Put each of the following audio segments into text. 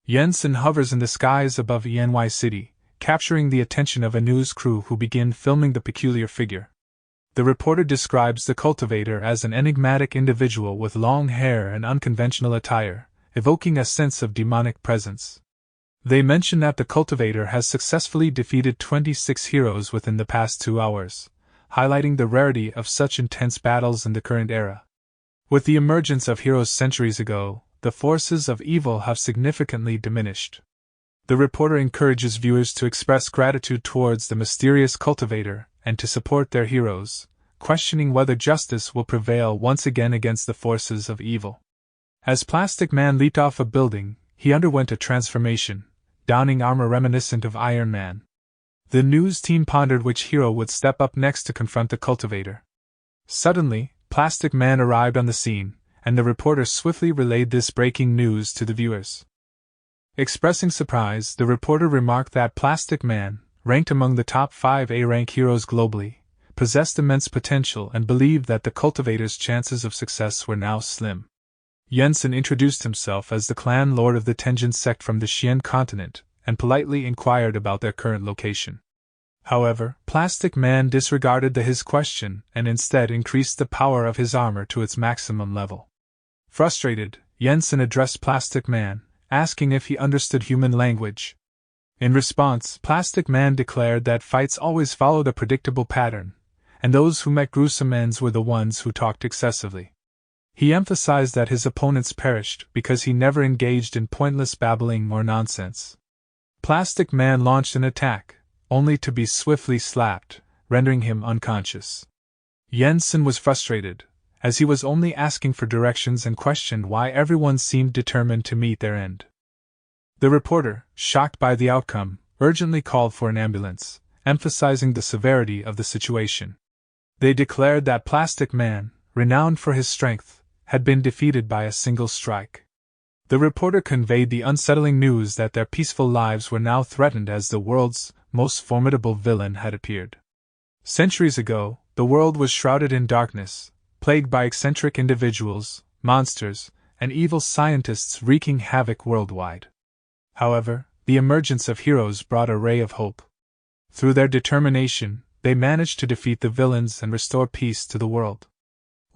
Jensen hovers in the skies above Ny City, capturing the attention of a news crew who begin filming the peculiar figure. The reporter describes the cultivator as an enigmatic individual with long hair and unconventional attire, evoking a sense of demonic presence. They mention that the cultivator has successfully defeated 26 heroes within the past 2 hours, highlighting the rarity of such intense battles in the current era. With the emergence of heroes centuries ago, the forces of evil have significantly diminished. The reporter encourages viewers to express gratitude towards the mysterious cultivator and to support their heroes, questioning whether justice will prevail once again against the forces of evil. As Plastic Man leaped off a building, he underwent a transformation, donning armor reminiscent of Iron Man. The news team pondered which hero would step up next to confront the cultivator. Suddenly, Plastic Man arrived on the scene, and the reporter swiftly relayed this breaking news to the viewers. Expressing surprise, the reporter remarked that Plastic Man, ranked among the top 5 A-rank heroes globally, possessed immense potential and believed that the cultivator's chances of success were now slim. Jensen introduced himself as the clan lord of the Tenjin sect from the Xian continent, and politely inquired about their current location. However, Plastic Man disregarded his question and instead increased the power of his armor to its maximum level. Frustrated, Jensen addressed Plastic Man, asking if he understood human language. In response, Plastic Man declared that fights always followed a predictable pattern, and those who met gruesome ends were the ones who talked excessively. He emphasized that his opponents perished because he never engaged in pointless babbling or nonsense. Plastic Man launched an attack, only to be swiftly slapped, rendering him unconscious. Jensen was frustrated, as he was only asking for directions and questioned why everyone seemed determined to meet their end. The reporter, shocked by the outcome, urgently called for an ambulance, emphasizing the severity of the situation. They declared that Plastic Man, renowned for his strength, had been defeated by a single strike. The reporter conveyed the unsettling news that their peaceful lives were now threatened as the world's most formidable villain had appeared. Centuries ago, the world was shrouded in darkness, plagued by eccentric individuals, monsters, and evil scientists wreaking havoc worldwide. However, the emergence of heroes brought a ray of hope. Through their determination, they managed to defeat the villains and restore peace to the world.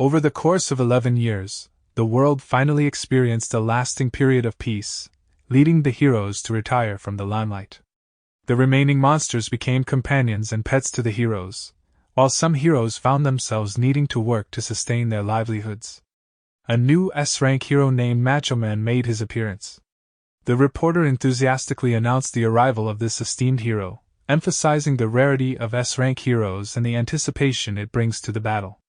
Over the course of 11 years, the world finally experienced a lasting period of peace, leading the heroes to retire from the limelight. The remaining monsters became companions and pets to the heroes, while some heroes found themselves needing to work to sustain their livelihoods. A new S-rank hero named Macho Man made his appearance. The reporter enthusiastically announced the arrival of this esteemed hero, emphasizing the rarity of S-rank heroes and the anticipation it brings to the battle.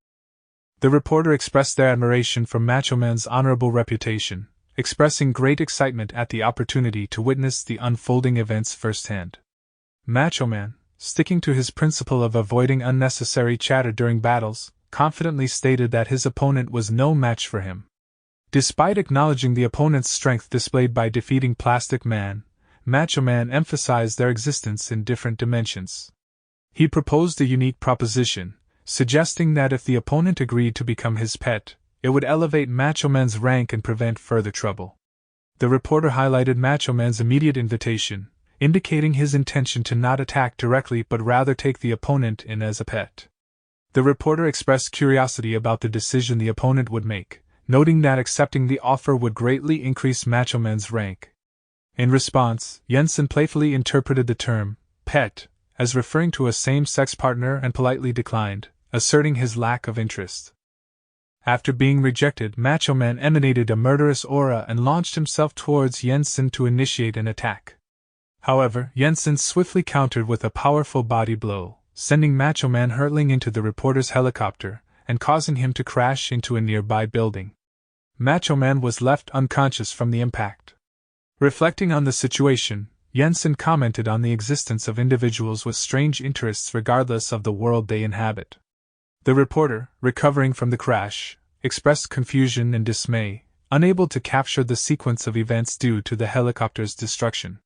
The reporter expressed their admiration for Macho Man's honorable reputation, expressing great excitement at the opportunity to witness the unfolding events firsthand. Macho Man, sticking to his principle of avoiding unnecessary chatter during battles, confidently stated that his opponent was no match for him. Despite acknowledging the opponent's strength displayed by defeating Plastic Man, Macho Man emphasized their existence in different dimensions. He proposed a unique proposition, suggesting that if the opponent agreed to become his pet, it would elevate Macho Man's rank and prevent further trouble. The reporter highlighted Macho Man's immediate invitation, indicating his intention to not attack directly but rather take the opponent in as a pet. The reporter expressed curiosity about the decision the opponent would make, noting that accepting the offer would greatly increase Macho Man's rank. In response, Jensen playfully interpreted the term pet as referring to a same-sex partner and politely declined, asserting his lack of interest. After being rejected, Macho Man emanated a murderous aura and launched himself towards Jensen to initiate an attack. However, Jensen swiftly countered with a powerful body blow, sending Macho Man hurtling into the reporter's helicopter and causing him to crash into a nearby building. Macho Man was left unconscious from the impact. Reflecting on the situation, Jensen commented on the existence of individuals with strange interests regardless of the world they inhabit. The reporter, recovering from the crash, expressed confusion and dismay, unable to capture the sequence of events due to the helicopter's destruction.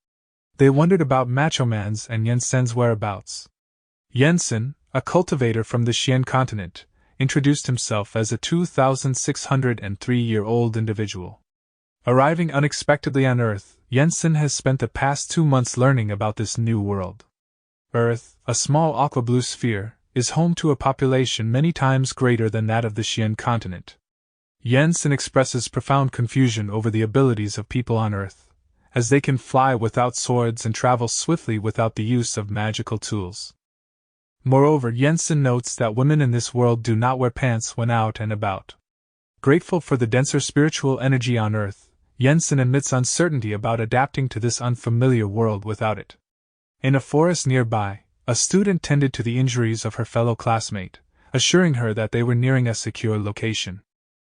They wondered about Macho Man's and Jensen's whereabouts. Jensen, a cultivator from the Xian continent, introduced himself as a 2,603-year-old individual. Arriving unexpectedly on Earth, Jensen has spent the past 2 months learning about this new world. Earth, a small aqua-blue sphere, is home to a population many times greater than that of the Xian continent. Jensen expresses profound confusion over the abilities of people on Earth, as they can fly without swords and travel swiftly without the use of magical tools. Moreover, Jensen notes that women in this world do not wear pants when out and about. Grateful for the denser spiritual energy on Earth, Jensen admits uncertainty about adapting to this unfamiliar world without it. In a forest nearby, a student tended to the injuries of her fellow classmate, assuring her that they were nearing a secure location.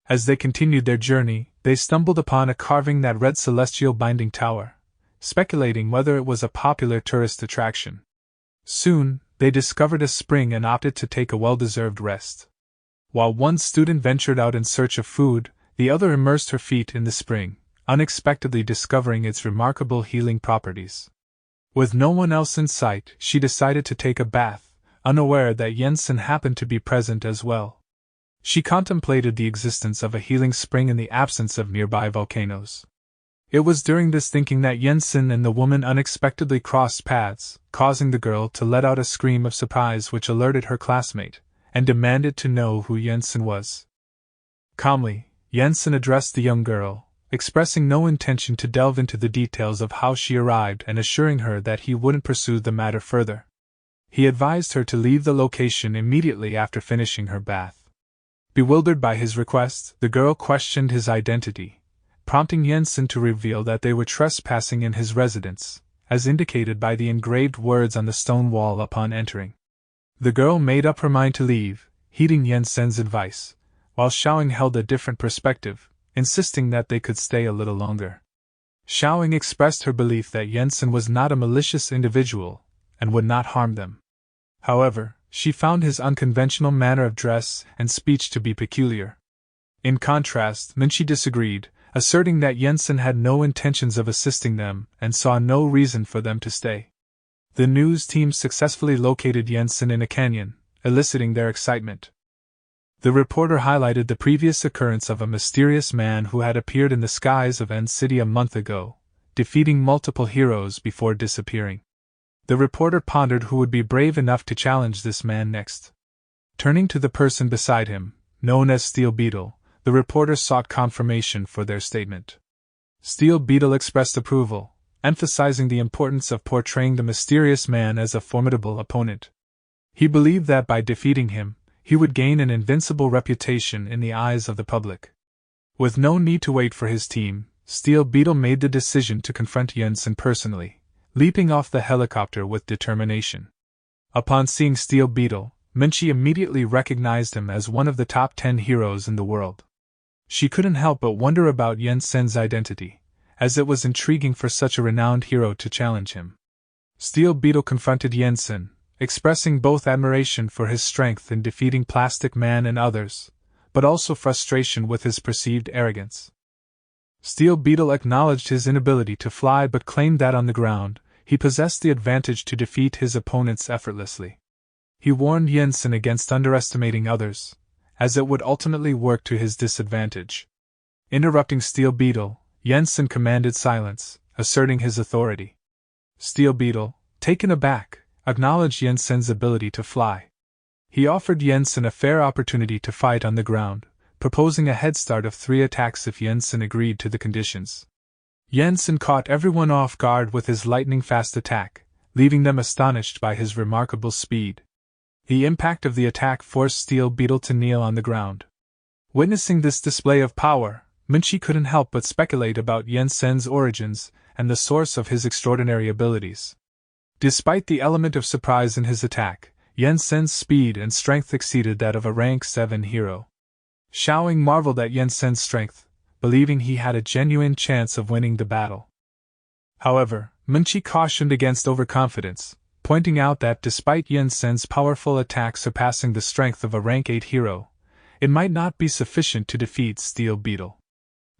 As they continued their journey, they stumbled upon a carving that read Celestial Binding Tower, speculating whether it was a popular tourist attraction. Soon, they discovered a spring and opted to take a well-deserved rest. While one student ventured out in search of food, the other immersed her feet in the spring, unexpectedly discovering its remarkable healing properties. With no one else in sight, she decided to take a bath, unaware that Jensen happened to be present as well. She contemplated the existence of a healing spring in the absence of nearby volcanoes. It was during this thinking that Jensen and the woman unexpectedly crossed paths, causing the girl to let out a scream of surprise which alerted her classmate, and demanded to know who Jensen was. Calmly, Jensen addressed the young girl, expressing no intention to delve into the details of how she arrived and assuring her that he wouldn't pursue the matter further. He advised her to leave the location immediately after finishing her bath. Bewildered by his request, the girl questioned his identity, prompting Jensen to reveal that they were trespassing in his residence, as indicated by the engraved words on the stone wall upon entering. The girl made up her mind to leave, heeding Jensen's advice, while Xiaoying held a different perspective, insisting that they could stay a little longer. Xiaoying expressed her belief that Jensen was not a malicious individual, and would not harm them. However, she found his unconventional manner of dress and speech to be peculiar. In contrast, Minchi disagreed, asserting that Jensen had no intentions of assisting them and saw no reason for them to stay. The news team successfully located Jensen in a canyon, eliciting their excitement. The reporter highlighted the previous occurrence of a mysterious man who had appeared in the skies of End City a month ago, defeating multiple heroes before disappearing. The reporter pondered who would be brave enough to challenge this man next. Turning to the person beside him, known as Steel Beetle, the reporter sought confirmation for their statement. Steel Beetle expressed approval, emphasizing the importance of portraying the mysterious man as a formidable opponent. He believed that by defeating him, he would gain an invincible reputation in the eyes of the public. With no need to wait for his team, Steel Beetle made the decision to confront Jensen personally, leaping off the helicopter with determination. Upon seeing Steel Beetle, Minchi immediately recognized him as one of the top 10 heroes in the world. She couldn't help but wonder about Jensen's identity, as it was intriguing for such a renowned hero to challenge him. Steel Beetle confronted Jensen, expressing both admiration for his strength in defeating Plastic Man and others, but also frustration with his perceived arrogance. Steel Beetle acknowledged his inability to fly but claimed that on the ground, he possessed the advantage to defeat his opponents effortlessly. He warned Jensen against underestimating others, as it would ultimately work to his disadvantage. Interrupting Steel Beetle, Jensen commanded silence, asserting his authority. Steel Beetle, taken aback, acknowledged Jensen's ability to fly. He offered Jensen a fair opportunity to fight on the ground, proposing a head start of 3 attacks if Jensen agreed to the conditions. Jensen caught everyone off guard with his lightning-fast attack, leaving them astonished by his remarkable speed. The impact of the attack forced Steel Beetle to kneel on the ground. Witnessing this display of power, Minchi couldn't help but speculate about Jensen's origins and the source of his extraordinary abilities. Despite the element of surprise in his attack, Jensen's speed and strength exceeded that of a rank 7 hero. Xiaoying marveled at Jensen's strength, believing he had a genuine chance of winning the battle. However, Minchi cautioned against overconfidence, pointing out that despite Jensen's powerful attack surpassing the strength of a rank 8 hero, it might not be sufficient to defeat Steel Beetle.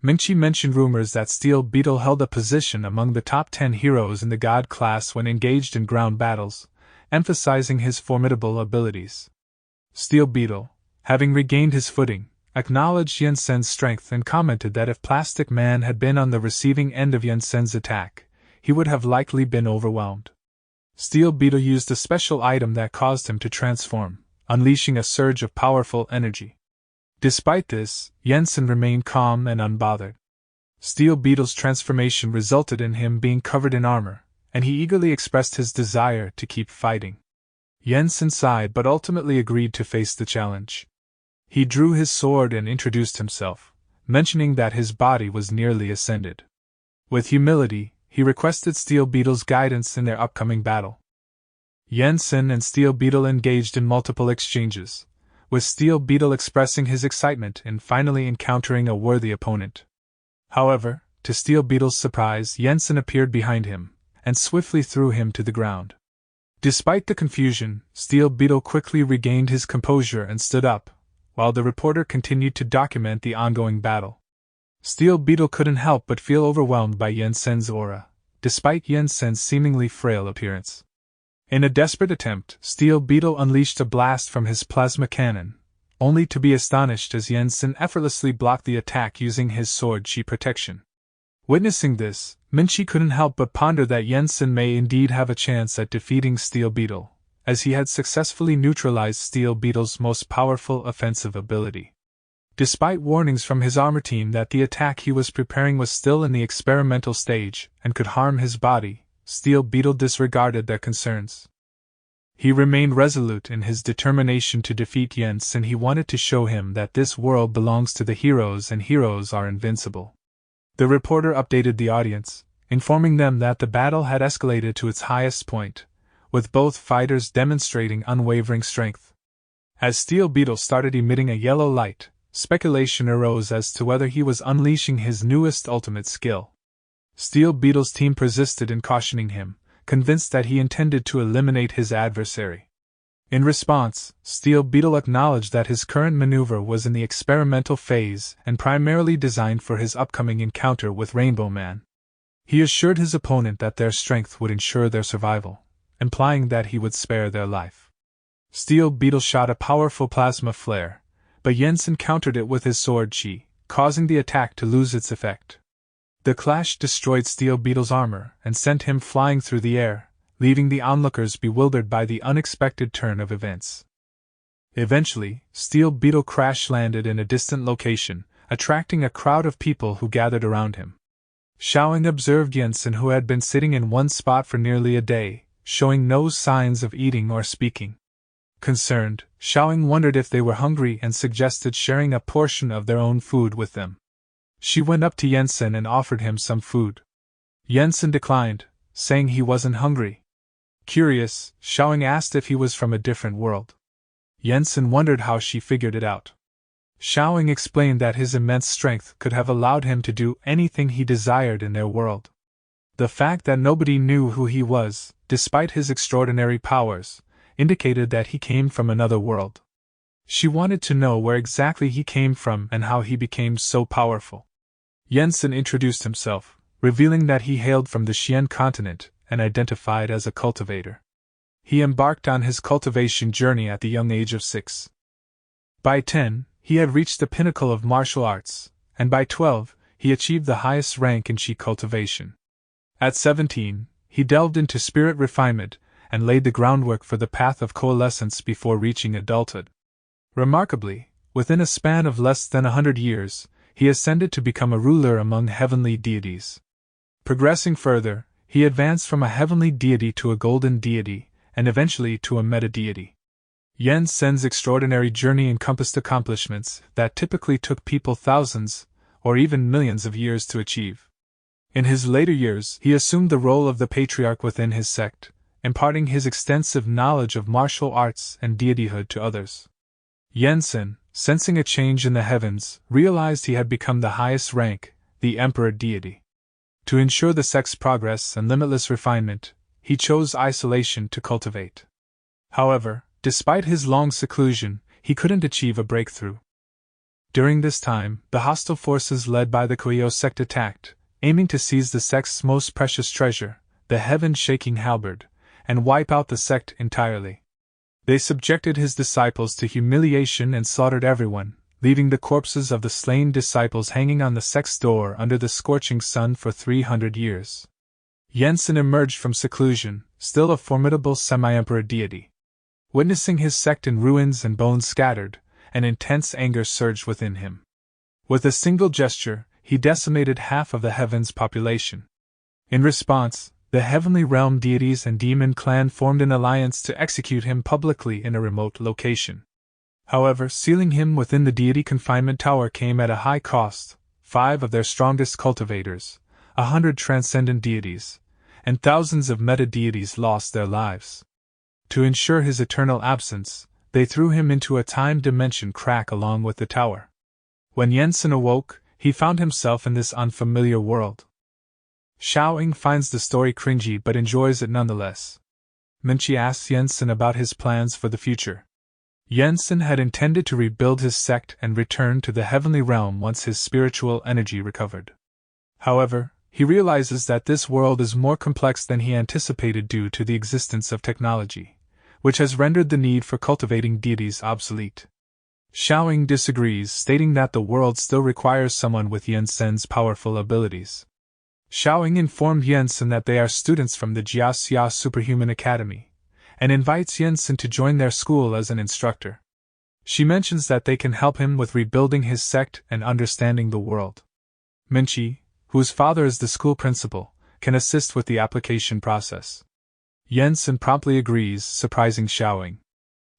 Minchi mentioned rumors that Steel Beetle held a position among the top 10 heroes in the God class when engaged in ground battles, emphasizing his formidable abilities. Steel Beetle, having regained his footing, acknowledged Yensen's strength and commented that if Plastic Man had been on the receiving end of Yensen's attack, he would have likely been overwhelmed. Steel Beetle used a special item that caused him to transform, unleashing a surge of powerful energy. Despite this, Yensen remained calm and unbothered. Steel Beetle's transformation resulted in him being covered in armor, and he eagerly expressed his desire to keep fighting. Yensen sighed but ultimately agreed to face the challenge. He drew his sword and introduced himself, mentioning that his body was nearly ascended. With humility, he requested Steel Beetle's guidance in their upcoming battle. Yensen and Steel Beetle engaged in multiple exchanges, with Steel Beetle expressing his excitement in finally encountering a worthy opponent. However, to Steel Beetle's surprise, Yensen appeared behind him, and swiftly threw him to the ground. Despite the confusion, Steel Beetle quickly regained his composure and stood up, while the reporter continued to document the ongoing battle. Steel Beetle couldn't help but feel overwhelmed by Yensen's aura, despite Yensen's seemingly frail appearance. In a desperate attempt, Steel Beetle unleashed a blast from his plasma cannon, only to be astonished as Yensen effortlessly blocked the attack using his sword chi protection. Witnessing this, Minchi couldn't help but ponder that Yensen may indeed have a chance at defeating Steel Beetle, as he had successfully neutralized Steel Beetle's most powerful offensive ability. Despite warnings from his armor team that the attack he was preparing was still in the experimental stage and could harm his body, Steel Beetle disregarded their concerns. He remained resolute in his determination to defeat Yensen. He wanted to show him that this world belongs to the heroes and heroes are invincible. The reporter updated the audience, informing them that the battle had escalated to its highest point, with both fighters demonstrating unwavering strength. As Steel Beetle started emitting a yellow light, speculation arose as to whether he was unleashing his newest ultimate skill. Steel Beetle's team persisted in cautioning him, convinced that he intended to eliminate his adversary. In response, Steel Beetle acknowledged that his current maneuver was in the experimental phase and primarily designed for his upcoming encounter with Rainbow Man. He assured his opponent that their strength would ensure their survival, implying that he would spare their life. Steel Beetle shot a powerful plasma flare, but Yensen countered it with his sword chi, causing the attack to lose its effect. The clash destroyed Steel Beetle's armor and sent him flying through the air, leaving the onlookers bewildered by the unexpected turn of events. Eventually, Steel Beetle crash-landed in a distant location, attracting a crowd of people who gathered around him. Xiaoying observed Yensen, who had been sitting in one spot for nearly a day, showing no signs of eating or speaking. Concerned, Xiaoying wondered if they were hungry and suggested sharing a portion of their own food with them. She went up to Yensen and offered him some food. Yensen declined, saying he wasn't hungry. Curious, Xiaoying asked if he was from a different world. Yensen wondered how she figured it out. Xiaoying explained that his immense strength could have allowed him to do anything he desired in their world. The fact that nobody knew who he was, despite his extraordinary powers, indicated that he came from another world. She wanted to know where exactly he came from and how he became so powerful. Yensen introduced himself, revealing that he hailed from the Xian continent and identified as a cultivator. He embarked on his cultivation journey at the young age of 6. By 10, he had reached the pinnacle of martial arts, and by 12, he achieved the highest rank in Qi cultivation. At 17, he delved into spirit refinement and laid the groundwork for the path of coalescence before reaching adulthood. Remarkably, within a span of less than 100 years, he ascended to become a ruler among heavenly deities. Progressing further, he advanced from a heavenly deity to a golden deity, and eventually to a meta-deity. Yensen's extraordinary journey encompassed accomplishments that typically took people thousands, or even millions of years to achieve. In his later years, he assumed the role of the patriarch within his sect, imparting his extensive knowledge of martial arts and deityhood to others. Yensen, sensing a change in the heavens, realized he had become the highest rank, the Emperor Deity. To ensure the sect's progress and limitless refinement, he chose isolation to cultivate. However, despite his long seclusion, he couldn't achieve a breakthrough. During this time, the hostile forces led by the Kueyo sect attacked, aiming to seize the sect's most precious treasure, the heaven-shaking halberd, and wipe out the sect entirely. They subjected his disciples to humiliation and slaughtered everyone, leaving the corpses of the slain disciples hanging on the sect's door under the scorching sun for 300 years. Yensen emerged from seclusion, still a formidable semi-emperor deity. Witnessing his sect in ruins and bones scattered, an intense anger surged within him. With a single gesture, he decimated half of the heaven's population. In response, the heavenly realm deities and demon clan formed an alliance to execute him publicly in a remote location. However, sealing him within the deity confinement tower came at a high cost. 5 of their strongest cultivators, 100 transcendent deities, and thousands of meta-deities lost their lives. To ensure his eternal absence, they threw him into a time dimension crack along with the tower. When Yensen awoke, he found himself in this unfamiliar world. Xiaoying finds the story cringy but enjoys it nonetheless. Minqi asks Yensen about his plans for the future. Yensen had intended to rebuild his sect and return to the heavenly realm once his spiritual energy recovered. However, he realizes that this world is more complex than he anticipated due to the existence of technology, which has rendered the need for cultivating deities obsolete. Xiaoying disagrees, stating that the world still requires someone with Yensen's powerful abilities. Xiaoying informed Yensen that they are students from the Jiaxia Superhuman Academy, and invites Yensen to join their school as an instructor. She mentions that they can help him with rebuilding his sect and understanding the world. Minqi, whose father is the school principal, can assist with the application process. Yensen promptly agrees, surprising Xiaoying.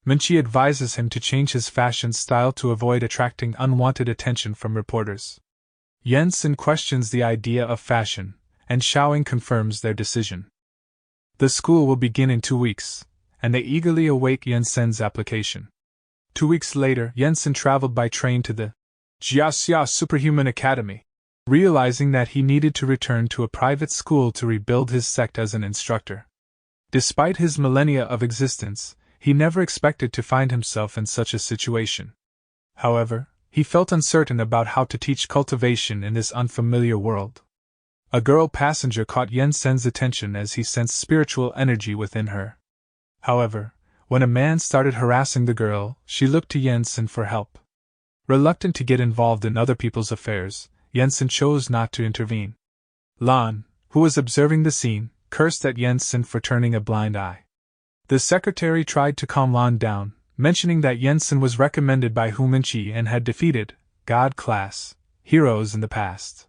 Minqi advises him to change his fashion style to avoid attracting unwanted attention from reporters. Yensen questions the idea of fashion, and Xiaoying confirms their decision. The school will begin in 2 weeks, and they eagerly await Yensen's application. 2 weeks later, Yensen traveled by train to the Jiaxia Superhuman Academy, realizing that he needed to return to a private school to rebuild his sect as an instructor. Despite his millennia of existence, he never expected to find himself in such a situation. However, he felt uncertain about how to teach cultivation in this unfamiliar world. A girl passenger caught Yensen's attention as he sensed spiritual energy within her. However, when a man started harassing the girl, she looked to Yensen for help. Reluctant to get involved in other people's affairs, Yensen chose not to intervene. Lan, who was observing the scene, cursed at Yensen for turning a blind eye. The secretary tried to calm Lan down, mentioning that Yensen was recommended by Hu Minqi and had defeated God-class heroes in the past.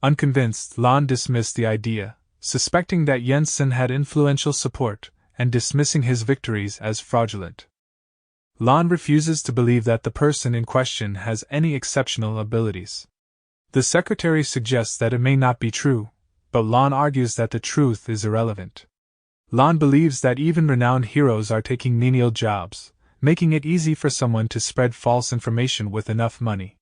Unconvinced, Lan dismissed the idea, suspecting that Yensen had influential support, and dismissing his victories as fraudulent. Lan refuses to believe that the person in question has any exceptional abilities. The secretary suggests that it may not be true, but Lan argues that the truth is irrelevant. Lan believes that even renowned heroes are taking menial jobs, making it easy for someone to spread false information with enough money.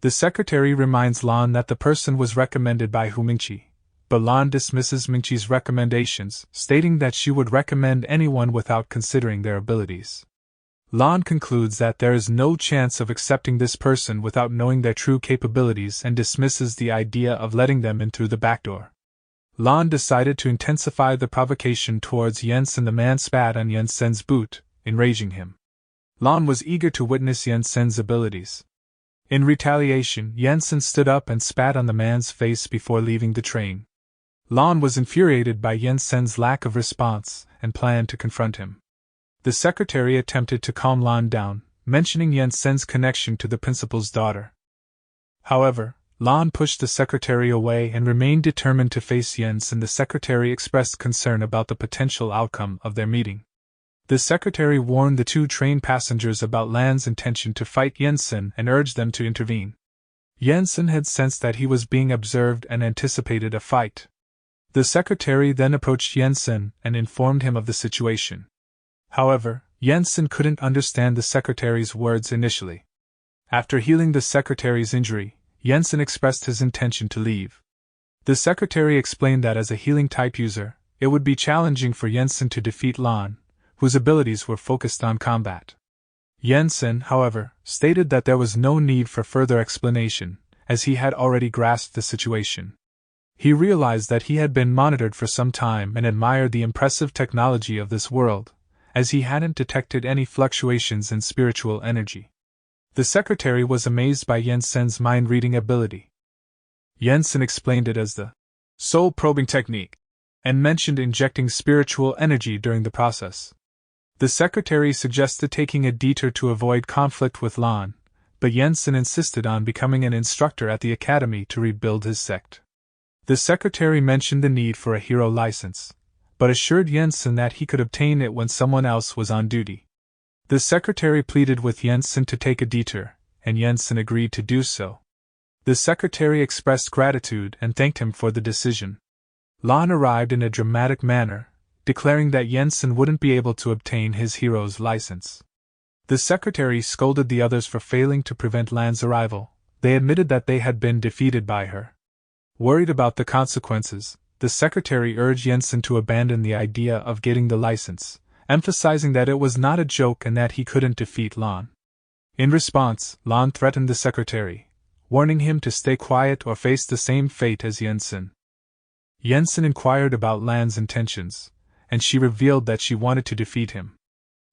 The secretary reminds Lan that the person was recommended by Hu Minqi, but Lan dismisses Minqi's recommendations, stating that she would recommend anyone without considering their abilities. Lan concludes that there is no chance of accepting this person without knowing their true capabilities and dismisses the idea of letting them in through the back door. Lan decided to intensify the provocation towards Yensen. The man spat on Yensen's boot, enraging him. Lan was eager to witness Yensen's abilities. In retaliation, Yensen stood up and spat on the man's face before leaving the train. Lan was infuriated by Yensen's lack of response and planned to confront him. The secretary attempted to calm Lan down, mentioning Yensen's connection to the principal's daughter. However, Lan pushed the secretary away and remained determined to face Yensen. The secretary expressed concern about the potential outcome of their meeting. The secretary warned the 2 train passengers about Lan's intention to fight Yensen and urged them to intervene. Yensen had sensed that he was being observed and anticipated a fight. The secretary then approached Yensen and informed him of the situation. However, Yensen couldn't understand the secretary's words initially. After healing the secretary's injury, Yensen expressed his intention to leave. The secretary explained that as a healing-type user, it would be challenging for Yensen to defeat Lan, whose abilities were focused on combat. Yensen, however, stated that there was no need for further explanation, as he had already grasped the situation. He realized that he had been monitored for some time and admired the impressive technology of this world, as he hadn't detected any fluctuations in spiritual energy. The secretary was amazed by Jensen's mind-reading ability. Jensen explained it as the soul-probing technique, and mentioned injecting spiritual energy during the process. The secretary suggested taking a detour to avoid conflict with Lan, but Jensen insisted on becoming an instructor at the academy to rebuild his sect. The secretary mentioned the need for a hero license, but assured Jensen that he could obtain it when someone else was on duty. The secretary pleaded with Jensen to take a detour, and Jensen agreed to do so. The secretary expressed gratitude and thanked him for the decision. Lan arrived in a dramatic manner, declaring that Jensen wouldn't be able to obtain his hero's license. The secretary scolded the others for failing to prevent Lan's arrival. They admitted that they had been defeated by her. Worried about the consequences, the secretary urged Jensen to abandon the idea of getting the license, emphasizing that it was not a joke and that he couldn't defeat Lan. In response, Lan threatened the secretary, warning him to stay quiet or face the same fate as Jensen. Jensen inquired about Lan's intentions, and she revealed that she wanted to defeat him.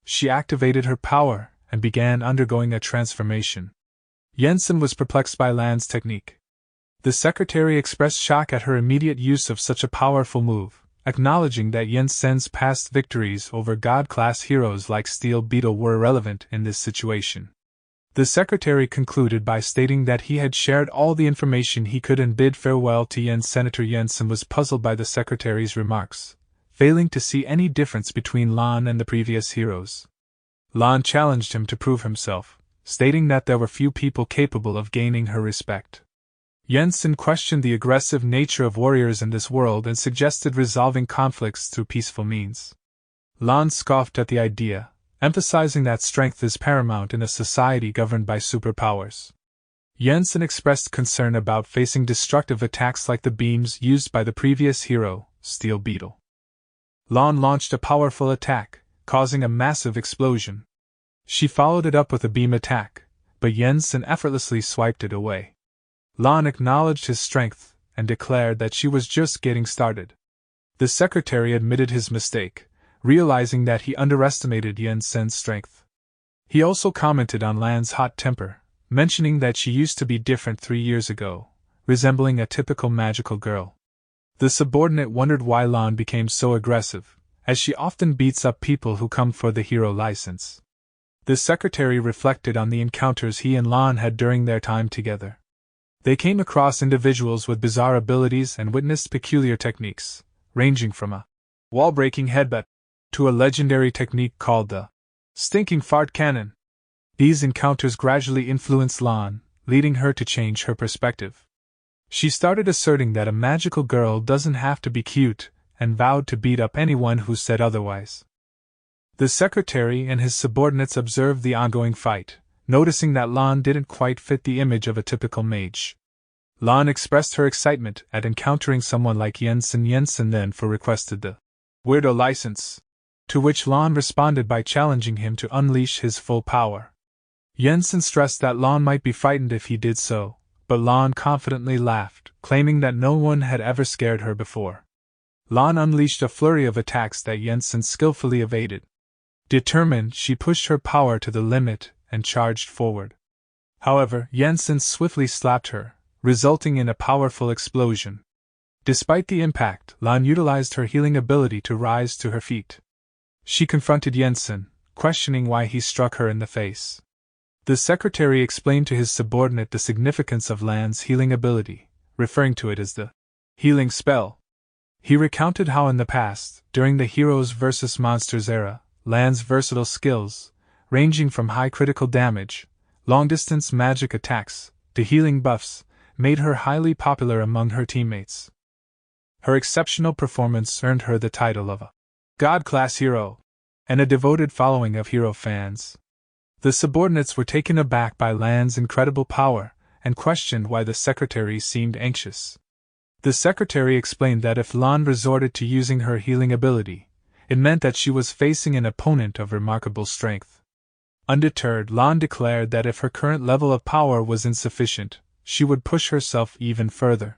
She activated her power and began undergoing a transformation. Jensen was perplexed by Lan's technique. The secretary expressed shock at her immediate use of such a powerful move, acknowledging that Jensen's past victories over God-class heroes like Steel Beetle were irrelevant in this situation. The secretary concluded by stating that he had shared all the information he could and bid farewell to Jens. Senator Jensen was puzzled by the secretary's remarks, failing to see any difference between Lan and the previous heroes. Lan challenged him to prove himself, stating that there were few people capable of gaining her respect. Jensen questioned the aggressive nature of warriors in this world and suggested resolving conflicts through peaceful means. Lan scoffed at the idea, emphasizing that strength is paramount in a society governed by superpowers. Jensen expressed concern about facing destructive attacks like the beams used by the previous hero, Steel Beetle. Lan launched a powerful attack, causing a massive explosion. She followed it up with a beam attack, but Jensen effortlessly swiped it away. Lan acknowledged his strength and declared that she was just getting started. The secretary admitted his mistake, realizing that he underestimated Jensen's strength. He also commented on Lan's hot temper, mentioning that she used to be different 3 years ago, resembling a typical magical girl. The subordinate wondered why Lan became so aggressive, as she often beats up people who come for the hero license. The secretary reflected on the encounters he and Lan had during their time together. They came across individuals with bizarre abilities and witnessed peculiar techniques, ranging from a wall-breaking headbutt to a legendary technique called the stinking fart cannon. These encounters gradually influenced Lan, leading her to change her perspective. She started asserting that a magical girl doesn't have to be cute, and vowed to beat up anyone who said otherwise. The secretary and his subordinates observed the ongoing fight, noticing that Lan didn't quite fit the image of a typical mage. Lan expressed her excitement at encountering someone like Jensen. Jensen then requested the weirdo license, to which Lan responded by challenging him to unleash his full power. Jensen stressed that Lan might be frightened if he did so, but Lan confidently laughed, claiming that no one had ever scared her before. Lan unleashed a flurry of attacks that Jensen skillfully evaded. Determined, she pushed her power to the limit and charged forward. However, Jensen swiftly slapped her, resulting in a powerful explosion. Despite the impact, Lan utilized her healing ability to rise to her feet. She confronted Jensen, questioning why he struck her in the face. The secretary explained to his subordinate the significance of Lan's healing ability, referring to it as the healing spell. He recounted how in the past, during the Heroes vs. Monsters era, Lan's versatile skills, ranging from high critical damage, long-distance magic attacks, to healing buffs, made her highly popular among her teammates. Her exceptional performance earned her the title of a God-class hero, and a devoted following of hero fans. The subordinates were taken aback by Lan's incredible power, and questioned why the secretary seemed anxious. The secretary explained that if Lan resorted to using her healing ability, it meant that she was facing an opponent of remarkable strength. Undeterred, Lan declared that if her current level of power was insufficient, she would push herself even further.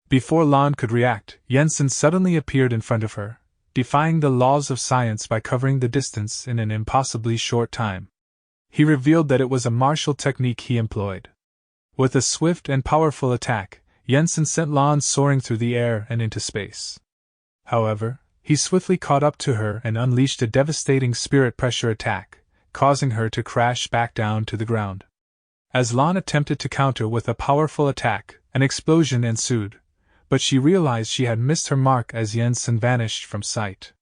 Before Lan could react, Jensen suddenly appeared in front of her, defying the laws of science by covering the distance in an impossibly short time. He revealed that it was a martial technique he employed. With a swift and powerful attack, Jensen sent Lan soaring through the air and into space. However, he swiftly caught up to her and unleashed a devastating spirit pressure attack, causing her to crash back down to the ground. As Lan attempted to counter with a powerful attack, an explosion ensued, but she realized she had missed her mark as Jensen vanished from sight.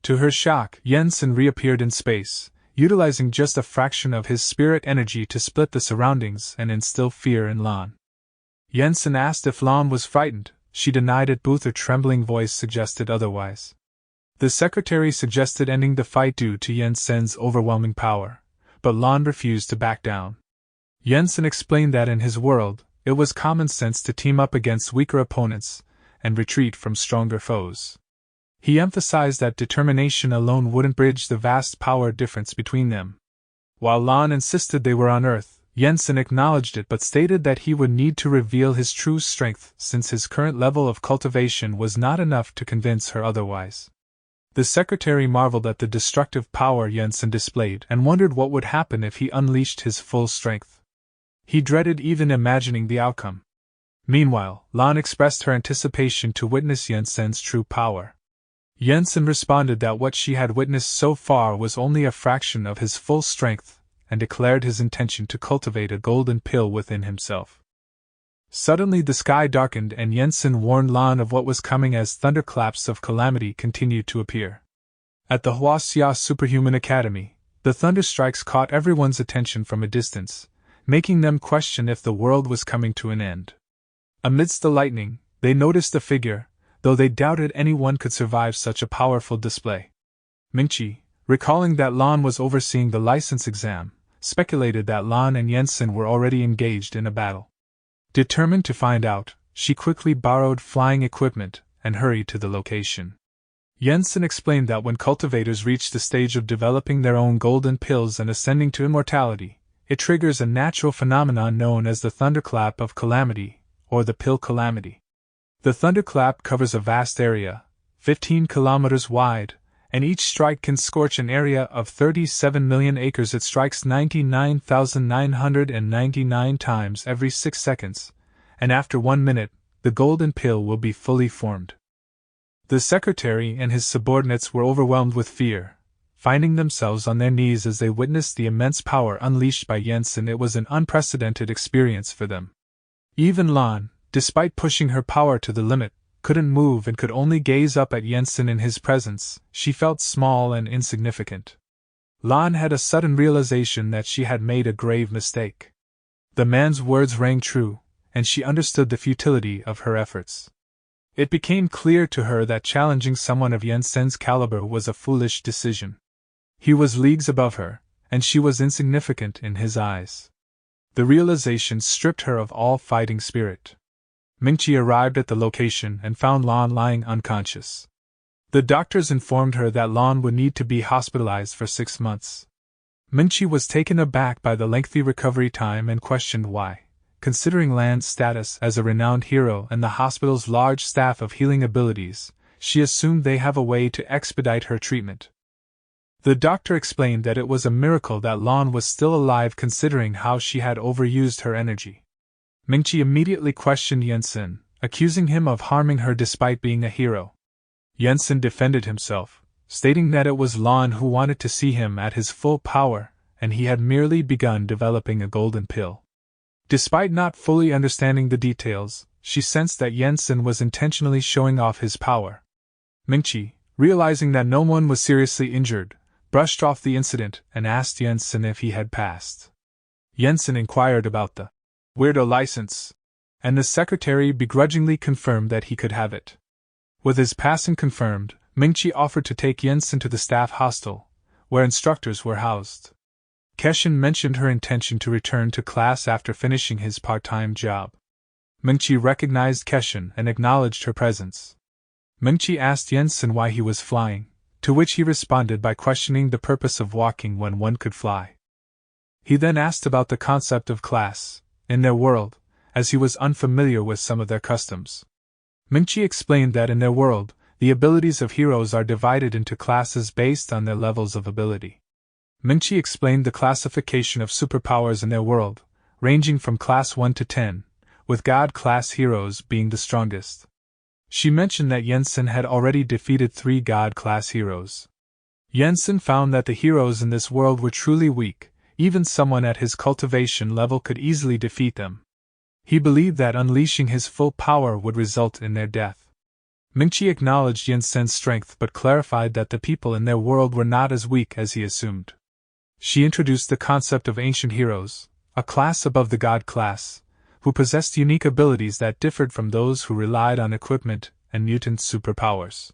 To her shock, Jensen reappeared in space, utilizing just a fraction of his spirit energy to split the surroundings and instill fear in Lan. Jensen asked if Lan was frightened. She denied it, but her trembling voice suggested otherwise. The secretary suggested ending the fight due to Jensen's overwhelming power, but Lan refused to back down. Jensen explained that in his world, it was common sense to team up against weaker opponents and retreat from stronger foes. He emphasized that determination alone wouldn't bridge the vast power difference between them. While Lan insisted they were on Earth, Jensen acknowledged it but stated that he would need to reveal his true strength since his current level of cultivation was not enough to convince her otherwise. The secretary marveled at the destructive power Jensen displayed and wondered what would happen if he unleashed his full strength. He dreaded even imagining the outcome. Meanwhile, Lan expressed her anticipation to witness Jensen's true power. Jensen responded that what she had witnessed so far was only a fraction of his full strength, and declared his intention to cultivate a golden pill within himself. Suddenly the sky darkened and Jensen warned Lan of what was coming as thunderclaps of calamity continued to appear. At the Huaxia Superhuman Academy, the thunderstrikes caught everyone's attention from a distance, making them question if the world was coming to an end. Amidst the lightning, they noticed a figure, though they doubted anyone could survive such a powerful display. Mingqi, recalling that Lan was overseeing the license exam, speculated that Lan and Jensen were already engaged in a battle. Determined to find out, she quickly borrowed flying equipment and hurried to the location. Jensen explained that when cultivators reach the stage of developing their own golden pills and ascending to immortality, it triggers a natural phenomenon known as the thunderclap of calamity, or the pill calamity. The thunderclap covers a vast area, 15 kilometers wide, and each strike can scorch an area of 37 million acres. It strikes 99,999 times every 6 seconds, and after 1 minute, the golden pill will be fully formed. The secretary and his subordinates were overwhelmed with fear, finding themselves on their knees as they witnessed the immense power unleashed by Jensen. It was an unprecedented experience for them. Even Lan, despite pushing her power to the limit, couldn't move and could only gaze up at Jensen in his presence. She felt small and insignificant. Lan had a sudden realization that she had made a grave mistake. The man's words rang true, and she understood the futility of her efforts. It became clear to her that challenging someone of Jensen's caliber was a foolish decision. He was leagues above her, and she was insignificant in his eyes. The realization stripped her of all fighting spirit. Mingqi arrived at the location and found Lan lying unconscious. The doctors informed her that Lan would need to be hospitalized for 6 months. Mingqi was taken aback by the lengthy recovery time and questioned why, considering Lan's status as a renowned hero and the hospital's large staff of healing abilities. She assumed they have a way to expedite her treatment. The doctor explained that it was a miracle that Lan was still alive considering how she had overused her energy. Mingqi immediately questioned Jensen, accusing him of harming her despite being a hero. Jensen defended himself, stating that it was Lan who wanted to see him at his full power, and he had merely begun developing a golden pill. Despite not fully understanding the details, she sensed that Jensen was intentionally showing off his power. Mingqi, realizing that no one was seriously injured, brushed off the incident and asked Jensen if he had passed. Jensen inquired about the weirdo license, and the secretary begrudgingly confirmed that he could have it. With his passing confirmed, Mingqi offered to take Jensen to the staff hostel, where instructors were housed. Keshin mentioned her intention to return to class after finishing his part-time job. Mingqi recognized Keshin and acknowledged her presence. Mingqi asked Jensen why he was flying, to which he responded by questioning the purpose of walking when one could fly. He then asked about the concept of class in their world, as he was unfamiliar with some of their customs. Mingqi explained that in their world, the abilities of heroes are divided into classes based on their levels of ability. Mingqi explained the classification of superpowers in their world, ranging from Class 1 to 10, with God-class heroes being the strongest. She mentioned that Yensen had already defeated 3 God-class heroes. Yensen found that the heroes in this world were truly weak, even someone at his cultivation level could easily defeat them. He believed that unleashing his full power would result in their death. Mingqi acknowledged Yensen's strength but clarified that the people in their world were not as weak as he assumed. She introduced the concept of ancient heroes, a class above the God class, who possessed unique abilities that differed from those who relied on equipment and mutant superpowers.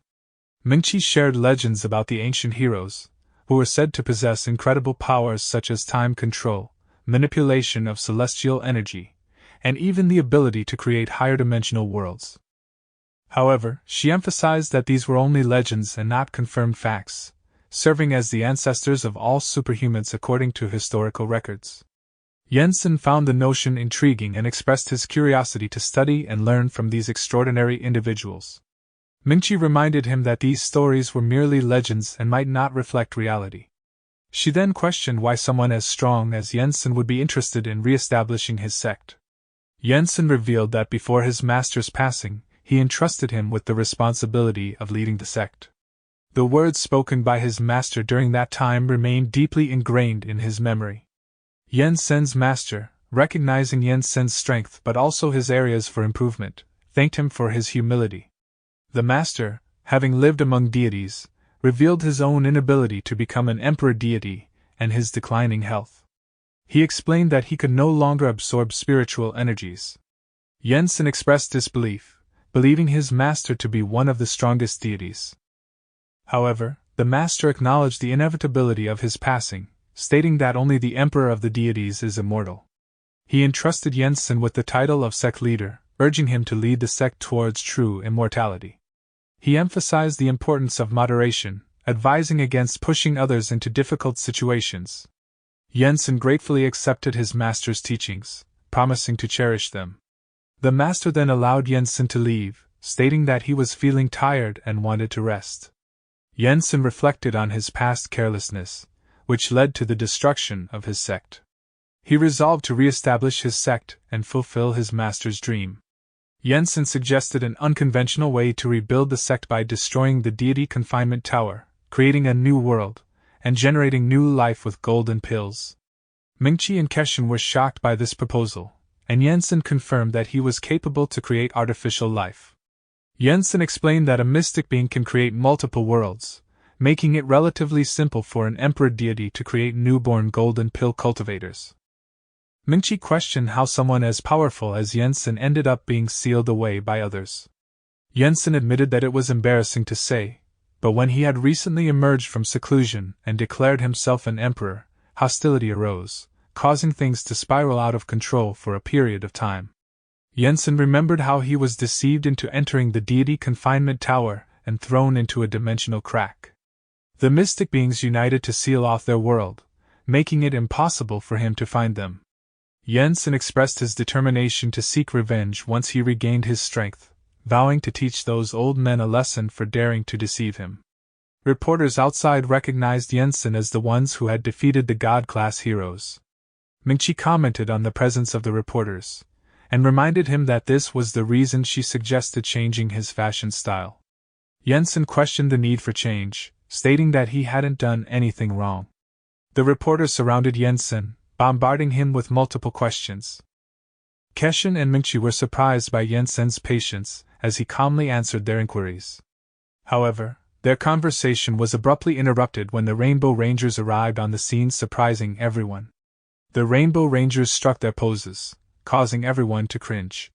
Mingqi shared legends about the ancient heroes, who were said to possess incredible powers such as time control, manipulation of celestial energy, and even the ability to create higher-dimensional worlds. However, she emphasized that these were only legends and not confirmed facts, serving as the ancestors of all superhumans according to historical records. Yensen found the notion intriguing and expressed his curiosity to study and learn from these extraordinary individuals. Mingqi reminded him that these stories were merely legends and might not reflect reality. She then questioned why someone as strong as Yensen would be interested in re-establishing his sect. Yensen revealed that before his master's passing, he entrusted him with the responsibility of leading the sect. The words spoken by his master during that time remained deeply ingrained in his memory. Yensen's master, recognizing Yensen's strength but also his areas for improvement, thanked him for his humility. The master, having lived among deities, revealed his own inability to become an emperor deity and his declining health. He explained that he could no longer absorb spiritual energies. Yensen expressed disbelief, believing his master to be one of the strongest deities. However, the master acknowledged the inevitability of his passing, stating that only the emperor of the deities is immortal. He entrusted Yensen with the title of sect leader, urging him to lead the sect towards true immortality. He emphasized the importance of moderation, advising against pushing others into difficult situations. Yensen gratefully accepted his master's teachings, promising to cherish them. The master then allowed Yensen to leave, stating that he was feeling tired and wanted to rest. Yensen reflected on his past carelessness, which led to the destruction of his sect. He resolved to re-establish his sect and fulfill his master's dream. Yensen suggested an unconventional way to rebuild the sect by destroying the deity confinement tower, creating a new world, and generating new life with golden pills. Mingqi and Keshin were shocked by this proposal, and Yensen confirmed that he was capable to create artificial life. Yensen explained that a mystic being can create multiple worlds, making it relatively simple for an emperor deity to create newborn golden pill cultivators. Mingqi questioned how someone as powerful as Yensen ended up being sealed away by others. Yensen admitted that it was embarrassing to say, but when he had recently emerged from seclusion and declared himself an emperor, hostility arose, causing things to spiral out of control for a period of time. Yensen remembered how he was deceived into entering the deity confinement tower and thrown into a dimensional crack. The mystic beings united to seal off their world, making it impossible for him to find them. Yensen expressed his determination to seek revenge once he regained his strength, vowing to teach those old men a lesson for daring to deceive him. Reporters outside recognized Yensen as the ones who had defeated the God-class heroes. Mingqi commented on the presence of the reporters, and reminded him that this was the reason she suggested changing his fashion style. Yensen questioned the need for change, stating that he hadn't done anything wrong. The reporters surrounded Yensen, bombarding him with multiple questions. Keshin and Mingqi were surprised by Yensen's patience as he calmly answered their inquiries. However, their conversation was abruptly interrupted when the Rainbow Rangers arrived on the scene, surprising everyone. The Rainbow Rangers struck their poses, causing everyone to cringe.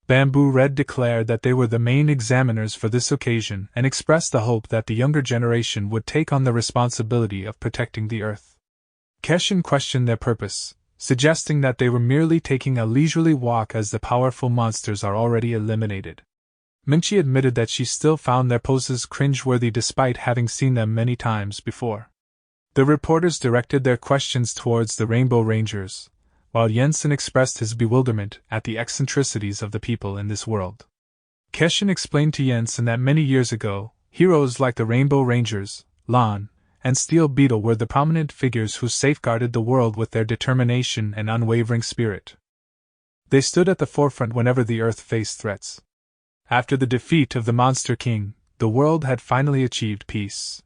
Bamboo Red declared that they were the main examiners for this occasion and expressed the hope that the younger generation would take on the responsibility of protecting the Earth. Keshin questioned their purpose, suggesting that they were merely taking a leisurely walk as the powerful monsters are already eliminated. Mingqi admitted that she still found their poses cringeworthy despite having seen them many times before. The reporters directed their questions towards the Rainbow Rangers, while Yensen expressed his bewilderment at the eccentricities of the people in this world. Keshin explained to Yensen that many years ago, heroes like the Rainbow Rangers, Lan, and Steel Beetle were the prominent figures who safeguarded the world with their determination and unwavering spirit. They stood at the forefront whenever the Earth faced threats. After the defeat of the Monster King, the world had finally achieved peace.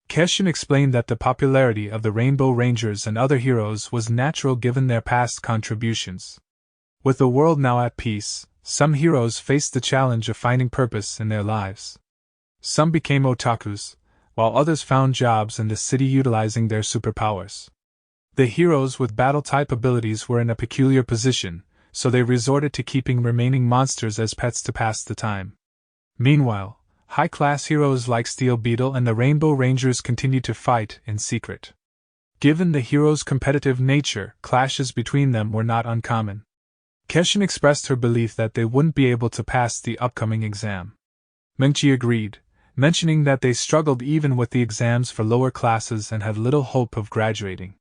Keshin explained that the popularity of the Rainbow Rangers and other heroes was natural given their past contributions. With the world now at peace, some heroes faced the challenge of finding purpose in their lives. Some became otakus, while others found jobs in the city utilizing their superpowers. The heroes with battle-type abilities were in a peculiar position, so they resorted to keeping remaining monsters as pets to pass the time. Meanwhile, high-class heroes like Steel Beetle and the Rainbow Rangers continued to fight in secret. Given the heroes' competitive nature, clashes between them were not uncommon. Keshin expressed her belief that they wouldn't be able to pass the upcoming exam. Mengchi agreed, mentioning that they struggled even with the exams for lower classes and had little hope of graduating.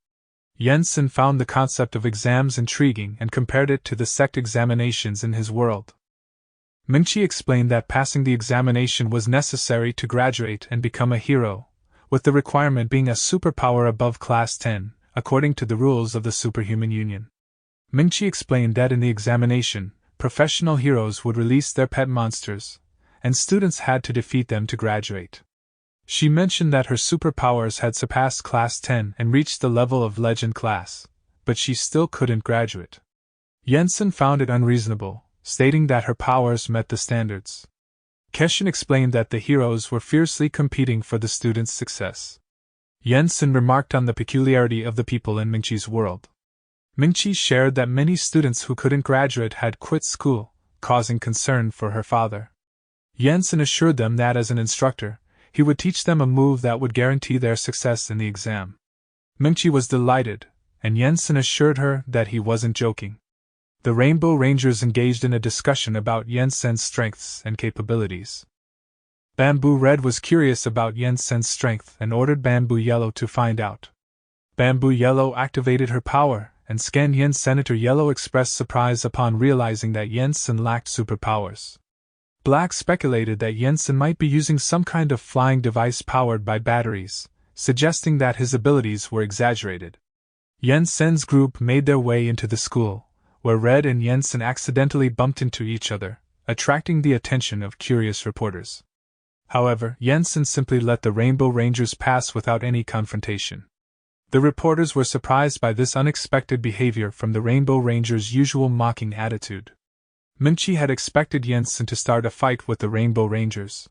Yensen found the concept of exams intriguing and compared it to the sect examinations in his world. Mingchi explained that passing the examination was necessary to graduate and become a hero, with the requirement being a superpower above Class 10, according to the rules of the Superhuman Union. Mingchi explained that in the examination, professional heroes would release their pet monsters, and students had to defeat them to graduate. She mentioned that her superpowers had surpassed Class 10 and reached the level of Legend Class, but she still couldn't graduate. Yensen found it unreasonable, stating that her powers met the standards. Keshin explained that the heroes were fiercely competing for the students' success. Yensen remarked on the peculiarity of the people in Mingchi's world. Mingchi shared that many students who couldn't graduate had quit school, causing concern for her father. Yensen assured them that as an instructor, he would teach them a move that would guarantee their success in the exam. Mingchi was delighted, and Yensen assured her that he wasn't joking. The Rainbow Rangers engaged in a discussion about Yensen's strengths and capabilities. Bamboo Red was curious about Yensen's strength and ordered Bamboo Yellow to find out. Bamboo Yellow activated her power, and scanned Yen. Senator Yellow expressed surprise upon realizing that Yensen lacked superpowers. Black speculated that Yensen might be using some kind of flying device powered by batteries, suggesting that his abilities were exaggerated. Yensen's group made their way into the school, where Red and Yensen accidentally bumped into each other, attracting the attention of curious reporters. However, Yensen simply let the Rainbow Rangers pass without any confrontation. The reporters were surprised by this unexpected behavior from the Rainbow Rangers' usual mocking attitude. Mingchi had expected Yensen to start a fight with the Rainbow Rangers.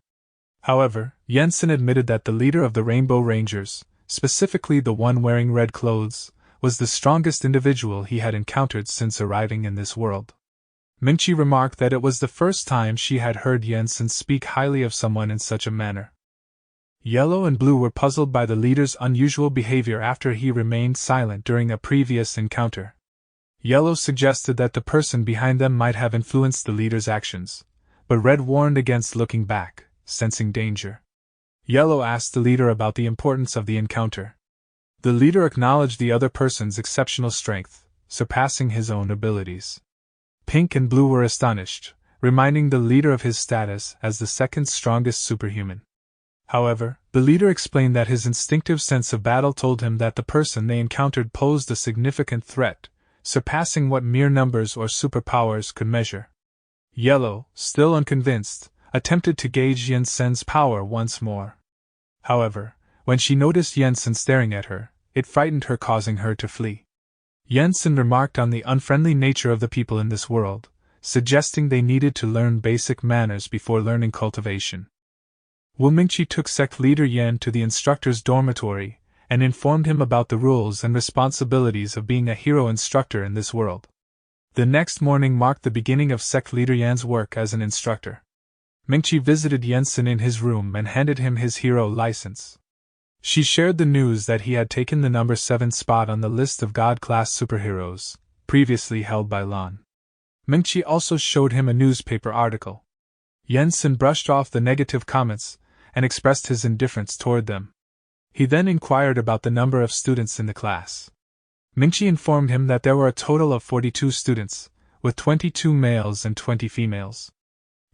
However, Yensen admitted that the leader of the Rainbow Rangers, specifically the one wearing red clothes, was the strongest individual he had encountered since arriving in this world. Mingchi remarked that it was the first time she had heard Yensen speak highly of someone in such a manner. Yellow and Blue were puzzled by the leader's unusual behavior after he remained silent during a previous encounter. Yellow suggested that the person behind them might have influenced the leader's actions, but Red warned against looking back, sensing danger. Yellow asked the leader about the importance of the encounter. The leader acknowledged the other person's exceptional strength, surpassing his own abilities. Pink and Blue were astonished, reminding the leader of his status as the second strongest superhuman. However, the leader explained that his instinctive sense of battle told him that the person they encountered posed a significant threat, surpassing what mere numbers or superpowers could measure. Yellow, still unconvinced, attempted to gauge Yensen's power once more. However, when she noticed Yensen staring at her, it frightened her, causing her to flee. Yensen remarked on the unfriendly nature of the people in this world, suggesting they needed to learn basic manners before learning cultivation. Wu Mingchi took sect leader Yan to the instructor's dormitory and informed him about the rules and responsibilities of being a hero instructor in this world. The next morning marked the beginning of sect leader Yan's work as an instructor. Mingchi visited Yensen in his room and handed him his hero license. She shared the news that he had taken the number 7 spot on the list of God-class superheroes, previously held by Lan. Mingchi also showed him a newspaper article. Yensen brushed off the negative comments and expressed his indifference toward them. He then inquired about the number of students in the class. Mingchi informed him that there were a total of 42 students, with 22 males and 20 females.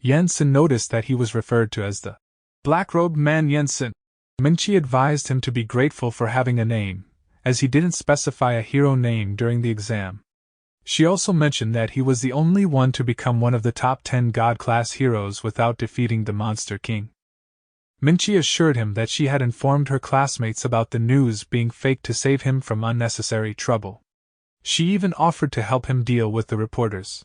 Yensen noticed that he was referred to as the black-robed man Yensen. Mingqi advised him to be grateful for having a name, as he didn't specify a hero name during the exam. She also mentioned that he was the only one to become one of the top 10 God-class heroes without defeating the Monster King. Mingqi assured him that she had informed her classmates about the news being fake to save him from unnecessary trouble. She even offered to help him deal with the reporters.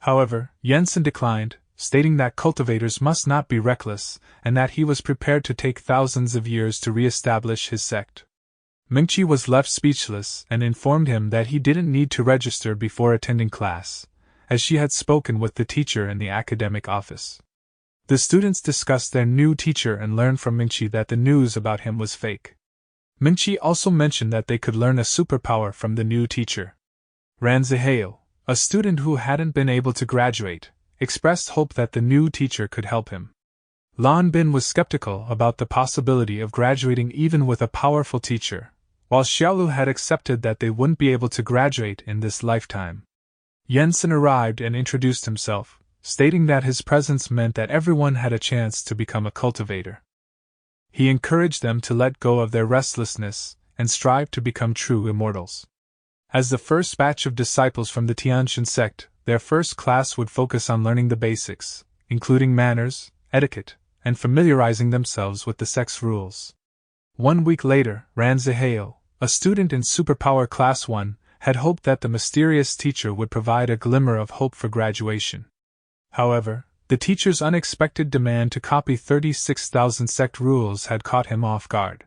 However, Jensen declined, stating that cultivators must not be reckless, and that he was prepared to take thousands of years to re-establish his sect. Mingqi was left speechless and informed him that he didn't need to register before attending class, as she had spoken with the teacher in the academic office. The students discussed their new teacher and learned from Mingqi that the news about him was fake. Mingqi also mentioned that they could learn a superpower from the new teacher. Ran Zihao, a student who hadn't been able to graduate, expressed hope that the new teacher could help him. Lan Bin was skeptical about the possibility of graduating even with a powerful teacher, while Xiaolu had accepted that they wouldn't be able to graduate in this lifetime. Jensen arrived and introduced himself, stating that his presence meant that everyone had a chance to become a cultivator. He encouraged them to let go of their restlessness and strive to become true immortals. As the first batch of disciples from the Tianxin sect, their first class would focus on learning the basics, including manners, etiquette, and familiarizing themselves with the sect's rules. 1 week later, Ran Zihao, a student in Superpower Class 1, had hoped that the mysterious teacher would provide a glimmer of hope for graduation. However, the teacher's unexpected demand to copy 36,000 sect rules had caught him off guard.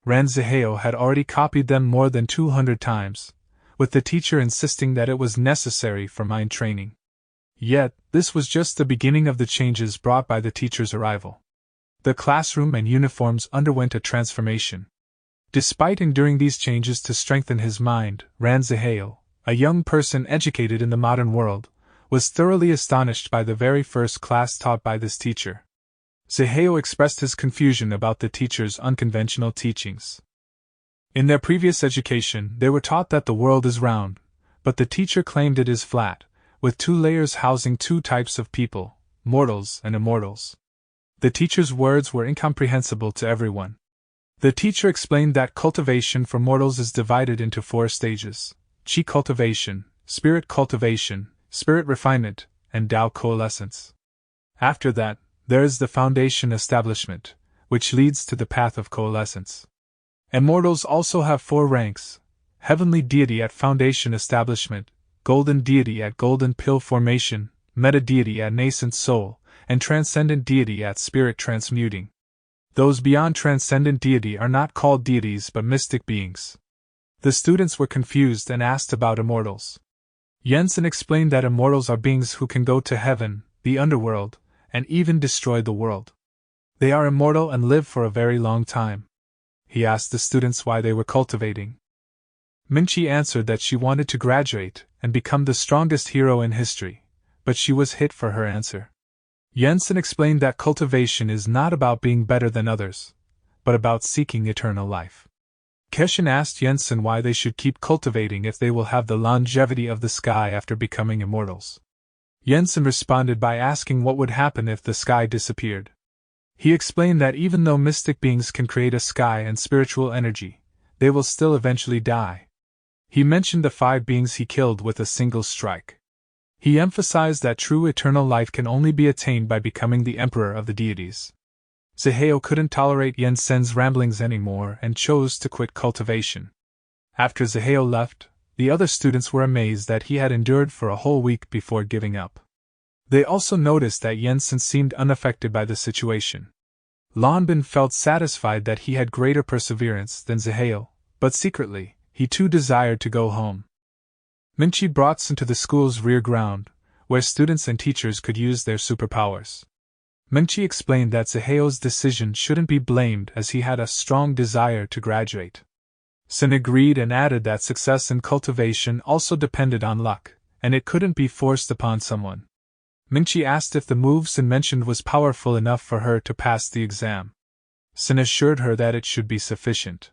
Ran Zihao had already copied them more than 200 times, with the teacher insisting that it was necessary for mind training. Yet, this was just the beginning of the changes brought by the teacher's arrival. The classroom and uniforms underwent a transformation. Despite enduring these changes to strengthen his mind, Ran Zihao, a young person educated in the modern world, was thoroughly astonished by the very first class taught by this teacher. Zihao expressed his confusion about the teacher's unconventional teachings. In their previous education, they were taught that the world is round, but the teacher claimed it is flat, with 2 layers housing 2 types of people, mortals and immortals. The teacher's words were incomprehensible to everyone. The teacher explained that cultivation for mortals is divided into 4 stages: Qi cultivation, spirit cultivation, spirit refinement, and Tao coalescence. After that, there is the foundation establishment, which leads to the path of coalescence. Immortals also have 4 ranks: Heavenly Deity at Foundation Establishment, Golden Deity at Golden Pill Formation, Meta Deity at Nascent Soul, and Transcendent Deity at Spirit Transmuting. Those beyond Transcendent Deity are not called deities but mystic beings. The students were confused and asked about immortals. Jensen explained that immortals are beings who can go to heaven, the underworld, and even destroy the world. They are immortal and live for a very long time. He asked the students why they were cultivating. Mingqi answered that she wanted to graduate and become the strongest hero in history, but she was hit for her answer. Jensen explained that cultivation is not about being better than others, but about seeking eternal life. Keshin asked Jensen why they should keep cultivating if they will have the longevity of the sky after becoming immortals. Jensen responded by asking what would happen if the sky disappeared. He explained that even though mystic beings can create a sky and spiritual energy, they will still eventually die. He mentioned the 5 beings he killed with a single strike. He emphasized that true eternal life can only be attained by becoming the emperor of the deities. Zihao couldn't tolerate Jensen's ramblings anymore and chose to quit cultivation. After Zihao left, the other students were amazed that he had endured for a whole week before giving up. They also noticed that Jensen seemed unaffected by the situation. Lan Bin felt satisfied that he had greater perseverance than Zihao, but secretly, he too desired to go home. Mingqi brought Sun to the school's rear ground, where students and teachers could use their superpowers. Mingqi explained that Zihao's decision shouldn't be blamed as he had a strong desire to graduate. Sun agreed and added that success in cultivation also depended on luck, and it couldn't be forced upon someone. Mingqi asked if the move Sun mentioned was powerful enough for her to pass the exam. Sun assured her that it should be sufficient.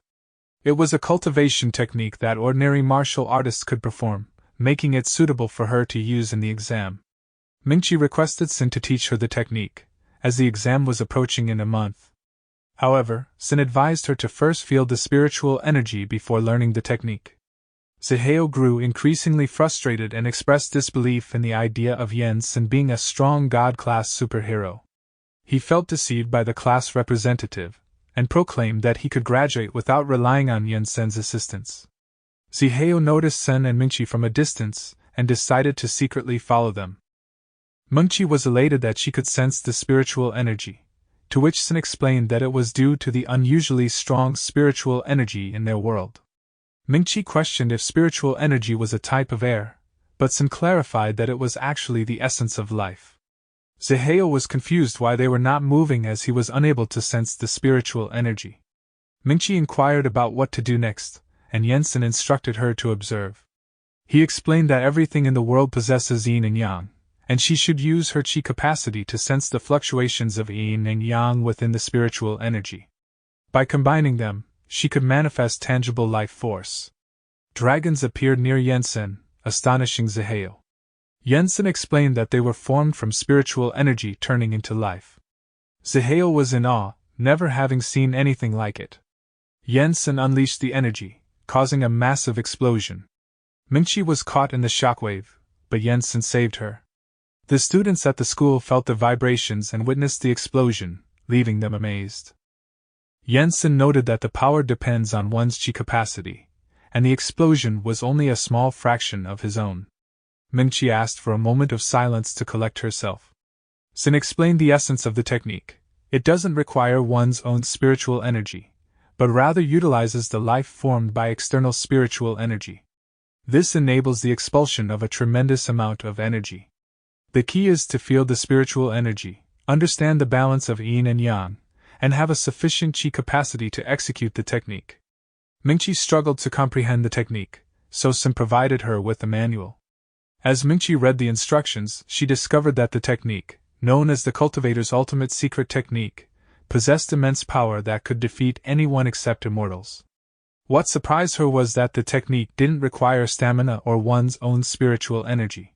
It was a cultivation technique that ordinary martial artists could perform, making it suitable for her to use in the exam. Mingqi requested Sun to teach her the technique, as the exam was approaching in a month. However, Sin advised her to first feel the spiritual energy before learning the technique. Zaheo grew increasingly frustrated and expressed disbelief in the idea of Yen-Sin being a strong God-class superhero. He felt deceived by the class representative, and proclaimed that he could graduate without relying on Yen-Sen's assistance. Zaheo noticed Sen and Mingqi from a distance, and decided to secretly follow them. Mingqi was elated that she could sense the spiritual energy, to which Sin explained that it was due to the unusually strong spiritual energy in their world. Mingqi questioned if spiritual energy was a type of air, but Sin clarified that it was actually the essence of life. Zaheo was confused why they were not moving as he was unable to sense the spiritual energy. Mingqi inquired about what to do next, and Yen-Sin instructed her to observe. He explained that everything in the world possesses yin and yang, and she should use her qi capacity to sense the fluctuations of yin and yang within the spiritual energy. By combining them, she could manifest tangible life force. Dragons appeared near Yen-Sin, astonishing Zaheo. Yen-Sin explained that they were formed from spiritual energy turning into life. Zaheo was in awe, never having seen anything like it. Yen-Sin unleashed the energy, causing a massive explosion. Mingqi was caught in the shockwave, but Yen-Sin saved her. The students at the school felt the vibrations and witnessed the explosion, leaving them amazed. Yen-Sin noted that the power depends on one's qi capacity, and the explosion was only a small fraction of his own. Mingqi asked for a moment of silence to collect herself. Sin explained the essence of the technique. It doesn't require one's own spiritual energy, but rather utilizes the life formed by external spiritual energy. This enables the expulsion of a tremendous amount of energy. The key is to feel the spiritual energy, understand the balance of yin and yang, and have a sufficient qi capacity to execute the technique. Mingqi struggled to comprehend the technique, so Sin provided her with a manual. As Mingqi read the instructions, she discovered that the technique, known as the Cultivator's ultimate secret technique, possessed immense power that could defeat anyone except immortals. What surprised her was that the technique didn't require stamina or one's own spiritual energy.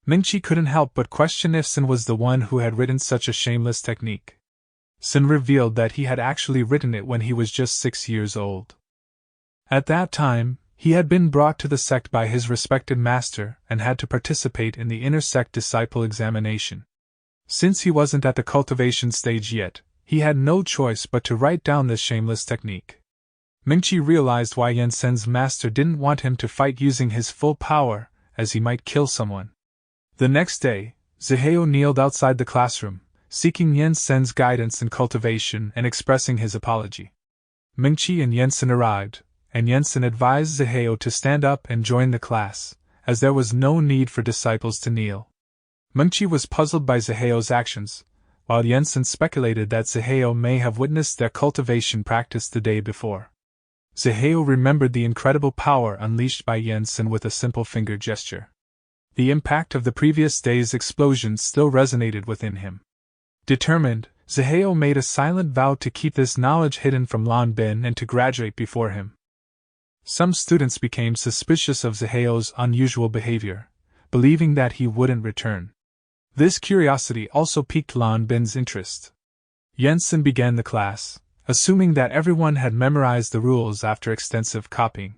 Mingqi couldn't help but question if Sin was the one who had written such a shameless technique. Sin revealed that he had actually written it when he was just 6 years old. At that time, he had been brought to the sect by his respected master and had to participate in the inner sect disciple examination. Since he wasn't at the cultivation stage yet, he had no choice but to write down this shameless technique. Mingqi realized why Yen-Sen's master didn't want him to fight using his full power, as he might kill someone. The next day, Zaheo kneeled outside the classroom, seeking Yen-Sen's guidance in cultivation and expressing his apology. Mingqi and Yen-Sen arrived, and Yen-Sen advised Zaheo to stand up and join the class, as there was no need for disciples to kneel. Mingqi was puzzled by Zaheo's actions, while Yen-Sen speculated that Zaheo may have witnessed their cultivation practice the day before. Zaheo remembered the incredible power unleashed by Yen-Sen with a simple finger gesture. The impact of the previous day's explosion still resonated within him. Determined, Zaheo made a silent vow to keep this knowledge hidden from Lan Bin and to graduate before him. Some students became suspicious of Zaheo's unusual behavior, believing that he wouldn't return. This curiosity also piqued Lan Bin's interest. Yen-Sen began the class, assuming that everyone had memorized the rules after extensive copying.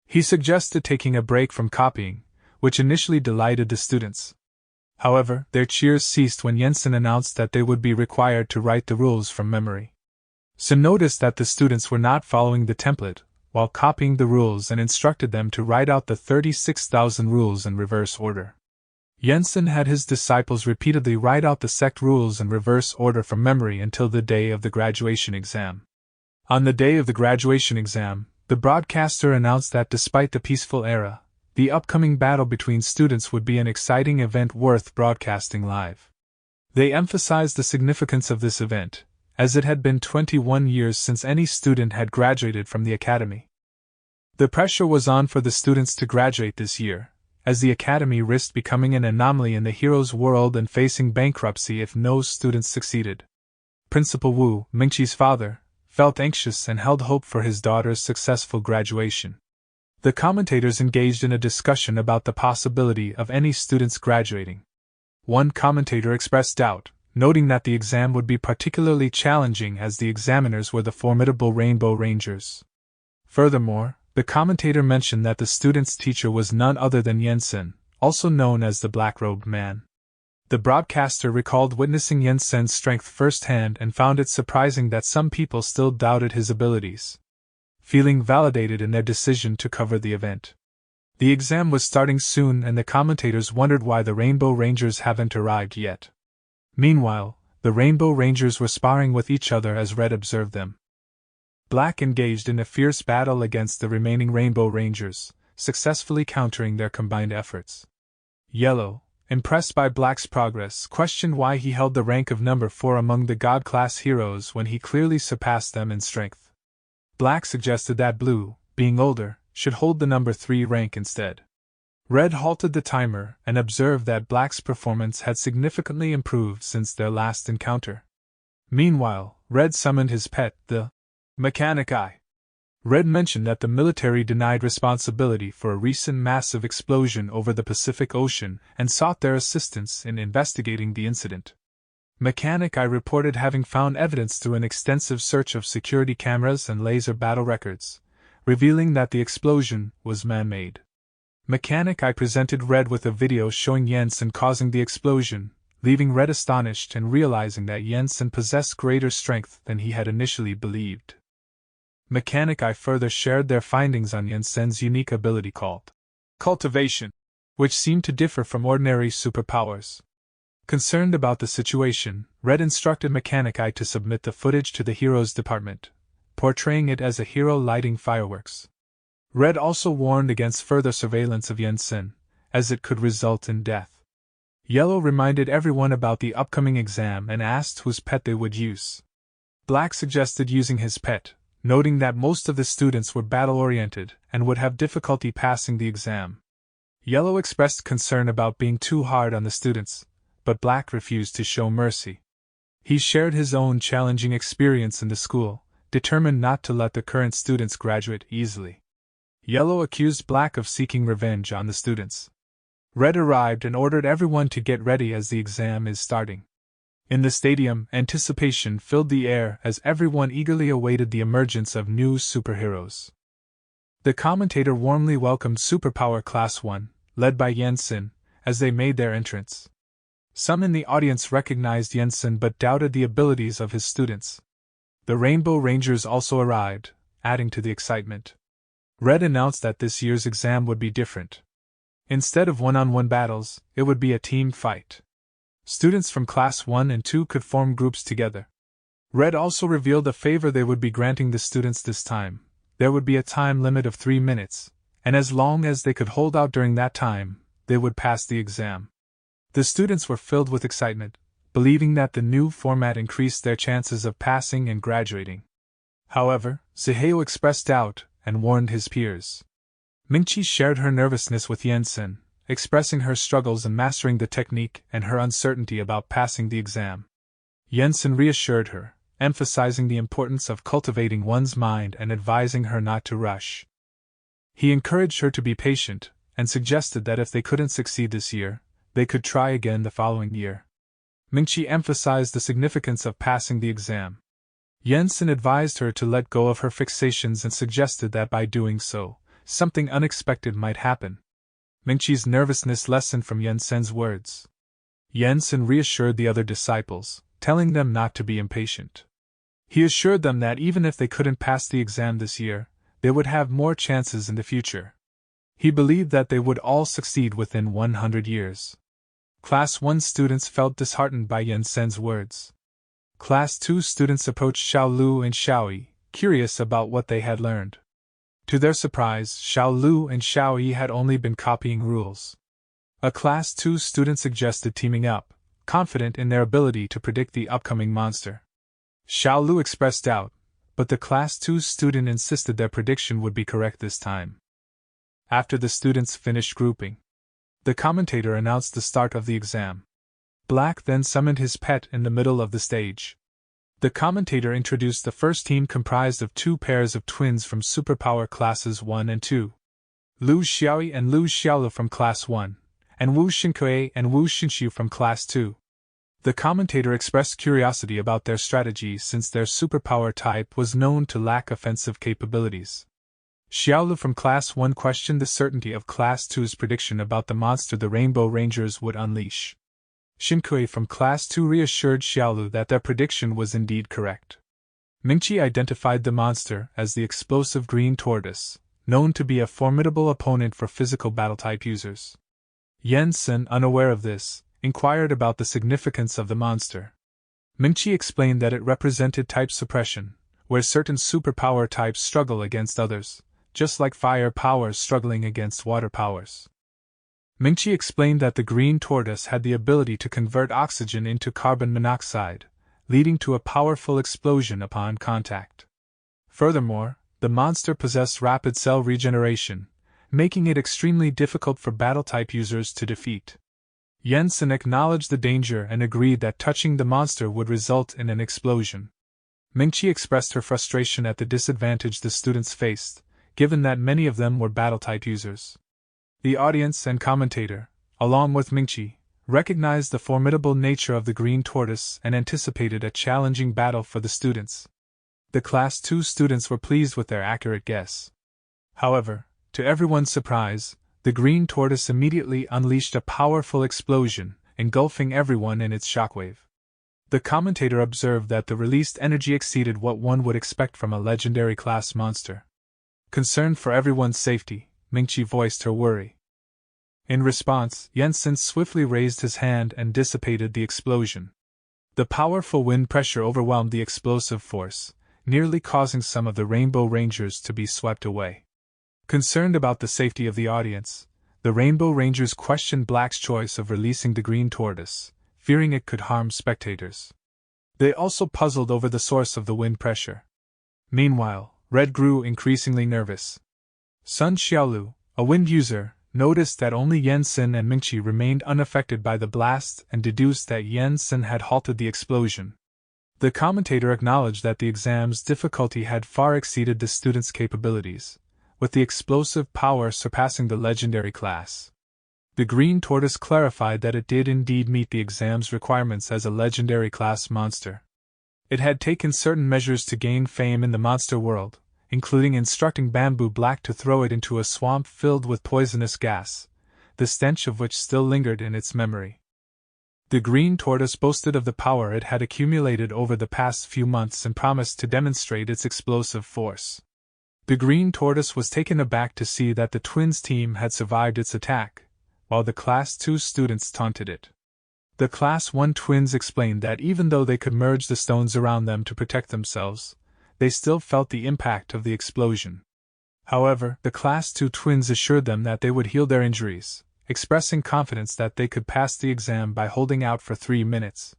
He suggested taking a break from copying, which initially delighted the students. However, their cheers ceased when Yen-Sen announced that they would be required to write the rules from memory. Sin noticed that the students were not following the template, while copying the rules, and instructed them to write out the 36,000 rules in reverse order. Yen-Sen had his disciples repeatedly write out the sect rules in reverse order from memory until the day of the graduation exam. On the day of the graduation exam, the broadcaster announced that despite the peaceful era, the upcoming battle between students would be an exciting event worth broadcasting live. They emphasized the significance of this event, as it had been 21 years since any student had graduated from the academy. The pressure was on for the students to graduate this year, as the academy risked becoming an anomaly in the hero's world and facing bankruptcy if no students succeeded. Principal Wu, Mingqi's father, felt anxious and held hope for his daughter's successful graduation. The commentators engaged in a discussion about the possibility of any students graduating. One commentator expressed doubt, noting that the exam would be particularly challenging as the examiners were the formidable Rainbow Rangers. Furthermore, the commentator mentioned that the student's teacher was none other than Yensen, also known as the Black-Robed Man. The broadcaster recalled witnessing Yensen's strength firsthand and found it surprising that some people still doubted his abilities, feeling validated in their decision to cover the event. The exam was starting soon and the commentators wondered why the Rainbow Rangers haven't arrived yet. Meanwhile, the Rainbow Rangers were sparring with each other as Red observed them. Black engaged in a fierce battle against the remaining Rainbow Rangers, successfully countering their combined efforts. Yellow, impressed by Black's progress, questioned why he held the rank of number 4 among the God-class heroes when he clearly surpassed them in strength. Black suggested that Blue, being older, should hold the number 3 rank instead. Red halted the timer and observed that Black's performance had significantly improved since their last encounter. Meanwhile, Red summoned his pet, the Mechanic Eye. Red mentioned that the military denied responsibility for a recent massive explosion over the Pacific Ocean and sought their assistance in investigating the incident. Mechanic Eye reported having found evidence through an extensive search of security cameras and laser battle records, revealing that the explosion was man-made. Mechanic Eye presented Red with a video showing Yensen causing the explosion, leaving Red astonished and realizing that Yensen possessed greater strength than he had initially believed. Mechanic Eye further shared their findings on Yensen's unique ability called Cultivation, which seemed to differ from ordinary superpowers. Concerned about the situation, Red instructed Mechanic Eye to submit the footage to the Heroes Department, portraying it as a hero lighting fireworks. Red also warned against further surveillance of Yensen, as it could result in death. Yellow reminded everyone about the upcoming exam and asked whose pet they would use. Black suggested using his pet, noting that most of the students were battle-oriented and would have difficulty passing the exam. Yellow expressed concern about being too hard on the students, but Black refused to show mercy. He shared his own challenging experience in the school, determined not to let the current students graduate easily. Yellow accused Black of seeking revenge on the students. Red arrived and ordered everyone to get ready as the exam is starting. In the stadium, anticipation filled the air as everyone eagerly awaited the emergence of new superheroes. The commentator warmly welcomed Superpower Class 1, led by Yensen, as they made their entrance. Some in the audience recognized Yensen but doubted the abilities of his students. The Rainbow Rangers also arrived, adding to the excitement. Red announced that this year's exam would be different. Instead of one-on-one battles, it would be a team fight. Students from Class 1 and 2 could form groups together. Red also revealed a favor they would be granting the students this time. There would be a time limit of 3 minutes, and as long as they could hold out during that time, they would pass the exam. The students were filled with excitement, believing that the new format increased their chances of passing and graduating. However, Seheo expressed doubt and warned his peers. Mingqi shared her nervousness with Yensen, expressing her struggles in mastering the technique and her uncertainty about passing the exam. Yensen reassured her, emphasizing the importance of cultivating one's mind and advising her not to rush. He encouraged her to be patient, and suggested that if they couldn't succeed this year, they could try again the following year. Mingqi emphasized the significance of passing the exam. Yensen advised her to let go of her fixations and suggested that by doing so, something unexpected might happen. Mingqi's nervousness lessened from Yensen's words. Yensen reassured the other disciples, telling them not to be impatient. He assured them that even if they couldn't pass the exam this year, they would have more chances in the future. He believed that they would all succeed within 100 years. Class 1 students felt disheartened by Yensen's words. Class 2 students approached Xiao Lu and Xiao Yi, curious about what they had learned. To their surprise, Xiao Lu and Xiao Yi had only been copying rules. A Class 2 student suggested teaming up, confident in their ability to predict the upcoming monster. Xiao Lu expressed doubt, but the Class 2 student insisted their prediction would be correct this time. After the students finished grouping, the commentator announced the start of the exam. Black then summoned his pet in the middle of the stage. The commentator introduced the first team comprised of 2 pairs of twins from Superpower Classes 1 and 2. Lu Xiaoyi and Lu Xiaolu from Class 1, and Wu Xinke and Wu Xinxiu from Class 2. The commentator expressed curiosity about their strategy since their superpower type was known to lack offensive capabilities. Xiaolu from Class 1 questioned the certainty of Class 2's prediction about the monster the Rainbow Rangers would unleash. Shinkui from Class 2 reassured Xiaolu that their prediction was indeed correct. Mingqi identified the monster as the explosive green tortoise, known to be a formidable opponent for physical battle-type users. Yen-sen, unaware of this, inquired about the significance of the monster. Mingqi explained that it represented type suppression, where certain superpower types struggle against others, just like fire powers struggling against water powers. Mingqi explained that the green tortoise had the ability to convert oxygen into carbon monoxide, leading to a powerful explosion upon contact. Furthermore, the monster possessed rapid cell regeneration, making it extremely difficult for battle-type users to defeat. Yen-sen acknowledged the danger and agreed that touching the monster would result in an explosion. Mingqi expressed her frustration at the disadvantage the students faced, given that many of them were battle-type users. The audience and commentator, along with Mingqi, recognized the formidable nature of the green tortoise and anticipated a challenging battle for the students. The Class 2 students were pleased with their accurate guess. However, to everyone's surprise, the green tortoise immediately unleashed a powerful explosion, engulfing everyone in its shockwave. The commentator observed that the released energy exceeded what one would expect from a legendary class monster. Concerned for everyone's safety, Mingqi voiced her worry. In response, Yen-sen swiftly raised his hand and dissipated the explosion. The powerful wind pressure overwhelmed the explosive force, nearly causing some of the Rainbow Rangers to be swept away. Concerned about the safety of the audience, the Rainbow Rangers questioned Black's choice of releasing the green tortoise, fearing it could harm spectators. They also puzzled over the source of the wind pressure. Meanwhile, Red grew increasingly nervous. Sun Xiaolu, a wind user, noticed that only Yen-sen and Mingqi remained unaffected by the blast and deduced that Yen-sen had halted the explosion. The commentator acknowledged that the exam's difficulty had far exceeded the students' capabilities, with the explosive power surpassing the legendary class. The green tortoise clarified that it did indeed meet the exam's requirements as a legendary class monster. It had taken certain measures to gain fame in the monster world, including instructing Bamboo Black to throw it into a swamp filled with poisonous gas, the stench of which still lingered in its memory. The green tortoise boasted of the power it had accumulated over the past few months and promised to demonstrate its explosive force. The green tortoise was taken aback to see that the twins team had survived its attack, while the Class 2 students taunted it. The Class 1 twins explained that even though they could merge the stones around them to protect themselves, they still felt the impact of the explosion. However, the Class 2 twins assured them that they would heal their injuries, expressing confidence that they could pass the exam by holding out for 3 minutes.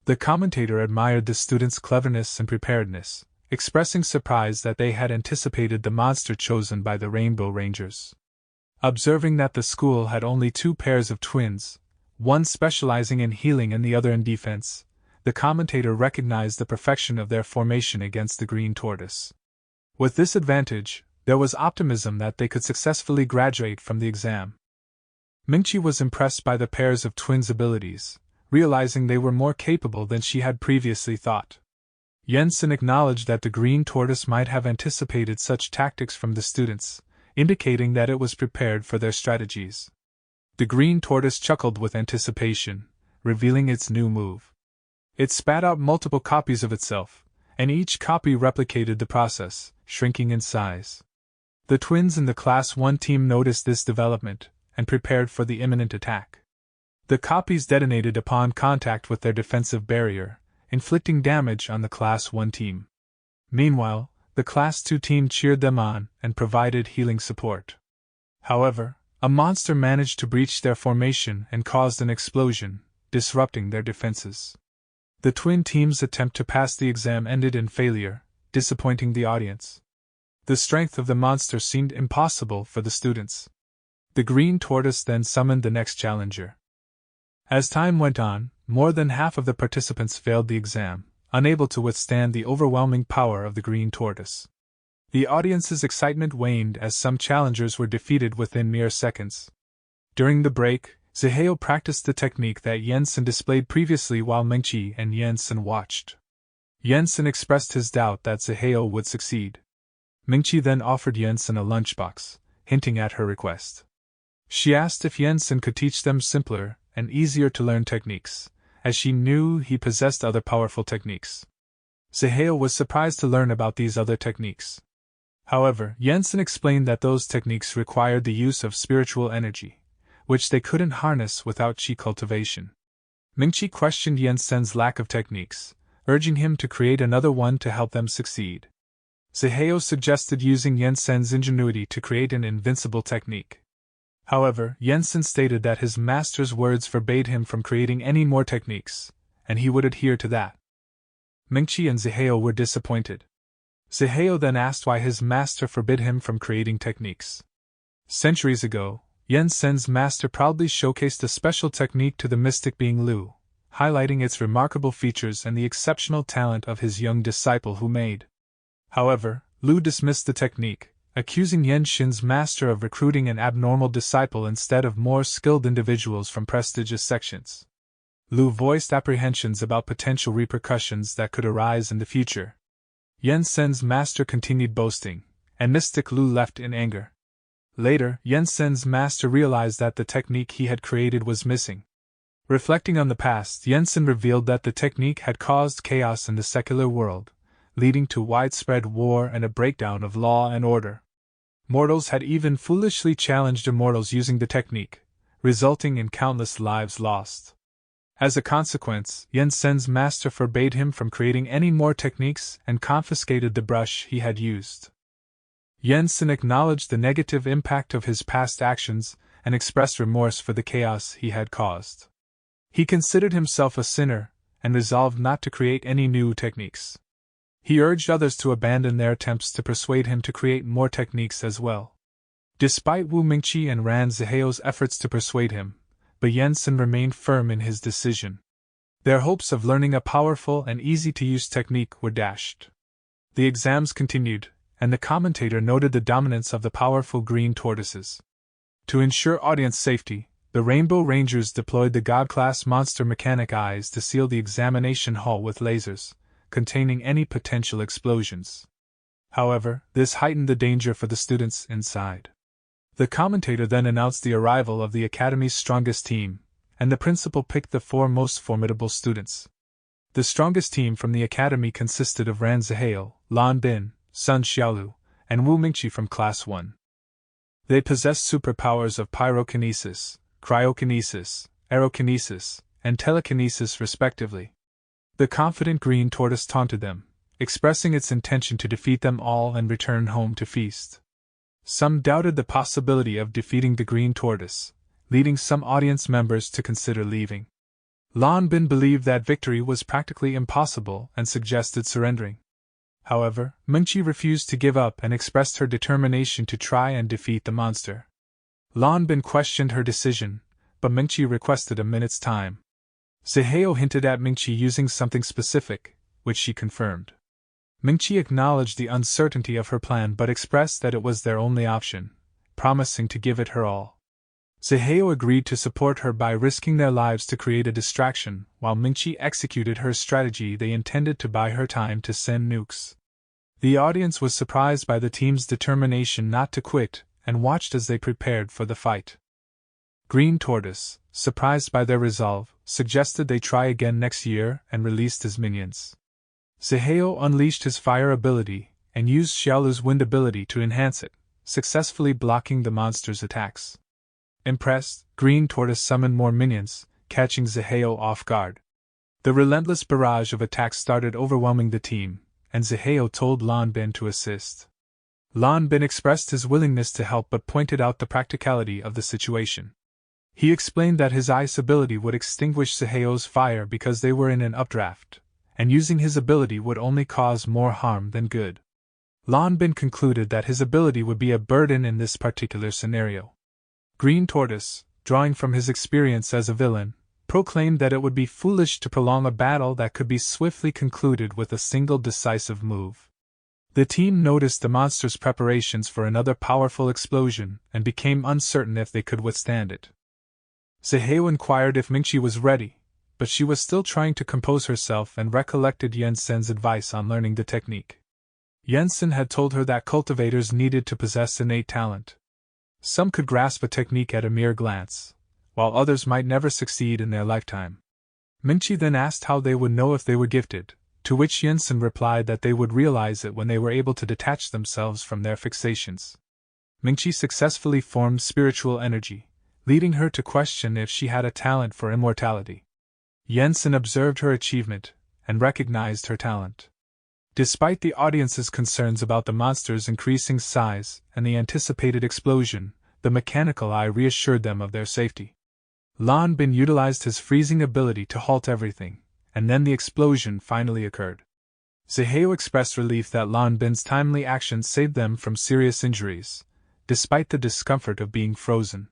The commentator admired the students' cleverness and preparedness, expressing surprise that they had anticipated the monster chosen by the Rainbow Rangers. Observing that the school had only 2 pairs of twins, one specializing in healing and the other in defense, the commentator recognized the perfection of their formation against the green tortoise. With this advantage, there was optimism that they could successfully graduate from the exam. Mingqi was impressed by the pairs of twins' abilities, realizing they were more capable than she had previously thought. Yen-sen acknowledged that the green tortoise might have anticipated such tactics from the students, indicating that it was prepared for their strategies. The green tortoise chuckled with anticipation, revealing its new move. It spat out multiple copies of itself, and each copy replicated the process, shrinking in size. The twins in the Class 1 team noticed this development, and prepared for the imminent attack. The copies detonated upon contact with their defensive barrier, inflicting damage on the Class 1 team. Meanwhile, the Class 2 team cheered them on and provided healing support. However, a monster managed to breach their formation and caused an explosion, disrupting their defenses. The twin teams' attempt to pass the exam ended in failure, disappointing the audience. The strength of the monster seemed impossible for the students. The green tortoise then summoned the next challenger. As time went on, more than half of the participants failed the exam, unable to withstand the overwhelming power of the green tortoise. The audience's excitement waned as some challengers were defeated within mere seconds. During the break, Ziheo practiced the technique that Yensen displayed previously while Mengqi and Yensen watched. Yensen expressed his doubt that Ziheo would succeed. Mengqi then offered Yensen a lunchbox, hinting at her request. She asked if Yensen could teach them simpler and easier to learn techniques, as she knew he possessed other powerful techniques. Ziheo was surprised to learn about these other techniques. However, Yensen explained that those techniques required the use of spiritual energy, which they couldn't harness without chi cultivation. Mengqi questioned Yensen's lack of techniques, urging him to create another one to help them succeed. Ziheo suggested using Yensen's ingenuity to create an invincible technique. However, Yensen stated that his master's words forbade him from creating any more techniques, and he would adhere to that. Mengqi and Ziheo were disappointed. Ziheo then asked why his master forbid him from creating techniques. Centuries ago, Yensen's master proudly showcased a special technique to the mystic being Lu, highlighting its remarkable features and the exceptional talent of his young disciple who made. However, Lu dismissed the technique, accusing Yenshin's master of recruiting an abnormal disciple instead of more skilled individuals from prestigious sections. Lu voiced apprehensions about potential repercussions that could arise in the future. Yensen's master continued boasting, and mystic Lu left in anger. Later, Yensen's master realized that the technique he had created was missing. Reflecting on the past, Yensen revealed that the technique had caused chaos in the secular world, leading to widespread war and a breakdown of law and order. Mortals had even foolishly challenged immortals using the technique, resulting in countless lives lost. As a consequence, Yensen's master forbade him from creating any more techniques and confiscated the brush he had used. Yensen acknowledged the negative impact of his past actions and expressed remorse for the chaos he had caused. He considered himself a sinner and resolved not to create any new techniques. He urged others to abandon their attempts to persuade him to create more techniques as well. Despite Wu Mingqi and Ran Ziheo's efforts to persuade him, but Yensen remained firm in his decision. Their hopes of learning a powerful and easy-to-use technique were dashed. The exams continued, and the commentator noted the dominance of the powerful green tortoises. To ensure audience safety, the Rainbow Rangers deployed the God-class monster mechanic eyes to seal the examination hall with lasers, containing any potential explosions. However, this heightened the danger for the students inside. The commentator then announced the arrival of the Academy's strongest team, and the principal picked the 4 most formidable students. The strongest team from the Academy consisted of Ran Ziheo, Lan Bin, Sun Xiaolu, and Wu Mingqi from Class 1. They possessed superpowers of pyrokinesis, cryokinesis, aerokinesis, and telekinesis respectively. The confident green tortoise taunted them, expressing its intention to defeat them all and return home to feast. Some doubted the possibility of defeating the green tortoise, leading some audience members to consider leaving. Lan Bin believed that victory was practically impossible and suggested surrendering. However, Mengqi refused to give up and expressed her determination to try and defeat the monster. Lan Bin questioned her decision, but Mengqi requested a minute's time. Ziheo hinted at Mingqi using something specific, which she confirmed. Mingqi acknowledged the uncertainty of her plan but expressed that it was their only option, promising to give it her all. Ziheo agreed to support her by risking their lives to create a distraction, while Mingqi executed her strategy. They intended to buy her time to send nukes. The audience was surprised by the team's determination not to quit and watched as they prepared for the fight. Green Tortoise, surprised by their resolve, suggested they try again next year and released his minions. Ziheo unleashed his fire ability and used Xiaolu's wind ability to enhance it, successfully blocking the monster's attacks. Impressed, Green Tortoise summoned more minions, catching Ziheo off guard. The relentless barrage of attacks started overwhelming the team, and Ziheo told Lan Bin to assist. Lan Bin expressed his willingness to help but pointed out the practicality of the situation. He explained that his ice ability would extinguish Ziheo's fire because they were in an updraft, and using his ability would only cause more harm than good. Lan Bin concluded that his ability would be a burden in this particular scenario. Green Tortoise, drawing from his experience as a villain, proclaimed that it would be foolish to prolong a battle that could be swiftly concluded with a single decisive move. The team noticed the monster's preparations for another powerful explosion and became uncertain if they could withstand it. Zaheo inquired if Mingqi was ready, but she was still trying to compose herself and recollected Yensen's advice on learning the technique. Yensen had told her that cultivators needed to possess innate talent. Some could grasp a technique at a mere glance, while others might never succeed in their lifetime. Mingqi then asked how they would know if they were gifted, to which Yensen replied that they would realize it when they were able to detach themselves from their fixations. Mingqi successfully formed spiritual energy, leading her to question if she had a talent for immortality. Yensen observed her achievement and recognized her talent. Despite the audience's concerns about the monster's increasing size and the anticipated explosion, the mechanical eye reassured them of their safety. Lan Bin utilized his freezing ability to halt everything, and then the explosion finally occurred. Zaheo expressed relief that Lan Bin's timely action saved them from serious injuries, despite the discomfort of being frozen.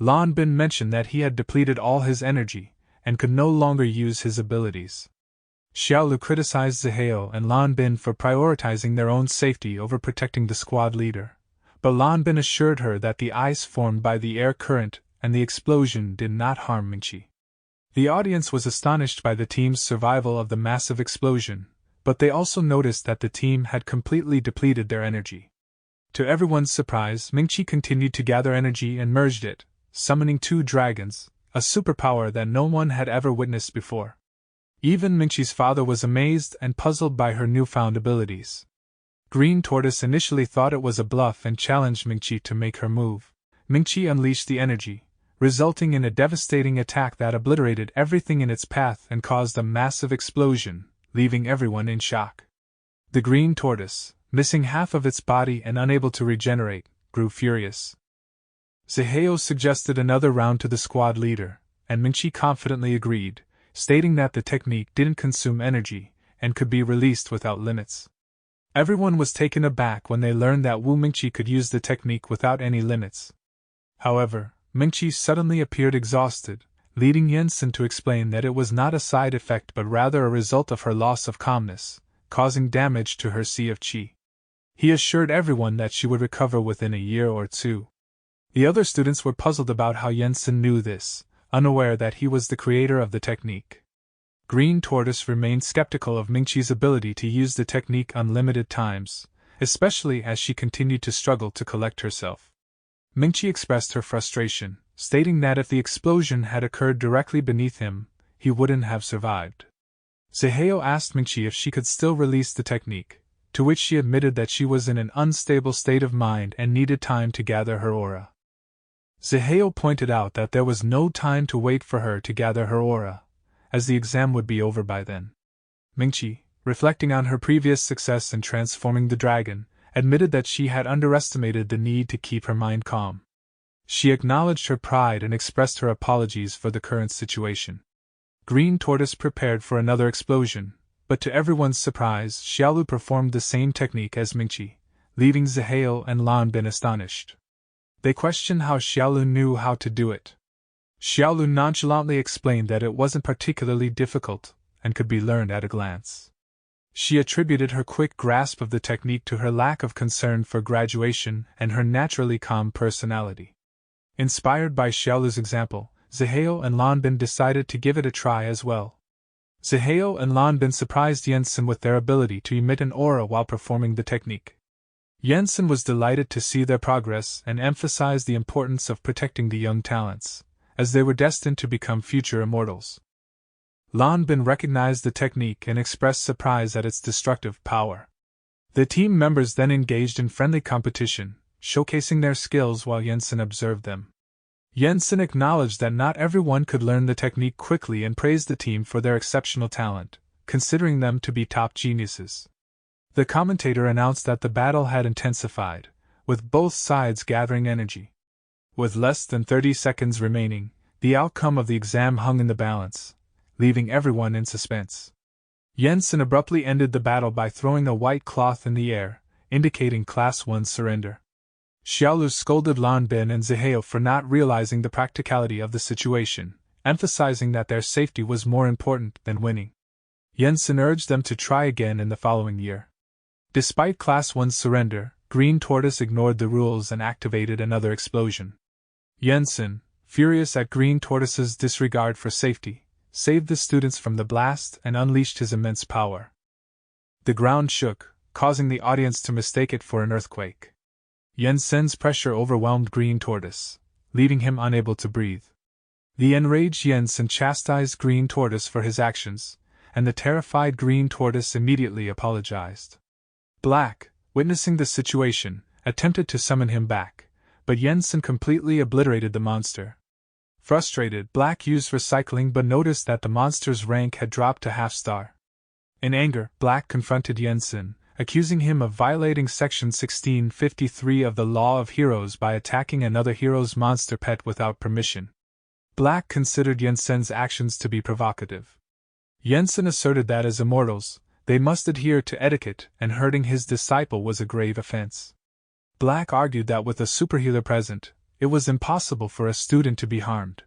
Lan Bin mentioned that he had depleted all his energy and could no longer use his abilities. Xiaolu criticized Zaheo and Lan Bin for prioritizing their own safety over protecting the squad leader, but Lan Bin assured her that the ice formed by the air current and the explosion did not harm Mingqi. The audience was astonished by the team's survival of the massive explosion, but they also noticed that the team had completely depleted their energy. To everyone's surprise, Mingqi continued to gather energy and merged it, summoning 2 dragons, a superpower that no one had ever witnessed before. Even Mingqi's father was amazed and puzzled by her newfound abilities. Green Tortoise initially thought it was a bluff and challenged Mingqi to make her move. Mingqi unleashed the energy, resulting in a devastating attack that obliterated everything in its path and caused a massive explosion, leaving everyone in shock. The Green Tortoise, missing half of its body and unable to regenerate, grew furious. Zaheo suggested another round to the squad leader, and Mingqi confidently agreed, stating that the technique didn't consume energy and could be released without limits. Everyone was taken aback when they learned that Wu Mingqi could use the technique without any limits. However, Mingqi suddenly appeared exhausted, leading Yensen to explain that it was not a side effect but rather a result of her loss of calmness, causing damage to her sea of qi. He assured everyone that she would recover within a year or 2. The other students were puzzled about how Yensen knew this, unaware that he was the creator of the technique. Green Tortoise remained skeptical of Mingqi's ability to use the technique unlimited times, especially as she continued to struggle to collect herself. Mingqi expressed her frustration, stating that if the explosion had occurred directly beneath him, he wouldn't have survived. Zaheo asked Mingqi if she could still release the technique, to which she admitted that she was in an unstable state of mind and needed time to gather her aura. Zaheo pointed out that there was no time to wait for her to gather her aura, as the exam would be over by then. Mingqi, reflecting on her previous success in transforming the dragon, admitted that she had underestimated the need to keep her mind calm. She acknowledged her pride and expressed her apologies for the current situation. Green Tortoise prepared for another explosion, but to everyone's surprise, Xiaolu performed the same technique as Mingqi, leaving Zaheo and Lan Bin astonished. They questioned how Xiaolu knew how to do it. Xiaolu nonchalantly explained that it wasn't particularly difficult and could be learned at a glance. She attributed her quick grasp of the technique to her lack of concern for graduation and her naturally calm personality. Inspired by Xiaolu's example, Zaheo and Lan Bin decided to give it a try as well. Zaheo and Lan Bin surprised Yensen with their ability to emit an aura while performing the technique. Yensen was delighted to see their progress and emphasized the importance of protecting the young talents, as they were destined to become future immortals. Lan Bin recognized the technique and expressed surprise at its destructive power. The team members then engaged in friendly competition, showcasing their skills while Yensen observed them. Yensen acknowledged that not everyone could learn the technique quickly and praised the team for their exceptional talent, considering them to be top geniuses. The commentator announced that the battle had intensified, with both sides gathering energy. With less than 30 seconds remaining, the outcome of the exam hung in the balance, leaving everyone in suspense. Yensen abruptly ended the battle by throwing a white cloth in the air, indicating Class 1's surrender. Xiaolu scolded Lan Bin and Zaheo for not realizing the practicality of the situation, emphasizing that their safety was more important than winning. Yensen urged them to try again in the following year. Despite Class 1's surrender, Green Tortoise ignored the rules and activated another explosion. Yensen, furious at Green Tortoise's disregard for safety, saved the students from the blast and unleashed his immense power. The ground shook, causing the audience to mistake it for an earthquake. Yensen's pressure overwhelmed Green Tortoise, leaving him unable to breathe. The enraged Yensen chastised Green Tortoise for his actions, and the terrified Green Tortoise immediately apologized. Black, witnessing the situation, attempted to summon him back, but Yensen completely obliterated the monster. Frustrated, Black used recycling but noticed that the monster's rank had dropped to half-star. In anger, Black confronted Yensen, accusing him of violating Section 1653 of the Law of Heroes by attacking another hero's monster pet without permission. Black considered Yensen's actions to be provocative. Yensen asserted that as immortals, they must adhere to etiquette, and hurting his disciple was a grave offense. Black argued that with a superhealer present, it was impossible for a student to be harmed.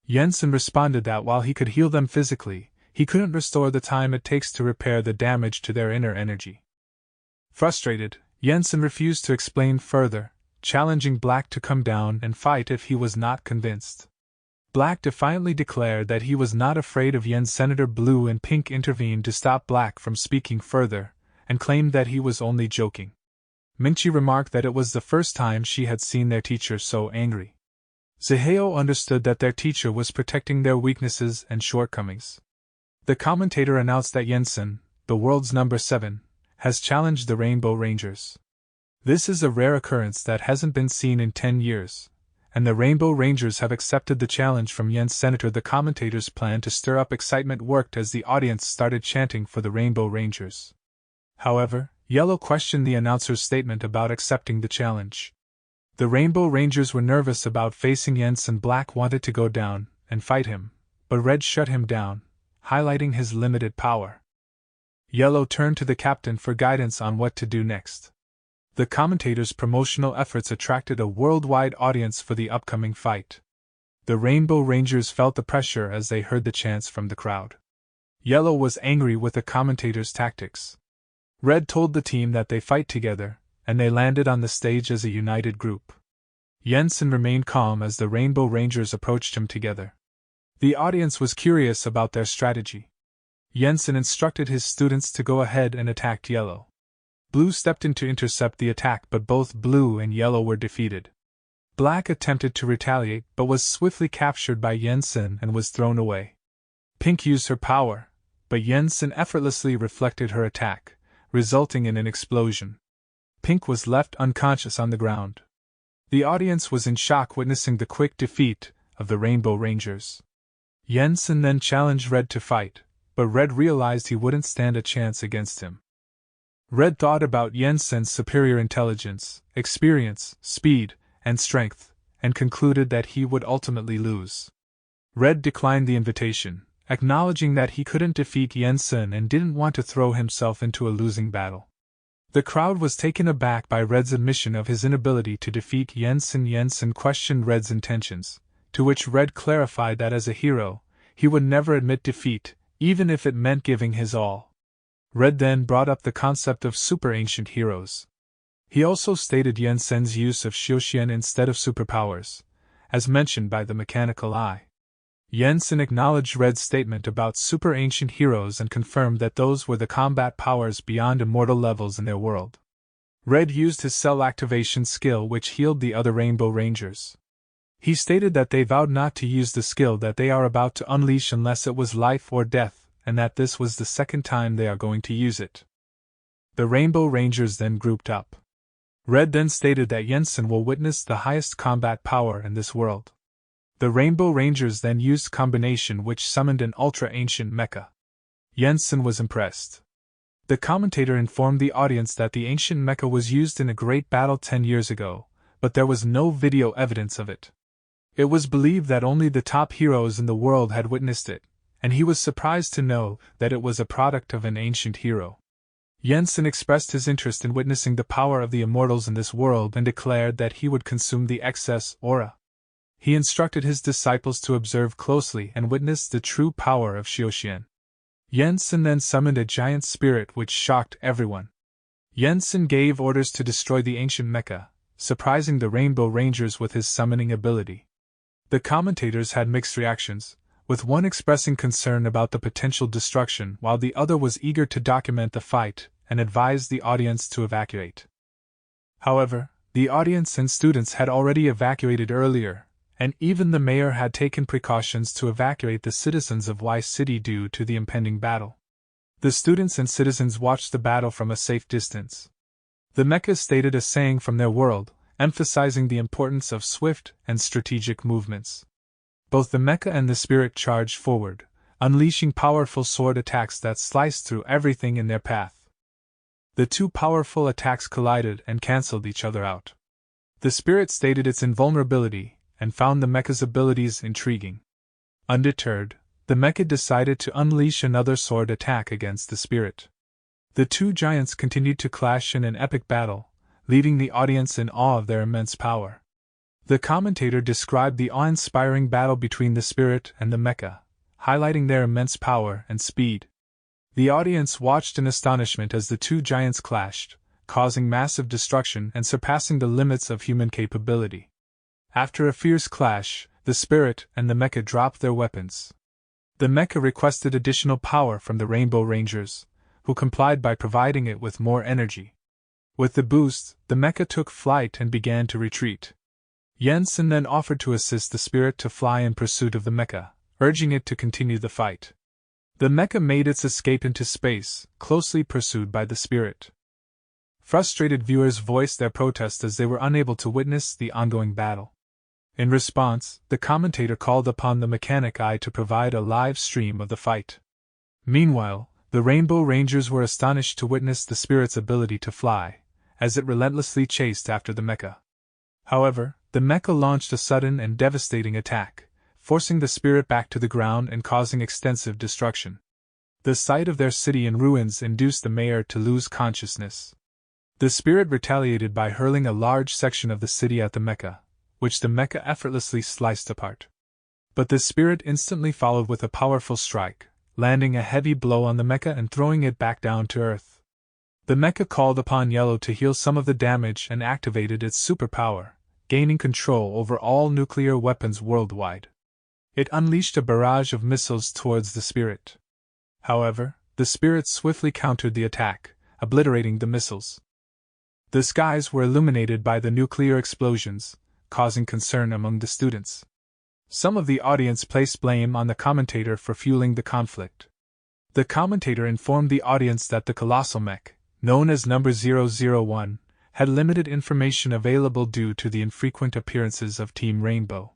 Yensen responded that while he could heal them physically, he couldn't restore the time it takes to repair the damage to their inner energy. Frustrated, Yensen refused to explain further, challenging Black to come down and fight if he was not convinced. Black defiantly declared that he was not afraid of Yen. Senator Blue and Pink intervened to stop Black from speaking further, and claimed that he was only joking. Minchi remarked that it was the first time she had seen their teacher so angry. Ziheo understood that their teacher was protecting their weaknesses and shortcomings. The commentator announced that Yensen, the world's number 7, has challenged the Rainbow Rangers. This is a rare occurrence that hasn't been seen in 10 years. And the Rainbow Rangers have accepted the challenge from Yen's senator. The commentator's plan to stir up excitement worked as the audience started chanting for the Rainbow Rangers. However, Yellow questioned the announcer's statement about accepting the challenge. The Rainbow Rangers were nervous about facing Yens, and Black wanted to go down and fight him, but Red shut him down, highlighting his limited power. Yellow turned to the captain for guidance on what to do next. The commentator's promotional efforts attracted a worldwide audience for the upcoming fight. The Rainbow Rangers felt the pressure as they heard the chants from the crowd. Yellow was angry with the commentator's tactics. Red told the team that they fight together, and they landed on the stage as a united group. Yensen remained calm as the Rainbow Rangers approached him together. The audience was curious about their strategy. Yensen instructed his students to go ahead and attack Yellow. Blue stepped in to intercept the attack, but both Blue and Yellow were defeated. Black attempted to retaliate but was swiftly captured by Yensen and was thrown away. Pink used her power, but Yensen effortlessly reflected her attack, resulting in an explosion. Pink was left unconscious on the ground. The audience was in shock witnessing the quick defeat of the Rainbow Rangers. Yensen then challenged Red to fight, but Red realized he wouldn't stand a chance against him. Red thought about Yensen's superior intelligence, experience, speed, and strength, and concluded that he would ultimately lose. Red declined the invitation, acknowledging that he couldn't defeat Yensen and didn't want to throw himself into a losing battle. The crowd was taken aback by Red's admission of his inability to defeat Yensen. Yensen questioned Red's intentions, to which Red clarified that as a hero, he would never admit defeat, even if it meant giving his all. Red then brought up the concept of super-ancient heroes. He also stated Yensen's use of Xiuxian instead of superpowers, as mentioned by the mechanical eye. Yensen acknowledged Red's statement about super-ancient heroes and confirmed that those were the combat powers beyond immortal levels in their world. Red used his cell activation skill, which healed the other Rainbow Rangers. He stated that they vowed not to use the skill that they are about to unleash unless it was life or death, and that this was the second time they are going to use it. The Rainbow Rangers then grouped up. Red then stated that Yensen will witness the highest combat power in this world. The Rainbow Rangers then used combination, which summoned an ultra-ancient mecha. Yensen was impressed. The commentator informed the audience that the ancient mecha was used in a great battle 10 years ago, but there was no video evidence of it. It was believed that only the top heroes in the world had witnessed it, and he was surprised to know that it was a product of an ancient hero. Yensen expressed his interest in witnessing the power of the immortals in this world and declared that he would consume the excess aura. He instructed his disciples to observe closely and witness the true power of Xiuxian. Yensen then summoned a giant spirit which shocked everyone. Yensen gave orders to destroy the ancient mecha, surprising the Rainbow Rangers with his summoning ability. The commentators had mixed reactions, with one expressing concern about the potential destruction while the other was eager to document the fight and advise the audience to evacuate. However, the audience and students had already evacuated earlier, and even the mayor had taken precautions to evacuate the citizens of Y City due to the impending battle. The students and citizens watched the battle from a safe distance. The mechas stated a saying from their world, emphasizing the importance of swift and strategic movements. Both the mecha and the spirit charged forward, unleashing powerful sword attacks that sliced through everything in their path. The two powerful attacks collided and cancelled each other out. The spirit stated its invulnerability and found the mecha's abilities intriguing. Undeterred, the mecha decided to unleash another sword attack against the spirit. The two giants continued to clash in an epic battle, leaving the audience in awe of their immense power. The commentator described the awe-inspiring battle between the spirit and the mecha, highlighting their immense power and speed. The audience watched in astonishment as the two giants clashed, causing massive destruction and surpassing the limits of human capability. After a fierce clash, the spirit and the mecha dropped their weapons. The mecha requested additional power from the Rainbow Rangers, who complied by providing it with more energy. With the boost, the mecha took flight and began to retreat. Jensen then offered to assist the spirit to fly in pursuit of the mecha, urging it to continue the fight. The mecha made its escape into space, closely pursued by the spirit. Frustrated viewers voiced their protest as they were unable to witness the ongoing battle. In response, the commentator called upon the Mechanic Eye to provide a live stream of the fight. Meanwhile, the Rainbow Rangers were astonished to witness the spirit's ability to fly, as it relentlessly chased after the mecha. However, the mecha launched a sudden and devastating attack, forcing the spirit back to the ground and causing extensive destruction. The sight of their city in ruins induced the mayor to lose consciousness. The spirit retaliated by hurling a large section of the city at the mecha, which the mecha effortlessly sliced apart. But the spirit instantly followed with a powerful strike, landing a heavy blow on the mecha and throwing it back down to earth. The mecha called upon Yellow to heal some of the damage and activated its superpower, gaining control over all nuclear weapons worldwide. It unleashed a barrage of missiles towards the spirit. However, the spirit swiftly countered the attack, obliterating the missiles. The skies were illuminated by the nuclear explosions, causing concern among the students. Some of the audience placed blame on the commentator for fueling the conflict. The commentator informed the audience that the colossal mech, known as Number 001, had limited information available due to the infrequent appearances of Team Rainbow.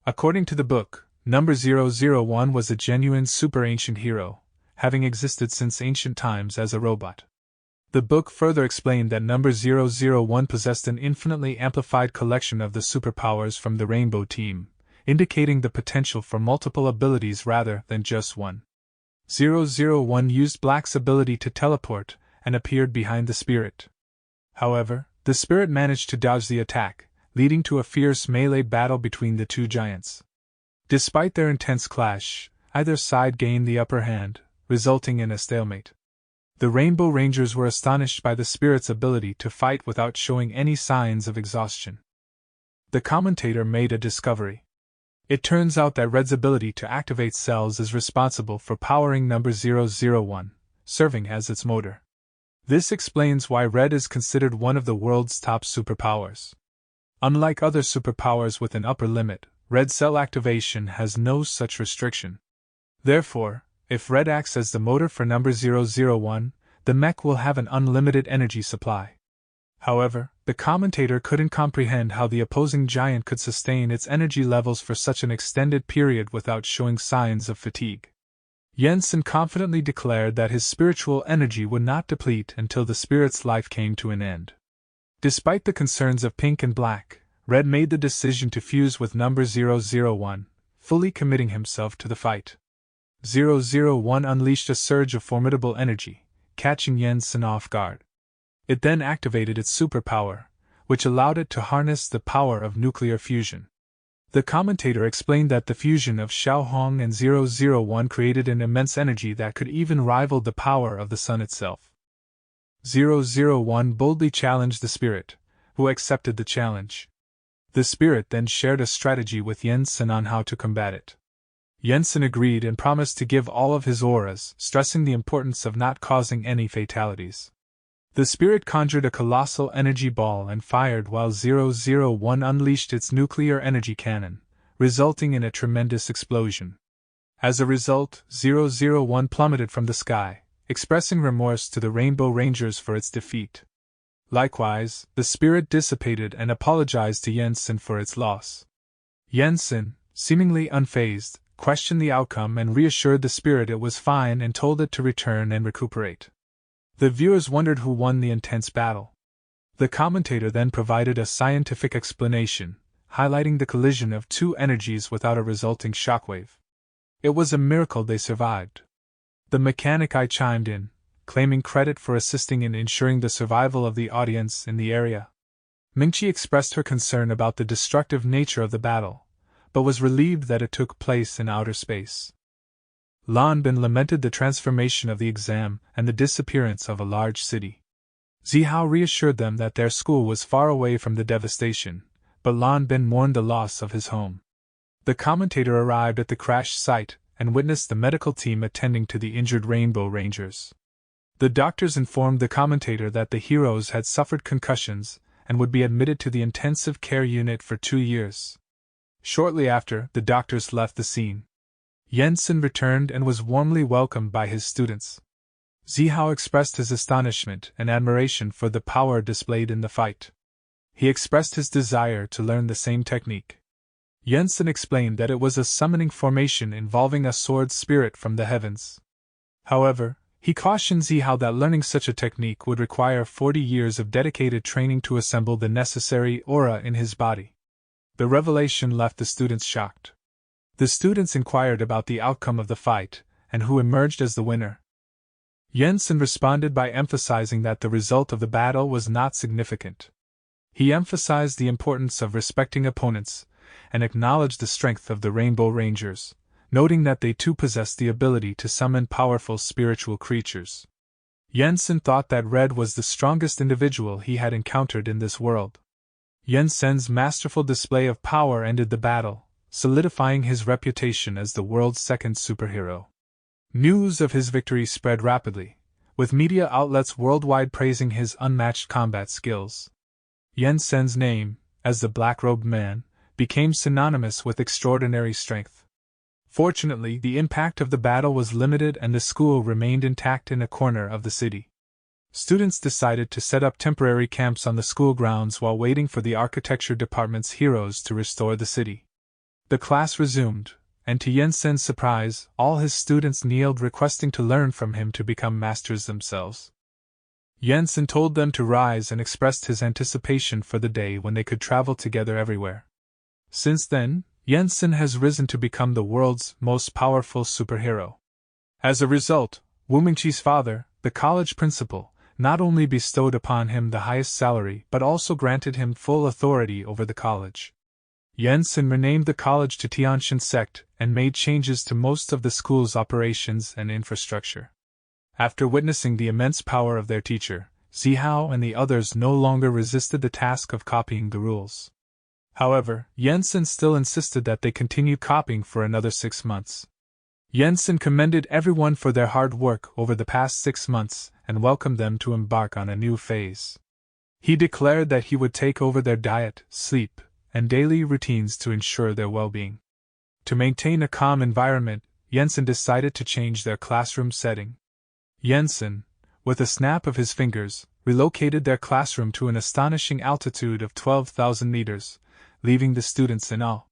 According to the book, Number 001 was a genuine super-ancient hero, having existed since ancient times as a robot. The book further explained that Number 001 possessed an infinitely amplified collection of the superpowers from the Rainbow Team, indicating the potential for multiple abilities rather than just one. 001 used Black's ability to teleport and appeared behind the spirit. However, the spirit managed to dodge the attack, leading to a fierce melee battle between the two giants. Despite their intense clash, either side gained the upper hand, resulting in a stalemate. The Rainbow Rangers were astonished by the spirit's ability to fight without showing any signs of exhaustion. The commentator made a discovery. It turns out that Red's ability to activate cells is responsible for powering Number 001, serving as its motor. This explains why Red is considered one of the world's top superpowers. Unlike other superpowers with an upper limit, Red cell activation has no such restriction. Therefore, if Red acts as the motor for Number 001, the mech will have an unlimited energy supply. However, the commentator couldn't comprehend how the opposing giant could sustain its energy levels for such an extended period without showing signs of fatigue. Jensen confidently declared that his spiritual energy would not deplete until the spirit's life came to an end. Despite the concerns of Pink and Black, Red made the decision to fuse with Number 001, fully committing himself to the fight. 001 unleashed a surge of formidable energy, catching Jensen off guard. It then activated its superpower, which allowed it to harness the power of nuclear fusion. The commentator explained that the fusion of Xiaohong and 001 created an immense energy that could even rival the power of the sun itself. 001 boldly challenged the spirit, who accepted the challenge. The spirit then shared a strategy with Jensen on how to combat it. Jensen agreed and promised to give all of his auras, stressing the importance of not causing any fatalities. The spirit conjured a colossal energy ball and fired while 001 unleashed its nuclear energy cannon, resulting in a tremendous explosion. As a result, 001 plummeted from the sky, expressing remorse to the Rainbow Rangers for its defeat. Likewise, the spirit dissipated and apologized to Jensen for its loss. Jensen, seemingly unfazed, questioned the outcome and reassured the spirit it was fine and told it to return and recuperate. The viewers wondered who won the intense battle. The commentator then provided a scientific explanation, highlighting the collision of two energies without a resulting shockwave. It was a miracle they survived. The mechanic chimed in, claiming credit for assisting in ensuring the survival of the audience in the area. Mingchi expressed her concern about the destructive nature of the battle, but was relieved that it took place in outer space. Lan Bin lamented the transformation of the exam and the disappearance of a large city. Zihao reassured them that their school was far away from the devastation, but Lan Bin mourned the loss of his home. The commentator arrived at the crash site and witnessed the medical team attending to the injured Rainbow Rangers. The doctors informed the commentator that the heroes had suffered concussions and would be admitted to the intensive care unit for 2 years. Shortly after, the doctors left the scene. Jensen returned and was warmly welcomed by his students. Zihao expressed his astonishment and admiration for the power displayed in the fight. He expressed his desire to learn the same technique. Jensen explained that it was a summoning formation involving a sword spirit from the heavens. However, he cautioned Zihao that learning such a technique would require 40 years of dedicated training to assemble the necessary aura in his body. The revelation left the students shocked. The students inquired about the outcome of the fight and who emerged as the winner. Jensen responded by emphasizing that the result of the battle was not significant. He emphasized the importance of respecting opponents and acknowledged the strength of the Rainbow Rangers, noting that they too possessed the ability to summon powerful spiritual creatures. Jensen thought that Red was the strongest individual he had encountered in this world. Jensen's masterful display of power ended the battle, solidifying his reputation as the world's second superhero. News of his victory spread rapidly, with media outlets worldwide praising his unmatched combat skills. Jensen's name, as the Black-Robed Man, became synonymous with extraordinary strength. Fortunately, the impact of the battle was limited and the school remained intact in a corner of the city. Students decided to set up temporary camps on the school grounds while waiting for the architecture department's heroes to restore the city. The class resumed, and to Jensen's surprise, all his students kneeled requesting to learn from him to become masters themselves. Jensen told them to rise and expressed his anticipation for the day when they could travel together everywhere. Since then, Jensen has risen to become the world's most powerful superhero. As a result, Wu Mingqi's father, the college principal, not only bestowed upon him the highest salary but also granted him full authority over the college. Jensen renamed the college to Tianshan Sect and made changes to most of the school's operations and infrastructure. After witnessing the immense power of their teacher, Zihao and the others no longer resisted the task of copying the rules. However, Jensen still insisted that they continue copying for another 6 months. Jensen commended everyone for their hard work over the past 6 months and welcomed them to embark on a new phase. He declared that he would take over their diet, sleep, and daily routines to ensure their well-being. To maintain a calm environment, Jensen decided to change their classroom setting. Jensen, with a snap of his fingers, relocated their classroom to an astonishing altitude of 12,000 meters, leaving the students in awe.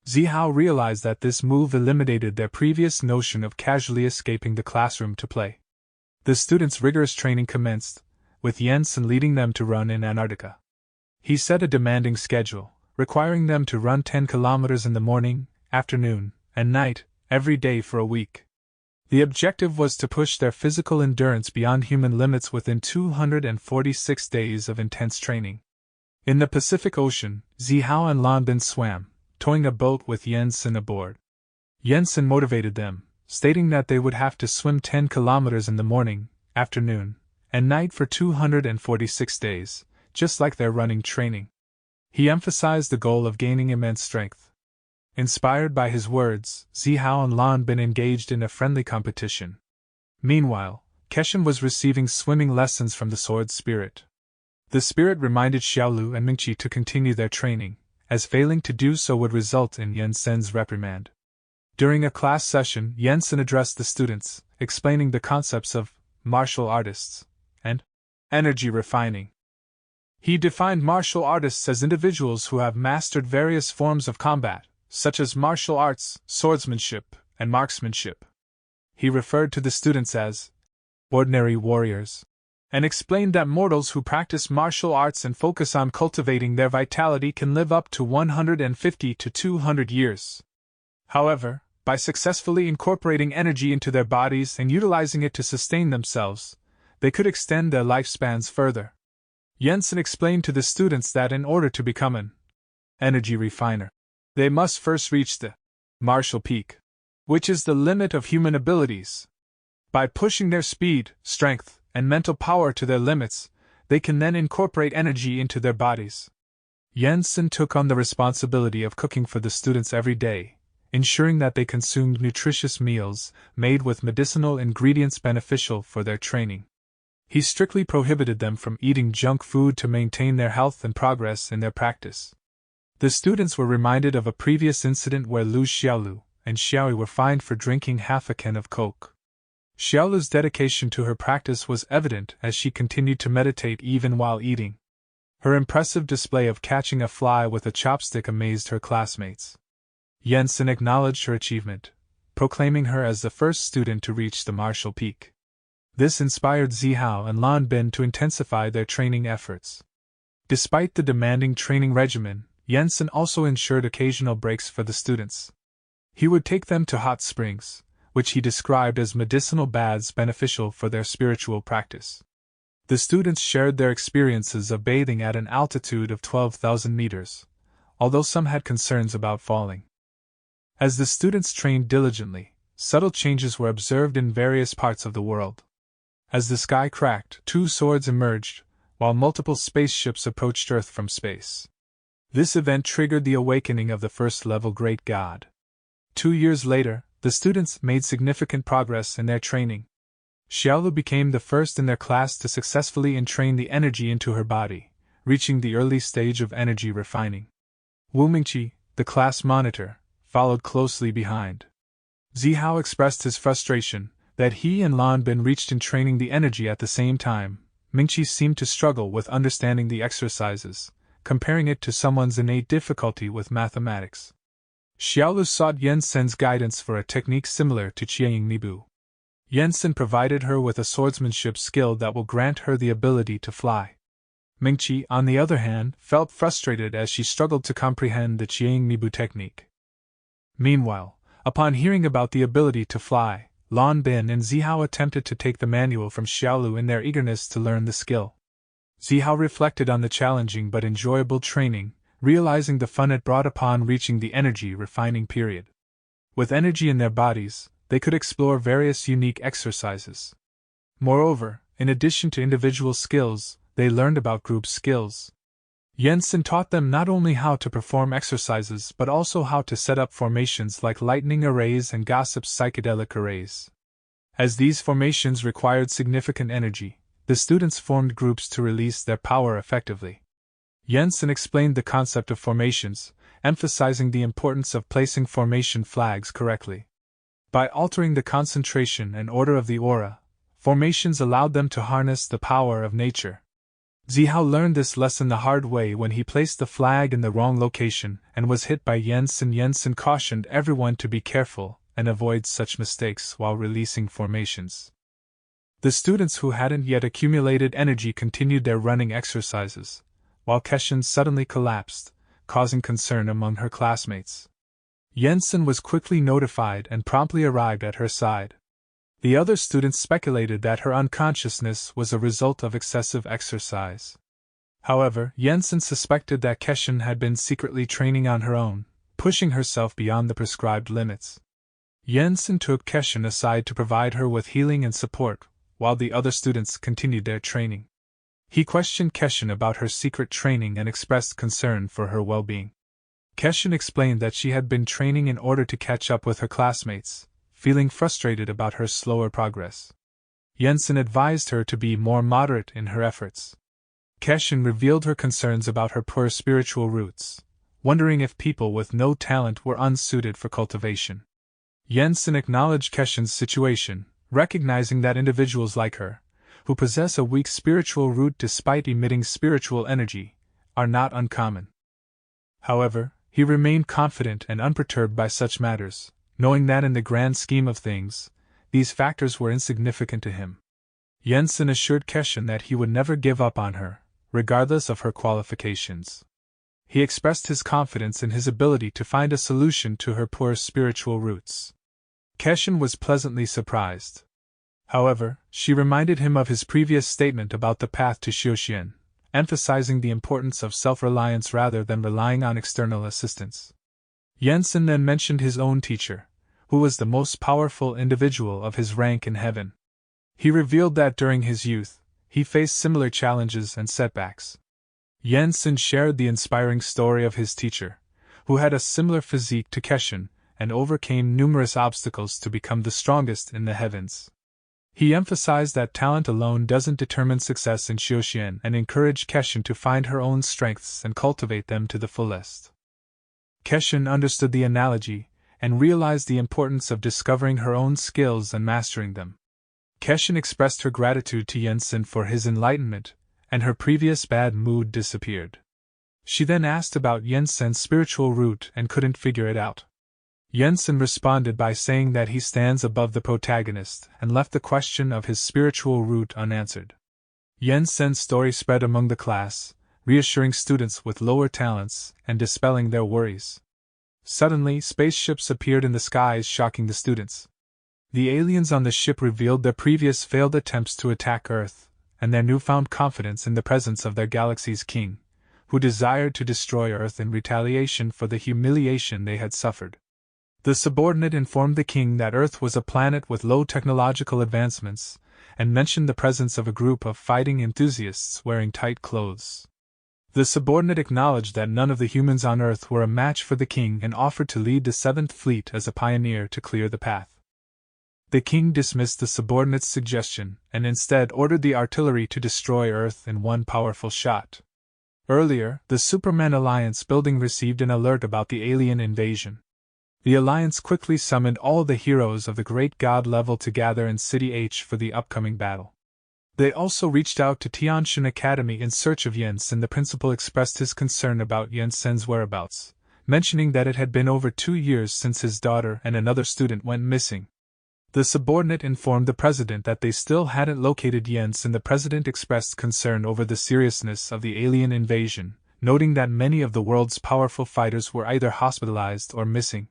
Zihao realized that this move eliminated their previous notion of casually escaping the classroom to play. The students' rigorous training commenced, with Jensen leading them to run in Antarctica. He set a demanding schedule, requiring them to run 10 kilometers in the morning, afternoon, and night, every day for a week. The objective was to push their physical endurance beyond human limits within 246 days of intense training. In the Pacific Ocean, Zihao and Lan Bin swam, towing a boat with Jensen aboard. Jensen motivated them, stating that they would have to swim 10 kilometers in the morning, afternoon, and night for 246 days, just like their running training. He emphasized the goal of gaining immense strength. Inspired by his words, Zihao and Lan Bin engaged in a friendly competition. Meanwhile, Keshin was receiving swimming lessons from the sword spirit. The spirit reminded Xiaolu and Mingqi to continue their training, as failing to do so would result in Yansen's reprimand. During a class session, Yansen addressed the students, explaining the concepts of martial artists and energy refining. He defined martial artists as individuals who have mastered various forms of combat, such as martial arts, swordsmanship, and marksmanship. He referred to the students as ordinary warriors, and explained that mortals who practice martial arts and focus on cultivating their vitality can live up to 150 to 200 years. However, by successfully incorporating energy into their bodies and utilizing it to sustain themselves, they could extend their lifespans further. Jensen explained to the students that in order to become an energy refiner, they must first reach the martial peak, which is the limit of human abilities. By pushing their speed, strength, and mental power to their limits, they can then incorporate energy into their bodies. Jensen took on the responsibility of cooking for the students every day, ensuring that they consumed nutritious meals made with medicinal ingredients beneficial for their training. He strictly prohibited them from eating junk food to maintain their health and progress in their practice. The students were reminded of a previous incident where Lu Xiaolu and Xiaoyi were fined for drinking half a can of Coke. Xiaolu's dedication to her practice was evident as she continued to meditate even while eating. Her impressive display of catching a fly with a chopstick amazed her classmates. Jensen acknowledged her achievement, proclaiming her as the first student to reach the martial peak. This inspired Zihao and Lan Bin to intensify their training efforts. Despite the demanding training regimen, Jensen also ensured occasional breaks for the students. He would take them to hot springs, which he described as medicinal baths beneficial for their spiritual practice. The students shared their experiences of bathing at an altitude of 12,000 meters, although some had concerns about falling. As the students trained diligently, subtle changes were observed in various parts of the world. As the sky cracked, two swords emerged, while multiple spaceships approached Earth from space. This event triggered the awakening of the first-level Great God. 2 years later, the students made significant progress in their training. Xiaolu became the first in their class to successfully entrain the energy into her body, reaching the early stage of energy refining. Wu Mingqi, the class monitor, followed closely behind. Zihao expressed his frustration that he and Lan Bin reached in training the energy at the same time. Mingqi seemed to struggle with understanding the exercises, comparing it to someone's innate difficulty with mathematics. Xiaolu sought Jensen's guidance for a technique similar to Qianying Nibu. Jensen provided her with a swordsmanship skill that will grant her the ability to fly. Mingqi, on the other hand, felt frustrated as she struggled to comprehend the Qianying Nibu technique. Meanwhile, upon hearing about the ability to fly, Lan Bin and Zihao attempted to take the manual from Xiaolu in their eagerness to learn the skill. Zihao reflected on the challenging but enjoyable training, realizing the fun it brought upon reaching the energy refining period. With energy in their bodies, they could explore various unique exercises. Moreover, in addition to individual skills, they learned about group skills. Jensen taught them not only how to perform exercises but also how to set up formations like lightning arrays and Gossip's psychedelic arrays. As these formations required significant energy, the students formed groups to release their power effectively. Jensen explained the concept of formations, emphasizing the importance of placing formation flags correctly. By altering the concentration and order of the aura, formations allowed them to harness the power of nature. Zihao learned this lesson the hard way when he placed the flag in the wrong location and was hit by Jensen. Jensen cautioned everyone to be careful and avoid such mistakes while releasing formations. The students who hadn't yet accumulated energy continued their running exercises, while Keshin suddenly collapsed, causing concern among her classmates. Jensen was quickly notified and promptly arrived at her side. The other students speculated that her unconsciousness was a result of excessive exercise. However, Jensen suspected that Keshin had been secretly training on her own, pushing herself beyond the prescribed limits. Jensen took Keshin aside to provide her with healing and support, while the other students continued their training. He questioned Keshin about her secret training and expressed concern for her well-being. Keshin explained that she had been training in order to catch up with her classmates, feeling frustrated about her slower progress. Jensen advised her to be more moderate in her efforts. Keshin revealed her concerns about her poor spiritual roots, wondering if people with no talent were unsuited for cultivation. Jensen acknowledged Keshin's situation, recognizing that individuals like her, who possess a weak spiritual root despite emitting spiritual energy, are not uncommon. However, he remained confident and unperturbed by such matters, knowing that in the grand scheme of things, these factors were insignificant to him. Jensen assured Keshin that he would never give up on her, regardless of her qualifications. He expressed his confidence in his ability to find a solution to her poor spiritual roots. Keshin was pleasantly surprised. However, she reminded him of his previous statement about the path to Xiuxian, emphasizing the importance of self-reliance rather than relying on external assistance. Jensen then mentioned his own teacher, who was the most powerful individual of his rank in heaven. He revealed that during his youth, he faced similar challenges and setbacks. Jensen shared the inspiring story of his teacher, who had a similar physique to Keshin and overcame numerous obstacles to become the strongest in the heavens. He emphasized that talent alone doesn't determine success in Xiuxian and encouraged Keshin to find her own strengths and cultivate them to the fullest. Keshin understood the analogy and realized the importance of discovering her own skills and mastering them. Keshin expressed her gratitude to Jensen for his enlightenment, and her previous bad mood disappeared. She then asked about Jensen's spiritual root and couldn't figure it out. Jensen responded by saying that he stands above the protagonist and left the question of his spiritual root unanswered. Jensen's story spread among the class, reassuring students with lower talents and dispelling their worries. Suddenly, spaceships appeared in the skies, shocking the students. The aliens on the ship revealed their previous failed attempts to attack Earth, and their newfound confidence in the presence of their galaxy's king, who desired to destroy Earth in retaliation for the humiliation they had suffered. The subordinate informed the king that Earth was a planet with low technological advancements, and mentioned the presence of a group of fighting enthusiasts wearing tight clothes. The subordinate acknowledged that none of the humans on Earth were a match for the king and offered to lead the Seventh Fleet as a pioneer to clear the path. The king dismissed the subordinate's suggestion and instead ordered the artillery to destroy Earth in one powerful shot. Earlier, the Superman Alliance building received an alert about the alien invasion. The Alliance quickly summoned all the heroes of the Great God level to gather in City H for the upcoming battle. They also reached out to Tianxin Academy in search of Jensen. The principal expressed his concern about Jensen's whereabouts, mentioning that it had been over 2 years since his daughter and another student went missing. The subordinate informed the president that they still hadn't located Jensen. The president expressed concern over the seriousness of the alien invasion, noting that many of the world's powerful fighters were either hospitalized or missing.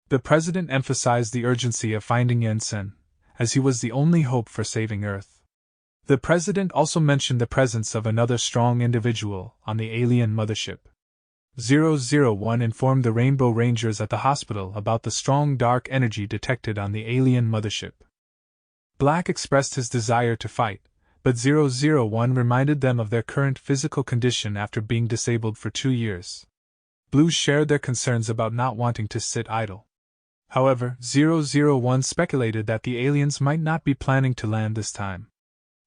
The president emphasized the urgency of finding Jensen, as he was the only hope for saving Earth. The president also mentioned the presence of another strong individual on the alien mothership. 001 informed the Rainbow Rangers at the hospital about the strong dark energy detected on the alien mothership. Black expressed his desire to fight, but 001 reminded them of their current physical condition after being disabled for 2 years. Blue shared their concerns about not wanting to sit idle. However, 001 speculated that the aliens might not be planning to land this time.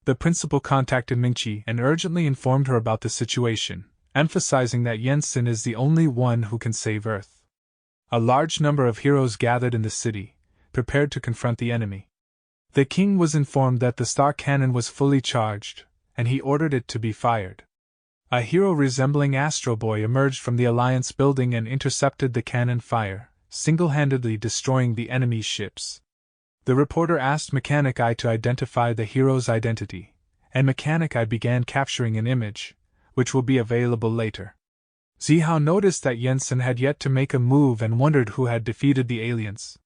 The principal contacted Mingqi and urgently informed her about the situation, emphasizing that Jensen is the only one who can save Earth. A large number of heroes gathered in the city, prepared to confront the enemy. The king was informed that the star cannon was fully charged, and he ordered it to be fired. A hero resembling Astro Boy emerged from the Alliance building and intercepted the cannon fire, single-handedly destroying the enemy's ships. The reporter asked Mechanic Eye to identify the hero's identity, and Mechanic Eye began capturing an image, which will be available later. Zihao noticed that Jensen had yet to make a move and wondered who had defeated the aliens.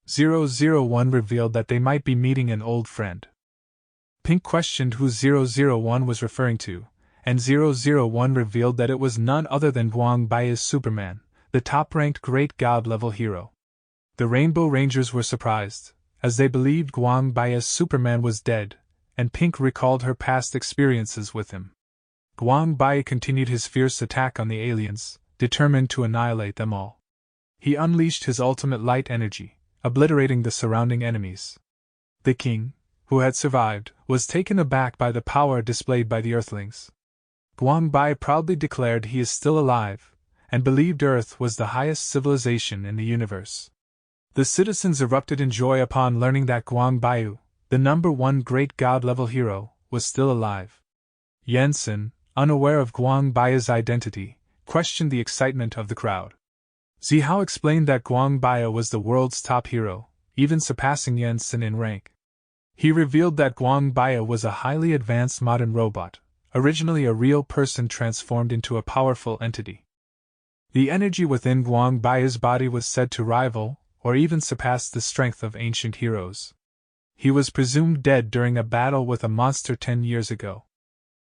001 revealed that they might be meeting an old friend. Pink questioned who 001 was referring to, and 001 revealed that it was none other than Guang Bai's Superman, the top-ranked Great God-level hero. The Rainbow Rangers were surprised, as they believed Guang Bai's Superman was dead, and Pink recalled her past experiences with him. Guang Bai continued his fierce attack on the aliens, determined to annihilate them all. He unleashed his ultimate light energy, obliterating the surrounding enemies. The king, who had survived, was taken aback by the power displayed by the Earthlings. Guang Bai proudly declared he is still alive, and believed Earth was the highest civilization in the universe. The citizens erupted in joy upon learning that Guang Bai, the #1 great god-level hero, was still alive. Yansen, unaware of Guang Bai's identity, questioned the excitement of the crowd. Zihao explained that Guang Bai was the world's top hero, even surpassing Yansen in rank. He revealed that Guang Bai was a highly advanced modern robot, originally a real person transformed into a powerful entity. The energy within Guang Bai's body was said to rival, or even surpass the strength of ancient heroes. He was presumed dead during a battle with a monster 10 years ago.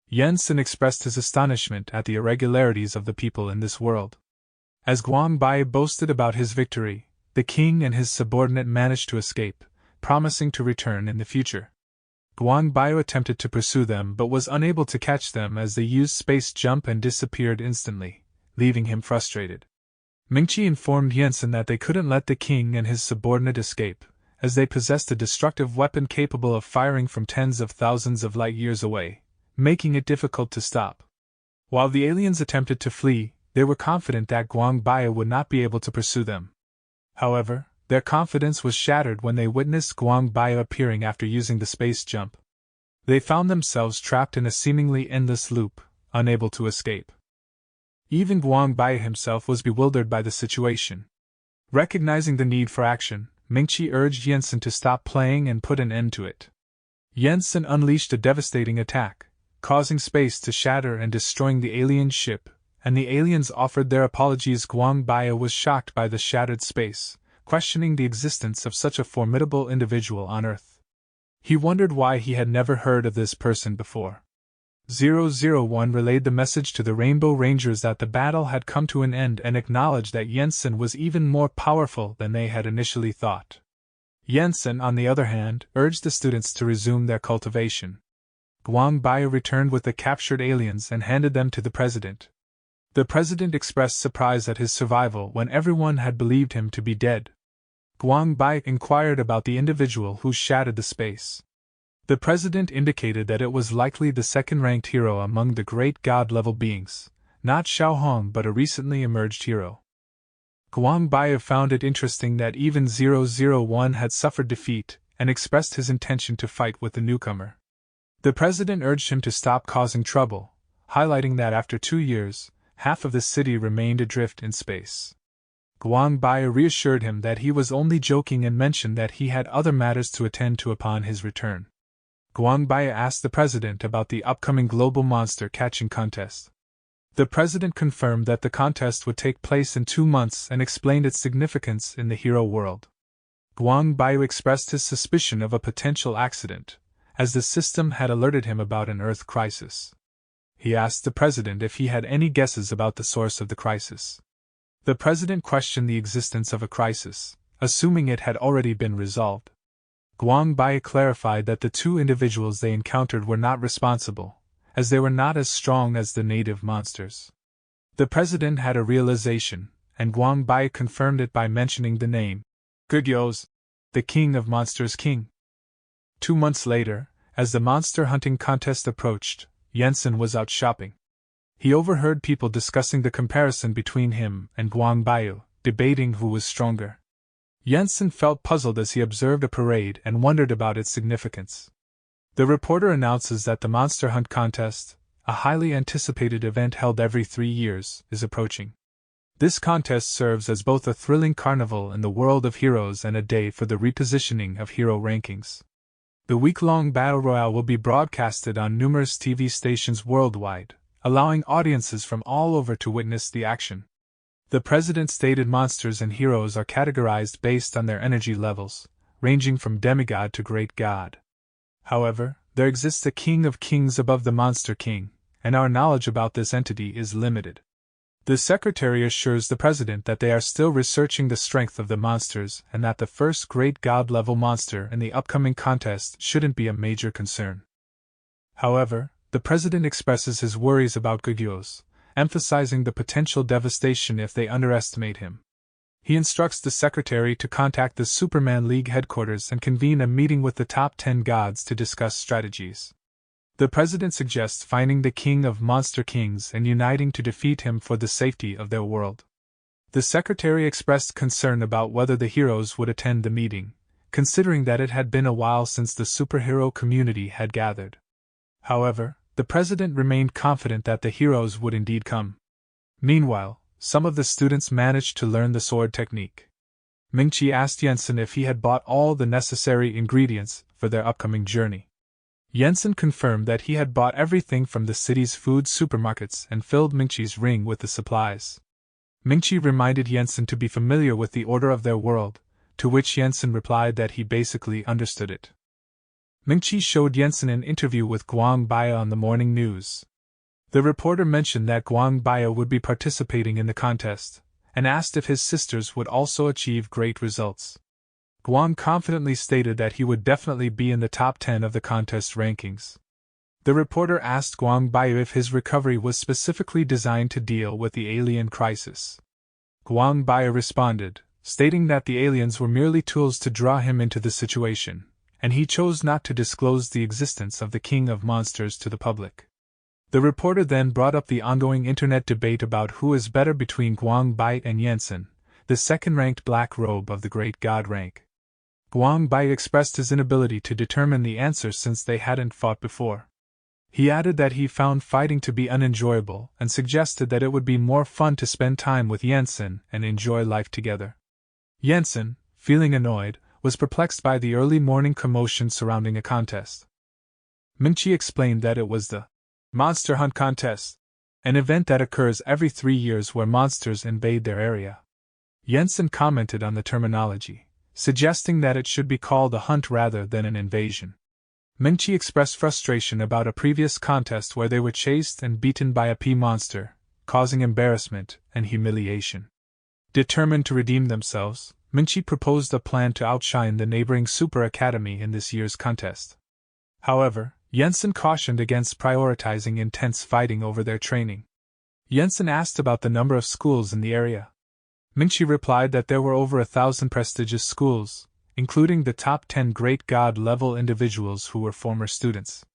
Yansen expressed his astonishment at the irregularities of the people in this world. As Guang Bai boasted about his victory, the king and his subordinate managed to escape, promising to return in the future. Guang Bai attempted to pursue them but was unable to catch them as they used space jump and disappeared instantly, leaving him frustrated. Mingqi informed Yansen that they couldn't let the king and his subordinate escape, as they possessed a destructive weapon capable of firing from tens of thousands of light years away, making it difficult to stop. While the aliens attempted to flee, they were confident that Guang Bai would not be able to pursue them. However, their confidence was shattered when they witnessed Guang Bai appearing after using the space jump. They found themselves trapped in a seemingly endless loop, unable to escape. Even Guang Bai himself was bewildered by the situation. Recognizing the need for action, Mingqi urged Yansen to stop playing and put an end to it. Yansen unleashed a devastating attack, causing space to shatter and destroying the alien ship, and the aliens offered their apologies. Guang Bai was shocked by the shattered space, questioning the existence of such a formidable individual on Earth. He wondered why he had never heard of this person before. 001 relayed the message to the Rainbow Rangers that the battle had come to an end and acknowledged that Yansen was even more powerful than they had initially thought. Yansen, on the other hand, urged the students to resume their cultivation. Guang Bai returned with the captured aliens and handed them to the president. The president expressed surprise at his survival when everyone had believed him to be dead. Guang Bai inquired about the individual who shattered the space. The president indicated that it was likely the second-ranked hero among the great god-level beings, not Xiao Hong but a recently emerged hero. Guang Bai found it interesting that even 001 had suffered defeat and expressed his intention to fight with the newcomer. The president urged him to stop causing trouble, highlighting that after 2 years, half of the city remained adrift in space. Guang Bai reassured him that he was only joking and mentioned that he had other matters to attend to upon his return. Guang Bai asked the president about the upcoming global monster catching contest. The president confirmed that the contest would take place in 2 months and explained its significance in the hero world. Guang Bai expressed his suspicion of a potential accident, as the system had alerted him about an Earth crisis. He asked the president if he had any guesses about the source of the crisis. The president questioned the existence of a crisis, assuming it had already been resolved. Guang Bai clarified that the 2 individuals they encountered were not responsible, as they were not as strong as the native monsters. The president had a realization, and Guang Bai confirmed it by mentioning the name, Gugyos, the king of monsters king. 2 months later, as the monster hunting contest approached, Yansen was out shopping. He overheard people discussing the comparison between him and Guang Bai, debating who was stronger. Yansen felt puzzled as he observed a parade and wondered about its significance. The reporter announces that the Monster Hunt Contest, a highly anticipated event held every 3 years, is approaching. This contest serves as both a thrilling carnival in the world of heroes and a day for the repositioning of hero rankings. The week-long battle royale will be broadcasted on numerous TV stations worldwide, allowing audiences from all over to witness the action. The president stated monsters and heroes are categorized based on their energy levels, ranging from demigod to great god. However, there exists a king of kings above the monster king, and our knowledge about this entity is limited. The secretary assures the president that they are still researching the strength of the monsters and that the first great god-level monster in the upcoming contest shouldn't be a major concern. However, the president expresses his worries about Gyos, emphasizing the potential devastation if they underestimate him. He instructs the secretary to contact the Superman League headquarters and convene a meeting with the top 10 gods to discuss strategies. The president suggests finding the king of monster kings and uniting to defeat him for the safety of their world. The secretary expressed concern about whether the heroes would attend the meeting, considering that it had been a while since the superhero community had gathered. However, the president remained confident that the heroes would indeed come. Meanwhile, some of the students managed to learn the sword technique. Ming-Chi asked Jensen if he had bought all the necessary ingredients for their upcoming journey. Jensen confirmed that he had bought everything from the city's food supermarkets and filled Ming-Chi's ring with the supplies. Ming-Chi reminded Jensen to be familiar with the order of their world, to which Jensen replied that he basically understood it. Ming-Chi showed Jensen an interview with Guang Baya on the morning news. The reporter mentioned that Guang Baya would be participating in the contest, and asked if his sisters would also achieve great results. Guang confidently stated that he would definitely be in the top 10 of the contest rankings. The reporter asked Guang Baya if his recovery was specifically designed to deal with the alien crisis. Guang Baya responded, stating that the aliens were merely tools to draw him into the situation, and he chose not to disclose the existence of the King of Monsters to the public. The reporter then brought up the ongoing internet debate about who is better between Guang Baya and Jensen, the second-ranked black robe of the Great God rank. Guang Baya expressed his inability to determine the answer since they hadn't fought before. He added that he found fighting to be unenjoyable and suggested that it would be more fun to spend time with Jensen and enjoy life together. Jensen, feeling annoyed, was perplexed by the early morning commotion surrounding a contest. Ming-Chi explained that it was the Monster Hunt Contest, an event that occurs every 3 years where monsters invade their area. Jensen commented on the terminology, suggesting that it should be called a hunt rather than an invasion. Ming-Chi expressed frustration about a previous contest where they were chased and beaten by a P-monster, causing embarrassment and humiliation. Determined to redeem themselves, Ming-Chi proposed a plan to outshine the neighboring Super Academy in this year's contest. However, Jensen cautioned against prioritizing intense fighting over their training. Jensen asked about the number of schools in the area. Ming-Chi replied that there were over 1,000 prestigious schools, including the top 10 great god-level individuals who were former students.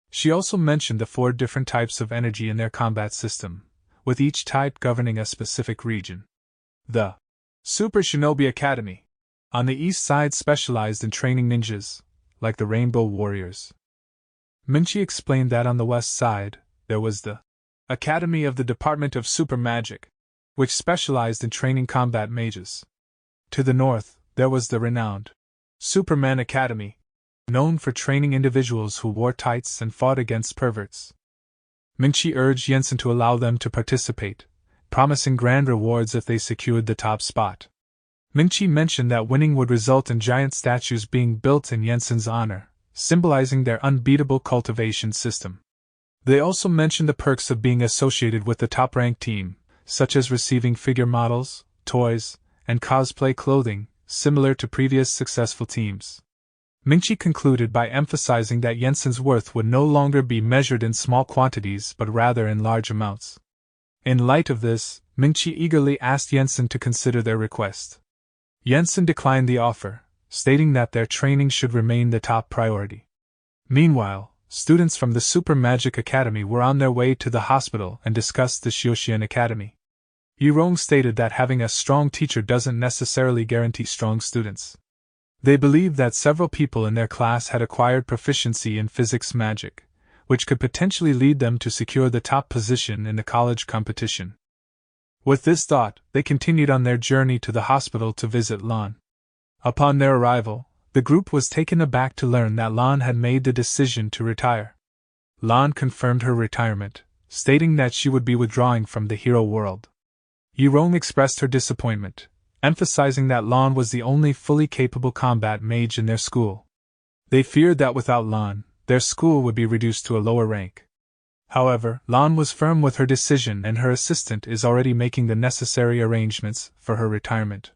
She also mentioned the 4 different types of energy in their combat system, with each type governing a specific region. The Super Shinobi Academy, on the east side, specialized in training ninjas, like the Rainbow Warriors. Ming-Chi explained that on the west side, there was the Academy of the Department of Super Magic, which specialized in training combat mages. To the north, there was the renowned Superman Academy, known for training individuals who wore tights and fought against perverts. Ming-Chi urged Jensen to allow them to participate, promising grand rewards if they secured the top spot. Ming-Chi mentioned that winning would result in giant statues being built in Jensen's honor, symbolizing their unbeatable cultivation system. They also mentioned the perks of being associated with the top-ranked team, such as receiving figure models, toys, and cosplay clothing, similar to previous successful teams. Ming-Chi concluded by emphasizing that Jensen's worth would no longer be measured in small quantities but rather in large amounts. In light of this, Ming-Chi eagerly asked Jensen to consider their request. Jensen declined the offer, stating that their training should remain the top priority. Meanwhile, students from the Super Magic Academy were on their way to the hospital and discussed the Xiuxian Academy. Yirong stated that having a strong teacher doesn't necessarily guarantee strong students. They believed that several people in their class had acquired proficiency in physics magic, which could potentially lead them to secure the top position in the college competition. With this thought, they continued on their journey to the hospital to visit Lan. Upon their arrival, the group was taken aback to learn that Lan had made the decision to retire. Lan confirmed her retirement, stating that she would be withdrawing from the hero world. Yirong expressed her disappointment, emphasizing that Lan was the only fully capable combat mage in their school. They feared that without Lan, their school would be reduced to a lower rank. However, Lan was firm with her decision and her assistant is already making the necessary arrangements for her retirement.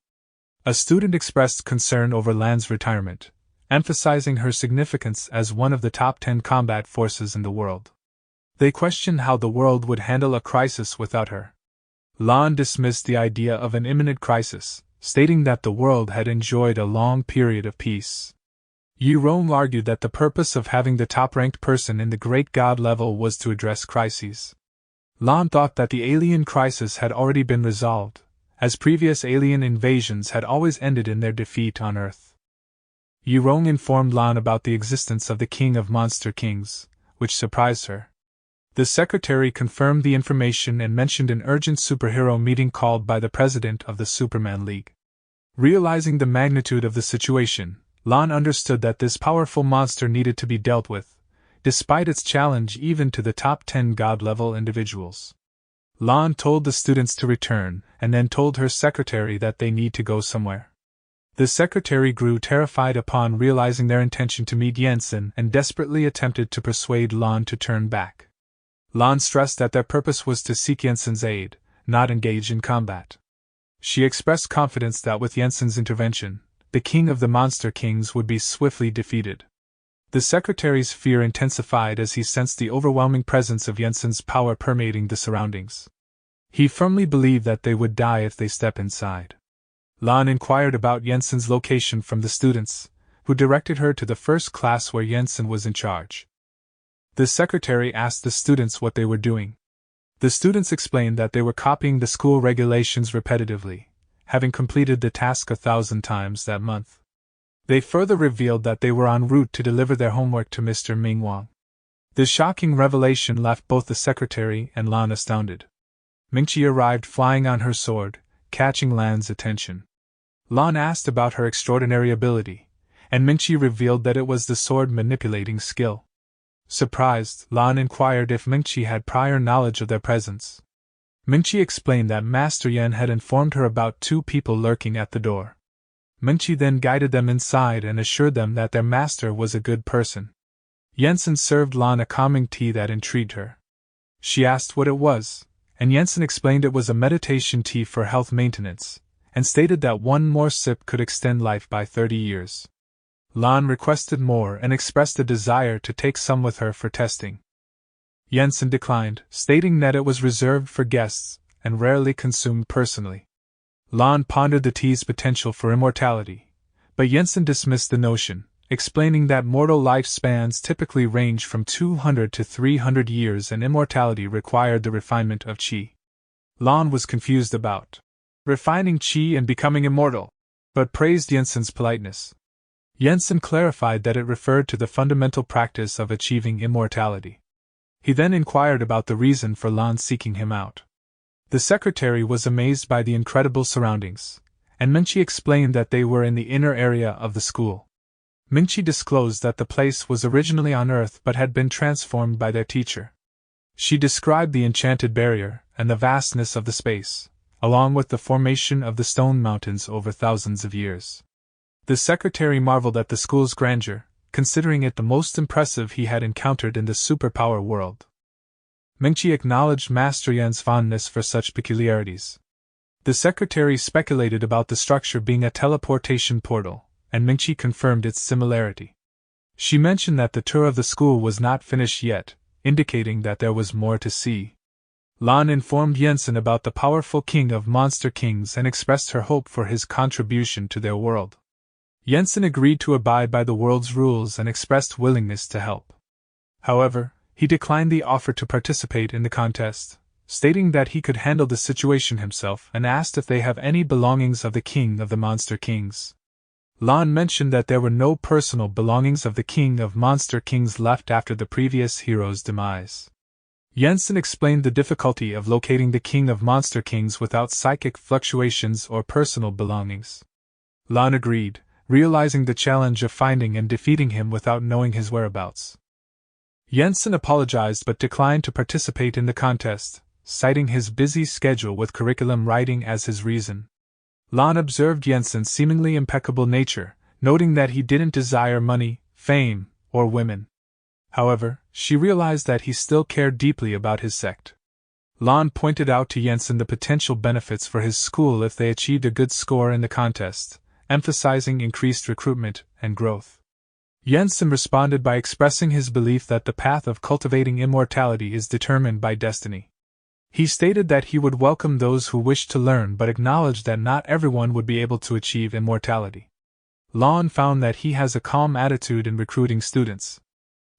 A student expressed concern over Lan's retirement, emphasizing her significance as one of the top 10 combat forces in the world. They questioned how the world would handle a crisis without her. Lan dismissed the idea of an imminent crisis, stating that the world had enjoyed a long period of peace. Yi Rong argued that the purpose of having the top-ranked person in the great god level was to address crises. Lan thought that the alien crisis had already been resolved, as previous alien invasions had always ended in their defeat on Earth. Yi Rong informed Lan about the existence of the King of Monster Kings, which surprised her. The secretary confirmed the information and mentioned an urgent superhero meeting called by the president of the Superman League. Realizing the magnitude of the situation, Lan understood that this powerful monster needed to be dealt with, despite its challenge even to the top 10 god-level individuals. Lan told the students to return, and then told her secretary that they need to go somewhere. The secretary grew terrified upon realizing their intention to meet Jensen and desperately attempted to persuade Lan to turn back. Lan stressed that their purpose was to seek Jensen's aid, not engage in combat. She expressed confidence that with Jensen's intervention, the king of the Monster Kings would be swiftly defeated. The secretary's fear intensified as he sensed the overwhelming presence of Jensen's power permeating the surroundings. He firmly believed that they would die if they step inside. Lan inquired about Jensen's location from the students, who directed her to the first class where Jensen was in charge. The secretary asked the students what they were doing. The students explained that they were copying the school regulations repetitively, having completed the task 1,000 times that month. They further revealed that they were en route to deliver their homework to Mr. Manhwa. This shocking revelation left both the secretary and Lan astounded. Mingqi arrived flying on her sword, catching Lan's attention. Lan asked about her extraordinary ability, and Mingqi revealed that it was the sword manipulating skill. Surprised, Lan inquired if Mingqi had prior knowledge of their presence. Mingqi explained that Master Yan had informed her about 2 people lurking at the door. Mingqi then guided them inside and assured them that their master was a good person. Jensen served Lan a calming tea that intrigued her. She asked what it was, and Jensen explained it was a meditation tea for health maintenance, and stated that one more sip could extend life by 30 years. Lan requested more and expressed a desire to take some with her for testing. Jensen declined, stating that it was reserved for guests and rarely consumed personally. Lan pondered the tea's potential for immortality, but Jensen dismissed the notion, explaining that mortal lifespans typically range from 200 to 300 years and immortality required the refinement of qi. Lan was confused about refining qi and becoming immortal, but praised Jensen's politeness. Jensen clarified that it referred to the fundamental practice of achieving immortality. He then inquired about the reason for Lan seeking him out. The secretary was amazed by the incredible surroundings, and Mingqi explained that they were in the inner area of the school. Mingqi disclosed that the place was originally on Earth but had been transformed by their teacher. She described the enchanted barrier and the vastness of the space, along with the formation of the stone mountains over thousands of years. The secretary marveled at the school's grandeur, considering it the most impressive he had encountered in the superpower world. Mingqi acknowledged Master Yan's fondness for such peculiarities. The secretary speculated about the structure being a teleportation portal, and Mingqi confirmed its similarity. She mentioned that the tour of the school was not finished yet, indicating that there was more to see. Lan informed Jensen about the powerful king of Monster Kings and expressed her hope for his contribution to their world. Jensen agreed to abide by the world's rules and expressed willingness to help. However, he declined the offer to participate in the contest, stating that he could handle the situation himself and asked if they have any belongings of the king of the Monster Kings. Lan mentioned that there were no personal belongings of the king of Monster Kings left after the previous hero's demise. Jensen explained the difficulty of locating the king of Monster Kings without psychic fluctuations or personal belongings. Lan agreed, realizing the challenge of finding and defeating him without knowing his whereabouts. Jensen apologized but declined to participate in the contest, citing his busy schedule with curriculum writing as his reason. Lan observed Jensen's seemingly impeccable nature, noting that he didn't desire money, fame, or women. However, she realized that he still cared deeply about his sect. Lan pointed out to Jensen the potential benefits for his school if they achieved a good score in the contest, emphasizing increased recruitment and growth. Jensen responded by expressing his belief that the path of cultivating immortality is determined by destiny. He stated that he would welcome those who wished to learn but acknowledged that not everyone would be able to achieve immortality. Lon found that he has a calm attitude in recruiting students.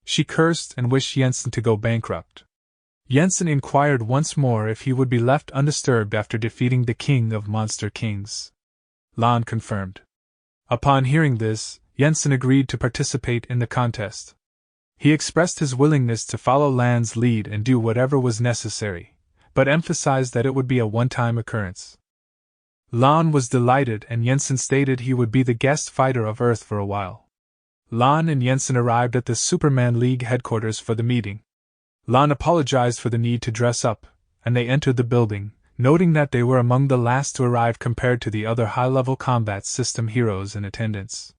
She cursed and wished Jensen to go bankrupt. Jensen inquired once more if he would be left undisturbed after defeating the king of monster kings. Lon confirmed. Upon hearing this, Jensen agreed to participate in the contest. He expressed his willingness to follow Lan's lead and do whatever was necessary, but emphasized that it would be a one-time occurrence. Lon was delighted, and Jensen stated he would be the guest fighter of Earth for a while. Lon and Jensen arrived at the Superman League headquarters for the meeting. Lon apologized for the need to dress up, and they entered the building, noting that they were among the last to arrive compared to the other high-level combat system heroes in attendance.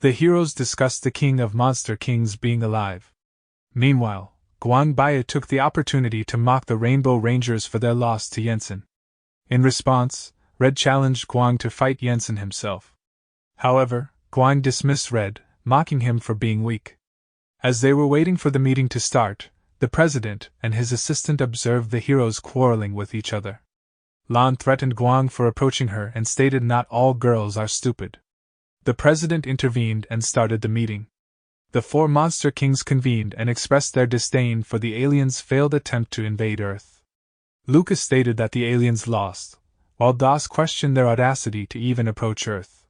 The heroes discussed the king of monster kings being alive. Meanwhile, Guang Baya took the opportunity to mock the Rainbow Rangers for their loss to Jensen. In response, Red challenged Guang to fight Jensen himself. However, Guang dismissed Red, mocking him for being weak. As they were waiting for the meeting to start, the president and his assistant observed the heroes quarreling with each other. Lon threatened Guang for approaching her and stated not all girls are stupid. The president intervened and started the meeting. The four monster kings convened and expressed their disdain for the aliens' failed attempt to invade Earth. Lucas stated that the aliens lost, while Das questioned their audacity to even approach Earth.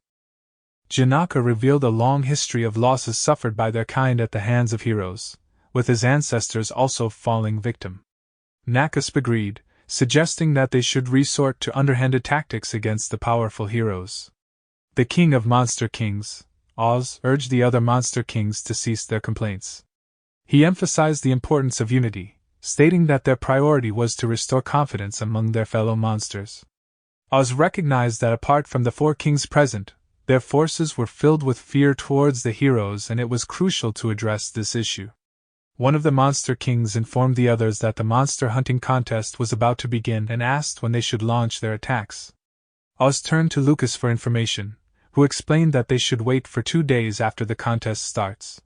Janaka revealed a long history of losses suffered by their kind at the hands of heroes, with his ancestors also falling victim. Nakus agreed, suggesting that they should resort to underhanded tactics against the powerful heroes. The king of monster kings, Oz, urged the other monster kings to cease their complaints. He emphasized the importance of unity, stating that their priority was to restore confidence among their fellow monsters. Oz recognized that apart from the four kings present, their forces were filled with fear towards the heroes, and it was crucial to address this issue. One of the monster kings informed the others that the monster hunting contest was about to begin and asked when they should launch their attacks. Oz turned to Lucas for information, who explained that they should wait for 2 days after the contest starts.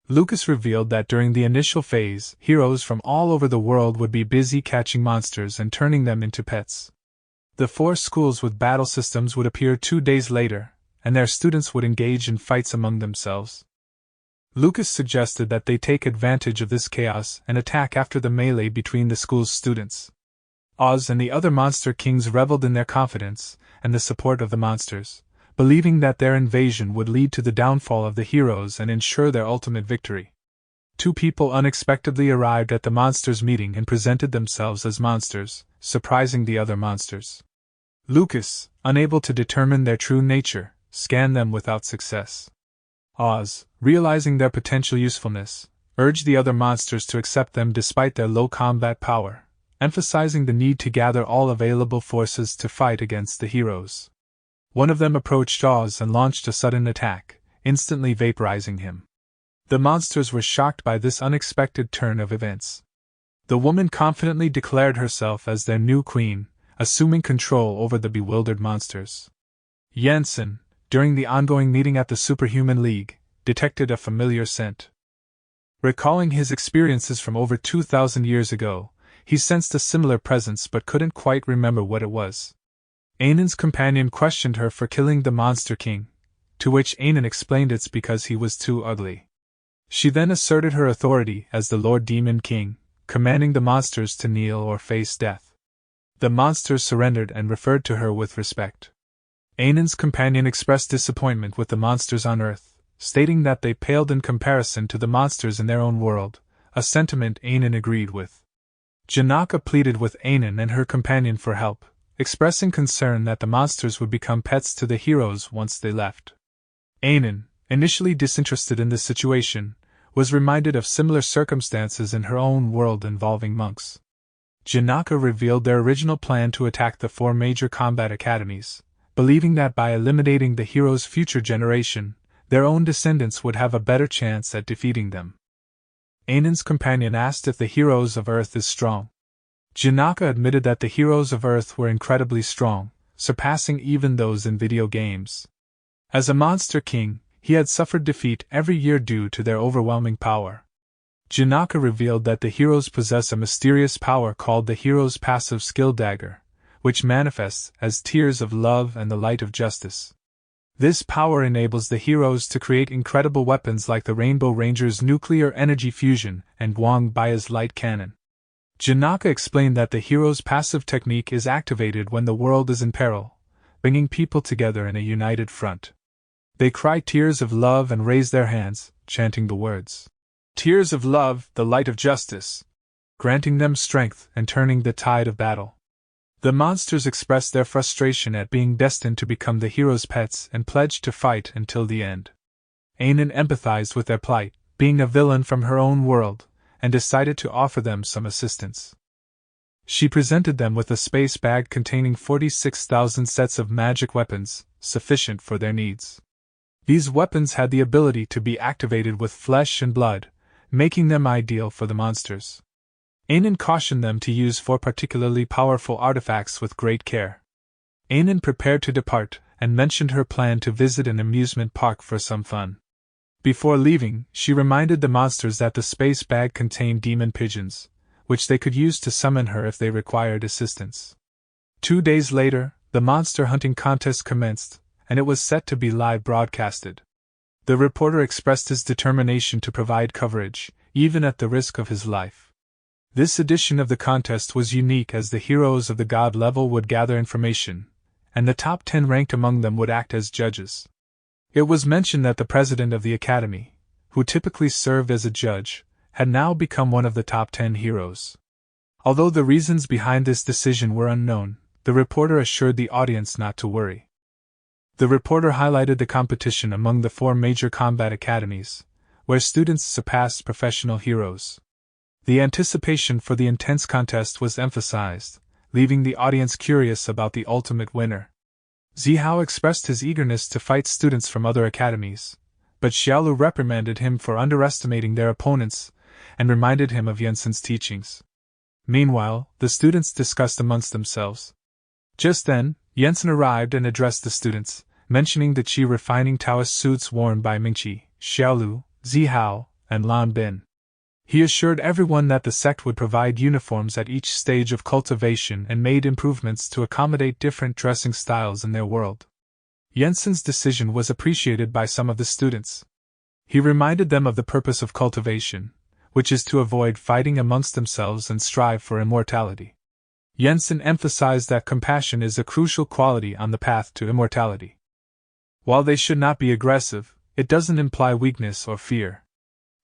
Lucas revealed that during the initial phase, heroes from all over the world would be busy catching monsters and turning them into pets. The 4 schools with battle systems would appear 2 days later, and their students would engage in fights among themselves. Lucas suggested that they take advantage of this chaos and attack after the melee between the school's students. Oz and the other monster kings reveled in their confidence and the support of the monsters, believing that their invasion would lead to the downfall of the heroes and ensure their ultimate victory. 2 people unexpectedly arrived at the monsters' meeting and presented themselves as monsters, surprising the other monsters. Lucas, unable to determine their true nature, scanned them without success. Oz, realizing their potential usefulness, urged the other monsters to accept them despite their low combat power, emphasizing the need to gather all available forces to fight against the heroes. One of them approached Oz and launched a sudden attack, instantly vaporizing him. The monsters were shocked by this unexpected turn of events. The woman confidently declared herself as their new queen, assuming control over the bewildered monsters. Jensen, during the ongoing meeting at the Superhuman League, detected a familiar scent. Recalling his experiences from over 2,000 years ago, he sensed a similar presence but couldn't quite remember what it was. Ainan's companion questioned her for killing the Monster King, to which Ainan explained it's because he was too ugly. She then asserted her authority as the Lord Demon King, commanding the monsters to kneel or face death. The monsters surrendered and referred to her with respect. Ainan's companion expressed disappointment with the monsters on Earth, stating that they paled in comparison to the monsters in their own world, a sentiment Ainan agreed with. Janaka pleaded with Ainan and her companion for help, expressing concern that the monsters would become pets to the heroes once they left. Ainan, initially disinterested in this situation, was reminded of similar circumstances in her own world involving monks. Janaka revealed their original plan to attack the 4 major combat academies, believing that by eliminating the heroes' future generation, their own descendants would have a better chance at defeating them. Ainan's companion asked if the heroes of Earth is strong. Janaka admitted that the heroes of Earth were incredibly strong, surpassing even those in video games. As a monster king, he had suffered defeat every year due to their overwhelming power. Janaka revealed that the heroes possess a mysterious power called the hero's passive skill dagger, which manifests as tears of love and the light of justice. This power enables the heroes to create incredible weapons like the Rainbow Ranger's nuclear energy fusion and Guang Bai's light cannon. Janaka explained that the hero's passive technique is activated when the world is in peril, bringing people together in a united front. They cry tears of love and raise their hands, chanting the words, "Tears of love, the light of justice," granting them strength and turning the tide of battle. The monsters expressed their frustration at being destined to become the heroes' pets and pledged to fight until the end. Ainen empathized with their plight, being a villain from her own world, and decided to offer them some assistance. She presented them with a space bag containing 46,000 sets of magic weapons, sufficient for their needs. These weapons had the ability to be activated with flesh and blood, making them ideal for the monsters. Ainen cautioned them to use 4 particularly powerful artifacts with great care. Ainen prepared to depart, and mentioned her plan to visit an amusement park for some fun. Before leaving, she reminded the monsters that the space bag contained demon pigeons, which they could use to summon her if they required assistance. 2 days later, the monster hunting contest commenced, and it was set to be live broadcasted. The reporter expressed his determination to provide coverage, even at the risk of his life. This edition of the contest was unique as the heroes of the god level would gather information, and the top 10 ranked among them would act as judges. It was mentioned that the president of the academy, who typically served as a judge, had now become one of the top 10 heroes. Although the reasons behind this decision were unknown, the reporter assured the audience not to worry. The reporter highlighted the competition among the 4 major combat academies, where students surpassed professional heroes. The anticipation for the intense contest was emphasized, leaving the audience curious about the ultimate winner. Zihao expressed his eagerness to fight students from other academies, but Xiaolu reprimanded him for underestimating their opponents and reminded him of Jensen's teachings. Meanwhile, the students discussed amongst themselves. Just then, Jensen arrived and addressed the students, mentioning the Qi refining Taoist suits worn by Mingqi, Xiaolu, Zihao, and Lan Bin. He assured everyone that the sect would provide uniforms at each stage of cultivation and made improvements to accommodate different dressing styles in their world. Jensen's decision was appreciated by some of the students. He reminded them of the purpose of cultivation, which is to avoid fighting amongst themselves and strive for immortality. Jensen emphasized that compassion is a crucial quality on the path to immortality. While they should not be aggressive, it doesn't imply weakness or fear.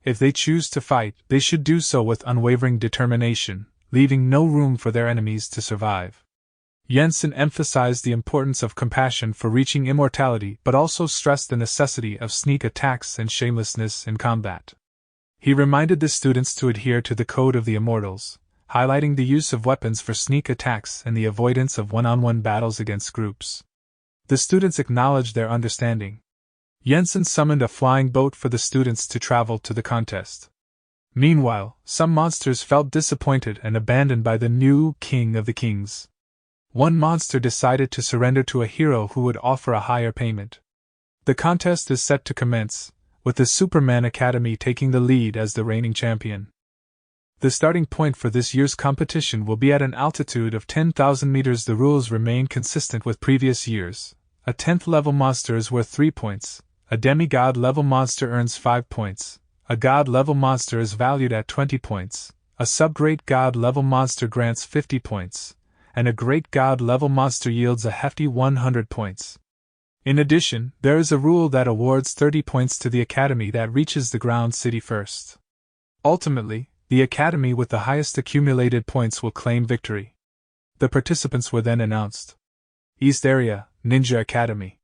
If they choose to fight, they should do so with unwavering determination, leaving no room for their enemies to survive. Jensen emphasized the importance of compassion for reaching immortality but also stressed the necessity of sneak attacks and shamelessness in combat. He reminded the students to adhere to the Code of the Immortals, highlighting the use of weapons for sneak attacks and the avoidance of one-on-one battles against groups. The students acknowledged their understanding. Jensen summoned a flying boat for the students to travel to the contest. Meanwhile, some monsters felt disappointed and abandoned by the new King of the Kings. One monster decided to surrender to a hero who would offer a higher payment. The contest is set to commence, with the Superman Academy taking the lead as the reigning champion. The starting point for this year's competition will be at an altitude of 10,000 meters. The rules remain consistent with previous years. A 10th level monster is worth 3 points. A demigod level monster earns 5 points, a god level monster is valued at 20 points, a sub-great god level monster grants 50 points, and a great god level monster yields a hefty 100 points. In addition, there is a rule that awards 30 points to the academy that reaches the ground city first. Ultimately, the academy with the highest accumulated points will claim victory. The participants were then announced. East Area, Ninja Academy.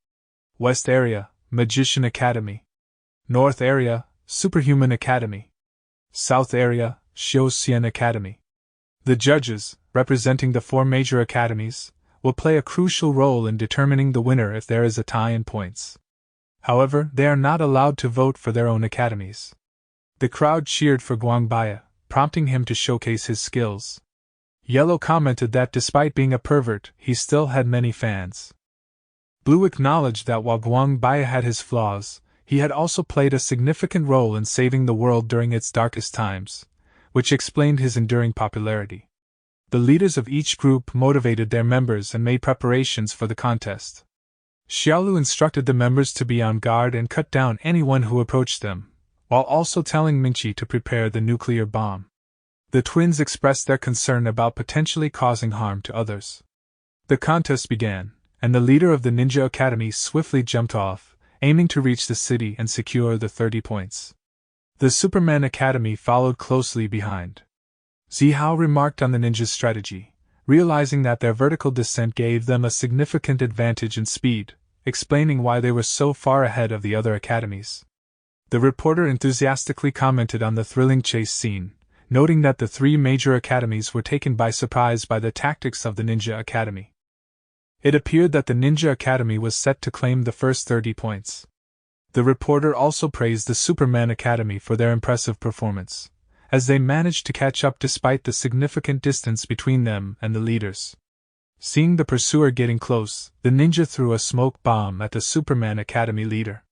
West Area, Magician Academy. North Area, Superhuman Academy. South Area, Xiaoxian Academy. The judges, representing the 4 major academies, will play a crucial role in determining the winner if there is a tie in points. However, they are not allowed to vote for their own academies. The crowd cheered for Guangbaya, prompting him to showcase his skills. Yellow commented that despite being a pervert, he still had many fans. Blue acknowledged that while Guangbaya had his flaws, He had also played a significant role in saving the world during its darkest times, which explained his enduring popularity. The leaders of each group motivated their members and made preparations for the contest. Xiaolu instructed the members to be on guard and cut down anyone who approached them, while also telling Mingqi to prepare the nuclear bomb. The twins expressed their concern about potentially causing harm to others. The contest began, and the leader of the Ninja Academy swiftly jumped off, aiming to reach the city and secure the 30 points. The Superman Academy followed closely behind. Zihao remarked on the ninja's strategy, realizing that their vertical descent gave them a significant advantage in speed, explaining why they were so far ahead of the other academies. The reporter enthusiastically commented on the thrilling chase scene, noting that the three major academies were taken by surprise by the tactics of the Ninja Academy. It appeared that the Ninja Academy was set to claim the first 30 points. The reporter also praised the Superman Academy for their impressive performance, as they managed to catch up despite the significant distance between them and the leaders. Seeing the pursuer getting close, the ninja threw a smoke bomb at the Superman Academy leader.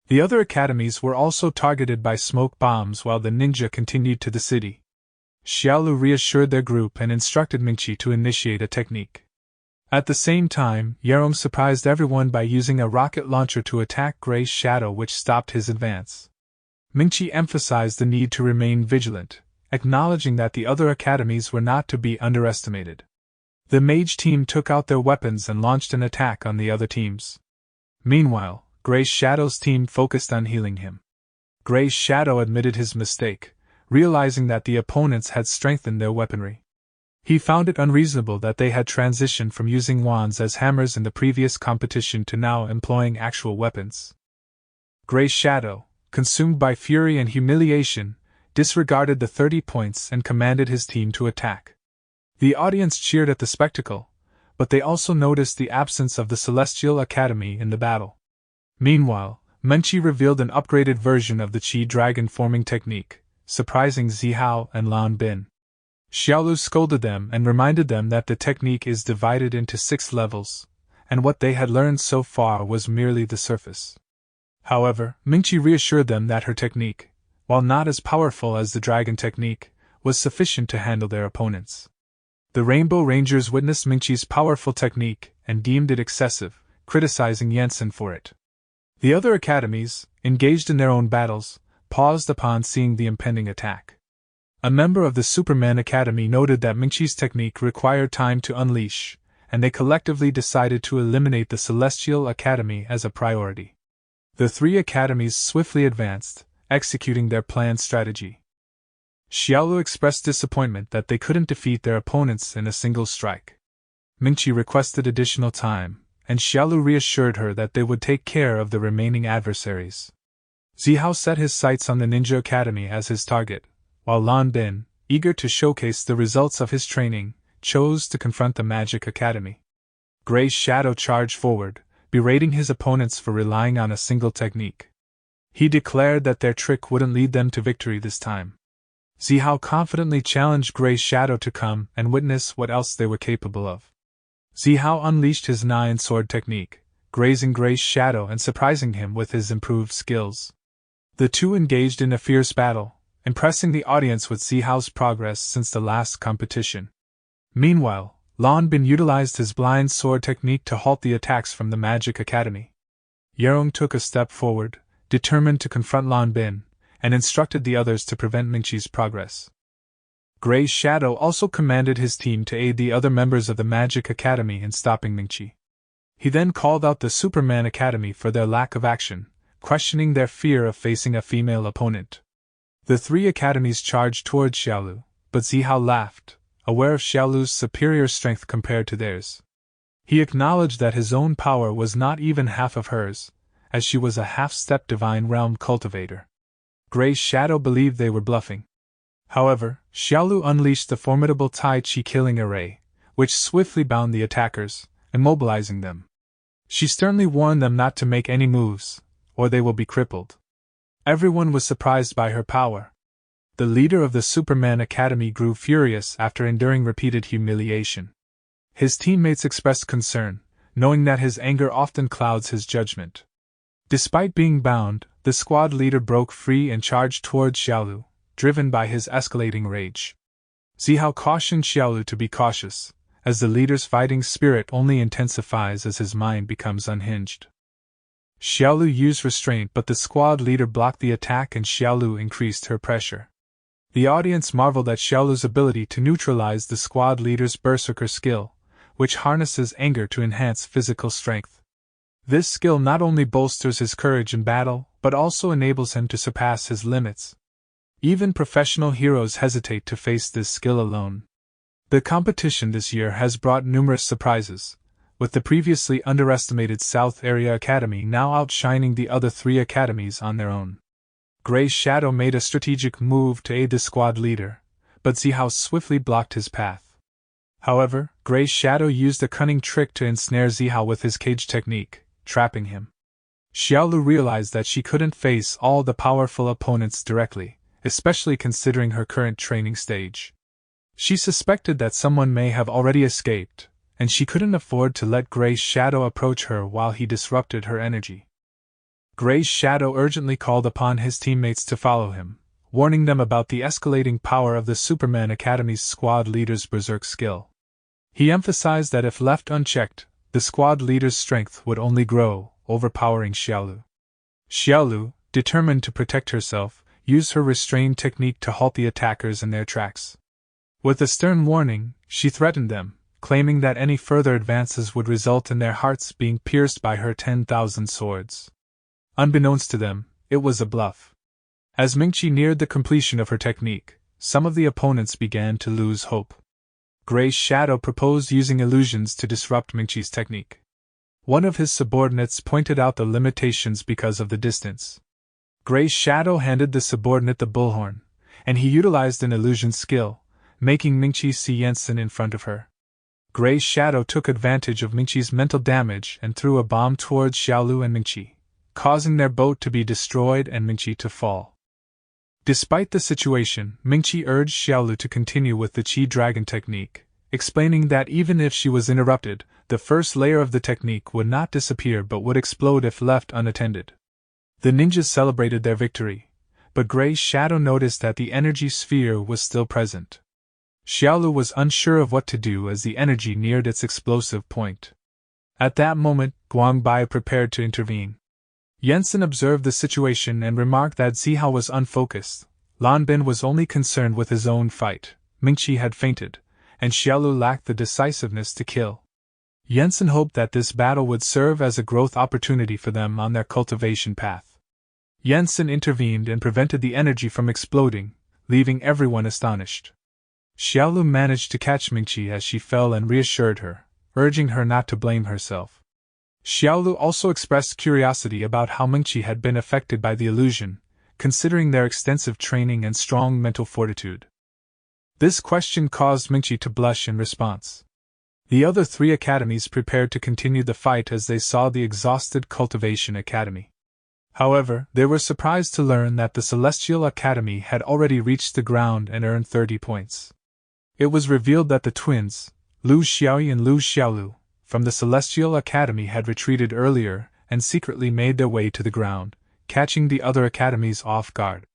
The other academies were also targeted by smoke bombs while the ninja continued to the city. Xiaolu reassured their group and instructed Mingqi to initiate a technique. At the same time, Yerong surprised everyone by using a rocket launcher to attack Gray's shadow, which stopped his advance. Mingqi emphasized the need to remain vigilant, acknowledging that the other academies were not to be underestimated. The mage team took out their weapons and launched an attack on the other teams. Meanwhile, Gray's Shadow's team focused on healing him. Gray's Shadow admitted his mistake, realizing that the opponents had strengthened their weaponry. He found it unreasonable that they had transitioned from using wands as hammers in the previous competition to now employing actual weapons. Gray's Shadow, consumed by fury and humiliation, disregarded the 30 points and commanded his team to attack. The audience cheered at the spectacle, but they also noticed the absence of the Celestial Academy in the battle. Meanwhile, Menqi revealed an upgraded version of the Qi Dragon forming technique, surprising Zihao and Lan Bin. Xiaolu scolded them and reminded them that the technique is divided into 6 levels, and what they had learned so far was merely the surface. However, Mingqi reassured them that her technique, while not as powerful as the dragon technique, was sufficient to handle their opponents. The Rainbow Rangers witnessed Mingqi's powerful technique and deemed it excessive, criticizing Jensen for it. The other academies, engaged in their own battles, paused upon seeing the impending attack. A member of the Superman Academy noted that Mingqi's technique required time to unleash, and they collectively decided to eliminate the Celestial Academy as a priority. The 3 academies swiftly advanced, executing their planned strategy. Xiaolu expressed disappointment that they couldn't defeat their opponents in a single strike. Mingqi requested additional time, and Xiaolu reassured her that they would take care of the remaining adversaries. Zihao set his sights on the Ninja Academy as his target, while Lan Bin, eager to showcase the results of his training, chose to confront the Magic Academy. Gray's Shadow charged forward, berating his opponents for relying on a single technique. He declared that their trick wouldn't lead them to victory this time. Zihao confidently challenged Gray's Shadow to come and witness what else they were capable of. Zihao unleashed his 9-sword technique, grazing Gray's Shadow and surprising him with his improved skills. The two engaged in a fierce battle, impressing the audience with Zihao's progress since the last competition. Meanwhile, Lan Bin utilized his blind sword technique to halt the attacks from the Magic Academy. Yerong took a step forward, determined to confront Lan Bin, and instructed the others to prevent Mingqi's progress. Gray's Shadow also commanded his team to aid the other members of the Magic Academy in stopping Mingqi. He then called out the Superman Academy for their lack of action, questioning their fear of facing a female opponent. The 3 academies charged towards Xiaolu, but Zihao laughed, aware of Xiaolu's superior strength compared to theirs. He acknowledged that his own power was not even half of hers, as she was a half-step Divine Realm cultivator. Gray's Shadow believed they were bluffing. However, Xiaolu unleashed the formidable Tai Chi killing array, which swiftly bound the attackers, immobilizing them. She sternly warned them not to make any moves, or they will be crippled. Everyone was surprised by her power. The leader of the Superman Academy grew furious after enduring repeated humiliation. His teammates expressed concern, knowing that his anger often clouds his judgment. Despite being bound, the squad leader broke free and charged towards Xiaolu, driven by his escalating rage. Zihao cautioned Xiaolu to be cautious, as the leader's fighting spirit only intensifies as his mind becomes unhinged. Xiaolu used restraint, but the squad leader blocked the attack and Xiaolu increased her pressure. The audience marveled at Xiaolu's ability to neutralize the squad leader's berserker skill, which harnesses anger to enhance physical strength. This skill not only bolsters his courage in battle, but also enables him to surpass his limits. Even professional heroes hesitate to face this skill alone. The competition this year has brought numerous surprises, with the previously underestimated South Area Academy now outshining the other 3 academies on their own. Gray's Shadow made a strategic move to aid the squad leader, but Zihao swiftly blocked his path. However, Gray's Shadow used a cunning trick to ensnare Zihao with his cage technique, trapping him. Xiaolu realized that she couldn't face all the powerful opponents directly, especially considering her current training stage. She suspected that someone may have already escaped, and she couldn't afford to let Gray's Shadow approach her while he disrupted her energy. Gray's Shadow urgently called upon his teammates to follow him, warning them about the escalating power of the Superman Academy's squad leader's berserk skill. He emphasized that if left unchecked, the squad leader's strength would only grow, overpowering Xiaolu. Xiaolu, determined to protect herself, used her restrained technique to halt the attackers in their tracks. With a stern warning, she threatened them, claiming that any further advances would result in their hearts being pierced by her 10,000 swords. Unbeknownst to them, it was a bluff. As Mingqi neared the completion of her technique, some of the opponents began to lose hope. Gray's Shadow proposed using illusions to disrupt Mingqi's technique. One of his subordinates pointed out the limitations because of the distance. Gray's Shadow handed the subordinate the bullhorn, and he utilized an illusion skill, making Mingqi see Jensen in front of her. Gray's Shadow took advantage of Mingqi's mental damage and threw a bomb towards Xiaolu and Mingqi, causing their boat to be destroyed and Mingqi to fall. Despite the situation, Mingqi urged Xiaolu to continue with the Qi Dragon technique, explaining that even if she was interrupted, the first layer of the technique would not disappear but would explode if left unattended. The ninjas celebrated their victory, but Gray's Shadow noticed that the energy sphere was still present. Xiaolu was unsure of what to do as the energy neared its explosive point. At that moment, Guangbai prepared to intervene. Jensen observed the situation and remarked that Zihao was unfocused, Lan Bin was only concerned with his own fight, Mingqi had fainted, and Xiaolu lacked the decisiveness to kill. Jensen hoped that this battle would serve as a growth opportunity for them on their cultivation path. Jensen intervened and prevented the energy from exploding, leaving everyone astonished. Xiaolu managed to catch Mingqi as she fell and reassured her, urging her not to blame herself. Xiaolu also expressed curiosity about how Mingqi had been affected by the illusion, considering their extensive training and strong mental fortitude. This question caused Mingqi to blush in response. The other 3 academies prepared to continue the fight as they saw the exhausted Cultivation Academy. However, they were surprised to learn that the Celestial Academy had already reached the ground and earned 30 points. It was revealed that the twins, Lu Xiaoyi and Lu Xiaolu, from the Celestial Academy had retreated earlier and secretly made their way to the ground, catching the other academies off guard.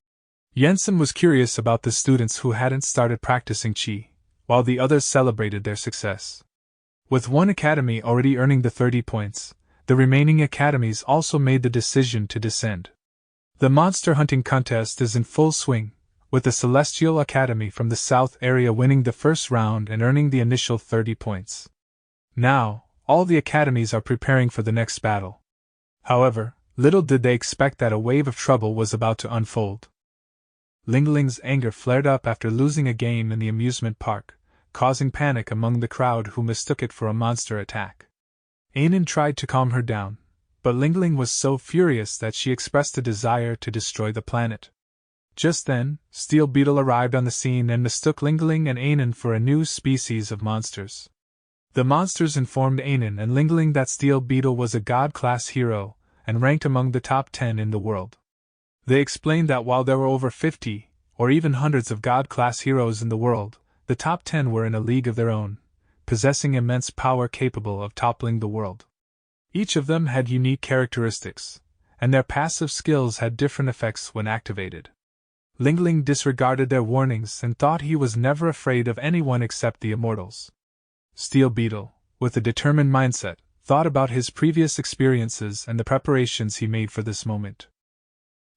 Jensen was curious about the students who hadn't started practicing Qi, while the others celebrated their success. With one academy already earning the 30 points, the remaining academies also made the decision to descend. The monster hunting contest is in full swing, with the Celestial Academy from the South area winning the first round and earning the initial 30 points. Now, all the academies are preparing for the next battle. However, little did they expect that a wave of trouble was about to unfold. Lingling's anger flared up after losing a game in the amusement park, causing panic among the crowd who mistook it for a monster attack. Ainin tried to calm her down, but Lingling was so furious that she expressed a desire to destroy the planet. Just then, Steel Beetle arrived on the scene and mistook Lingling and Ainin for a new species of monsters. The monsters informed Ainin and Lingling that Steel Beetle was a god-class hero, and ranked among the top 10 in the world. They explained that while there were over 50, or even hundreds of god-class heroes in the world, the top 10 were in a league of their own, possessing immense power capable of toppling the world. Each of them had unique characteristics, and their passive skills had different effects when activated. Lingling disregarded their warnings and thought he was never afraid of anyone except the immortals. Steel Beetle, with a determined mindset, thought about his previous experiences and the preparations he made for this moment.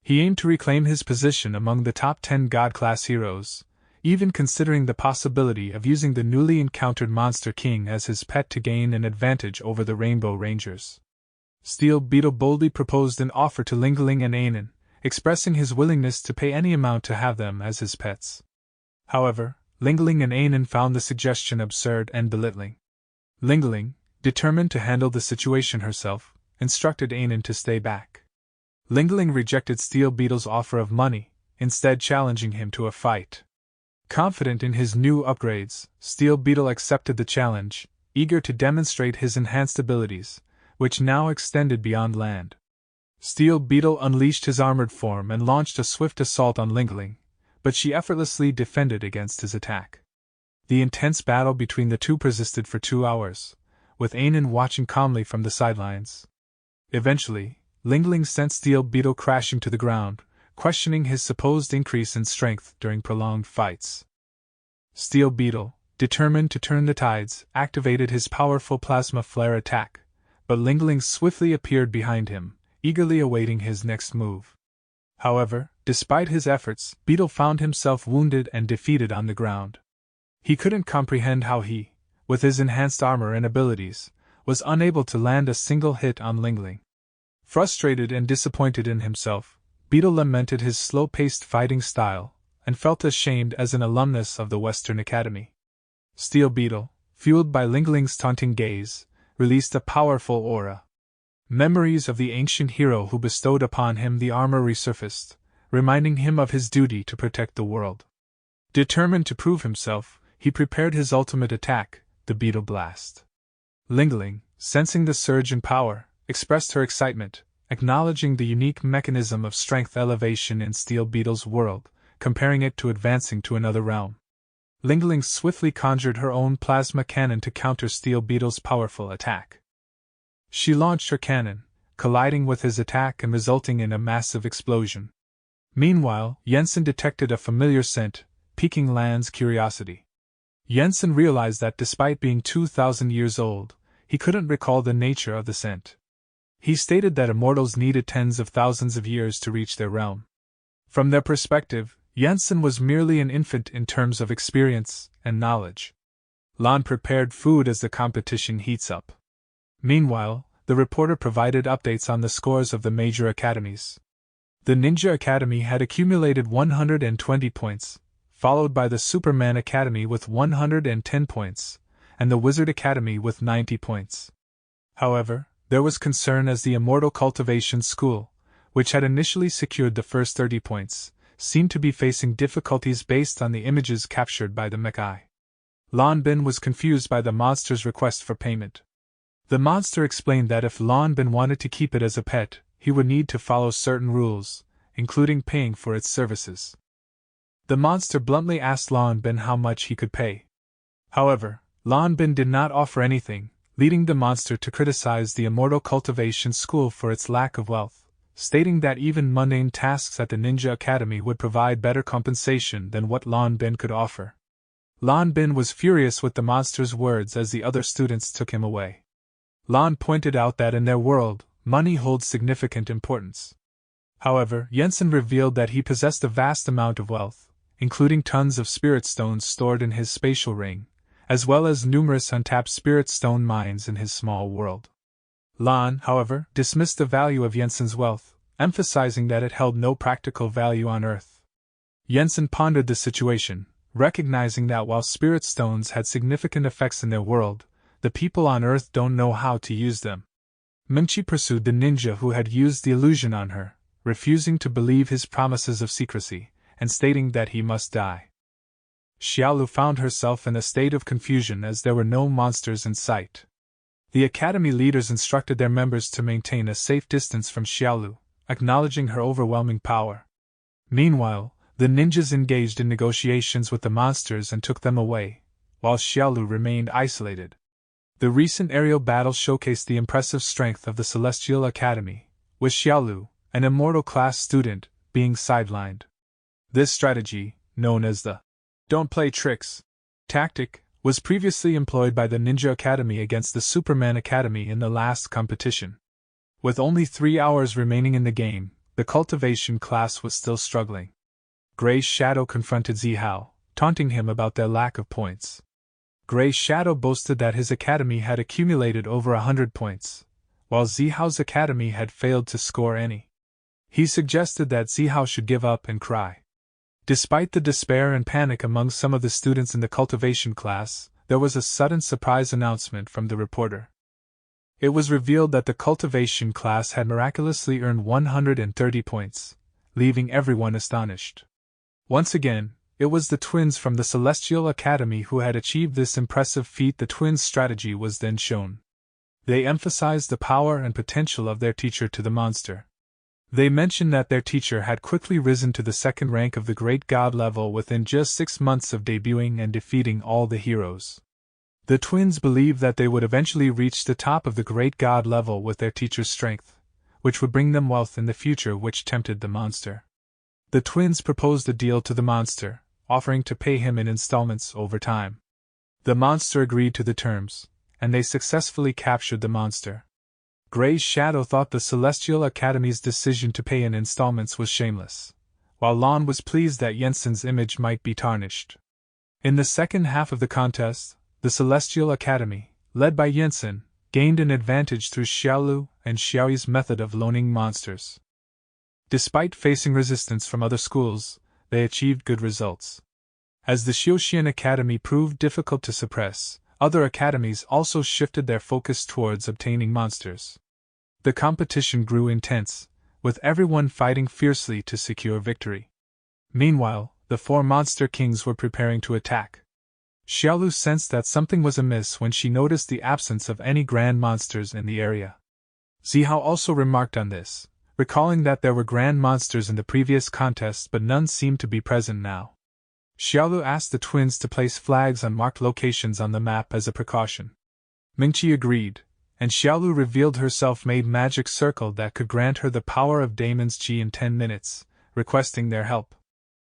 He aimed to reclaim his position among the top 10 God-class heroes, even considering the possibility of using the newly encountered Monster King as his pet to gain an advantage over the Rainbow Rangers. Steel Beetle boldly proposed an offer to Lingling and Ainen, expressing his willingness to pay any amount to have them as his pets. However, Lingling and Ainen found the suggestion absurd and belittling. Lingling, determined to handle the situation herself, instructed Ainen to stay back. Lingling rejected Steel Beetle's offer of money, instead challenging him to a fight. Confident in his new upgrades, Steel Beetle accepted the challenge, eager to demonstrate his enhanced abilities, which now extended beyond land. Steel Beetle unleashed his armored form and launched a swift assault on Lingling, but she effortlessly defended against his attack. The intense battle between the two persisted for 2 hours, with Ainen watching calmly from the sidelines. Eventually, Lingling sent Steel Beetle crashing to the ground, questioning his supposed increase in strength during prolonged fights. Steel Beetle, determined to turn the tides, activated his powerful plasma flare attack, but Lingling swiftly appeared behind him, eagerly awaiting his next move. However, despite his efforts, Beetle found himself wounded and defeated on the ground. He couldn't comprehend how he, with his enhanced armor and abilities, was unable to land a single hit on Lingling. Frustrated and disappointed in himself, Beetle lamented his slow-paced fighting style, and felt ashamed as an alumnus of the Western Academy. Steel Beetle, fueled by Lingling's taunting gaze, released a powerful aura. Memories of the ancient hero who bestowed upon him the armor resurfaced, reminding him of his duty to protect the world. Determined to prove himself, he prepared his ultimate attack, the Beetle Blast. Lingling, sensing the surge in power, expressed her excitement, acknowledging the unique mechanism of strength elevation in Steel Beetle's world, comparing it to advancing to another realm. Lingling swiftly conjured her own plasma cannon to counter Steel Beetle's powerful attack. She launched her cannon, colliding with his attack and resulting in a massive explosion. Meanwhile, Jensen detected a familiar scent, piquing Lan's curiosity. Jensen realized that despite being 2,000 years old, he couldn't recall the nature of the scent. He stated that immortals needed tens of thousands of years to reach their realm. From their perspective, Jensen was merely an infant in terms of experience and knowledge. Lan prepared food as the competition heats up. Meanwhile, the reporter provided updates on the scores of the major academies. The Ninja Academy had accumulated 120 points, followed by the Superman Academy with 110 points, and the Wizard Academy with 90 points. However, there was concern as the Immortal Cultivation School, which had initially secured the first 30 points, seemed to be facing difficulties based on the images captured by the Mech-Eye. Lan Bin was confused by the monster's request for payment. The monster explained that if Lan Bin wanted to keep it as a pet, he would need to follow certain rules, including paying for its services. The monster bluntly asked Lan Bin how much he could pay. However, Lan Bin did not offer anything, leading the monster to criticize the Immortal Cultivation School for its lack of wealth, stating that even mundane tasks at the Ninja Academy would provide better compensation than what Lan Bin could offer. Lan Bin was furious with the monster's words as the other students took him away. Lan pointed out that in their world, money holds significant importance. However, Jensen revealed that he possessed a vast amount of wealth, including tons of spirit stones stored in his spatial ring, as well as numerous untapped spirit stone mines in his small world. Lan, however, dismissed the value of Jensen's wealth, emphasizing that it held no practical value on Earth. Jensen pondered the situation, recognizing that while spirit stones had significant effects in their world, the people on Earth don't know how to use them. Mingchi pursued the ninja who had used the illusion on her, refusing to believe his promises of secrecy, and stating that he must die. Xiaolu found herself in a state of confusion as there were no monsters in sight. The academy leaders instructed their members to maintain a safe distance from Xiaolu, acknowledging her overwhelming power. Meanwhile, the ninjas engaged in negotiations with the monsters and took them away, while Xiaolu remained isolated. The recent aerial battle showcased the impressive strength of the Celestial Academy, with Xiaolu, an immortal class student, being sidelined. This strategy, known as the "don't play tricks" tactic, was previously employed by the Ninja Academy against the Superman Academy in the last competition. With only 3 hours remaining in the game, the cultivation class was still struggling. Gray's Shadow confronted Zihao, taunting him about their lack of points. Gray's Shadow boasted that his academy had accumulated over 100 points, while Zihao's academy had failed to score any. He suggested that Zihao should give up and cry. Despite the despair and panic among some of the students in the cultivation class, there was a sudden surprise announcement from the reporter. It was revealed that the cultivation class had miraculously earned 130 points, leaving everyone astonished. Once again, it was the twins from the Celestial Academy who had achieved this impressive feat. The twins' strategy was then shown. They emphasized the power and potential of their teacher to the monster. They mentioned that their teacher had quickly risen to the second rank of the Great God level within just 6 months of debuting and defeating all the heroes. The twins believed that they would eventually reach the top of the Great God level with their teacher's strength, which would bring them wealth in the future, which tempted the monster. The twins proposed a deal to the monster, offering to pay him in installments over time. The monster agreed to the terms, and they successfully captured the monster. Gray's Shadow thought the Celestial Academy's decision to pay in installments was shameless, while Lon was pleased that Jensen's image might be tarnished. In the second half of the contest, the Celestial Academy, led by Jensen, gained an advantage through Xiaolu and Xiaoyi's method of loaning monsters. Despite facing resistance from other schools, they achieved good results. As the Xiuxian Academy proved difficult to suppress, other academies also shifted their focus towards obtaining monsters. The competition grew intense, with everyone fighting fiercely to secure victory. Meanwhile, the 4 monster kings were preparing to attack. Xiaolu sensed that something was amiss when she noticed the absence of any grand monsters in the area. Zihao also remarked on this, recalling that there were grand monsters in the previous contest but none seemed to be present now. Xiaolu asked the twins to place flags on marked locations on the map as a precaution. Mingqi agreed, and Xiaolu revealed her self-made magic circle that could grant her the power of Damon's Qi in 10 minutes, requesting their help.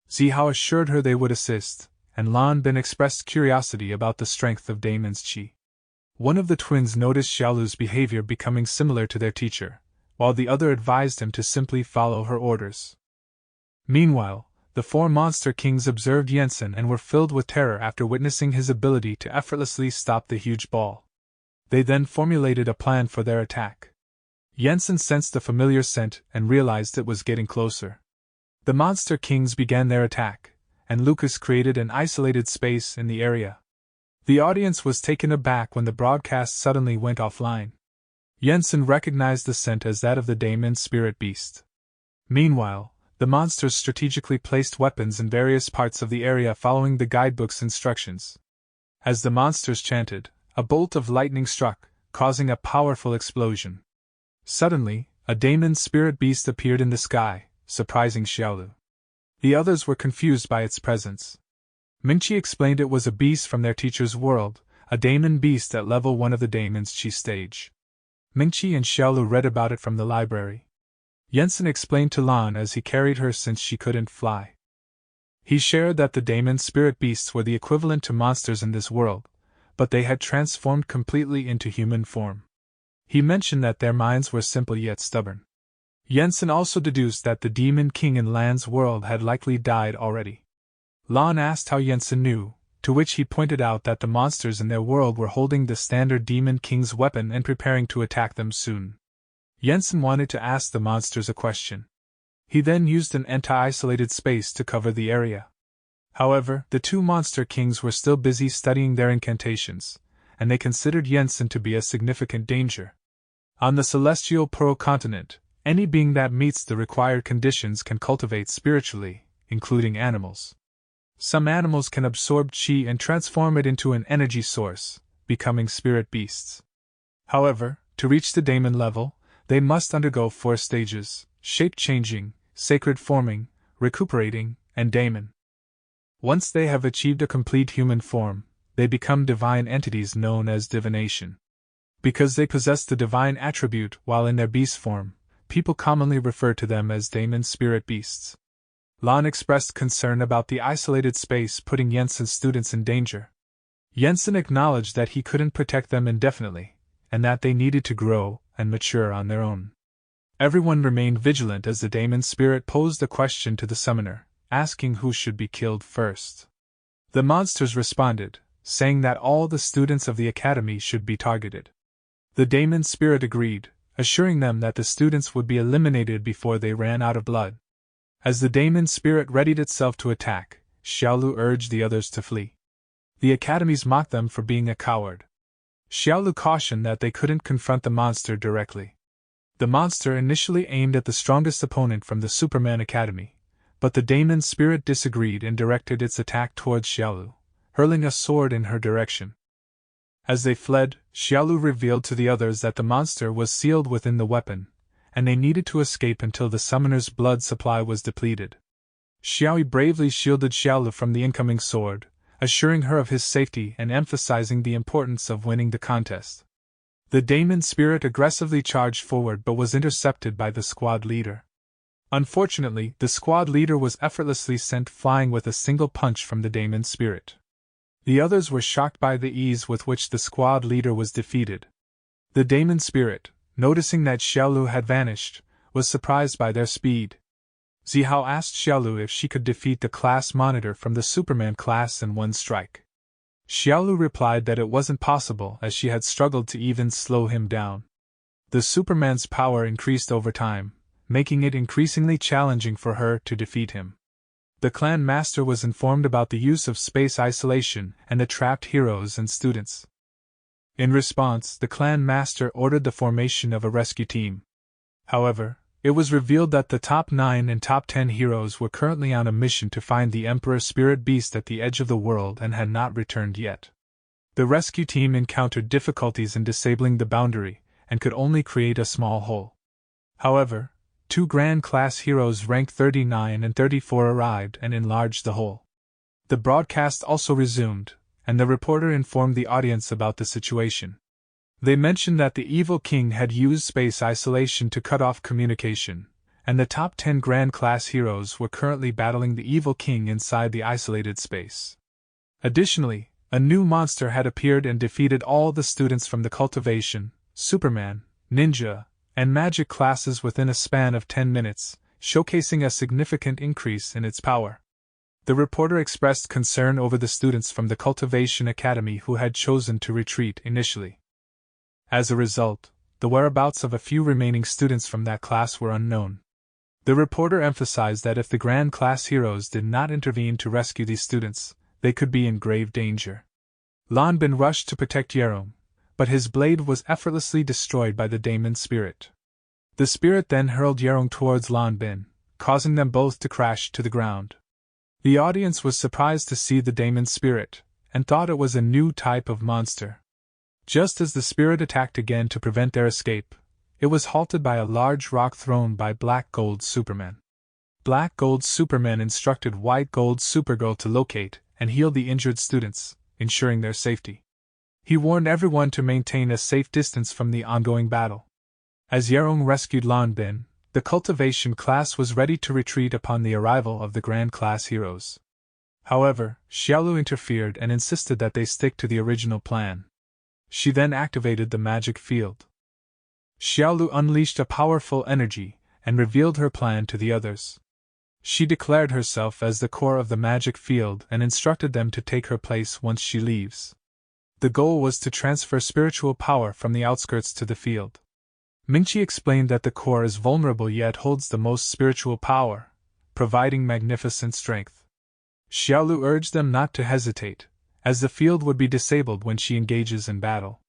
Zihao assured her they would assist, and Lan Bin expressed curiosity about the strength of Damon's Qi. One of the twins noticed Xiaolu's behavior becoming similar to their teacher, while the other advised him to simply follow her orders. Meanwhile, the 4 monster kings observed Jensen and were filled with terror after witnessing his ability to effortlessly stop the huge ball. They then formulated a plan for their attack. Jensen sensed a familiar scent and realized it was getting closer. The monster kings began their attack, and Lucas created an isolated space in the area. The audience was taken aback when the broadcast suddenly went offline. Jensen recognized the scent as that of the Daemon Spirit Beast. Meanwhile, the monsters strategically placed weapons in various parts of the area following the guidebook's instructions. As the monsters chanted, a bolt of lightning struck, causing a powerful explosion. Suddenly, a Daemon Spirit Beast appeared in the sky, surprising Xiaolu. The others were confused by its presence. Mingqi explained it was a beast from their teacher's world, a Daemon beast at level 1 of the Daemon's Qi stage. Mingqi and Xiaolu read about it from the library. Jensen explained to Lan as he carried her since she couldn't fly. He shared that the Daemon Spirit Beasts were the equivalent to monsters in this world, but they had transformed completely into human form. He mentioned that their minds were simple yet stubborn. Jensen also deduced that the Demon King in Lan's world had likely died already. Lan asked how Jensen knew, to which he pointed out that the monsters in their world were holding the standard Demon King's weapon and preparing to attack them soon. Jensen wanted to ask the monsters a question. He then used an anti-isolated space to cover the area. However, the 2 monster kings were still busy studying their incantations, and they considered Jensen to be a significant danger. On the Celestial Pearl continent, any being that meets the required conditions can cultivate spiritually, including animals. Some animals can absorb Qi and transform it into an energy source, becoming spirit beasts. However, to reach the Daemon level, they must undergo 4 stages: shape-changing, sacred forming, recuperating, and Daemon. Once they have achieved a complete human form, they become divine entities known as divination. Because they possess the divine attribute while in their beast form, people commonly refer to them as demon spirit beasts. Lan expressed concern about the isolated space putting Jensen's students in danger. Jensen acknowledged that he couldn't protect them indefinitely, and that they needed to grow and mature on their own. Everyone remained vigilant as the demon spirit posed a question to the summoner, asking who should be killed first. The monsters responded, saying that all the students of the academy should be targeted. The demon spirit agreed, assuring them that the students would be eliminated before they ran out of blood. As the demon spirit readied itself to attack, Xiaolu urged the others to flee. The academies mocked them for being a coward. Xiaolu cautioned that they couldn't confront the monster directly. The monster initially aimed at the strongest opponent from the Superman Academy, but the demon spirit disagreed and directed its attack towards Xiaolu, hurling a sword in her direction. As they fled, Xiaolu revealed to the others that the monster was sealed within the weapon, and they needed to escape until the summoner's blood supply was depleted. Xiaoyi bravely shielded Xiaolu from the incoming sword, assuring her of his safety and emphasizing the importance of winning the contest. The demon spirit aggressively charged forward but was intercepted by the squad leader. Unfortunately, the squad leader was effortlessly sent flying with a single punch from the demon spirit. The others were shocked by the ease with which the squad leader was defeated. The demon spirit, noticing that Xiaolu had vanished, was surprised by their speed. Zihao asked Xiaolu if she could defeat the class monitor from the Superman class in one strike. Xiaolu replied that it wasn't possible as she had struggled to even slow him down. The Superman's power increased over time, making it increasingly challenging for her to defeat him. The clan master was informed about the use of space isolation and the trapped heroes and students. In response, the clan master ordered the formation of a rescue team. However, it was revealed that the top 9 and top 10 heroes were currently on a mission to find the Emperor Spirit Beast at the edge of the world and had not returned yet. The rescue team encountered difficulties in disabling the boundary and could only create a small hole. However, 2 Grand Class heroes ranked 39 and 34 arrived and enlarged the hole. The broadcast also resumed, and the reporter informed the audience about the situation. They mentioned that the evil king had used space isolation to cut off communication, and the top 10 Grand Class heroes were currently battling the evil king inside the isolated space. Additionally, a new monster had appeared and defeated all the students from the Cultivation, Superman, Ninja, and Magic classes within a span of 10 minutes, showcasing a significant increase in its power. The reporter expressed concern over the students from the Cultivation Academy who had chosen to retreat initially. As a result, the whereabouts of a few remaining students from that class were unknown. The reporter emphasized that if the Grand Class heroes did not intervene to rescue these students, they could be in grave danger. Lan Bin rushed to protect Yerome, but his blade was effortlessly destroyed by the demon spirit. The spirit then hurled Yerome towards Lan Bin, causing them both to crash to the ground. The audience was surprised to see the demon spirit, and thought it was a new type of monster. Just as the spirit attacked again to prevent their escape, it was halted by a large rock thrown by Black Gold Superman. Black Gold Superman instructed White Gold Supergirl to locate and heal the injured students, ensuring their safety. He warned everyone to maintain a safe distance from the ongoing battle. As Yerong rescued Lan Bin, the Cultivation class was ready to retreat upon the arrival of the Grand Class heroes. However, Xiaolu interfered and insisted that they stick to the original plan. She then activated the magic field. Xiaolu unleashed a powerful energy and revealed her plan to the others. She declared herself as the core of the magic field and instructed them to take her place once she leaves. The goal was to transfer spiritual power from the outskirts to the field. Mingqi explained that the core is vulnerable yet holds the most spiritual power, providing magnificent strength. Xiaolu urged them not to hesitate, as the field would be disabled when she engages in battle.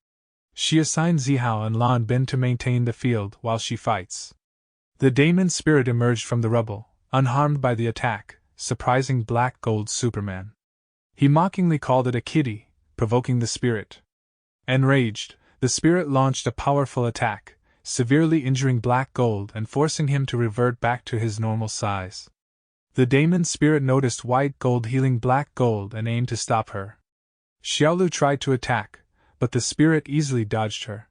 She assigned Zihao and Lan Bin to maintain the field while she fights. The demon spirit emerged from the rubble, unharmed by the attack, surprising Black Gold Superman. He mockingly called it a kitty, provoking the spirit. Enraged, the spirit launched a powerful attack, severely injuring Black Gold and forcing him to revert back to his normal size. The demon spirit noticed White Gold healing Black Gold and aimed to stop her. Xiaolu tried to attack, but the spirit easily dodged her.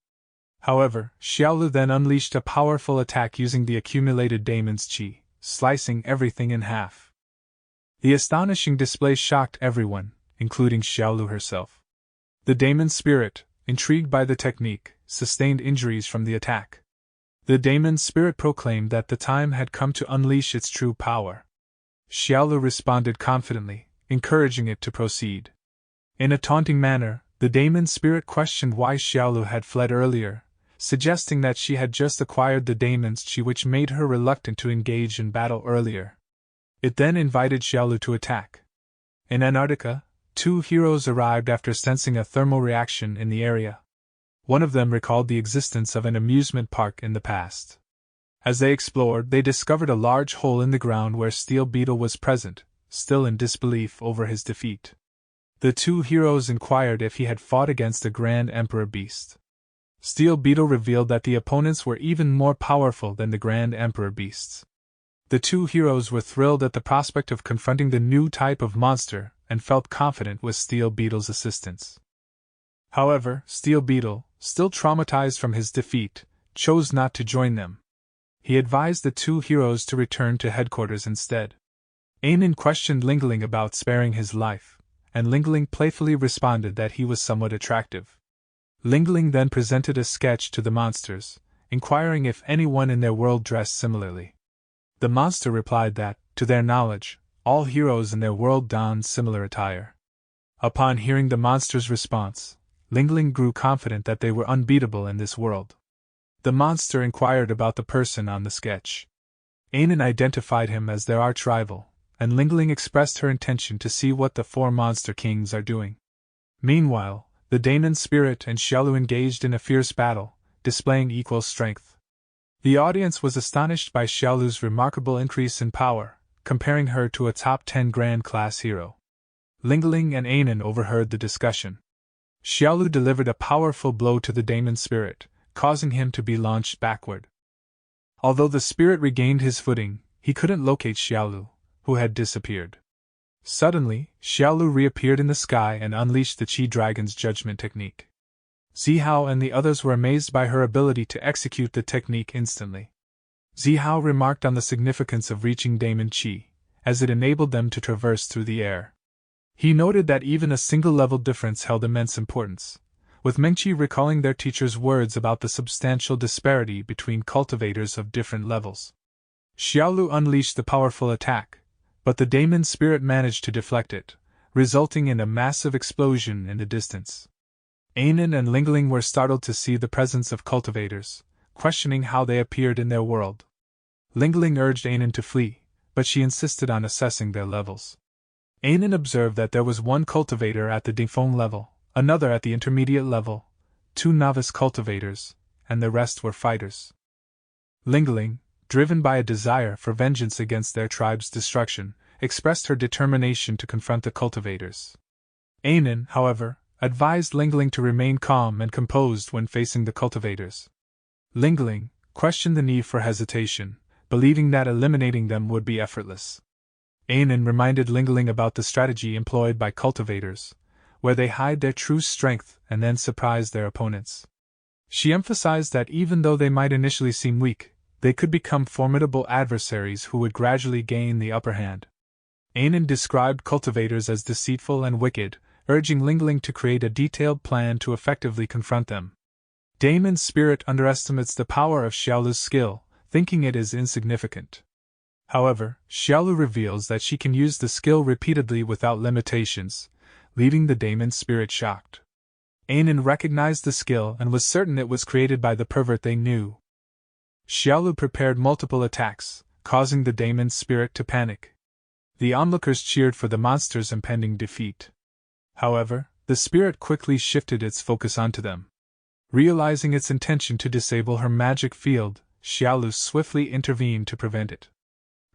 However, Xiaolu then unleashed a powerful attack using the accumulated daemon's qi, slicing everything in half. The astonishing display shocked everyone, including Xiaolu herself. The daemon spirit, intrigued by the technique, sustained injuries from the attack. The daemon spirit proclaimed that the time had come to unleash its true power. Xiaolu responded confidently, encouraging it to proceed. In a taunting manner, the daemon spirit questioned why Xiaolu had fled earlier, suggesting that she had just acquired the daemon's qi, which made her reluctant to engage in battle earlier. It then invited Xiaolu to attack. In Antarctica, two heroes arrived after sensing a thermal reaction in the area. One of them recalled the existence of an amusement park in the past. As they explored, they discovered a large hole in the ground where Steel Beetle was present, still in disbelief over his defeat. The two heroes inquired if he had fought against the Grand Emperor Beast. Steel Beetle revealed that the opponents were even more powerful than the Grand Emperor Beasts. The two heroes were thrilled at the prospect of confronting the new type of monster and felt confident with Steel Beetle's assistance. However, Steel Beetle, still traumatized from his defeat, chose not to join them. He advised the two heroes to return to headquarters instead. Ainin questioned Lingling about sparing his life, and Lingling playfully responded that he was somewhat attractive. Lingling then presented a sketch to the monsters, inquiring if anyone in their world dressed similarly. The monster replied that, to their knowledge, all heroes in their world donned similar attire. Upon hearing the monster's response, Lingling grew confident that they were unbeatable in this world. The monster inquired about the person on the sketch. Ainin identified him as their arch-rival, and Lingling expressed her intention to see what the four monster kings are doing. Meanwhile, the daemon spirit and Xiaolu engaged in a fierce battle, displaying equal strength. The audience was astonished by Xiaolu's remarkable increase in power, comparing her to a top 10 Grand Class hero. Lingling and Ainin overheard the discussion. Xiaolu delivered a powerful blow to the daemon spirit, causing him to be launched backward. Although the spirit regained his footing, he couldn't locate Xiaolu, who had disappeared. Suddenly, Xiaolu reappeared in the sky and unleashed the Qi Dragon's judgment technique. Zihao and the others were amazed by her ability to execute the technique instantly. Zihao remarked on the significance of reaching daemon Qi, as it enabled them to traverse through the air. He noted that even a single level difference held immense importance, with Mengqi recalling their teacher's words about the substantial disparity between cultivators of different levels. Xiaolu unleashed the powerful attack, but the daemon spirit managed to deflect it, resulting in a massive explosion in the distance. Ainin and Lingling were startled to see the presence of cultivators, questioning how they appeared in their world. Lingling urged Ainin to flee, but she insisted on assessing their levels. Ainin observed that there was one cultivator at the Difeng level, another at the intermediate level, 2 novice cultivators, and the rest were fighters. Lingling, driven by a desire for vengeance against their tribe's destruction, expressed her determination to confront the cultivators. Ainin, however, advised Lingling to remain calm and composed when facing the cultivators. Lingling questioned the need for hesitation, believing that eliminating them would be effortless. Ainin reminded Lingling about the strategy employed by cultivators, where they hide their true strength and then surprise their opponents. She emphasized that even though they might initially seem weak, they could become formidable adversaries who would gradually gain the upper hand. Ainin described cultivators as deceitful and wicked, urging Lingling to create a detailed plan to effectively confront them. Daemon's spirit underestimates the power of Xiaolu's skill, thinking it is insignificant. However, Xiaolu reveals that she can use the skill repeatedly without limitations, leaving the daemon spirit shocked. Ainin recognized the skill and was certain it was created by the pervert they knew. Xiaolu prepared multiple attacks, causing the daemon spirit to panic. The onlookers cheered for the monster's impending defeat. However, the spirit quickly shifted its focus onto them. Realizing its intention to disable her magic field, Xiaolu swiftly intervened to prevent it.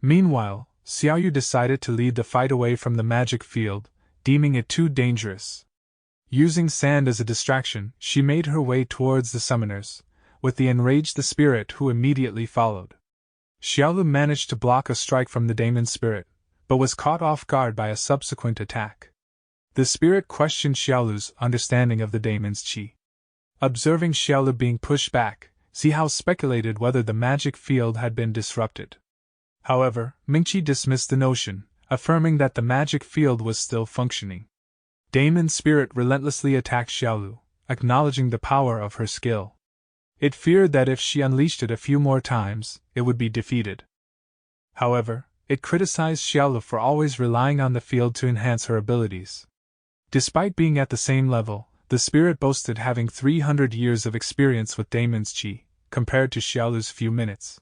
Meanwhile, Xiaoyu decided to lead the fight away from the magic field, deeming it too dangerous. Using sand as a distraction, she made her way towards the summoners, with the enraged spirit who immediately followed. Xiaolu managed to block a strike from the daemon spirit, but was caught off guard by a subsequent attack. The spirit questioned Xiaolu's understanding of the daemon's qi. Observing Xiaolu being pushed back, Zihao speculated whether the magic field had been disrupted. However, Mingqi dismissed the notion, affirming that the magic field was still functioning. Damon's spirit relentlessly attacked Xiaolu, acknowledging the power of her skill. It feared that if she unleashed it a few more times, it would be defeated. However, it criticized Xiaolu for always relying on the field to enhance her abilities. Despite being at the same level, the spirit boasted having 300 years of experience with Damon's qi, compared to Xiaolu's few minutes.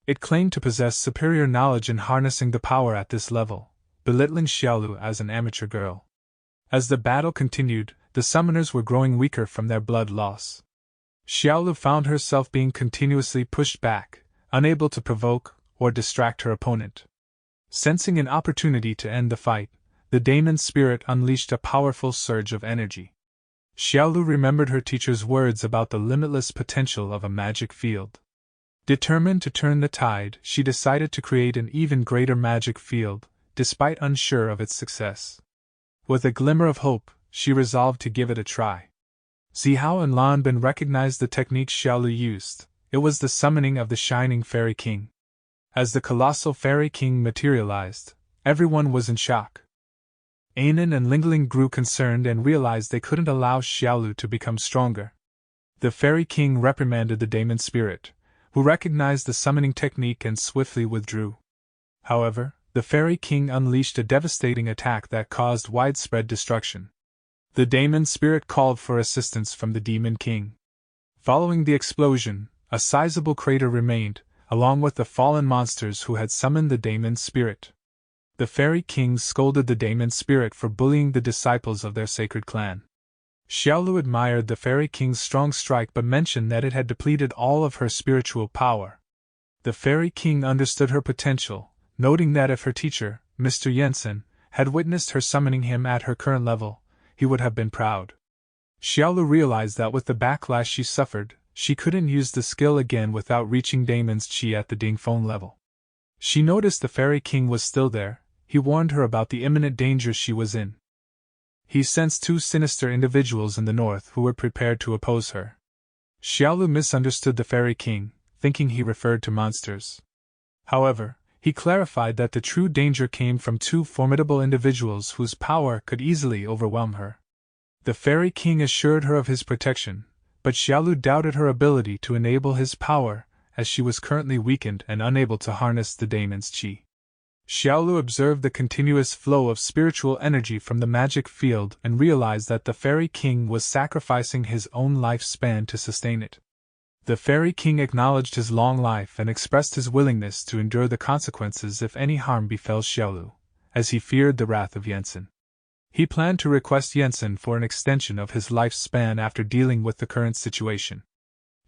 It claimed to possess superior knowledge in harnessing the power at this level, belittling Xiaolu as an amateur girl. As the battle continued, the summoners were growing weaker from their blood loss. Xiaolu found herself being continuously pushed back, unable to provoke or distract her opponent. Sensing an opportunity to end the fight, the Daemon spirit unleashed a powerful surge of energy. Xiaolu remembered her teacher's words about the limitless potential of a magic field. Determined to turn the tide, she decided to create an even greater magic field, despite unsure of its success. With a glimmer of hope, she resolved to give it a try. Zihao and Lan Bin recognized the technique Xiaolu used. It was the summoning of the Shining Fairy King. As the colossal Fairy King materialized, everyone was in shock. Anan and Lingling grew concerned and realized they couldn't allow Xiaolu to become stronger. The Fairy King reprimanded the Daemon spirit, who recognized the summoning technique and swiftly withdrew. However, the Fairy King unleashed a devastating attack that caused widespread destruction. The Daemon spirit called for assistance from the Demon King. Following the explosion, a sizable crater remained, along with the fallen monsters who had summoned the Daemon spirit. The Fairy King scolded the Daemon spirit for bullying the disciples of their sacred clan. Xiaolu admired the Fairy King's strong strike but mentioned that it had depleted all of her spiritual power. The Fairy King understood her potential, noting that if her teacher, Mr. Yensen, had witnessed her summoning him at her current level, he would have been proud. Xiaolu realized that with the backlash she suffered, she couldn't use the skill again without reaching Damon's qi at the Dingfeng level. She noticed the Fairy King was still there. He warned her about the imminent danger she was in. He sensed two sinister individuals in the north who were prepared to oppose her. Xiaolu misunderstood the Fairy King, thinking he referred to monsters. However, he clarified that the true danger came from two formidable individuals whose power could easily overwhelm her. The Fairy King assured her of his protection, but Xiaolu doubted her ability to enable his power, as she was currently weakened and unable to harness the Daemon's qi. Xiaolu observed the continuous flow of spiritual energy from the magic field and realized that the Fairy King was sacrificing his own lifespan to sustain it. The Fairy King acknowledged his long life and expressed his willingness to endure the consequences if any harm befell Xiaolu, as he feared the wrath of Yensen. He planned to request Yensen for an extension of his lifespan after dealing with the current situation.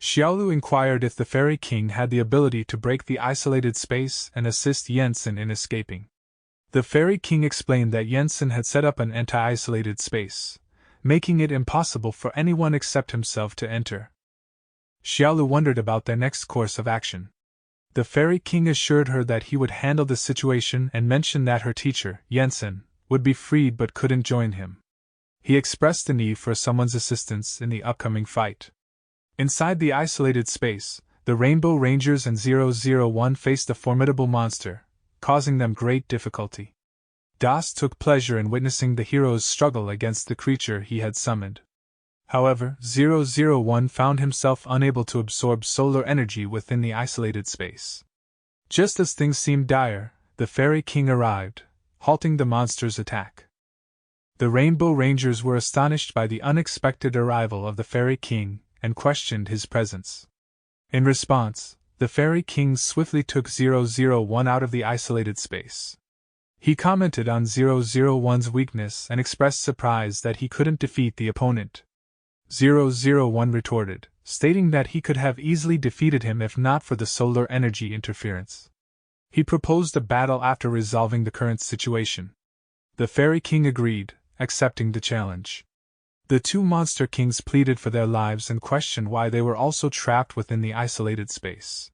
Xiaolu inquired if the Fairy King had the ability to break the isolated space and assist Yensen in escaping. The Fairy King explained that Yensen had set up an anti-isolated space, making it impossible for anyone except himself to enter. Xiaolu wondered about their next course of action. The Fairy King assured her that he would handle the situation and mentioned that her teacher, Yensen, would be freed but couldn't join him. He expressed the need for someone's assistance in the upcoming fight. Inside the isolated space, the Rainbow Rangers and 001 faced a formidable monster, causing them great difficulty. Das took pleasure in witnessing the hero's struggle against the creature he had summoned. However, 001 found himself unable to absorb solar energy within the isolated space. Just as things seemed dire, the Fairy King arrived, halting the monster's attack. The Rainbow Rangers were astonished by the unexpected arrival of the Fairy King and questioned his presence. In response, the Fairy King swiftly took 001 out of the isolated space. He commented on 001's weakness and expressed surprise that he couldn't defeat the opponent. 001 retorted, stating that he could have easily defeated him if not for the solar energy interference. He proposed a battle after resolving the current situation. The Fairy King agreed, accepting the challenge. The two monster kings pleaded for their lives and questioned why they were also trapped within the isolated space.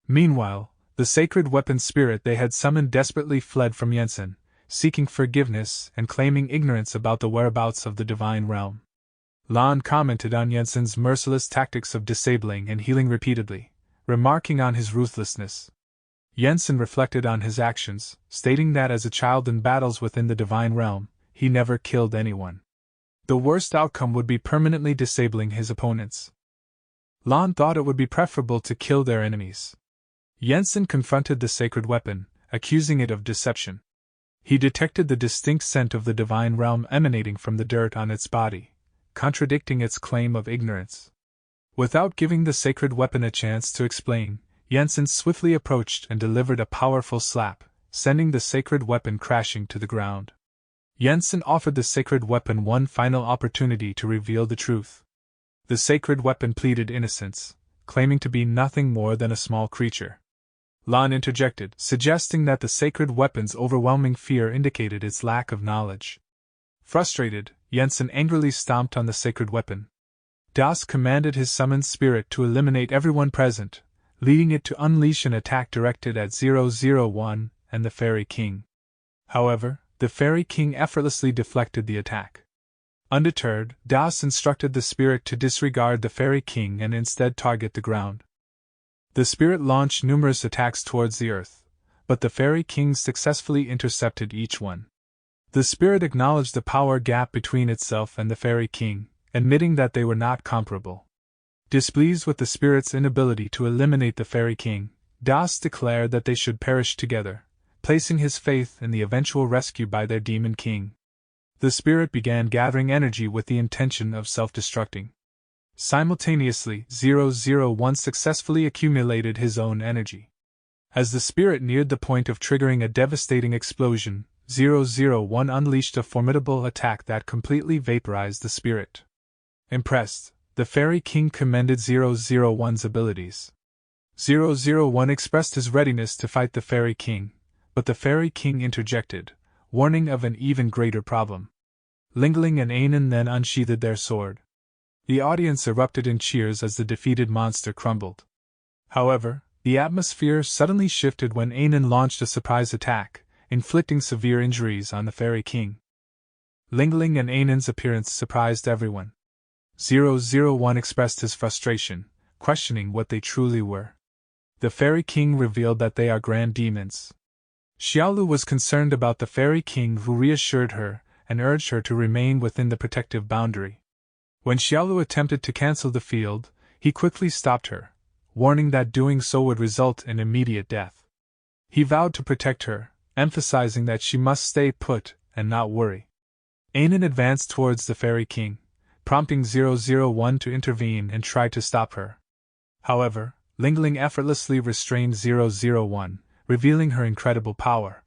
Meanwhile, the sacred weapon spirit they had summoned desperately fled from Yensen, seeking forgiveness and claiming ignorance about the whereabouts of the divine realm. Lan commented on Jensen's merciless tactics of disabling and healing repeatedly, remarking on his ruthlessness. Jensen reflected on his actions, stating that as a child in battles within the divine realm, he never killed anyone. The worst outcome would be permanently disabling his opponents. Lan thought it would be preferable to kill their enemies. Jensen confronted the sacred weapon, accusing it of deception. He detected the distinct scent of the divine realm emanating from the dirt on its body, contradicting its claim of ignorance. Without giving the sacred weapon a chance to explain, Jensen swiftly approached and delivered a powerful slap, sending the sacred weapon crashing to the ground. Jensen offered the sacred weapon one final opportunity to reveal the truth. The sacred weapon pleaded innocence, claiming to be nothing more than a small creature. Lan interjected, suggesting that the sacred weapon's overwhelming fear indicated its lack of knowledge. Frustrated, Jensen angrily stomped on the sacred weapon. Das commanded his summoned spirit to eliminate everyone present, leading it to unleash an attack directed at 001 and the Fairy King. However, the Fairy King effortlessly deflected the attack. Undeterred, Das instructed the spirit to disregard the Fairy King and instead target the ground. The spirit launched numerous attacks towards the earth, but the Fairy King successfully intercepted each one. The spirit acknowledged the power gap between itself and the Fairy King, admitting that they were not comparable. Displeased with the spirit's inability to eliminate the Fairy King, Das declared that they should perish together, placing his faith in the eventual rescue by their demon king. The spirit began gathering energy with the intention of self-destructing. Simultaneously, 001 successfully accumulated his own energy. As the spirit neared the point of triggering a devastating explosion, 001 unleashed a formidable attack that completely vaporized the spirit. Impressed, the Fairy King commended 001's abilities. 001 expressed his readiness to fight the Fairy King, but the Fairy King interjected, warning of an even greater problem. Lingling and Anan then unsheathed their sword. The audience erupted in cheers as the defeated monster crumbled. However, the atmosphere suddenly shifted when Anan launched a surprise attack, inflicting severe injuries on the Fairy King. Lingling and Anan's appearance surprised everyone. 001 expressed his frustration, questioning what they truly were. The Fairy King revealed that they are grand demons. Xiaolu was concerned about the Fairy King, who reassured her and urged her to remain within the protective boundary. When Xiaolu attempted to cancel the field, he quickly stopped her, warning that doing so would result in immediate death. He vowed to protect her, emphasizing that she must stay put and not worry. Anan advanced towards the Fairy King, prompting 001 to intervene and try to stop her. However, Lingling effortlessly restrained 001, revealing her incredible power.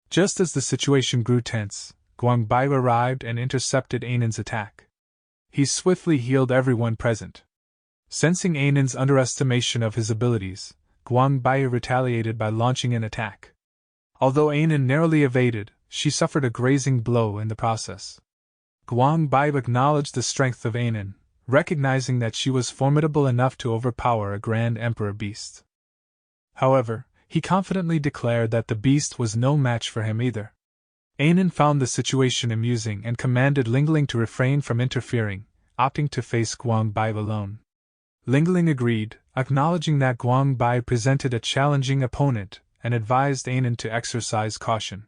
Just as the situation grew tense, Guangbai arrived and intercepted Anan's attack. He swiftly healed everyone present. Sensing Anan's underestimation of his abilities, Guangbai retaliated by launching an attack. Although Anan narrowly evaded, she suffered a grazing blow in the process. Guangbai acknowledged the strength of Anan, recognizing that she was formidable enough to overpower a Grand Emperor beast. However, he confidently declared that the beast was no match for him either. Anan found the situation amusing and commanded Lingling to refrain from interfering, opting to face Guangbai alone. Lingling agreed, acknowledging that Guangbai presented a challenging opponent, and advised Anan to exercise caution.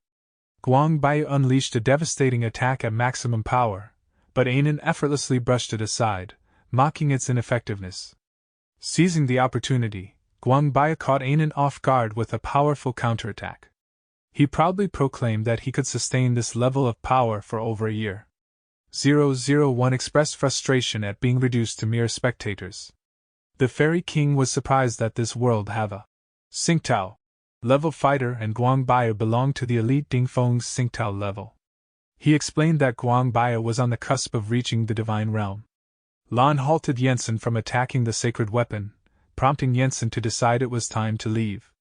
Guangbai unleashed a devastating attack at maximum power, but Anan effortlessly brushed it aside, mocking its ineffectiveness. Seizing the opportunity, Guangbai caught Anan off guard with a powerful counterattack. He proudly proclaimed that he could sustain this level of power for over a year. 001 expressed frustration at being reduced to mere spectators. The Fairy King was surprised that this world have a Xingtao level fighter, and Guangbai belonged to the elite Dingfeng's Xingtao level. He explained that Guangbai was on the cusp of reaching the divine realm. Lan halted Jensen from attacking the sacred weapon, prompting Jensen to decide it was time to leave.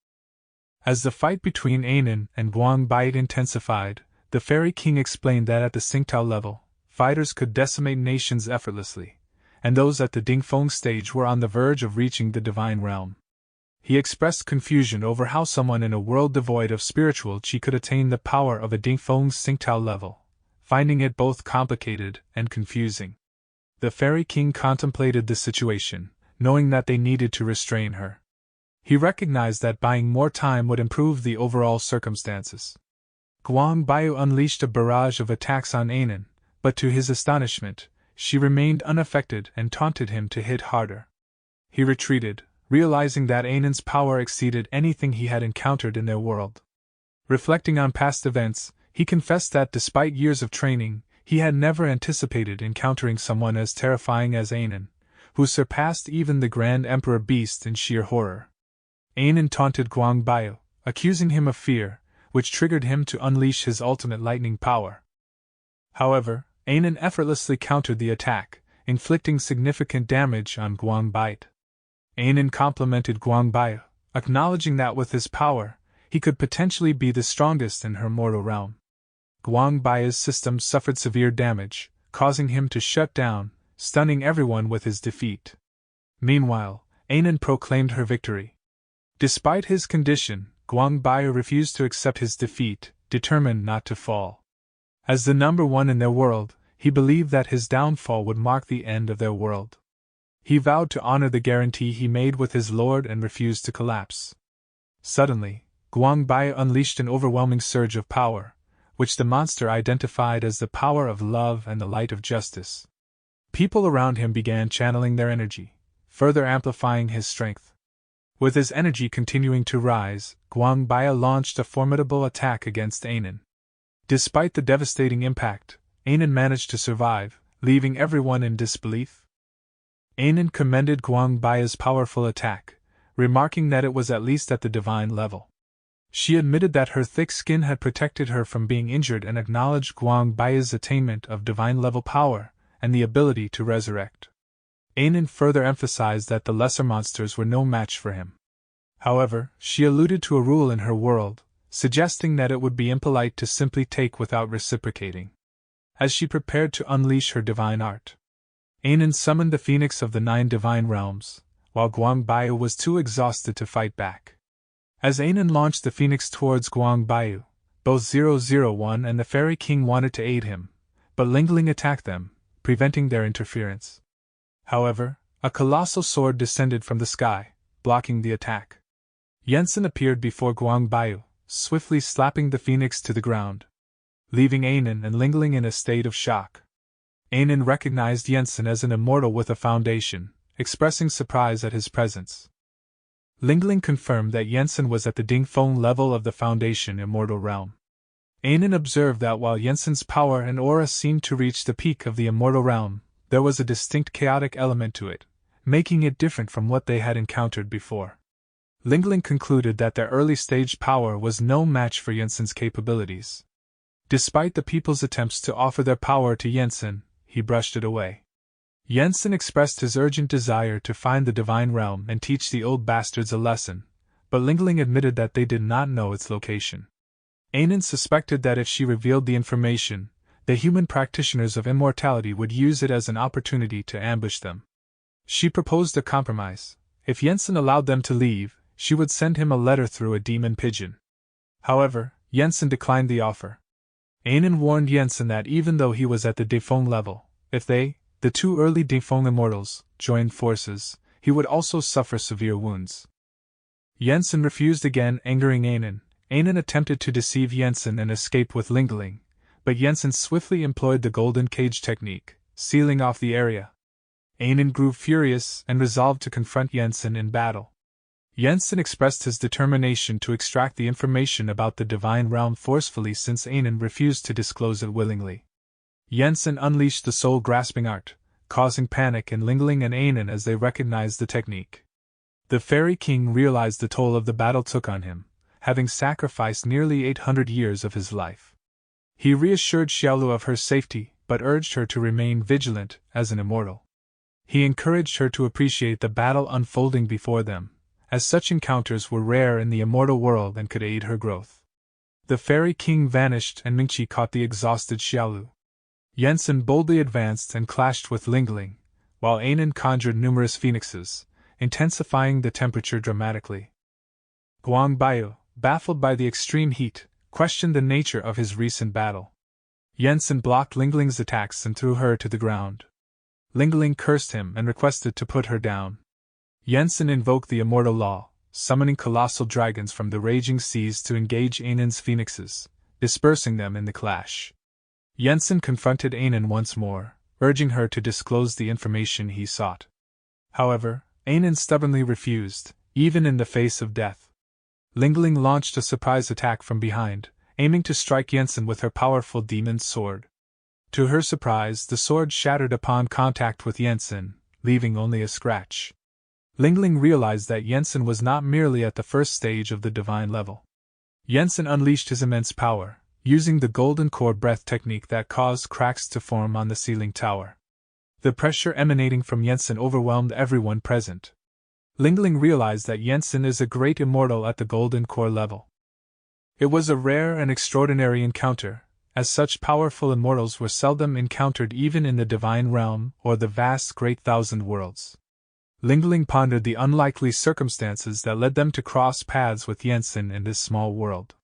As the fight between Anan and Guangbai intensified, the Fairy King explained that at the Xingtao level, fighters could decimate nations effortlessly, and those at the Dingfeng stage were on the verge of reaching the divine realm. He expressed confusion over how someone in a world devoid of spiritual qi could attain the power of a Dingfeng's Xingtao level, finding it both complicated and confusing. The Fairy King contemplated the situation, knowing that they needed to restrain her. He recognized that buying more time would improve the overall circumstances. Guang Baiyu unleashed a barrage of attacks on Anan, but to his astonishment, she remained unaffected and taunted him to hit harder. He retreated, realizing that Anan's power exceeded anything he had encountered in their world. Reflecting on past events, he confessed that despite years of training, he had never anticipated encountering someone as terrifying as Anan, who surpassed even the Grand Emperor Beast in sheer horror. Anan taunted Guang Baiyu, accusing him of fear, which triggered him to unleash his ultimate lightning power. However, Anan effortlessly countered the attack, inflicting significant damage on Guang Baiyu. Anan complimented Guang Baiyu, acknowledging that with his power, he could potentially be the strongest in her mortal realm. Guang Baiyu's system suffered severe damage, causing him to shut down, stunning everyone with his defeat. Meanwhile, Anan proclaimed her victory. Despite his condition, Guang Baiyu refused to accept his defeat, determined not to fall. As the number one in their world, he believed that his downfall would mark the end of their world. He vowed to honor the guarantee he made with his lord and refused to collapse. Suddenly, Guang Baiyu unleashed an overwhelming surge of power, which the monster identified as the power of love and the light of justice. People around him began channeling their energy, further amplifying his strength. With his energy continuing to rise, Guang Baiyu launched a formidable attack against Anan. Despite the devastating impact, Anan managed to survive, leaving everyone in disbelief. Anan commended Guang Baiyu's powerful attack, remarking that it was at least at the divine level. She admitted that her thick skin had protected her from being injured and acknowledged Guang Baiyu's attainment of divine-level power and the ability to resurrect. Anan further emphasized that the lesser monsters were no match for him. However, she alluded to a rule in her world, suggesting that it would be impolite to simply take without reciprocating. As she prepared to unleash her divine art, Anan summoned the phoenix of the 9 divine realms, while Guang Baiyu was too exhausted to fight back. As Anan launched the phoenix towards Guang Baiyu, both 001 and the Fairy King wanted to aid him, but Lingling attacked them, preventing their interference. However, a colossal sword descended from the sky, blocking the attack. Yensen appeared before Guang Baiyu, swiftly slapping the phoenix to the ground, leaving Anan and Lingling in a state of shock. Anan recognized Yensen as an immortal with a foundation, expressing surprise at his presence. Lingling confirmed that Yensen was at the Dingfeng level of the Foundation Immortal Realm. Anan observed that while Yensen's power and aura seemed to reach the peak of the Immortal Realm, there was a distinct chaotic element to it, making it different from what they had encountered before. Lingling concluded that their early-stage power was no match for Yensen's capabilities. Despite the people's attempts to offer their power to Yensen, he brushed it away. Yensen expressed his urgent desire to find the Divine Realm and teach the old bastards a lesson, but Lingling admitted that they did not know its location. Anan suspected that if she revealed the information, the human practitioners of immortality would use it as an opportunity to ambush them. She proposed a compromise. If Yensen allowed them to leave, she would send him a letter through a demon pigeon. However, Yensen declined the offer. Anan warned Yensen that even though he was at the Dingfeng level, if they, the 2 early Dingfeng immortals, joined forces, he would also suffer severe wounds. Yensen refused again, angering Anan. Anan attempted to deceive Yensen and escape with Lingling, but Yensen swiftly employed the golden cage technique, sealing off the area. Anan grew furious and resolved to confront Yensen in battle. Yensen expressed his determination to extract the information about the Divine Realm forcefully since Anan refused to disclose it willingly. Yensen unleashed the soul-grasping art, causing panic in Lingling and Anan as they recognized the technique. The Fairy King realized the toll of the battle took on him, having sacrificed nearly 800 years of his life. He reassured Xiaolu of her safety, but urged her to remain vigilant as an immortal. He encouraged her to appreciate the battle unfolding before them, as such encounters were rare in the immortal world and could aid her growth. The Fairy King vanished and Mingqi caught the exhausted Xiaolu. Yensen boldly advanced and clashed with Lingling, while Anan conjured numerous phoenixes, intensifying the temperature dramatically. Guang Baiyu, baffled by the extreme heat, questioned the nature of his recent battle. Yensen blocked Lingling's attacks and threw her to the ground. Lingling cursed him and requested to put her down. Yensen invoked the immortal law, summoning colossal dragons from the raging seas to engage Ainan's phoenixes, dispersing them in the clash. Yensen confronted Ainan once more, urging her to disclose the information he sought. However, Ainan stubbornly refused, even in the face of death. Lingling launched a surprise attack from behind, aiming to strike Yensen with her powerful demon sword. To her surprise, the sword shattered upon contact with Yensen, leaving only a scratch. Lingling realized that Yensen was not merely at the first stage of the divine level. Yensen unleashed his immense power, using the golden core breath technique that caused cracks to form on the ceiling tower. The pressure emanating from Yensen overwhelmed everyone present. Lingling realized that Yensen is a great immortal at the golden core level. It was a rare and extraordinary encounter, as such powerful immortals were seldom encountered even in the divine realm or the vast great thousand worlds. Lingling pondered the unlikely circumstances that led them to cross paths with Yensen in this small world.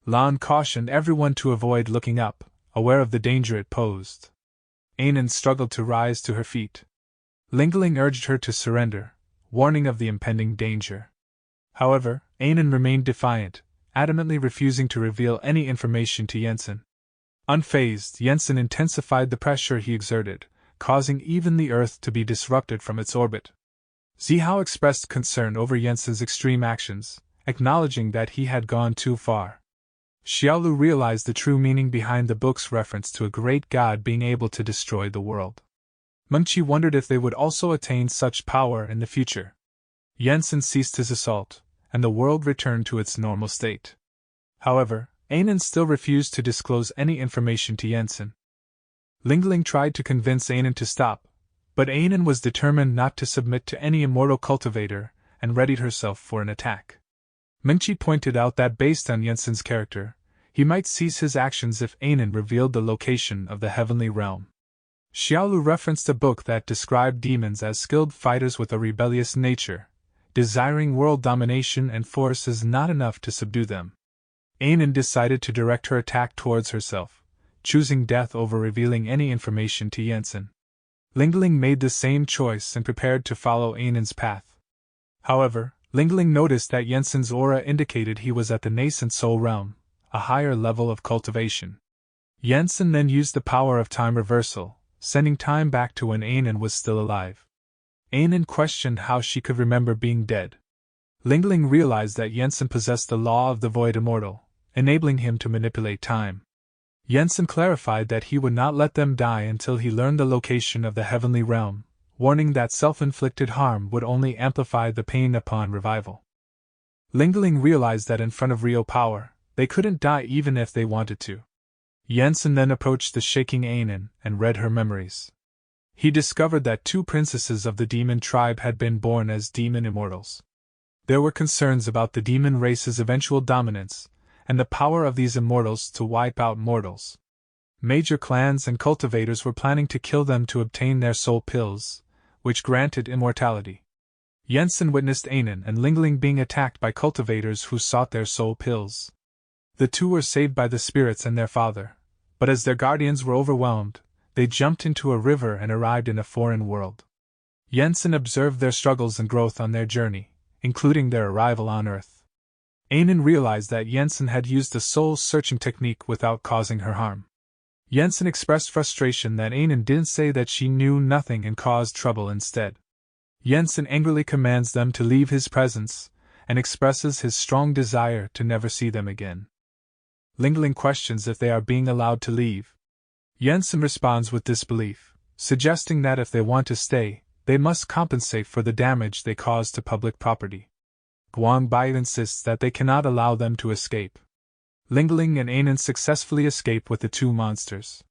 Lan cautioned everyone to avoid looking up, aware of the danger it posed. Ainan struggled to rise to her feet. Lingling urged her to surrender, warning of the impending danger. However, Ainan remained defiant, adamantly refusing to reveal any information to Yensen. Unfazed, Yensen intensified the pressure he exerted, causing even the Earth to be disrupted from its orbit. Zihao expressed concern over Yensen's extreme actions, acknowledging that he had gone too far. Xiaolu realized the true meaning behind the book's reference to a great god being able to destroy the world. Mengqi wondered if they would also attain such power in the future. Yensen ceased his assault, and the world returned to its normal state. However, Ainan still refused to disclose any information to Yensen. Lingling tried to convince Ainan to stop, but Ainan was determined not to submit to any immortal cultivator and readied herself for an attack. Mengqi pointed out that based on Yensen's character, he might cease his actions if Ainan revealed the location of the heavenly realm. Xiaolu referenced a book that described demons as skilled fighters with a rebellious nature, desiring world domination and force is not enough to subdue them. Ainan decided to direct her attack towards herself, choosing death over revealing any information to Yensen. Lingling made the same choice and prepared to follow Ainan's path. However, Lingling noticed that Yensen's aura indicated he was at the nascent soul realm, a higher level of cultivation. Yensen then used the power of time reversal, sending time back to when Ainan was still alive. Ainan questioned how she could remember being dead. Lingling realized that Yensen possessed the law of the void immortal, enabling him to manipulate time. Yensen clarified that he would not let them die until he learned the location of the heavenly realm, warning that self-inflicted harm would only amplify the pain upon revival. Lingling realized that in front of real power, they couldn't die even if they wanted to. Yensen then approached the shaking Ainan and read her memories. He discovered that 2 princesses of the demon tribe had been born as demon immortals. There were concerns about the demon race's eventual dominance, and the power of these immortals to wipe out mortals. Major clans and cultivators were planning to kill them to obtain their soul pills, which granted immortality. Yensen witnessed Ainan and Lingling being attacked by cultivators who sought their soul pills. The 2 were saved by the spirits and their father, but as their guardians were overwhelmed, they jumped into a river and arrived in a foreign world. Yensen observed their struggles and growth on their journey, including their arrival on Earth. Ainan realized that Yensen had used the soul-searching technique without causing her harm. Yensen expressed frustration that Ainan didn't say that she knew nothing and caused trouble instead. Yensen angrily commands them to leave his presence, and expresses his strong desire to never see them again. Lingling questions if they are being allowed to leave. Yensen responds with disbelief, suggesting that if they want to stay, they must compensate for the damage they cause to public property. Guang Bai insists that they cannot allow them to escape. Lingling and Ainan successfully escape with the 2 monsters.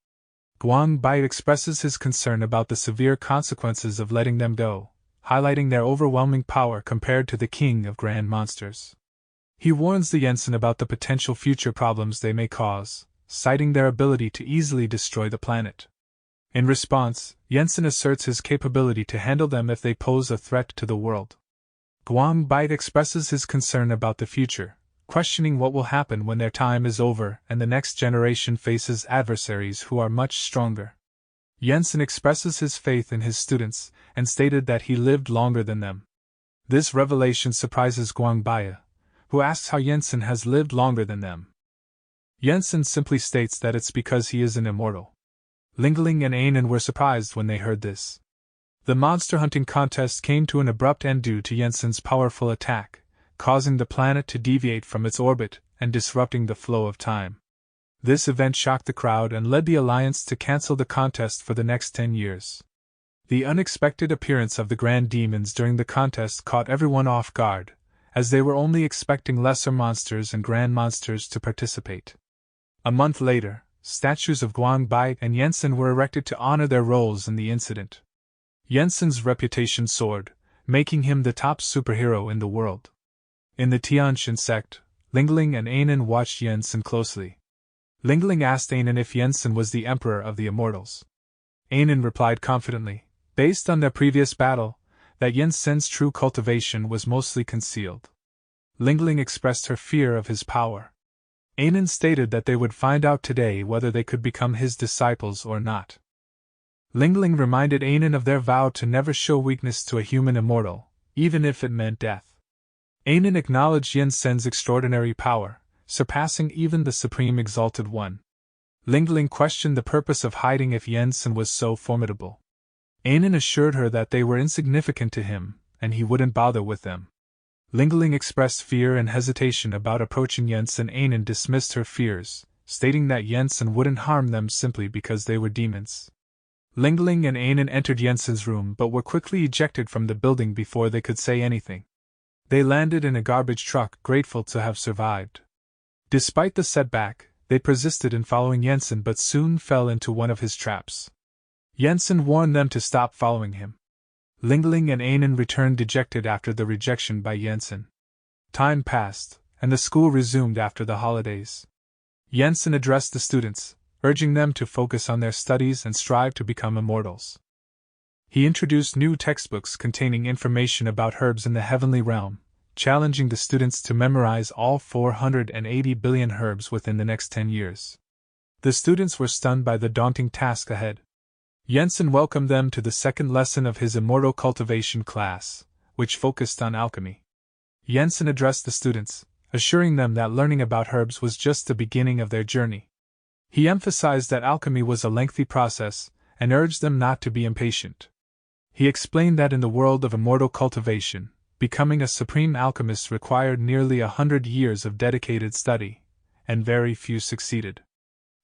Guang Bai expresses his concern about the severe consequences of letting them go, highlighting their overwhelming power compared to the king of grand monsters. He warns the Yensen about the potential future problems they may cause, citing their ability to easily destroy the planet. In response, Yensen asserts his capability to handle them if they pose a threat to the world. Guang Bai expresses his concern about the future, questioning what will happen when their time is over and the next generation faces adversaries who are much stronger. Jensen expresses his faith in his students and stated that he lived longer than them. This revelation surprises Guangbaye, who asks how Jensen has lived longer than them. Jensen simply states that it's because he is an immortal. Lingling and Ainen were surprised when they heard this. The monster hunting contest came to an abrupt end due to Jensen's powerful attack, causing the planet to deviate from its orbit and disrupting the flow of time. This event shocked the crowd and led the Alliance to cancel the contest for the next 10 years. The unexpected appearance of the Grand Demons during the contest caught everyone off guard, as they were only expecting lesser monsters and grand monsters to participate. A month later, statues of Guangbai and Jensen were erected to honor their roles in the incident. Jensen's reputation soared, making him the top superhero in the world. In the Tianxin sect, Lingling and Ainen watched Jensen closely. Lingling asked Ainen if Jensen was the emperor of the immortals. Ainen replied confidently, based on their previous battle, that Jensen's true cultivation was mostly concealed. Lingling expressed her fear of his power. Ainen stated that they would find out today whether they could become his disciples or not. Lingling reminded Ainen of their vow to never show weakness to a human immortal, even if it meant death. Ainen acknowledged Jensen's extraordinary power, surpassing even the Supreme Exalted One. Lingling questioned the purpose of hiding if Jensen was so formidable. Ainen assured her that they were insignificant to him, and he wouldn't bother with them. Lingling expressed fear and hesitation about approaching Jensen. Ainen dismissed her fears, stating that Jensen wouldn't harm them simply because they were demons. Lingling and Ainen entered Jensen's room but were quickly ejected from the building before they could say anything. They landed in a garbage truck, grateful to have survived. Despite the setback, they persisted in following Jensen but soon fell into one of his traps. Jensen warned them to stop following him. Lingling and Ainen returned dejected after the rejection by Jensen. Time passed, and the school resumed after the holidays. Jensen addressed the students, urging them to focus on their studies and strive to become immortals. He introduced new textbooks containing information about herbs in the heavenly realm, challenging the students to memorize all 480 billion herbs within the next 10 years. The students were stunned by the daunting task ahead. Jensen welcomed them to the second lesson of his immortal cultivation class, which focused on alchemy. Jensen addressed the students, assuring them that learning about herbs was just the beginning of their journey. He emphasized that alchemy was a lengthy process, and urged them not to be impatient. He explained that in the world of immortal cultivation, becoming a supreme alchemist required nearly 100 years of dedicated study, and very few succeeded.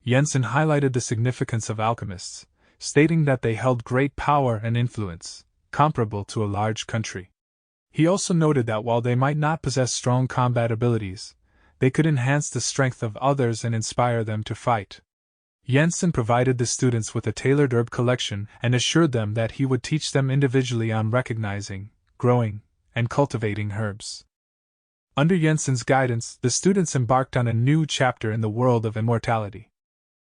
Jensen highlighted the significance of alchemists, stating that they held great power and influence, comparable to a large country. He also noted that while they might not possess strong combat abilities, they could enhance the strength of others and inspire them to fight. Jensen provided the students with a tailored herb collection and assured them that he would teach them individually on recognizing, growing, and cultivating herbs. Under Jensen's guidance, the students embarked on a new chapter in the world of immortality.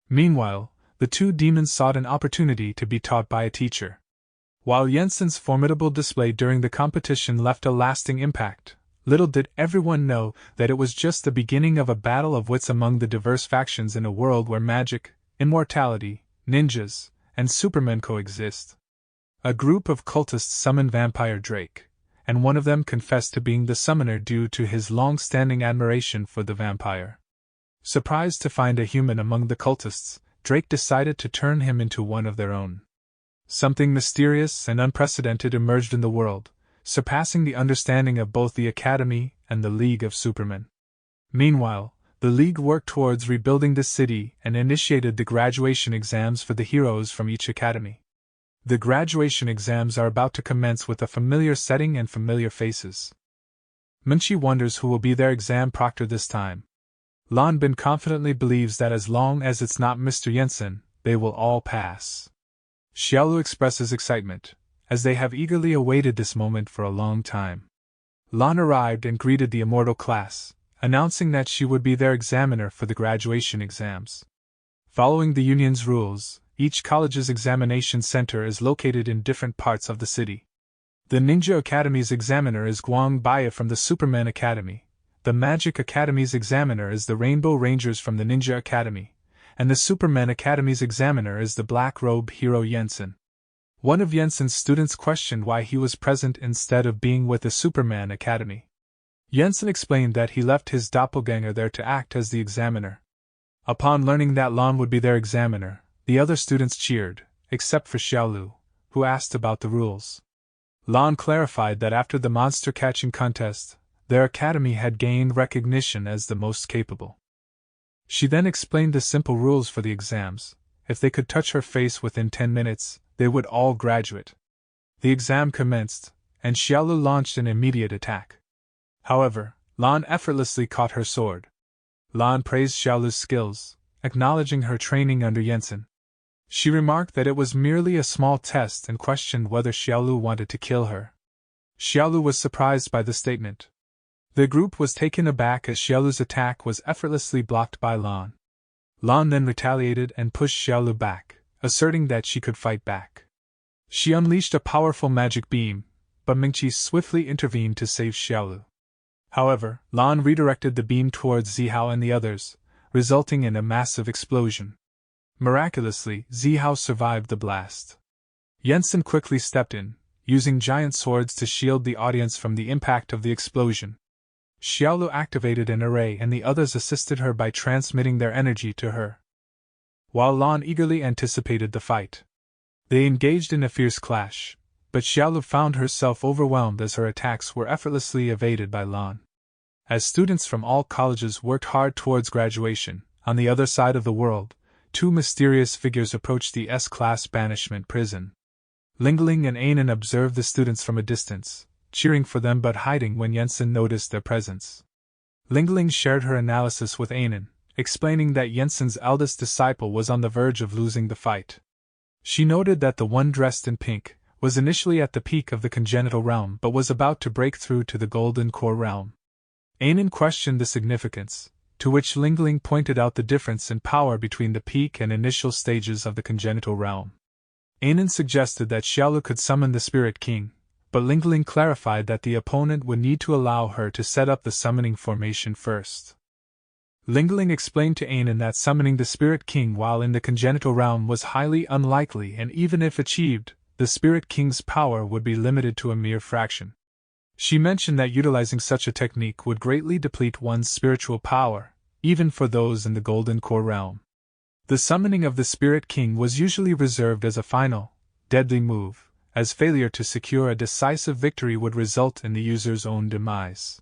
Meanwhile, the two demons sought an opportunity to be taught by a teacher. While Jensen's formidable display during the competition left a lasting impact, little did everyone know that it was just the beginning of a battle of wits among the diverse factions in a world where magic, immortality, ninjas, and supermen coexist. A group of cultists summoned Vampire Drake, and one of them confessed to being the summoner due to his long-standing admiration for the vampire. Surprised to find a human among the cultists, Drake decided to turn him into one of their own. Something mysterious and unprecedented emerged in the world, surpassing the understanding of both the Academy and the League of Supermen. Meanwhile, the League worked towards rebuilding the city and initiated the graduation exams for the heroes from each academy. The graduation exams are about to commence with a familiar setting and familiar faces. Munchi wonders who will be their exam proctor this time. Lan Bin confidently believes that as long as it's not Mr. Jensen, they will all pass. Xiaolu expresses excitement, as they have eagerly awaited this moment for a long time. Lan arrived and greeted the immortal class, announcing that she would be their examiner for the graduation exams. Following the union's rules, each college's examination center is located in different parts of the city. The Ninja Academy's examiner is Guangbaye from the Superman Academy. The Magic Academy's examiner is the Rainbow Rangers from the Ninja Academy, and the Superman Academy's examiner is the black-robed hero Jensen. One of Jensen's students questioned why he was present instead of being with the Superman Academy. Jensen explained that he left his doppelganger there to act as the examiner. Upon learning that Lan would be their examiner, the other students cheered, except for Xiaolu, who asked about the rules. Lan clarified that after the monster catching contest, their academy had gained recognition as the most capable. She then explained the simple rules for the exams. If they could touch her face within 10 minutes, they would all graduate. The exam commenced, and Xiaolu launched an immediate attack. However, Lan effortlessly caught her sword. Lan praised Xiaolu's skills, acknowledging her training under Jensen. She remarked that it was merely a small test and questioned whether Xiaolu wanted to kill her. Xiaolu was surprised by the statement. The group was taken aback as Xiaolu's attack was effortlessly blocked by Lan. Lan then retaliated and pushed Xiaolu back, asserting that she could fight back. She unleashed a powerful magic beam, but Mingqi swiftly intervened to save Xiaolu. However, Lan redirected the beam towards Zihao and the others, resulting in a massive explosion. Miraculously, Zihao survived the blast. Jensen quickly stepped in, using giant swords to shield the audience from the impact of the explosion. Xiaolu activated an array and the others assisted her by transmitting their energy to her. While Lan eagerly anticipated the fight, they engaged in a fierce clash, but Xiaolu found herself overwhelmed as her attacks were effortlessly evaded by Lan. As students from all colleges worked hard towards graduation, on the other side of the world, two mysterious figures approached the S-class banishment prison. Lingling and Ainen observed the students from a distance, cheering for them but hiding when Jensen noticed their presence. Lingling shared her analysis with Ainen, explaining that Jensen's eldest disciple was on the verge of losing the fight. She noted that the one dressed in pink was initially at the peak of the congenital realm but was about to break through to the golden core realm. Ainen questioned the significance, to which Lingling pointed out the difference in power between the peak and initial stages of the congenital realm. Ainen suggested that Xiaolu could summon the Spirit King, but Lingling clarified that the opponent would need to allow her to set up the summoning formation first. Lingling explained to Ainen that summoning the Spirit King while in the congenital realm was highly unlikely, and even if achieved, the Spirit King's power would be limited to a mere fraction. She mentioned that utilizing such a technique would greatly deplete one's spiritual power, even for those in the Golden Core realm. The summoning of the Spirit King was usually reserved as a final, deadly move, as failure to secure a decisive victory would result in the user's own demise.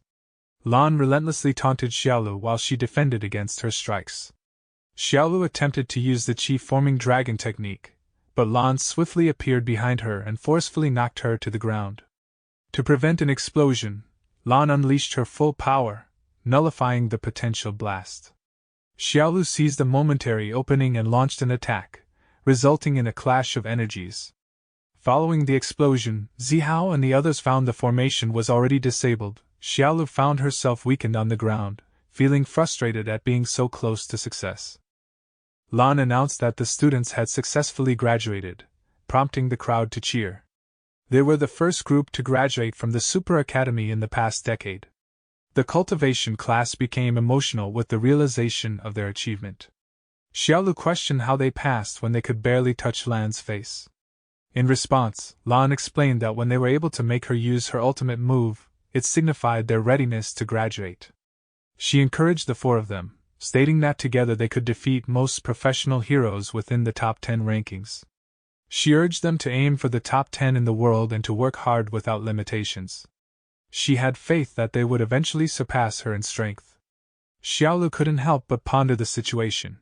Lan relentlessly taunted Xiaolu while she defended against her strikes. Xiaolu attempted to use the chi-forming dragon technique, but Lan swiftly appeared behind her and forcefully knocked her to the ground. To prevent an explosion, Lan unleashed her full power, nullifying the potential blast. Xiaolu seized the momentary opening and launched an attack, resulting in a clash of energies. Following the explosion, Zihao and the others found the formation was already disabled. Xiaolu found herself weakened on the ground, feeling frustrated at being so close to success. Lan announced that the students had successfully graduated, prompting the crowd to cheer. They were the first group to graduate from the Super Academy in the past decade. The cultivation class became emotional with the realization of their achievement. Xiaolu questioned how they passed when they could barely touch Lan's face. In response, Lan explained that when they were able to make her use her ultimate move, it signified their readiness to graduate. She encouraged the four of them, stating that together they could defeat most professional heroes within the top 10 rankings. She urged them to aim for the top 10 in the world and to work hard without limitations. She had faith that they would eventually surpass her in strength. Xiaolu couldn't help but ponder the situation.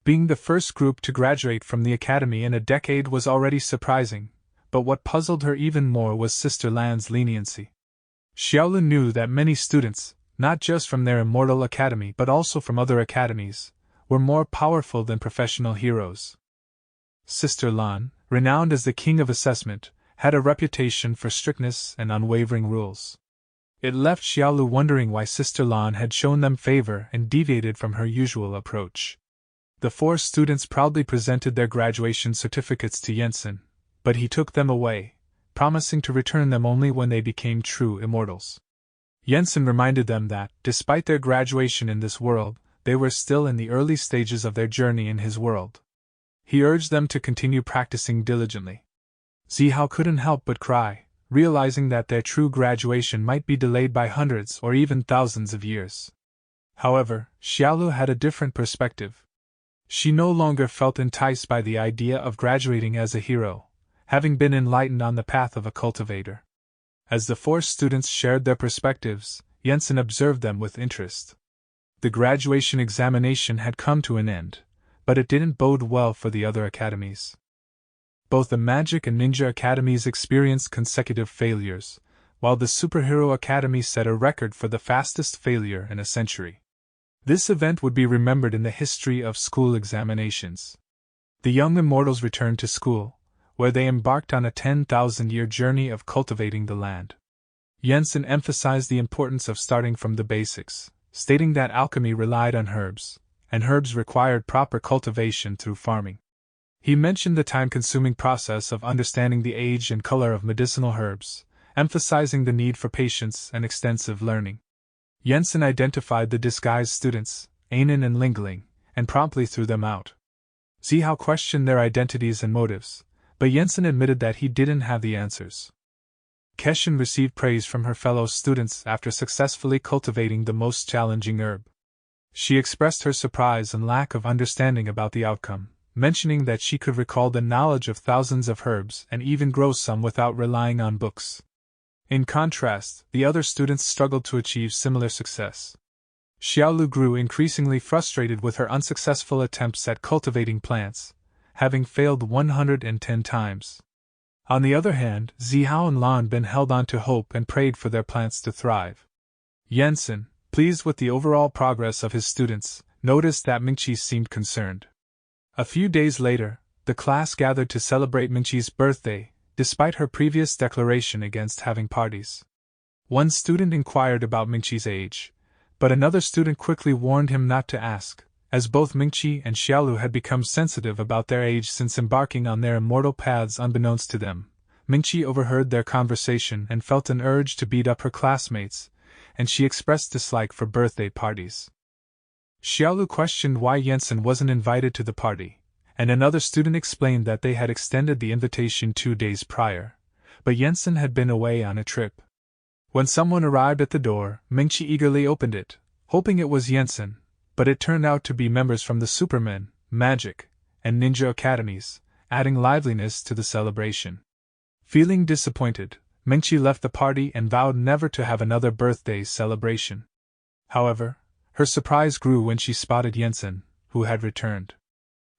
Being the first group to graduate from the academy in a decade was already surprising, but what puzzled her even more was Sister Lan's leniency. Xiaolu knew that many students, not just from their immortal academy but also from other academies, were more powerful than professional heroes. Sister Lan, renowned as the king of assessment, had a reputation for strictness and unwavering rules. It left Xiaolu wondering why Sister Lan had shown them favor and deviated from her usual approach. The four students proudly presented their graduation certificates to Jensen, but he took them away, promising to return them only when they became true immortals. Jensen reminded them that, despite their graduation in this world, they were still in the early stages of their journey in his world. He urged them to continue practicing diligently. Zihao couldn't help but cry, realizing that their true graduation might be delayed by hundreds or even thousands of years. However, Xiaolu had a different perspective. She no longer felt enticed by the idea of graduating as a hero, having been enlightened on the path of a cultivator. As the four students shared their perspectives, Jensen observed them with interest. The graduation examination had come to an end, but it didn't bode well for the other academies. Both the Magic and Ninja Academies experienced consecutive failures, while the Superhero Academy set a record for the fastest failure in a century. This event would be remembered in the history of school examinations. The young immortals returned to school, where they embarked on a 10,000-year journey of cultivating the land. Jensen emphasized the importance of starting from the basics, stating that alchemy relied on herbs, and herbs required proper cultivation through farming. He mentioned the time-consuming process of understanding the age and color of medicinal herbs, emphasizing the need for patience and extensive learning. Jensen identified the disguised students, Ainen and Lingling, and promptly threw them out. Zihao questioned their identities and motives, but Jensen admitted that he didn't have the answers. Keshin received praise from her fellow students after successfully cultivating the most challenging herb. She expressed her surprise and lack of understanding about the outcome, mentioning that she could recall the knowledge of thousands of herbs and even grow some without relying on books. In contrast, the other students struggled to achieve similar success. Xiaolu grew increasingly frustrated with her unsuccessful attempts at cultivating plants, having failed 110 times. On the other hand, Zihao and Lan Bin held on to hope and prayed for their plants to thrive. Jensen, pleased with the overall progress of his students, noticed that Mingqi seemed concerned. A few days later, the class gathered to celebrate Mingqi's birthday, despite her previous declaration against having parties. One student inquired about Mingqi's age, but another student quickly warned him not to ask, as both Mingqi and Xiaolu had become sensitive about their age since embarking on their immortal paths unbeknownst to them. Mingqi overheard their conversation and felt an urge to beat up her classmates, and she expressed dislike for birthday parties. Xiaolu questioned why Jensen wasn't invited to the party, and another student explained that they had extended the invitation 2 days prior, but Jensen had been away on a trip. When someone arrived at the door, Mingqi eagerly opened it, hoping it was Jensen, but it turned out to be members from the Superman, Magic, and Ninja Academies, adding liveliness to the celebration. Feeling disappointed, Mingqi left the party and vowed never to have another birthday celebration. However, her surprise grew when she spotted Jensen, who had returned.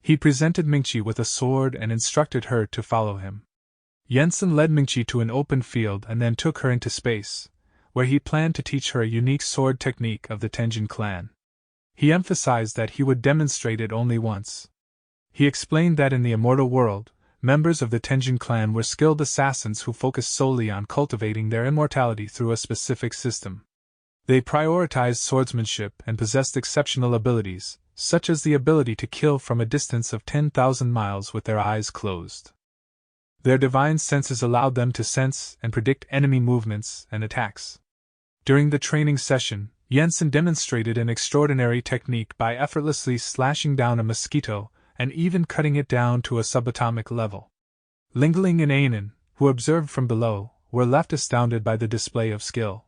He presented Mingqi with a sword and instructed her to follow him. Jensen led Mingqi to an open field and then took her into space, where he planned to teach her a unique sword technique of the Tenjin clan. He emphasized that he would demonstrate it only once. He explained that in the immortal world, members of the Tenjin clan were skilled assassins who focused solely on cultivating their immortality through a specific system. They prioritized swordsmanship and possessed exceptional abilities, such as the ability to kill from a distance of 10,000 miles with their eyes closed. Their divine senses allowed them to sense and predict enemy movements and attacks. During the training session, Jensen demonstrated an extraordinary technique by effortlessly slashing down a mosquito and even cutting it down to a subatomic level. Lingling and Ainen, who observed from below, were left astounded by the display of skill.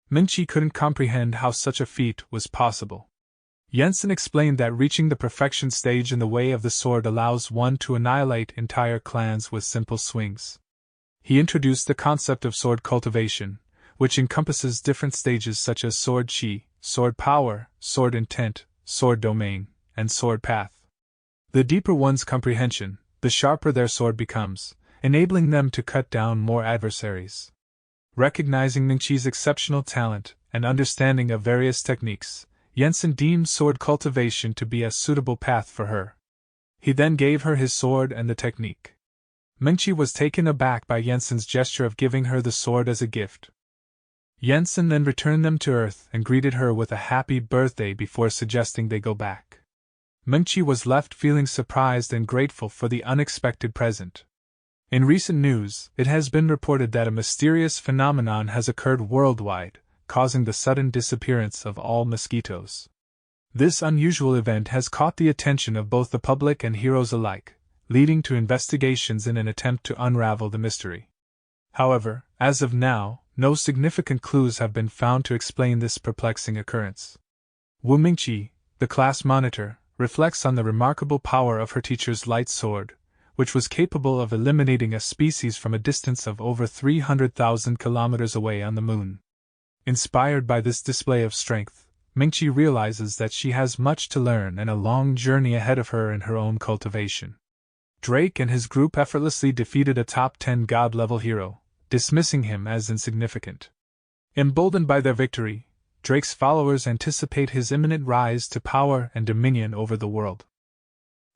Mingqi couldn't comprehend how such a feat was possible. Jensen explained that reaching the perfection stage in the way of the sword allows one to annihilate entire clans with simple swings. He introduced the concept of sword cultivation, which encompasses different stages such as sword chi, sword power, sword intent, sword domain, and sword path. The deeper one's comprehension, the sharper their sword becomes, enabling them to cut down more adversaries. Recognizing Mingqi's exceptional talent and understanding of various techniques, Jensen deemed sword cultivation to be a suitable path for her. He then gave her his sword and the technique. Mingqi was taken aback by Jensen's gesture of giving her the sword as a gift. Jensen then returned them to Earth and greeted her with a happy birthday before suggesting they go back. Mingqi was left feeling surprised and grateful for the unexpected present. In recent news, it has been reported that a mysterious phenomenon has occurred worldwide, causing the sudden disappearance of all mosquitoes. This unusual event has caught the attention of both the public and heroes alike, leading to investigations in an attempt to unravel the mystery. However, as of now, no significant clues have been found to explain this perplexing occurrence. Wu Mingqi, the class monitor, reflects on the remarkable power of her teacher's light sword, which was capable of eliminating a species from a distance of over 300,000 kilometers away on the moon. Inspired by this display of strength, Mingqi realizes that she has much to learn and a long journey ahead of her in her own cultivation. Drake and his group effortlessly defeated a top 10 god-level hero, dismissing him as insignificant. Emboldened by their victory, Drake's followers anticipate his imminent rise to power and dominion over the world.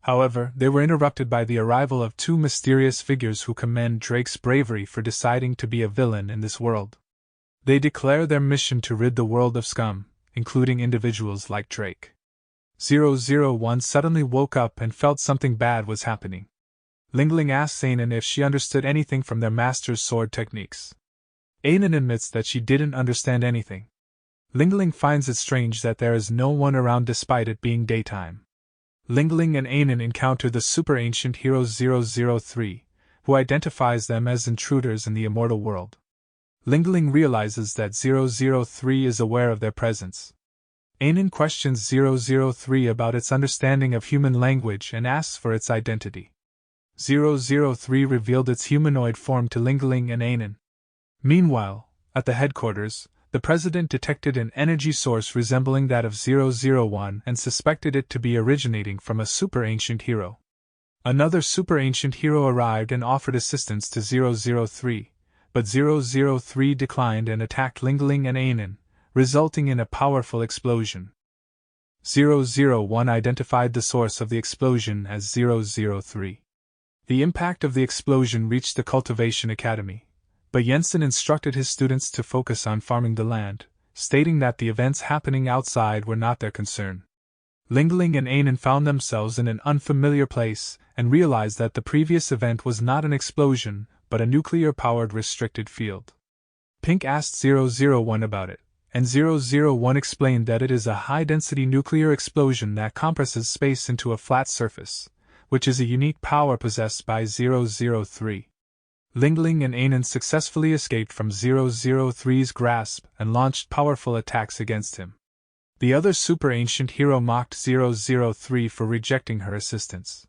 However, they were interrupted by the arrival of two mysterious figures who commend Drake's bravery for deciding to be a villain in this world. They declare their mission to rid the world of scum, including individuals like Drake. 001 suddenly woke up and felt something bad was happening. Lingling asks Anan if she understood anything from their master's sword techniques. Anan admits that she didn't understand anything. Lingling finds it strange that there is no one around despite it being daytime. Lingling and Anan encounter the super ancient hero 003, who identifies them as intruders in the immortal world. Lingling realizes that 003 is aware of their presence. Anan questions 003 about its understanding of human language and asks for its identity. 003 revealed its humanoid form to Lingling and Anan. Meanwhile, at the headquarters, the president detected an energy source resembling that of 001 and suspected it to be originating from a super ancient hero. Another super ancient hero arrived and offered assistance to 003, but 003 declined and attacked Lingling and Anan, resulting in a powerful explosion. 001 identified the source of the explosion as 003. The impact of the explosion reached the Cultivation Academy, but Jensen instructed his students to focus on farming the land, stating that the events happening outside were not their concern. Lingling and Anan found themselves in an unfamiliar place and realized that the previous event was not an explosion, but a nuclear-powered restricted field. Pink asked 001 about it, and 001 explained that it is a high-density nuclear explosion that compresses space into a flat surface, which is a unique power possessed by 003. Lingling and Anan successfully escaped from 003's grasp and launched powerful attacks against him. The other super ancient hero mocked 003 for rejecting her assistance.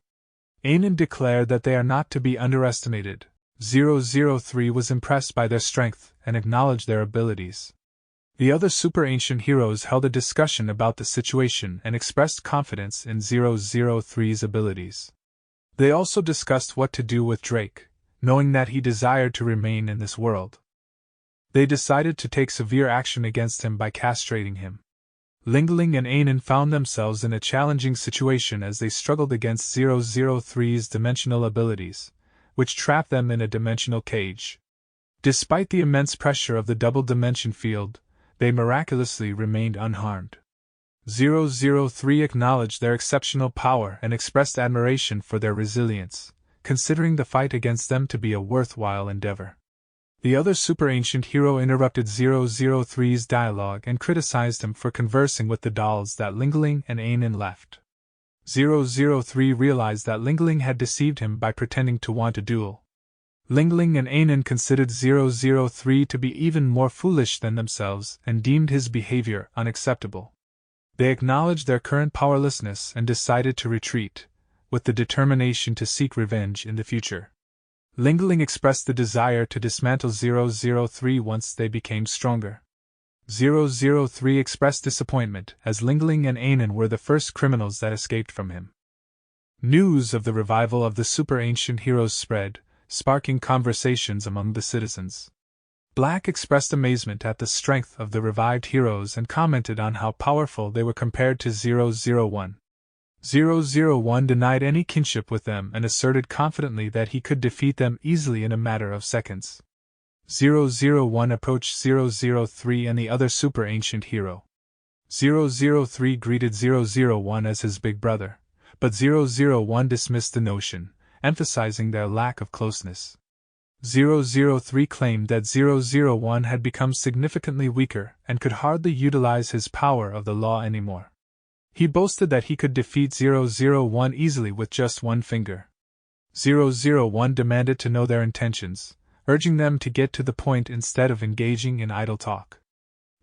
Anan declared that they are not to be underestimated. 003 was impressed by their strength and acknowledged their abilities. The other super ancient heroes held a discussion about the situation and expressed confidence in 003's abilities. They also discussed what to do with Drake, knowing that he desired to remain in this world. They decided to take severe action against him by castrating him. Lingling and Anan found themselves in a challenging situation as they struggled against 003's dimensional abilities, which trapped them in a dimensional cage. Despite the immense pressure of the double dimension field, they miraculously remained unharmed. 003 acknowledged their exceptional power and expressed admiration for their resilience, considering the fight against them to be a worthwhile endeavor. The other super ancient hero interrupted 003's dialogue and criticized him for conversing with the dolls that Lingling and Anan left. 003 realized that Lingling had deceived him by pretending to want a duel. Lingling and Anan considered 003 to be even more foolish than themselves and deemed his behavior unacceptable. They acknowledged their current powerlessness and decided to retreat, with the determination to seek revenge in the future. Lingling expressed the desire to dismantle 003 once they became stronger. 003 expressed disappointment as Lingling and Anan were the first criminals that escaped from him. News of the revival of the super ancient heroes spread, sparking conversations among the citizens. Black expressed amazement at the strength of the revived heroes and commented on how powerful they were compared to 001. 001 denied any kinship with them and asserted confidently that he could defeat them easily in a matter of seconds. 001 approached 003 and the other super ancient hero. 003 greeted 001 as his big brother, but 001 dismissed the notion, emphasizing their lack of closeness. 003 claimed that 001 had become significantly weaker and could hardly utilize his power of the law anymore. He boasted that he could defeat 001 easily with just one finger. 001 demanded to know their intentions, urging them to get to the point instead of engaging in idle talk.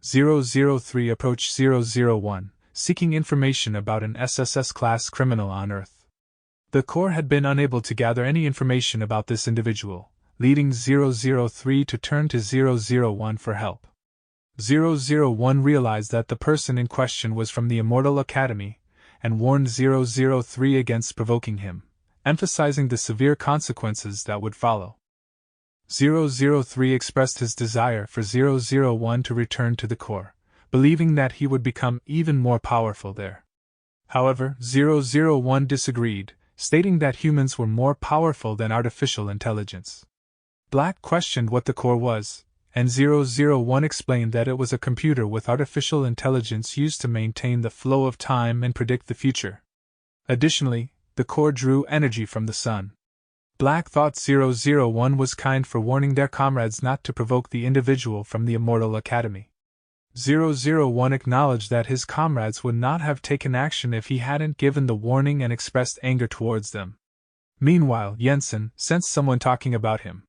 003 approached 001, seeking information about an SSS-class criminal on Earth. The Corps had been unable to gather any information about this individual, leading 003 to turn to 001 for help. 001 realized that the person in question was from the Immortal Academy, and warned 003 against provoking him, emphasizing the severe consequences that would follow. 003 expressed his desire for 001 to return to the Corps, believing that he would become even more powerful there. However, 001 disagreed, stating that humans were more powerful than artificial intelligence. Black questioned what the Corps was, and 001 explained that it was a computer with artificial intelligence used to maintain the flow of time and predict the future. Additionally, the Corps drew energy from the sun. Black thought 001 was kind for warning their comrades not to provoke the individual from the Immortal Academy. 001 acknowledged that his comrades would not have taken action if he hadn't given the warning and expressed anger towards them. Meanwhile, Jensen sensed someone talking about him.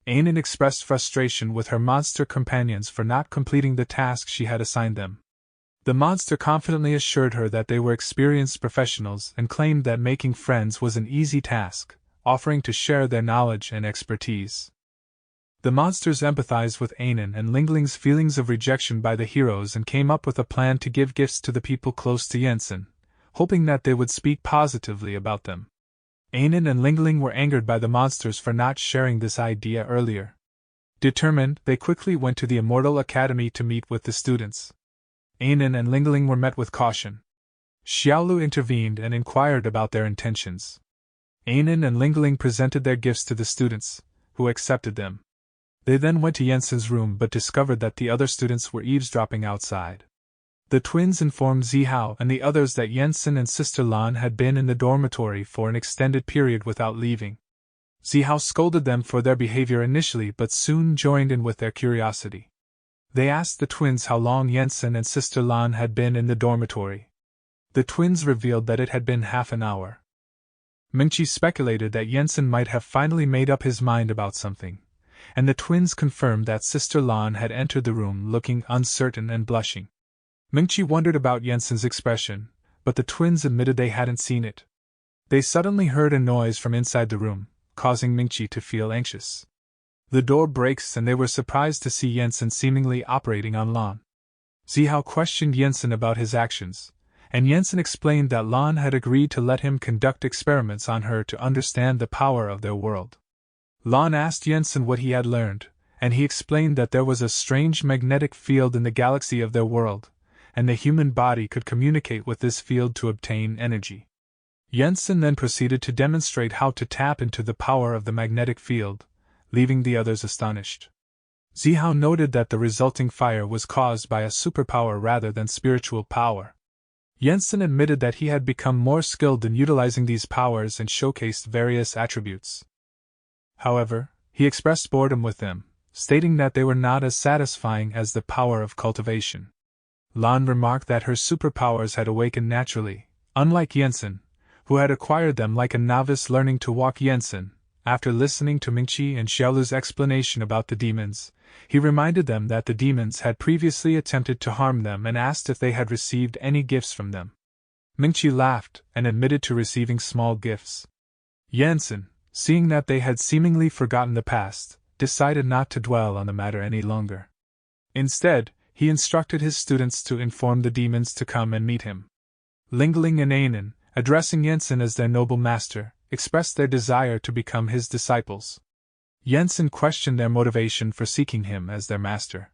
Ainen expressed frustration with her monster companions for not completing the task she had assigned them. The monster confidently assured her that they were experienced professionals and claimed that making friends was an easy task, offering to share their knowledge and expertise. The monsters empathized with Ainen and Lingling's feelings of rejection by the heroes and came up with a plan to give gifts to the people close to Jensen, hoping that they would speak positively about them. Ainen and Lingling were angered by the monsters for not sharing this idea earlier. Determined, they quickly went to the Immortal Academy to meet with the students. Ainen and Lingling were met with caution. Xiaolu intervened and inquired about their intentions. Ainen and Lingling presented their gifts to the students, who accepted them. They then went to Jensen's room but discovered that the other students were eavesdropping outside. The twins informed Zihao and the others that Jensen and Sister Lan had been in the dormitory for an extended period without leaving. Zihao scolded them for their behavior initially but soon joined in with their curiosity. They asked the twins how long Jensen and Sister Lan had been in the dormitory. The twins revealed that it had been half an hour. Mingqi speculated that Jensen might have finally made up his mind about something, and the twins confirmed that Sister Lan had entered the room looking uncertain and blushing. Mingqi wondered about Jensen's expression, but the twins admitted they hadn't seen it. They suddenly heard a noise from inside the room, causing Mingqi to feel anxious. The door breaks and they were surprised to see Jensen seemingly operating on Lan. Zihao questioned Jensen about his actions, and Jensen explained that Lan had agreed to let him conduct experiments on her to understand the power of their world. Lan asked Jensen what he had learned, and he explained that there was a strange magnetic field in the galaxy of their world, and the human body could communicate with this field to obtain energy. Jensen then proceeded to demonstrate how to tap into the power of the magnetic field, leaving the others astonished. Zihao noted that the resulting fire was caused by a superpower rather than spiritual power. Jensen admitted that he had become more skilled in utilizing these powers and showcased various attributes. However, he expressed boredom with them, stating that they were not as satisfying as the power of cultivation. Lan remarked that her superpowers had awakened naturally, unlike Jensen, who had acquired them like a novice learning to walk. Jensen, after listening to Mingqi and Xiaolu's explanation about the demons, he reminded them that the demons had previously attempted to harm them and asked if they had received any gifts from them. Mingqi laughed and admitted to receiving small gifts. Jensen, seeing that they had seemingly forgotten the past, decided not to dwell on the matter any longer. Instead, he instructed his students to inform the demons to come and meet him. Lingling and Ainen, addressing Jensen as their noble master, expressed their desire to become his disciples. Jensen questioned their motivation for seeking him as their master.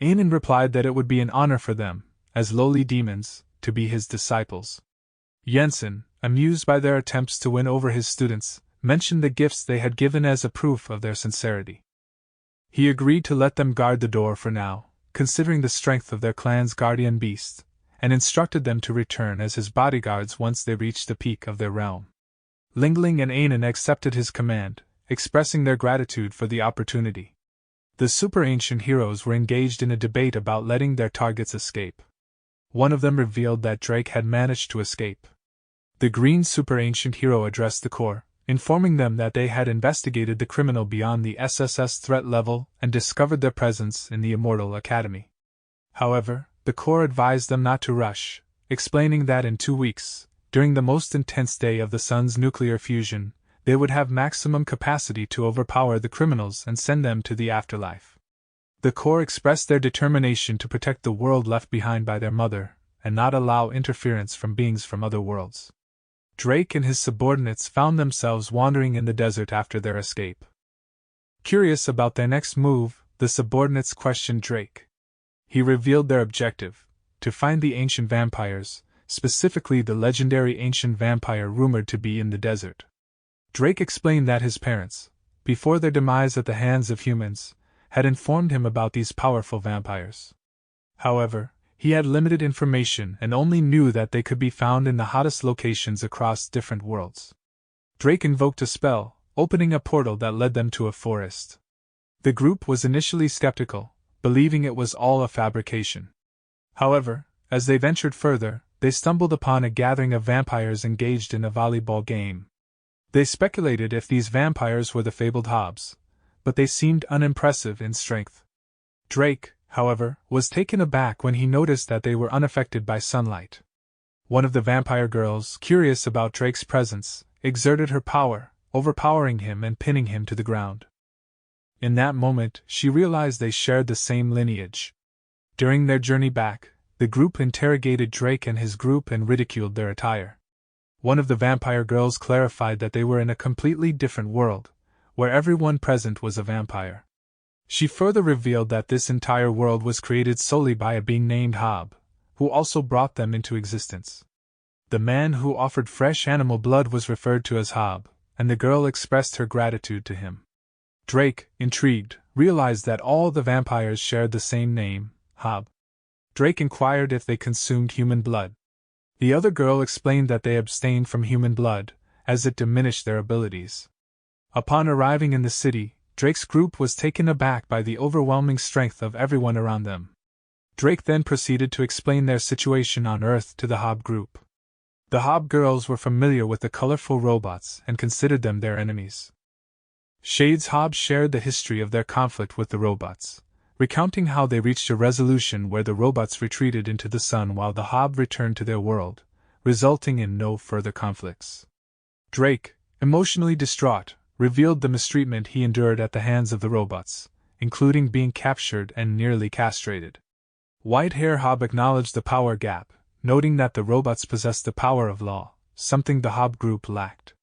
Ainen replied that it would be an honor for them, as lowly demons, to be his disciples. Jensen, amused by their attempts to win over his students, mentioned the gifts they had given as a proof of their sincerity. He agreed to let them guard the door for now, considering the strength of their clan's guardian beast, and instructed them to return as his bodyguards once they reached the peak of their realm. Lingling and Ainen accepted his command, expressing their gratitude for the opportunity. The super-ancient heroes were engaged in a debate about letting their targets escape. One of them revealed that Drake had managed to escape. The green super-ancient hero addressed the Corps, informing them that they had investigated the criminal beyond the SSS threat level and discovered their presence in the Immortal Academy. However, the Corps advised them not to rush, explaining that in 2 weeks, during the most intense day of the Sun's nuclear fusion, they would have maximum capacity to overpower the criminals and send them to the afterlife. The Corps expressed their determination to protect the world left behind by their mother, and not allow interference from beings from other worlds. Drake and his subordinates found themselves wandering in the desert after their escape. Curious about their next move, the subordinates questioned Drake. He revealed their objective: to find the ancient vampires, specifically the legendary ancient vampire rumored to be in the desert. Drake explained that his parents, before their demise at the hands of humans, had informed him about these powerful vampires. However, he had limited information and only knew that they could be found in the hottest locations across different worlds. Drake invoked a spell, opening a portal that led them to a forest. The group was initially skeptical, believing it was all a fabrication. However, as they ventured further, they stumbled upon a gathering of vampires engaged in a volleyball game. They speculated if these vampires were the fabled Hobbs, but they seemed unimpressive in strength. Drake, however, was taken aback when he noticed that they were unaffected by sunlight. One of the vampire girls, curious about Drake's presence, exerted her power, overpowering him and pinning him to the ground. In that moment, she realized they shared the same lineage. During their journey back, the group interrogated Drake and his group and ridiculed their attire. One of the vampire girls clarified that they were in a completely different world, where everyone present was a vampire. She further revealed that this entire world was created solely by a being named Hob, who also brought them into existence. The man who offered fresh animal blood was referred to as Hob, and the girl expressed her gratitude to him. Drake, intrigued, realized that all the vampires shared the same name, Hob. Drake inquired if they consumed human blood. The other girl explained that they abstained from human blood, as it diminished their abilities. Upon arriving in the city, Drake's group was taken aback by the overwhelming strength of everyone around them. Drake then proceeded to explain their situation on Earth to the Hob group. The Hob girls were familiar with the colorful robots and considered them their enemies. Shades Hob shared the history of their conflict with the robots, recounting how they reached a resolution where the robots retreated into the sun while the Hob returned to their world, resulting in no further conflicts. Drake, emotionally distraught, revealed the mistreatment he endured at the hands of the robots, including being captured and nearly castrated. Whitehair Hob acknowledged the power gap, noting that the robots possessed the power of law, something the Hob group lacked.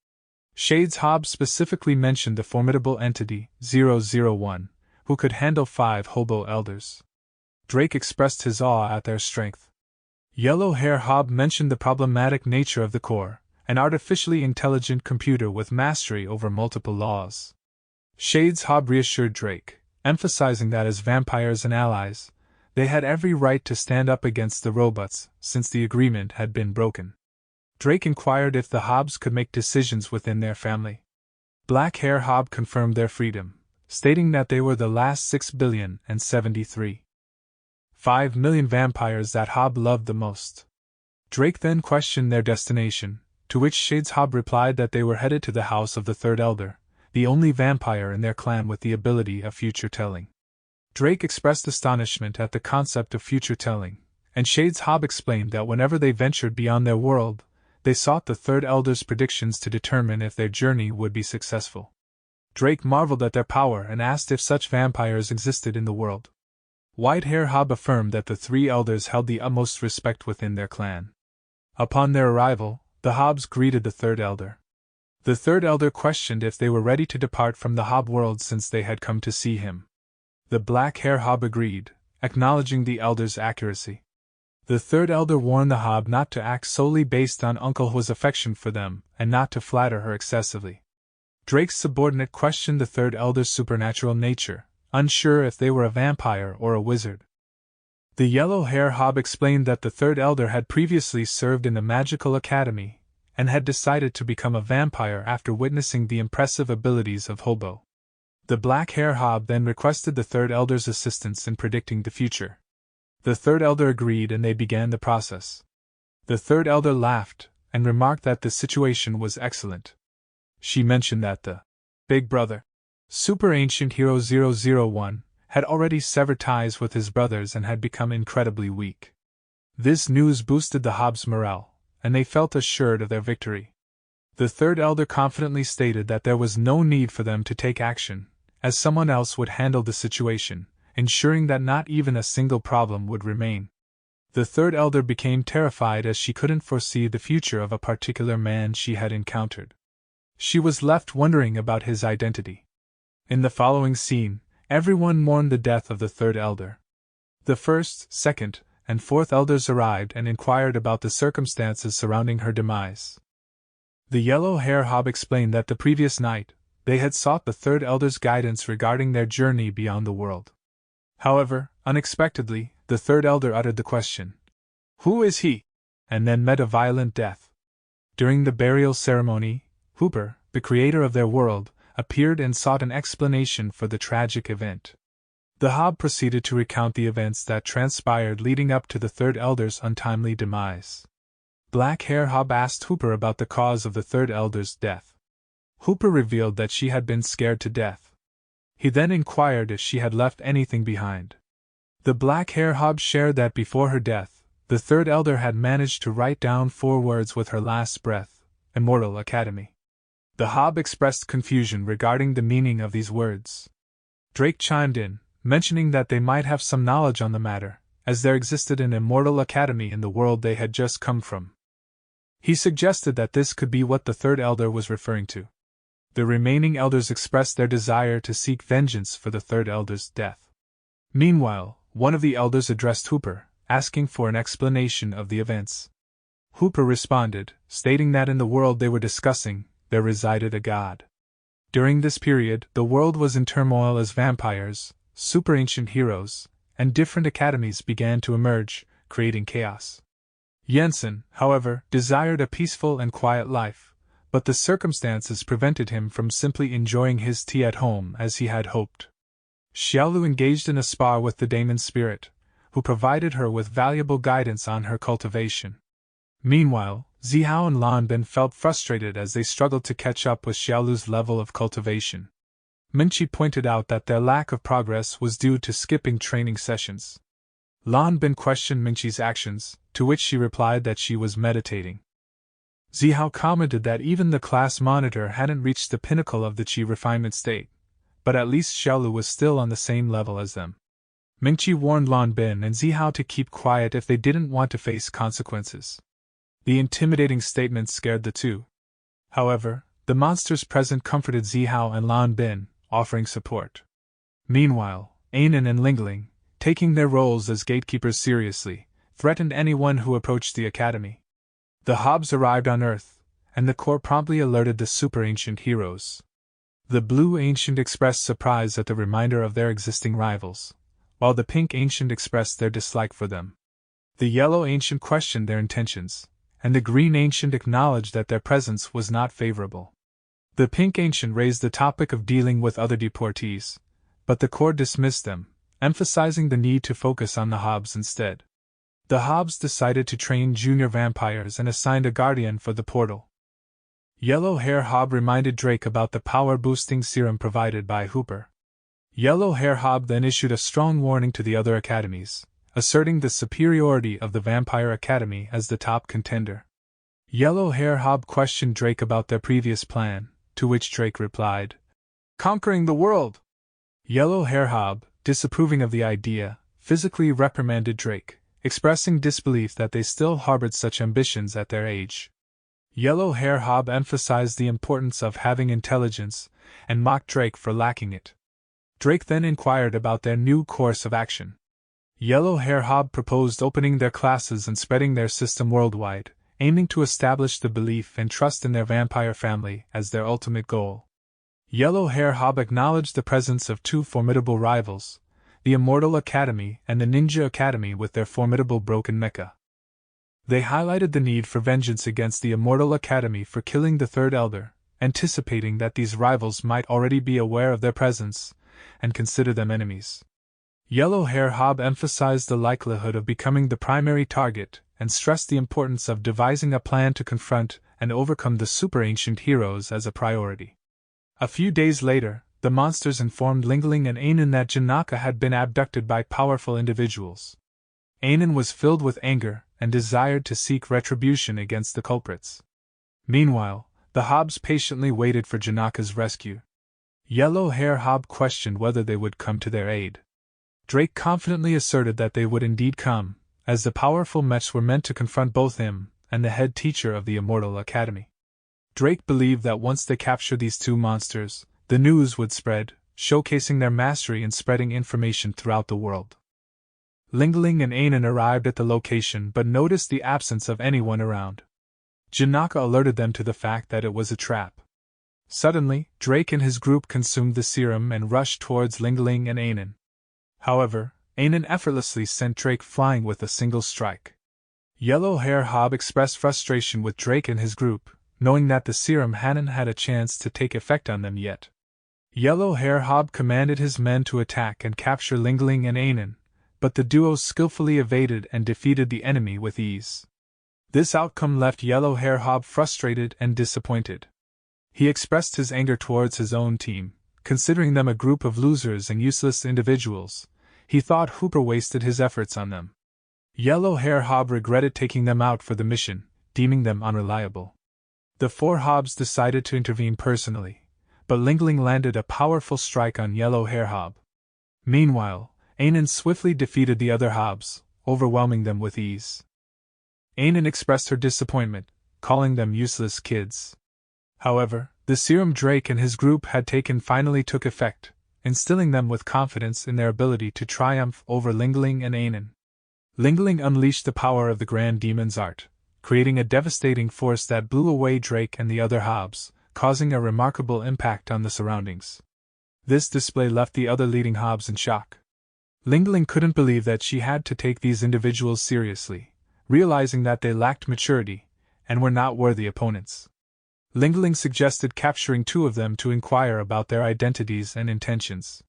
Shades Hob specifically mentioned the formidable entity, 001, who could handle 5 hobo elders. Drake expressed his awe at their strength. Yellow Hair Hob mentioned the problematic nature of the Core, an artificially intelligent computer with mastery over multiple laws. Shades Hob reassured Drake, emphasizing that as vampires and allies, they had every right to stand up against the robots, since the agreement had been broken. Drake inquired if the Hobbs could make decisions within their family. Black Hair Hob confirmed their freedom, stating that they were the last 6,073.5 million vampires that Hob loved the most. Drake then questioned their destination, to which Shades Hob replied that they were headed to the house of the Third Elder, the only vampire in their clan with the ability of future telling. Drake expressed astonishment at the concept of future telling, and Shades Hob explained that whenever they ventured beyond their world, they sought the Third Elder's predictions to determine if their journey would be successful. Drake marveled at their power and asked if such vampires existed in the world. Whitehair Hob affirmed that the 3 elders held the utmost respect within their clan. Upon their arrival, the Hobbs greeted the Third Elder. The Third Elder questioned if they were ready to depart from the Hob world since they had come to see him. The Black Hair Hob agreed, acknowledging the Elder's accuracy. The Third Elder warned the Hob not to act solely based on Uncle Hwa's affection for them, and not to flatter her excessively. Drake's subordinate questioned the Third Elder's supernatural nature, unsure if they were a vampire or a wizard. The Yellow Hair Hob explained that the Third Elder had previously served in the Magical Academy, and had decided to become a vampire after witnessing the impressive abilities of Hobo. The Black Hair Hob then requested the Third Elder's assistance in predicting the future. The third elder agreed and they began the process. The third elder laughed and remarked that the situation was excellent. She mentioned that the Big Brother, Super Ancient Hero 001, had already severed ties with his brothers and had become incredibly weak. This news boosted the Hobbs' morale, and they felt assured of their victory. The third elder confidently stated that there was no need for them to take action, as someone else would handle the situation, ensuring that not even a single problem would remain. The third elder became terrified as she couldn't foresee the future of a particular man she had encountered. She was left wondering about his identity. In the following scene, everyone mourned the death of the third elder. The first, second, and fourth elders arrived and inquired about the circumstances surrounding her demise. The yellow-hair hob explained that the previous night, they had sought the third elder's guidance regarding their journey beyond the world. However, unexpectedly, the third elder uttered the question, "Who is he?" and then met a violent death. During the burial ceremony, Hooper, the creator of their world, appeared and sought an explanation for the tragic event. The hob proceeded to recount the events that transpired leading up to the third elder's untimely demise. Black Hair Hob asked Hooper about the cause of the third elder's death. Hooper revealed that she had been scared to death. He then inquired if she had left anything behind. The Black Hair Hob shared that before her death, the third elder had managed to write down 4 words with her last breath: Immortal Academy. The hob expressed confusion regarding the meaning of these words. Drake chimed in, mentioning that they might have some knowledge on the matter, as there existed an immortal academy in the world they had just come from. He suggested that this could be what the third elder was referring to. The remaining elders expressed their desire to seek vengeance for the third elder's death. Meanwhile, one of the elders addressed Hooper, asking for an explanation of the events. Hooper responded, stating that in the world they were discussing, there resided a god. During this period, the world was in turmoil as vampires, super ancient heroes, and different academies began to emerge, creating chaos. Jensen, however, desired a peaceful and quiet life, but the circumstances prevented him from simply enjoying his tea at home as he had hoped. Xiaolu engaged in a spar with the demon spirit, who provided her with valuable guidance on her cultivation. Meanwhile, Zihao and Lanbin felt frustrated as they struggled to catch up with Xiaolu's level of cultivation. Minchi pointed out that their lack of progress was due to skipping training sessions. Lanbin questioned Minchi's actions, to which she replied that she was meditating. Zihao commented that even the class monitor hadn't reached the pinnacle of the qi refinement state, but at least Xiaolu was still on the same level as them. Mingqi warned Lanbin and Zihao to keep quiet if they didn't want to face consequences. The intimidating statement scared the two. However, the monsters present comforted Zihao and Lanbin, offering support. Meanwhile, Ainen and Lingling, taking their roles as gatekeepers seriously, threatened anyone who approached the academy. The Hobbs arrived on Earth, and the Corps promptly alerted the super ancient heroes. The Blue Ancient expressed surprise at the reminder of their existing rivals, while the Pink Ancient expressed their dislike for them. The Yellow Ancient questioned their intentions, and the Green Ancient acknowledged that their presence was not favorable. The Pink Ancient raised the topic of dealing with other deportees, but the Corps dismissed them, emphasizing the need to focus on the Hobbs instead. The Hobbs decided to train junior vampires and assigned a guardian for the portal. Yellow Hair Hob reminded Drake about the power-boosting serum provided by Hooper. Yellow Hair Hob then issued a strong warning to the other academies, asserting the superiority of the Vampire Academy as the top contender. Yellow Hair Hob questioned Drake about their previous plan, to which Drake replied, "Conquering the world!" Yellow Hair Hob, disapproving of the idea, physically reprimanded Drake, expressing disbelief that they still harbored such ambitions at their age. Yellow Hair Hob emphasized the importance of having intelligence, and mocked Drake for lacking it. Drake then inquired about their new course of action. Yellow Hair Hob proposed opening their classes and spreading their system worldwide, aiming to establish the belief and trust in their vampire family as their ultimate goal. Yellow Hair Hob acknowledged the presence of 2 formidable rivals, the Immortal Academy and the Ninja Academy with their formidable broken mecha. They highlighted the need for vengeance against the Immortal Academy for killing the Third Elder, anticipating that these rivals might already be aware of their presence and consider them enemies. Yellow-Hair Hob emphasized the likelihood of becoming the primary target and stressed the importance of devising a plan to confront and overcome the super-ancient heroes as a priority. A few days later, the monsters informed Lingling and Anan that Janaka had been abducted by powerful individuals. Anan was filled with anger and desired to seek retribution against the culprits. Meanwhile, the Hobs patiently waited for Janaka's rescue. Yellow-Hair Hob questioned whether they would come to their aid. Drake confidently asserted that they would indeed come, as the powerful mechs were meant to confront both him and the head teacher of the Immortal Academy. Drake believed that once they captured these two monsters, the news would spread, showcasing their mastery in spreading information throughout the world. Lingling and Anan arrived at the location but noticed the absence of anyone around. Janaka alerted them to the fact that it was a trap. Suddenly, Drake and his group consumed the serum and rushed towards Lingling and Anan. However, Anan effortlessly sent Drake flying with a single strike. Yellow-Hair Hob expressed frustration with Drake and his group, knowing that the serum hadn't had a chance to take effect on them yet. Yellow-Hair Hob commanded his men to attack and capture Lingling and Anan, but the duo skillfully evaded and defeated the enemy with ease. This outcome left Yellow-Hair Hob frustrated and disappointed. He expressed his anger towards his own team, considering them a group of losers and useless individuals. He thought Hooper wasted his efforts on them. Yellow-Hair Hob regretted taking them out for the mission, deeming them unreliable. The four Hobs decided to intervene personally, but Lingling landed a powerful strike on Yellow-Hair Hob. Meanwhile, Anan swiftly defeated the other Hobs, overwhelming them with ease. Anan expressed her disappointment, calling them useless kids. However, the serum Drake and his group had taken finally took effect, instilling them with confidence in their ability to triumph over Lingling and Anan. Lingling unleashed the power of the Grand Demon's art, creating a devastating force that blew away Drake and the other Hobs, causing a remarkable impact on the surroundings. This display left the other leading Hobs in shock. Lingling couldn't believe that she had to take these individuals seriously, realizing that they lacked maturity and were not worthy opponents. Lingling suggested capturing two of them to inquire about their identities and intentions.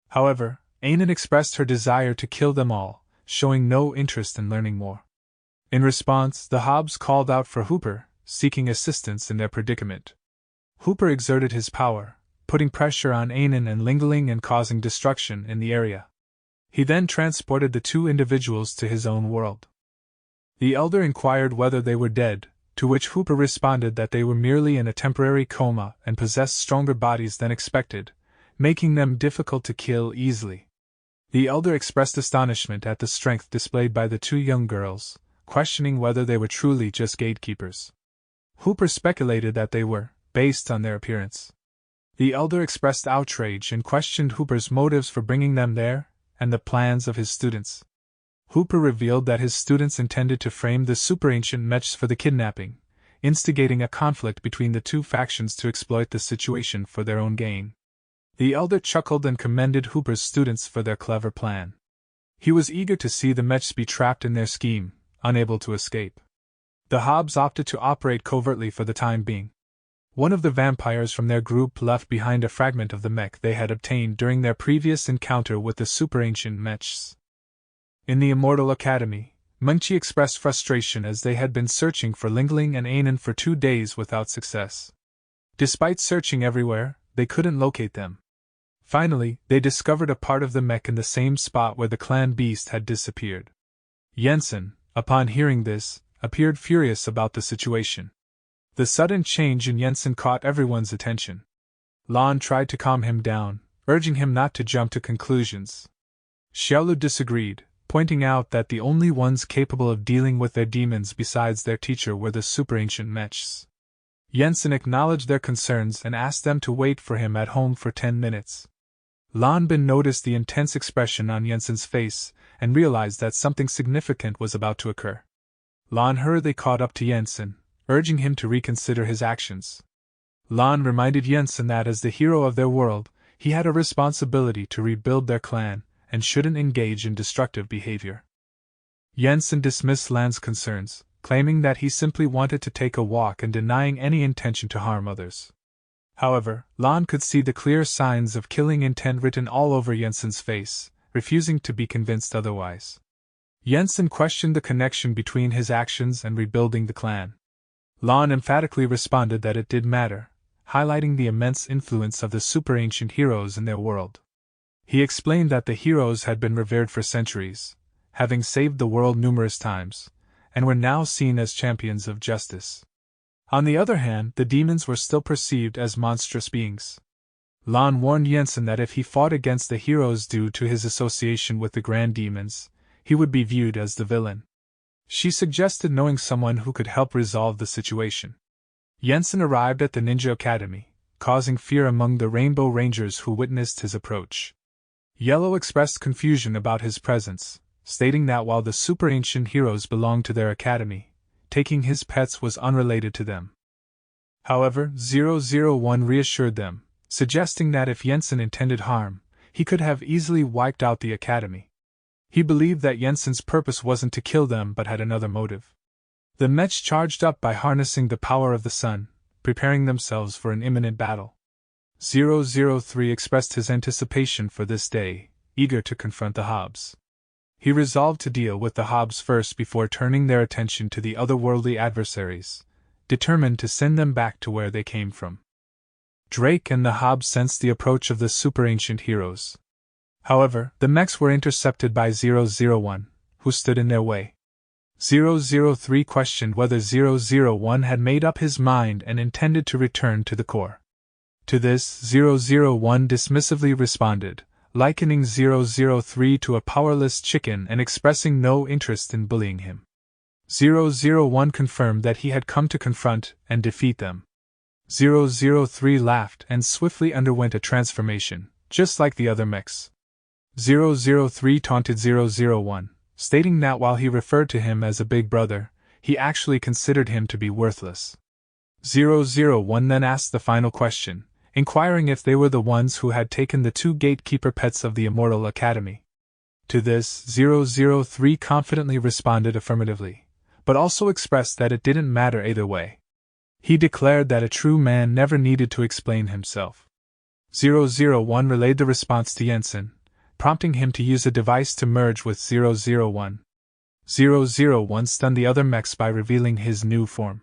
However, Anan expressed her desire to kill them all, showing no interest in learning more. In response, the Hobs called out for Hooper, seeking assistance in their predicament. Hooper exerted his power, putting pressure on Anan and Lingling and causing destruction in the area. He then transported the two individuals to his own world. The Elder inquired whether they were dead, to which Hooper responded that they were merely in a temporary coma and possessed stronger bodies than expected, making them difficult to kill easily. The Elder expressed astonishment at the strength displayed by the two young girls, questioning whether they were truly just gatekeepers. Hooper speculated that they were, based on their appearance. The Elder expressed outrage and questioned Hooper's motives for bringing them there, and the plans of his students. Hooper revealed that his students intended to frame the super-ancient mechs for the kidnapping, instigating a conflict between the two factions to exploit the situation for their own gain. The Elder chuckled and commended Hooper's students for their clever plan. He was eager to see the mechs be trapped in their scheme, unable to escape. The Hobs opted to operate covertly for the time being. One of the vampires from their group left behind a fragment of the mech they had obtained during their previous encounter with the super-ancient mechs. In the Immortal Academy, Munchi expressed frustration as they had been searching for Lingling and Anan for 2 days without success. Despite searching everywhere, they couldn't locate them. Finally, they discovered a part of the mech in the same spot where the clan beast had disappeared. Jensen, upon hearing this, appeared furious about the situation. The sudden change in Jensen caught everyone's attention. Lan tried to calm him down, urging him not to jump to conclusions. Xiaolu disagreed, pointing out that the only ones capable of dealing with their demons besides their teacher were the super-ancient mechs. Jensen acknowledged their concerns and asked them to wait for him at home for 10 minutes. Lan Bin noticed the intense expression on Jensen's face and realized that something significant was about to occur. Lan hurriedly caught up to Jensen, urging him to reconsider his actions. Lan reminded Jensen that as the hero of their world, he had a responsibility to rebuild their clan, and shouldn't engage in destructive behavior. Jensen dismissed Lan's concerns, claiming that he simply wanted to take a walk and denying any intention to harm others. However, Lan could see the clear signs of killing intent written all over Jensen's face, refusing to be convinced otherwise. Jensen questioned the connection between his actions and rebuilding the clan. Lon emphatically responded that it did matter, highlighting the immense influence of the super-ancient heroes in their world. He explained that the heroes had been revered for centuries, having saved the world numerous times, and were now seen as champions of justice. On the other hand, the demons were still perceived as monstrous beings. Lon warned Jensen that if he fought against the heroes due to his association with the grand demons, he would be viewed as the villain. She suggested knowing someone who could help resolve the situation. Jensen arrived at the Ninja Academy, causing fear among the Rainbow Rangers who witnessed his approach. Yellow expressed confusion about his presence, stating that while the super-ancient heroes belonged to their academy, taking his pets was unrelated to them. However, 001 reassured them, suggesting that if Jensen intended harm, he could have easily wiped out the academy. He believed that Jensen's purpose wasn't to kill them but had another motive. The mech charged up by harnessing the power of the sun, preparing themselves for an imminent battle. 003 expressed his anticipation for this day, eager to confront the Hobbs. He resolved to deal with the Hobbs first before turning their attention to the otherworldly adversaries, determined to send them back to where they came from. Drake and the Hobbs sensed the approach of the super-ancient heroes. However, the mechs were intercepted by 001, who stood in their way. 003 questioned whether 001 had made up his mind and intended to return to the core. To this, 001 dismissively responded, likening 003 to a powerless chicken and expressing no interest in bullying him. 001 confirmed that he had come to confront and defeat them. 003 laughed and swiftly underwent a transformation, just like the other mechs. 003 taunted 001, stating that while he referred to him as a big brother, he actually considered him to be worthless. 001 then asked the final question, inquiring if they were the ones who had taken the two gatekeeper pets of the Immortal Academy. To this, 003 confidently responded affirmatively, but also expressed that it didn't matter either way. He declared that a true man never needed to explain himself. 001 relayed the response to Jensen, prompting him to use a device to merge with 001. 001 stunned the other mechs by revealing his new form.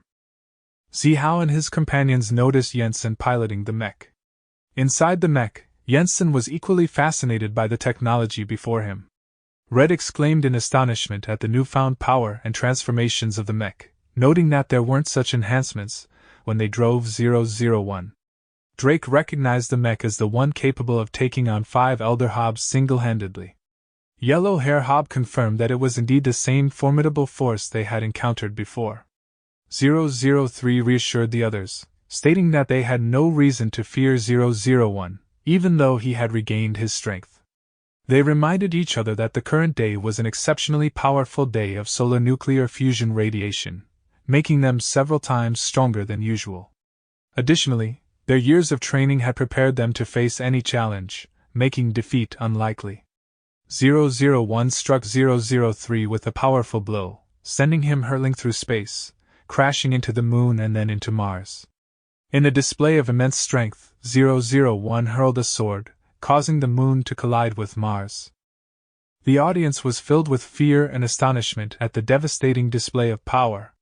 Zihao and his companions noticed Jensen piloting the mech. Inside the mech, Jensen was equally fascinated by the technology before him. Red exclaimed in astonishment at the newfound power and transformations of the mech, noting that there weren't such enhancements when they drove 001. Drake recognized the mech as the one capable of taking on 5 Elder Hobbs single-handedly. Yellow Hair Hob confirmed that it was indeed the same formidable force they had encountered before. 003 reassured the others, stating that they had no reason to fear 001, even though he had regained his strength. They reminded each other that the current day was an exceptionally powerful day of solar nuclear fusion radiation, making them several times stronger than usual. Additionally, their years of training had prepared them to face any challenge, making defeat unlikely. 001 struck 003 with a powerful blow, sending him hurtling through space, crashing into the moon and then into Mars. In a display of immense strength, 001 hurled a sword, causing the moon to collide with Mars. The audience was filled with fear and astonishment at the devastating display of power.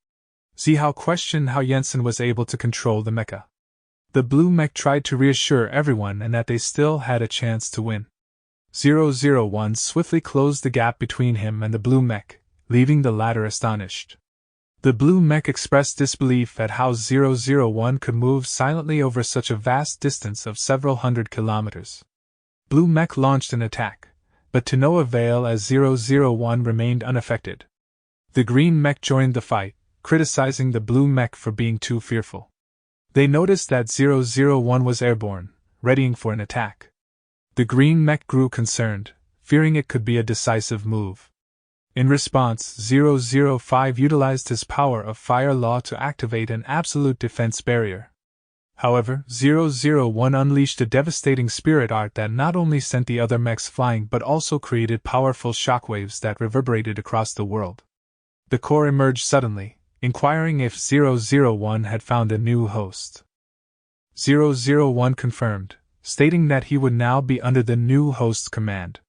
Zihao questioned how Jensen was able to control the mecha. The blue mech tried to reassure everyone and that they still had a chance to win. 001 swiftly closed the gap between him and the blue mech, leaving the latter astonished. The blue mech expressed disbelief at how 001 could move silently over such a vast distance of several hundred kilometers. Blue mech launched an attack, but to no avail as 001 remained unaffected. The green mech joined the fight, criticizing the blue mech for being too fearful. They noticed that 001 was airborne, readying for an attack. The green mech grew concerned, fearing it could be a decisive move. In response, 005 utilized his power of fire law to activate an absolute defense barrier. However, 001 unleashed a devastating spirit art that not only sent the other mechs flying but also created powerful shockwaves that reverberated across the world. The core emerged suddenly, inquiring if 001 had found a new host. 001 confirmed, stating that he would now be under the new host's command.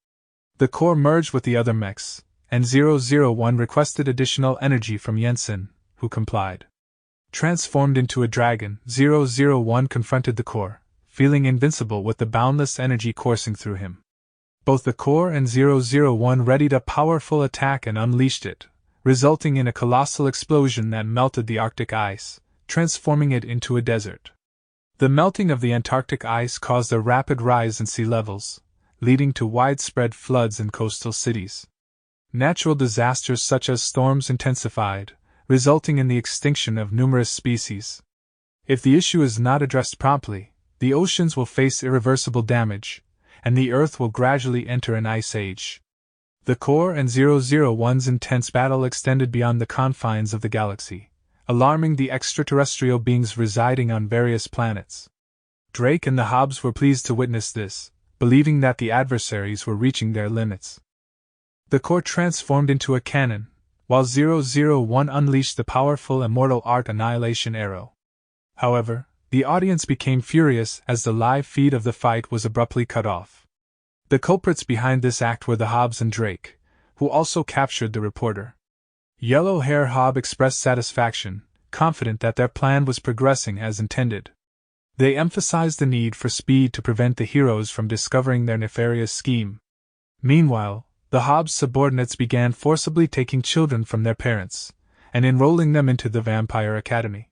The core merged with the other mechs, and 001 requested additional energy from Jensen, who complied. Transformed into a dragon, 001 confronted the core, feeling invincible with the boundless energy coursing through him. Both the core and 001 readied a powerful attack and unleashed it, resulting in a colossal explosion that melted the Arctic ice, transforming it into a desert. The melting of the Antarctic ice caused a rapid rise in sea levels, leading to widespread floods in coastal cities. Natural disasters such as storms intensified, resulting in the extinction of numerous species. If the issue is not addressed promptly, the oceans will face irreversible damage, and the Earth will gradually enter an ice age. The core and 001's intense battle extended beyond the confines of the galaxy, alarming the extraterrestrial beings residing on various planets. Drake and the Hobbs were pleased to witness this, believing that the adversaries were reaching their limits. The core transformed into a cannon, while 001 unleashed the powerful immortal art annihilation arrow. However, the audience became furious as the live feed of the fight was abruptly cut off. The culprits behind this act were the Hobbs and Drake, who also captured the reporter. Yellow Hair Hobb expressed satisfaction, confident that their plan was progressing as intended. They emphasized the need for speed to prevent the heroes from discovering their nefarious scheme. Meanwhile, the Hobbs' subordinates began forcibly taking children from their parents and enrolling them into the Vampire Academy.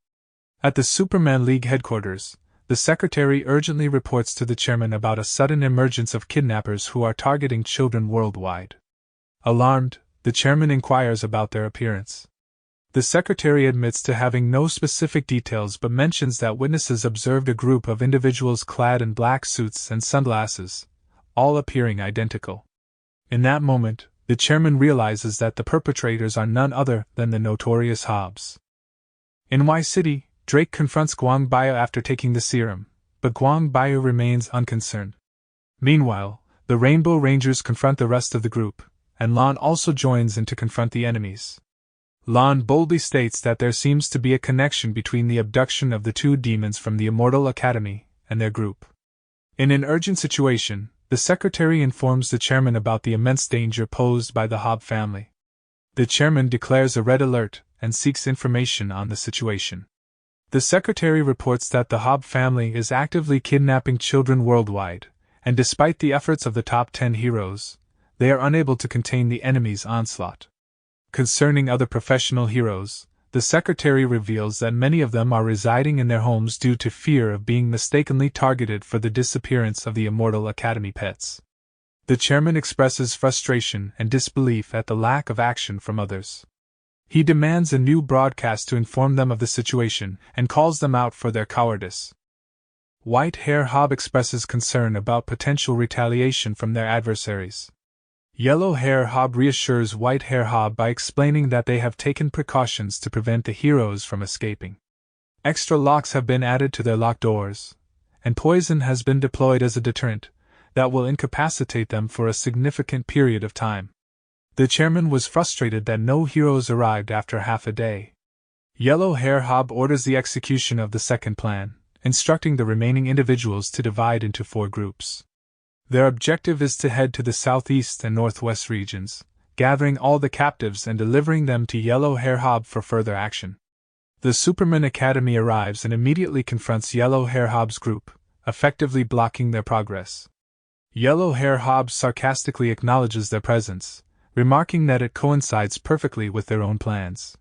At the Superman League headquarters, the secretary urgently reports to the chairman about a sudden emergence of kidnappers who are targeting children worldwide. Alarmed, the chairman inquires about their appearance. The secretary admits to having no specific details but mentions that witnesses observed a group of individuals clad in black suits and sunglasses, all appearing identical. In that moment, the chairman realizes that the perpetrators are none other than the notorious Hobbs. In Y City, Drake confronts Guang Bio after taking the serum, but Guang Bio remains unconcerned. Meanwhile, the Rainbow Rangers confront the rest of the group, and Lon also joins in to confront the enemies. Lon boldly states that there seems to be a connection between the abduction of the two demons from the Immortal Academy and their group. In an urgent situation, the secretary informs the chairman about the immense danger posed by the Hobb family. The chairman declares a red alert and seeks information on the situation. The secretary reports that the Hobb family is actively kidnapping children worldwide, and despite the efforts of the top 10 heroes, they are unable to contain the enemy's onslaught. Concerning other professional heroes, the secretary reveals that many of them are residing in their homes due to fear of being mistakenly targeted for the disappearance of the Immortal Academy pets. The chairman expresses frustration and disbelief at the lack of action from others. He demands a new broadcast to inform them of the situation and calls them out for their cowardice. White Hair Hobb expresses concern about potential retaliation from their adversaries. Yellow Hair Hobb reassures White Hair Hobb by explaining that they have taken precautions to prevent the heroes from escaping. Extra locks have been added to their locked doors, and poison has been deployed as a deterrent that will incapacitate them for a significant period of time. The chairman was frustrated that no heroes arrived after half a day. Yellow Hair Hobb orders the execution of the second plan, instructing the remaining individuals to divide into 4 groups. Their objective is to head to the southeast and northwest regions, gathering all the captives and delivering them to Yellow Hair Hobb for further action. The Superman Academy arrives and immediately confronts Yellow Hair Hobb's group, effectively blocking their progress. Yellow Hair Hobb sarcastically acknowledges their presence, remarking that it coincides perfectly with their own plans.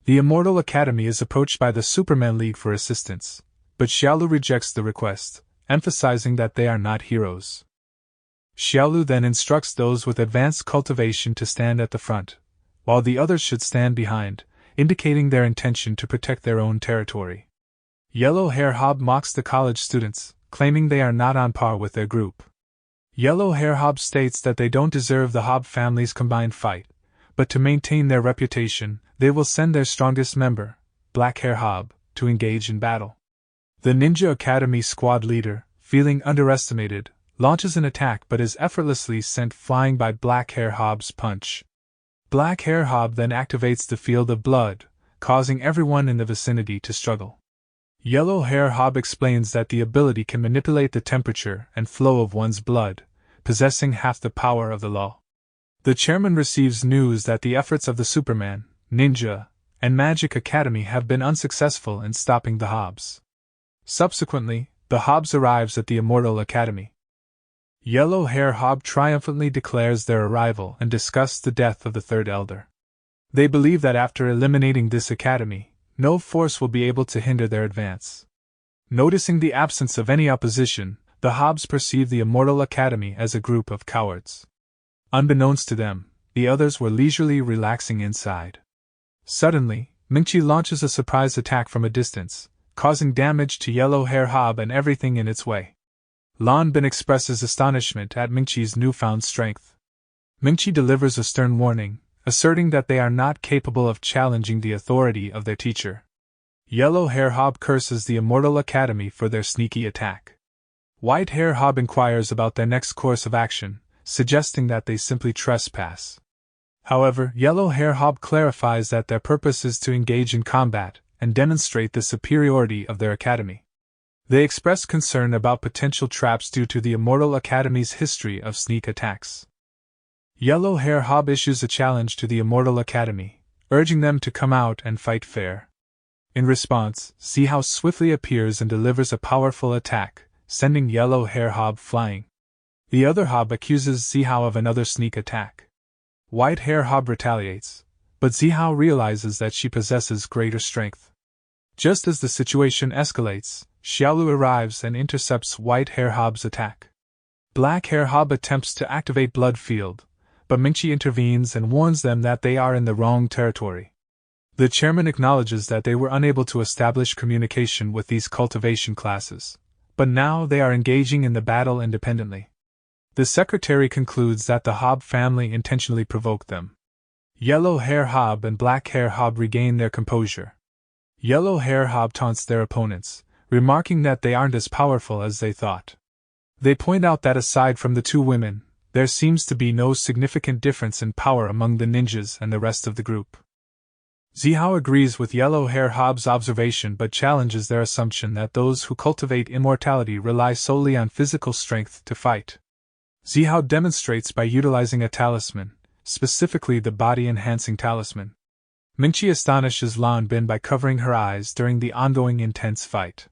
The Immortal Academy is approached by the Superman League for assistance, but Xiaolu rejects the request, emphasizing that they are not heroes. Xiaolu then instructs those with advanced cultivation to stand at the front, while the others should stand behind, indicating their intention to protect their own territory. Yellow Hair Hobb mocks the college students, claiming they are not on par with their group. Yellow Hair Hobb states that they don't deserve the Hobb family's combined fight, but to maintain their reputation, they will send their strongest member, Black Hair Hobb, to engage in battle. The Ninja Academy squad leader, feeling underestimated, launches an attack but is effortlessly sent flying by Black Hair Hobb's punch. Black Hair Hobb then activates the field of blood, causing everyone in the vicinity to struggle. Yellow Hair Hobb explains that the ability can manipulate the temperature and flow of one's blood, possessing half the power of the law. The chairman receives news that the efforts of the Superman, Ninja, and Magic Academy have been unsuccessful in stopping the Hobbs. Subsequently, the Hobbs arrives at the Immortal Academy. Yellow Hair Hob triumphantly declares their arrival and discusses the death of the third elder. They believe that after eliminating this academy, no force will be able to hinder their advance. Noticing the absence of any opposition, the Hobbs perceive the Immortal Academy as a group of cowards. Unbeknownst to them, the others were leisurely relaxing inside. Suddenly, Ming-Chi launches a surprise attack from a distance, causing damage to Yellow Hair Hob and everything in its way. Lan Bin expresses astonishment at Ming-Chi's newfound strength. Ming-Chi delivers a stern warning, asserting that they are not capable of challenging the authority of their teacher. Yellow Hair Hob curses the Immortal Academy for their sneaky attack. White Hair Hob inquires about their next course of action, suggesting that they simply trespass. However, Yellow Hair Hob clarifies that their purpose is to engage in combat and demonstrate the superiority of their academy. They express concern about potential traps due to the Immortal Academy's history of sneak attacks. Yellow Hair Hob issues a challenge to the Immortal Academy, urging them to come out and fight fair. In response, Zihao swiftly appears and delivers a powerful attack, sending Yellow Hair Hob flying. The other Hob accuses Zihao of another sneak attack. White Hair Hob retaliates, but Zihao realizes that she possesses greater strength. Just as the situation escalates, Xiaolu arrives and intercepts White Hair Hob's attack. Black Hair Hob attempts to activate Blood Field, but Ming-Chi intervenes and warns them that they are in the wrong territory. The chairman acknowledges that they were unable to establish communication with these cultivation classes, but now they are engaging in the battle independently. The secretary concludes that the Hob family intentionally provoked them. Yellow Hair Hob and Black Hair Hob regain their composure. Yellow Hair Hob taunts their opponents, remarking that they aren't as powerful as they thought. They point out that aside from the two women, there seems to be no significant difference in power among the ninjas and the rest of the group. Zihao agrees with Yellow Hair Hob's observation but challenges their assumption that those who cultivate immortality rely solely on physical strength to fight. Zihao demonstrates by utilizing a talisman, specifically the body-enhancing talisman. Ming-Chi astonishes Lan Bin by covering her eyes during the ongoing intense fight.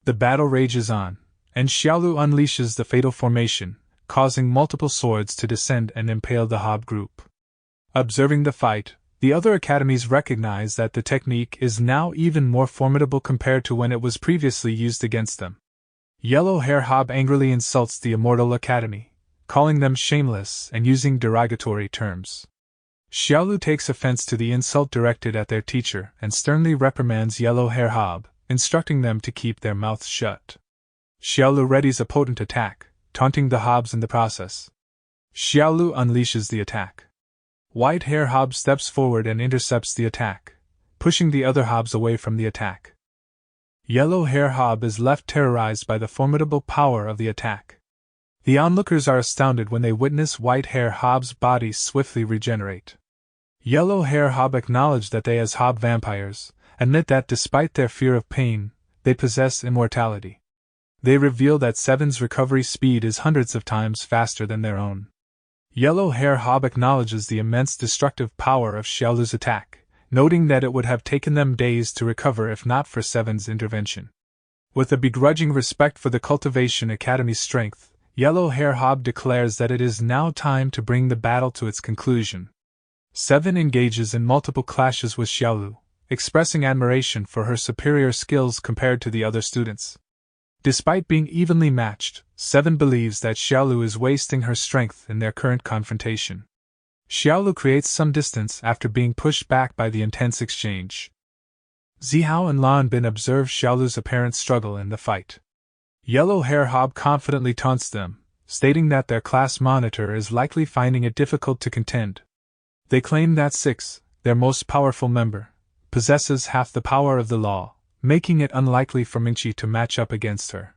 The battle rages on, and Xiaolu unleashes the fatal formation, causing multiple swords to descend and impale the Hob group. Observing the fight, the other academies recognize that the technique is now even more formidable compared to when it was previously used against them. Yellow Hair Hob angrily insults the Immortal Academy, calling them shameless and using derogatory terms. Xiaolu takes offense to the insult directed at their teacher and sternly reprimands Yellow Hair Hob, instructing them to keep their mouths shut. Xiaolu readies a potent attack, taunting the Hobs in the process. Xiaolu unleashes the attack. White Hair Hob steps forward and intercepts the attack, pushing the other Hobs away from the attack. Yellow Hair Hob is left terrorized by the formidable power of the attack. The onlookers are astounded when they witness White Hair Hob's body swiftly regenerate. Yellow Hair Hob acknowledge that they as Hob vampires admit that despite their fear of pain, they possess immortality. They reveal that Seven's recovery speed is hundreds of times faster than their own. Yellow Hair Hob acknowledges the immense destructive power of Xiaolu's attack, noting that it would have taken them days to recover if not for Seven's intervention. With a begrudging respect for the Cultivation Academy's strength, Yellow Hair Hob declares that it is now time to bring the battle to its conclusion. Seven engages in multiple clashes with Xiaolu, expressing admiration for her superior skills compared to the other students. Despite being evenly matched, Seven believes that Xiaolu is wasting her strength in their current confrontation. Xiaolu creates some distance after being pushed back by the intense exchange. Zihao and Lan Bin observe Xiaolu's apparent struggle in the fight. Yellow Hair Hob confidently taunts them, stating that their class monitor is likely finding it difficult to contend. They claim that Six, their most powerful member, possesses half the power of the law, making it unlikely for Ming-Chi to match up against her.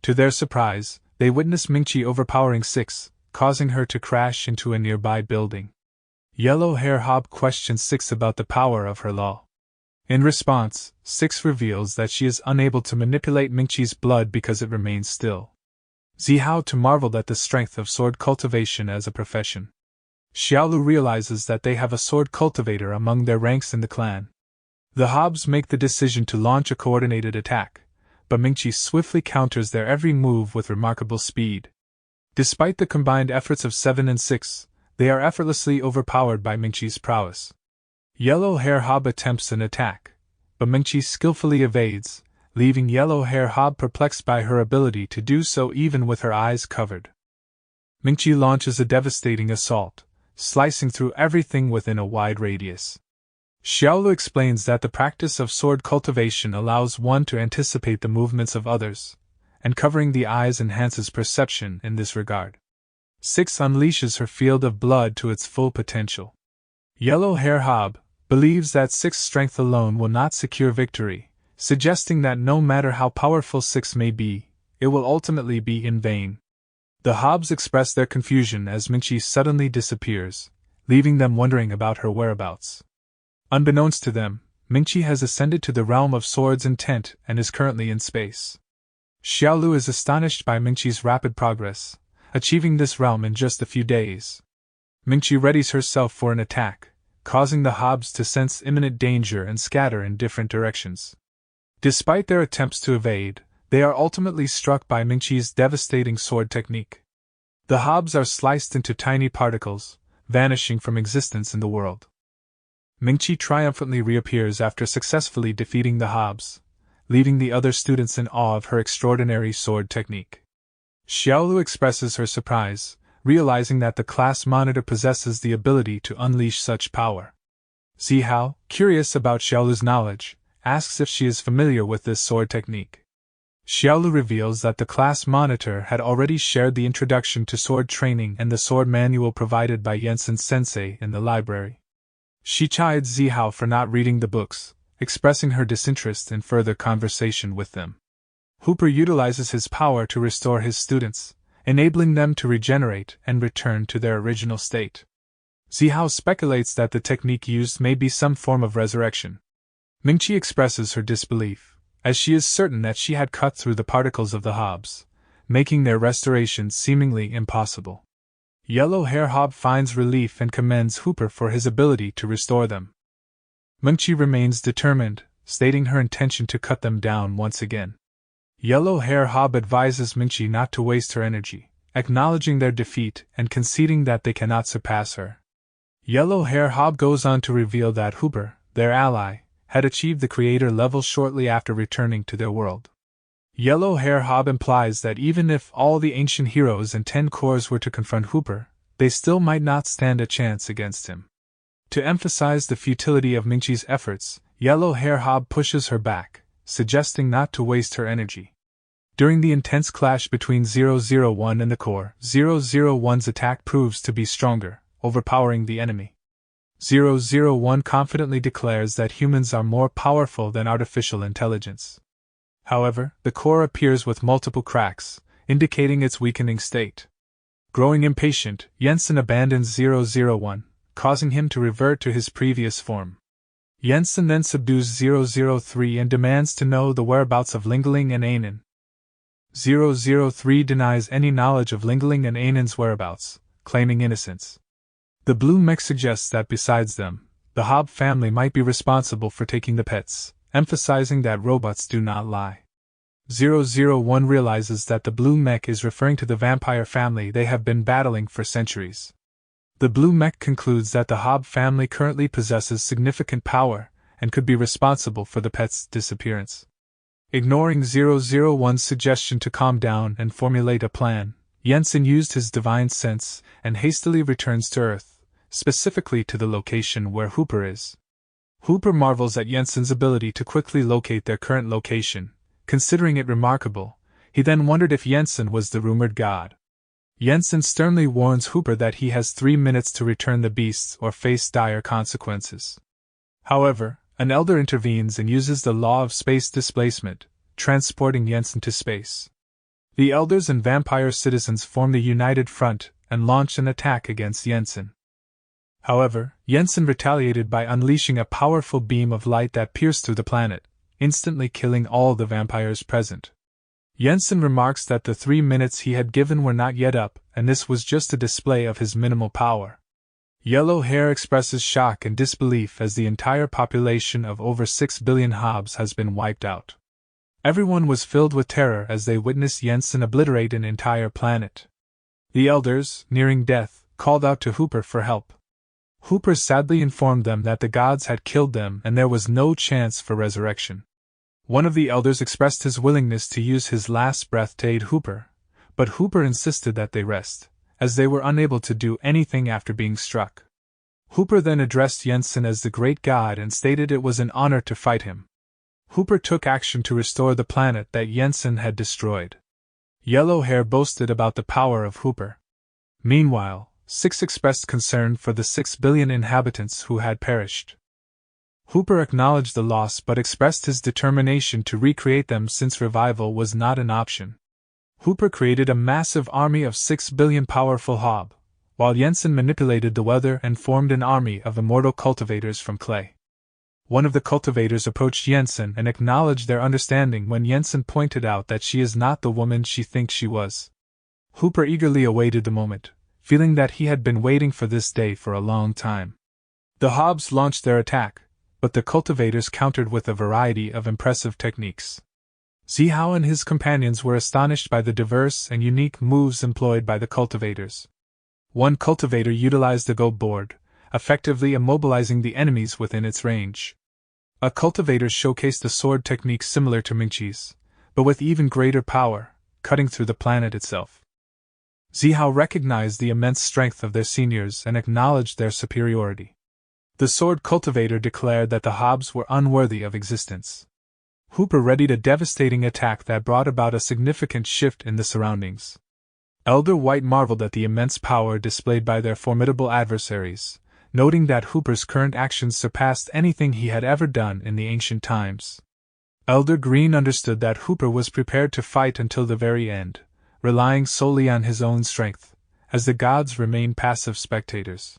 To their surprise, they witness Ming-Chi overpowering Six, causing her to crash into a nearby building. Yellow Hair Hob questions Six about the power of her law. In response, Six reveals that she is unable to manipulate Ming-Chi's blood because it remains still. Zihao too marveled at the strength of sword cultivation as a profession. Xiaolu realizes that they have a sword cultivator among their ranks in the clan. The Hobbs make the decision to launch a coordinated attack, but Mingqi swiftly counters their every move with remarkable speed. Despite the combined efforts of 7 and 6, they are effortlessly overpowered by Mingqi's prowess. Yellow Hair Hob attempts an attack, but Mingqi skillfully evades, leaving Yellow Hair Hob perplexed by her ability to do so even with her eyes covered. Mingqi launches a devastating assault, slicing through everything within a wide radius. Xiaolu explains that the practice of sword cultivation allows one to anticipate the movements of others, and covering the eyes enhances perception in this regard. 6 unleashes her field of blood to its full potential. Yellow Hair Hob believes that 6's strength alone will not secure victory, suggesting that no matter how powerful 6 may be, it will ultimately be in vain. The Hobbs express their confusion as Mingqi suddenly disappears, leaving them wondering about her whereabouts. Unbeknownst to them, Mingqi has ascended to the realm of swords intent and is currently in space. Xiaolu is astonished by Mingqi's rapid progress, achieving this realm in just a few days. Mingqi readies herself for an attack, causing the Hobbs to sense imminent danger and scatter in different directions. Despite their attempts to evade, they are ultimately struck by Mingqi's devastating sword technique. The Hobbs are sliced into tiny particles, vanishing from existence in the world. Mingqi triumphantly reappears after successfully defeating the Hobbs, leaving the other students in awe of her extraordinary sword technique. Xiaolu expresses her surprise, realizing that the class monitor possesses the ability to unleash such power. Zihao, curious about Xiaolu's knowledge, asks if she is familiar with this sword technique. Xiaolu reveals that the class monitor had already shared the introduction to sword training and the sword manual provided by Jensen-sensei in the library. She chides Zihao for not reading the books, expressing her disinterest in further conversation with them. Hooper utilizes his power to restore his students, enabling them to regenerate and return to their original state. Zihao speculates that the technique used may be some form of resurrection. Mingqi expresses her disbelief, as she is certain that she had cut through the particles of the Hobbs, making their restoration seemingly impossible. Yellow Hair Hob finds relief and commends Hooper for his ability to restore them. Mingqi remains determined, stating her intention to cut them down once again. Yellow Hair Hob advises Mingqi not to waste her energy, acknowledging their defeat and conceding that they cannot surpass her. Yellow Hair Hob goes on to reveal that Hooper, their ally, had achieved the creator level shortly after returning to their world. Yellow Hair Hob implies that even if all the ancient heroes and 10 cores were to confront Hooper, they still might not stand a chance against him. To emphasize the futility of Mingqi's efforts, Yellow Hair Hob pushes her back, suggesting not to waste her energy. During the intense clash between 001 and the core, 001's attack proves to be stronger, overpowering the enemy. 001 confidently declares that humans are more powerful than artificial intelligence. However, the core appears with multiple cracks, indicating its weakening state. Growing impatient, Jensen abandons 001, causing him to revert to his previous form. Jensen then subdues 003 and demands to know the whereabouts of Lingling and Ainen. 003 denies any knowledge of Lingling and Ainen's whereabouts, claiming innocence. The blue mech suggests that besides them, the Hob family might be responsible for taking the pets, emphasizing that robots do not lie. 001 realizes that the blue mech is referring to the vampire family they have been battling for centuries. The blue mech concludes that the Hob family currently possesses significant power and could be responsible for the pet's disappearance. Ignoring 001's suggestion to calm down and formulate a plan, Jensen used his divine sense and hastily returns to Earth, specifically to the location where Hooper is. Hooper marvels at Jensen's ability to quickly locate their current location, considering it remarkable. He then wondered if Jensen was the rumored god. Jensen sternly warns Hooper that he has 3 minutes to return the beasts or face dire consequences. However, an elder intervenes and uses the law of space displacement, transporting Jensen to space. The elders and vampire citizens form the united front and launch an attack against Jensen. However, Jensen retaliated by unleashing a powerful beam of light that pierced through the planet, instantly killing all the vampires present. Jensen remarks that the 3 minutes he had given were not yet up, and this was just a display of his minimal power. Yellow Hair expresses shock and disbelief as the entire population of over 6 billion Hobbs has been wiped out. Everyone was filled with terror as they witnessed Jensen obliterate an entire planet. The elders, nearing death, called out to Hooper for help. Hooper sadly informed them that the gods had killed them and there was no chance for resurrection. One of the elders expressed his willingness to use his last breath to aid Hooper, but Hooper insisted that they rest, as they were unable to do anything after being struck. Hooper then addressed Jensen as the great god and stated it was an honor to fight him. Hooper took action to restore the planet that Jensen had destroyed. Yellow Hair boasted about the power of Hooper. Meanwhile, Six expressed concern for the 6 billion inhabitants who had perished. Hooper acknowledged the loss but expressed his determination to recreate them since revival was not an option. Hooper created a massive army of 6 billion powerful Hob, while Jensen manipulated the weather and formed an army of immortal cultivators from clay. One of the cultivators approached Jensen and acknowledged their understanding when Jensen pointed out that she is not the woman she thinks she was. Hooper eagerly awaited the moment, feeling that he had been waiting for this day for a long time. The Hobbs launched their attack, but the cultivators countered with a variety of impressive techniques. Zihao and his companions were astonished by the diverse and unique moves employed by the cultivators. One cultivator utilized the go board, effectively immobilizing the enemies within its range. A cultivator showcased a sword technique similar to Mingqi's, but with even greater power, cutting through the planet itself. Zihao recognized the immense strength of their seniors and acknowledged their superiority. The sword cultivator declared that the Hobbs were unworthy of existence. Hooper readied a devastating attack that brought about a significant shift in the surroundings. Elder White marveled at the immense power displayed by their formidable adversaries, noting that Hooper's current actions surpassed anything he had ever done in the ancient times. Elder Green understood that Hooper was prepared to fight until the very end, relying solely on his own strength, as the gods remained passive spectators.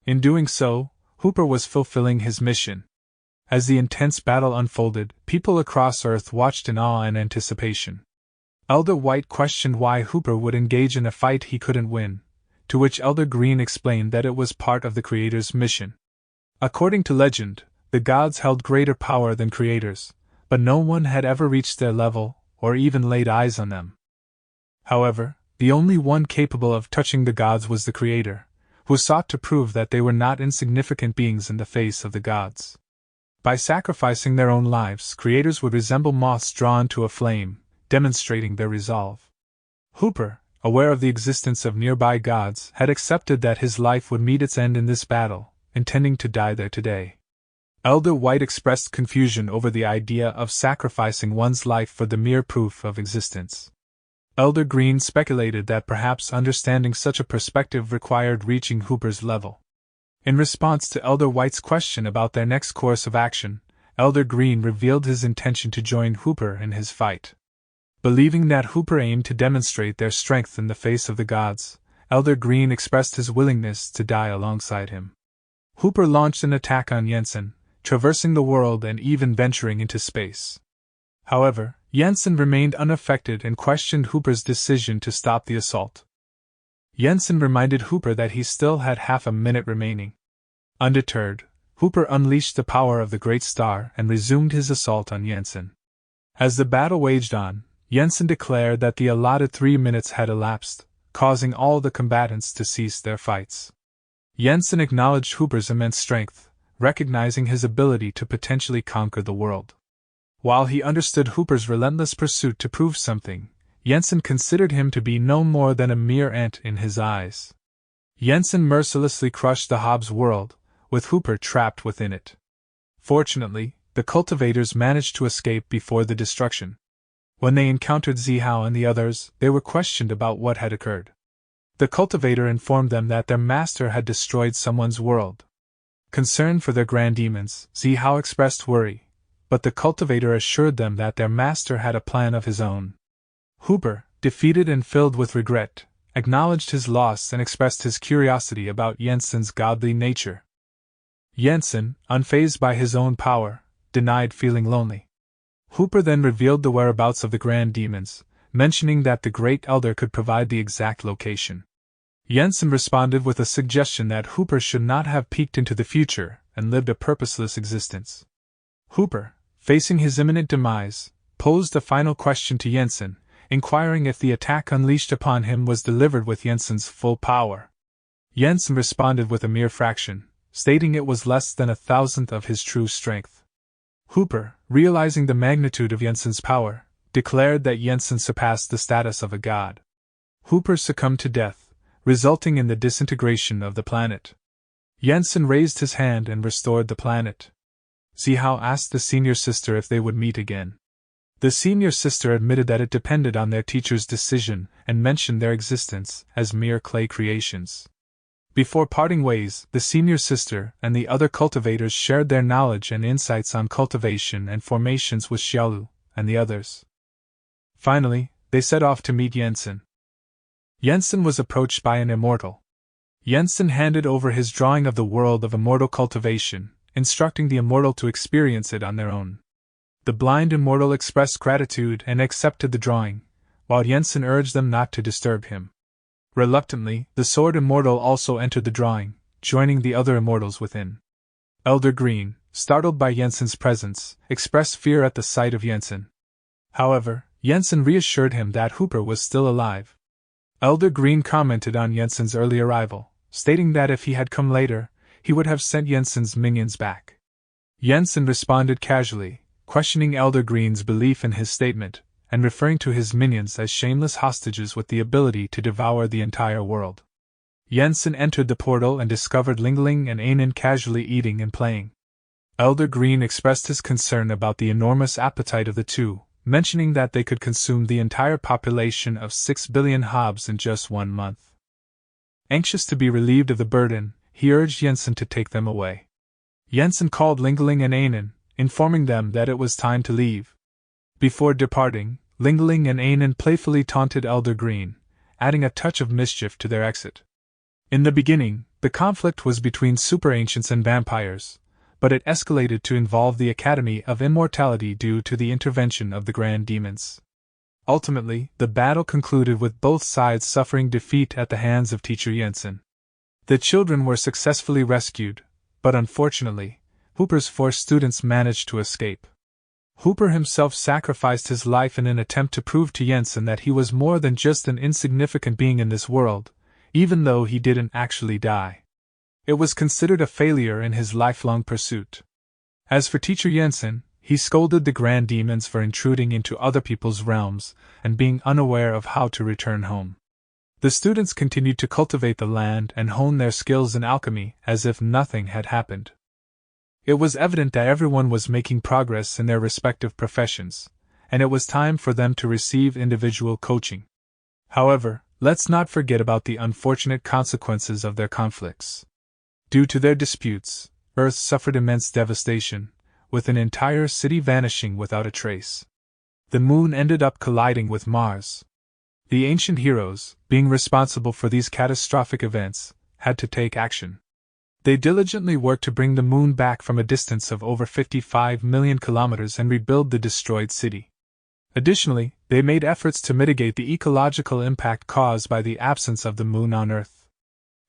In doing so, Hooper was fulfilling his mission. As the intense battle unfolded, people across Earth watched in awe and anticipation. Elder White questioned why Hooper would engage in a fight he couldn't win, to which Elder Green explained that it was part of the Creator's mission. According to legend, the gods held greater power than creators, but no one had ever reached their level, or even laid eyes on them. However, the only one capable of touching the gods was the Creator, who sought to prove that they were not insignificant beings in the face of the gods. By sacrificing their own lives, creators would resemble moths drawn to a flame, demonstrating their resolve. Hooper, aware of the existence of nearby gods, had accepted that his life would meet its end in this battle, intending to die there today. Elder White expressed confusion over the idea of sacrificing one's life for the mere proof of existence. Elder Green speculated that perhaps understanding such a perspective required reaching Hooper's level. In response to Elder White's question about their next course of action, Elder Green revealed his intention to join Hooper in his fight. Believing that Hooper aimed to demonstrate their strength in the face of the gods, Elder Green expressed his willingness to die alongside him. Hooper launched an attack on Jensen, traversing the world and even venturing into space. However, Jensen remained unaffected and questioned Hooper's decision to stop the assault. Jensen reminded Hooper that he still had half a minute remaining. Undeterred, Hooper unleashed the power of the Great Star and resumed his assault on Jensen. As the battle waged on, Jensen declared that the allotted 3 minutes had elapsed, causing all the combatants to cease their fights. Jensen acknowledged Hooper's immense strength, recognizing his ability to potentially conquer the world. While he understood Hooper's relentless pursuit to prove something, Jensen considered him to be no more than a mere ant in his eyes. Jensen mercilessly crushed the Hobbs world, with Hooper trapped within it. Fortunately, the cultivators managed to escape before the destruction. When they encountered Zihao and the others, they were questioned about what had occurred. The cultivator informed them that their master had destroyed someone's world. Concerned for their grand demons, Zihao expressed worry, but the cultivator assured them that their master had a plan of his own. Hooper, defeated and filled with regret, acknowledged his loss and expressed his curiosity about Jensen's godly nature. Jensen, unfazed by his own power, denied feeling lonely. Hooper then revealed the whereabouts of the grand demons, mentioning that the Great Elder could provide the exact location. Jensen responded with a suggestion that Hooper should not have peeked into the future and lived a purposeless existence. Hooper, facing his imminent demise, posed a final question to Jensen, inquiring if the attack unleashed upon him was delivered with Jensen's full power. Jensen responded with a mere fraction, stating it was less than 1,000th of his true strength. Hooper, realizing the magnitude of Jensen's power, declared that Jensen surpassed the status of a god. Hooper succumbed to death, resulting in the disintegration of the planet. Jensen raised his hand and restored the planet. Zihao asked the senior sister if they would meet again. The senior sister admitted that it depended on their teacher's decision and mentioned their existence as mere clay creations. Before parting ways, the senior sister and the other cultivators shared their knowledge and insights on cultivation and formations with Xiaolu and the others. Finally, they set off to meet Jensen. Jensen was approached by an immortal. Jensen handed over his drawing of the world of immortal cultivation, instructing the immortal to experience it on their own. The blind immortal expressed gratitude and accepted the drawing, while Jensen urged them not to disturb him. Reluctantly, the sword immortal also entered the drawing, joining the other immortals within. Elder Green, startled by Jensen's presence, expressed fear at the sight of Jensen. However, Jensen reassured him that Hooper was still alive. Elder Green commented on Jensen's early arrival, stating that if he had come later, he would have sent Jensen's minions back. Jensen responded casually, questioning Elder Green's belief in his statement, and referring to his minions as shameless hostages with the ability to devour the entire world. Jensen entered the portal and discovered Lingling and Ainen casually eating and playing. Elder Green expressed his concern about the enormous appetite of the two, mentioning that they could consume the entire population of 6 billion hobs in just 1 month. Anxious to be relieved of the burden, he urged Jensen to take them away. Jensen called Lingling and Ainen, informing them that it was time to leave. Before departing, Lingling and Ainen playfully taunted Elder Green, adding a touch of mischief to their exit. In the beginning, the conflict was between super ancients and vampires, but it escalated to involve the Academy of Immortality due to the intervention of the Grand Demons. Ultimately, the battle concluded with both sides suffering defeat at the hands of Teacher Jensen. The children were successfully rescued, but unfortunately, Hooper's 4 students managed to escape. Hooper himself sacrificed his life in an attempt to prove to Jensen that he was more than just an insignificant being in this world, even though he didn't actually die. It was considered a failure in his lifelong pursuit. As for Teacher Jensen, he scolded the Grand Demons for intruding into other people's realms and being unaware of how to return home. The students continued to cultivate the land and hone their skills in alchemy as if nothing had happened. It was evident that everyone was making progress in their respective professions, and it was time for them to receive individual coaching. However, let's not forget about the unfortunate consequences of their conflicts. Due to their disputes, Earth suffered immense devastation, with an entire city vanishing without a trace. The moon ended up colliding with Mars. The ancient heroes, being responsible for these catastrophic events, had to take action. They diligently worked to bring the moon back from a distance of over 55 million kilometers and rebuild the destroyed city. Additionally, they made efforts to mitigate the ecological impact caused by the absence of the moon on Earth.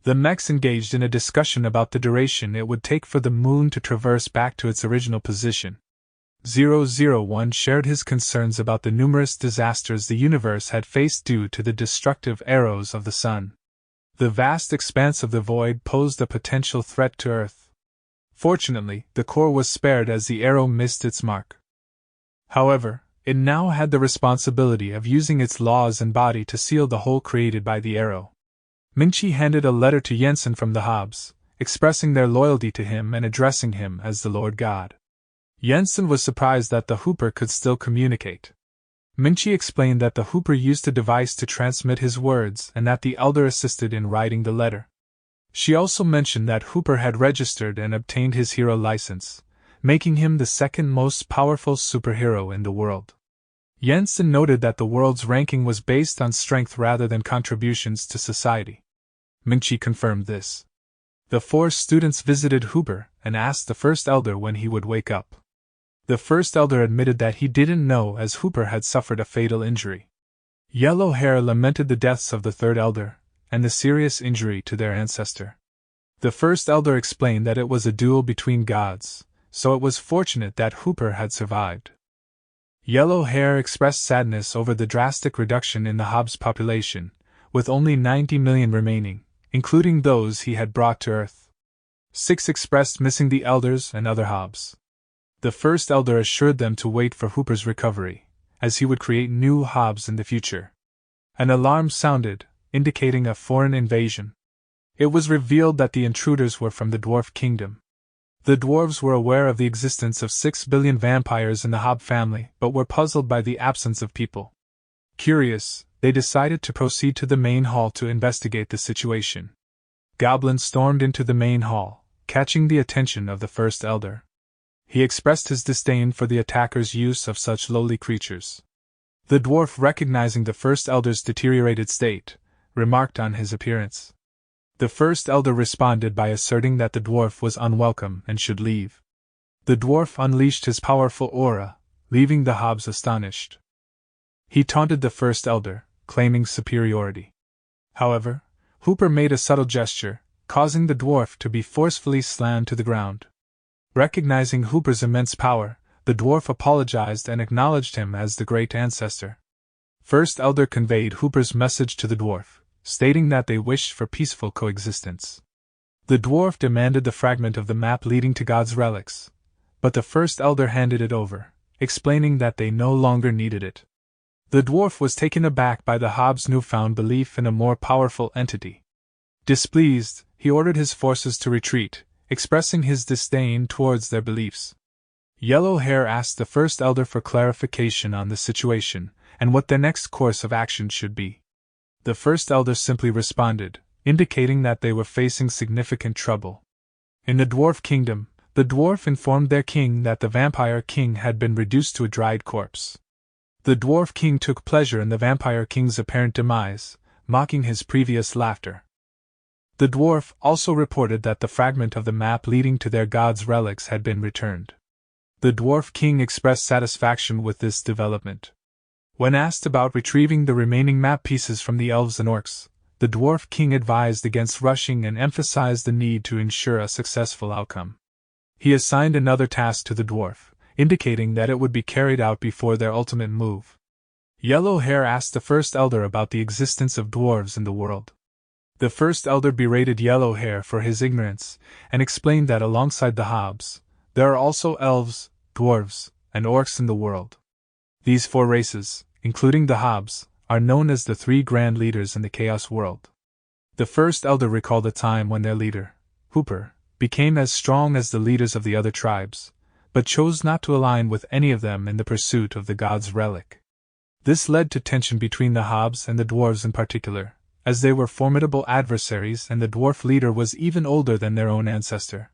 The mechs engaged in a discussion about the duration it would take for the moon to traverse back to its original position. 001 shared his concerns about the numerous disasters the universe had faced due to the destructive arrows of the sun. The vast expanse of the void posed a potential threat to Earth. Fortunately, the core was spared as the arrow missed its mark. However, it now had the responsibility of using its laws and body to seal the hole created by the arrow. Mingqi handed a letter to Jensen from the Hobbs, expressing their loyalty to him and addressing him as the Lord God. Jensen was surprised that the Hooper could still communicate. Mingqi explained that the Hooper used a device to transmit his words and that the Elder assisted in writing the letter. She also mentioned that Hooper had registered and obtained his hero license, making him the second most powerful superhero in the world. Jensen noted that the world's ranking was based on strength rather than contributions to society. Mingqi confirmed this. The 4 students visited Hooper and asked the First Elder when he would wake up. The First Elder admitted that he didn't know as Hooper had suffered a fatal injury. Yellow Hair lamented the deaths of the third elder, and the serious injury to their ancestor. The first elder explained that it was a duel between gods, so it was fortunate that Hooper had survived. Yellow Hair expressed sadness over the drastic reduction in the Hobbs population, with only 90 million remaining, including those he had brought to Earth. 6 expressed missing the elders and other Hobbs. The first elder assured them to wait for Hooper's recovery, as he would create new Hobbs in the future. An alarm sounded, indicating a foreign invasion. It was revealed that the intruders were from the Dwarf Kingdom. The dwarves were aware of the existence of 6 billion vampires in the Hobb family, but were puzzled by the absence of people. Curious, they decided to proceed to the main hall to investigate the situation. Goblin stormed into the main hall, catching the attention of the first elder. He expressed his disdain for the attackers' use of such lowly creatures. The dwarf, recognizing the first elder's deteriorated state, remarked on his appearance. The first elder responded by asserting that the dwarf was unwelcome and should leave. The dwarf unleashed his powerful aura, leaving the Hobbs astonished. He taunted the first elder, claiming superiority. However, Hooper made a subtle gesture, causing the dwarf to be forcefully slammed to the ground. Recognizing Hooper's immense power, the dwarf apologized and acknowledged him as the great ancestor. First elder conveyed Hooper's message to the dwarf, stating that they wished for peaceful coexistence. The dwarf demanded the fragment of the map leading to God's relics, but the first elder handed it over, explaining that they no longer needed it. The dwarf was taken aback by the Hobbs' newfound belief in a more powerful entity. Displeased, he ordered his forces to retreat, expressing his disdain towards their beliefs. Yellow Hair asked the first elder for clarification on the situation, and what their next course of action should be. The first elder simply responded, indicating that they were facing significant trouble. In the Dwarf Kingdom, the dwarf informed their king that the Vampire King had been reduced to a dried corpse. The Dwarf King took pleasure in the Vampire King's apparent demise, mocking his previous laughter. The dwarf also reported that the fragment of the map leading to their god's relics had been returned. The Dwarf King expressed satisfaction with this development. When asked about retrieving the remaining map pieces from the elves and orcs, the Dwarf King advised against rushing and emphasized the need to ensure a successful outcome. He assigned another task to the dwarf, indicating that it would be carried out before their ultimate move. Yellow Hair asked the first elder about the existence of dwarves in the world. The first elder berated Yellow Hair for his ignorance, and explained that alongside the Hobbs, there are also elves, dwarves, and orcs in the world. These 4 races, including the Hobbs, are known as the 3 grand leaders in the Chaos world. The first elder recalled a time when their leader, Hooper, became as strong as the leaders of the other tribes, but chose not to align with any of them in the pursuit of the god's relic. This led to tension between the Hobbs and the dwarves in particular, as they were formidable adversaries and the dwarf leader was even older than their own ancestor.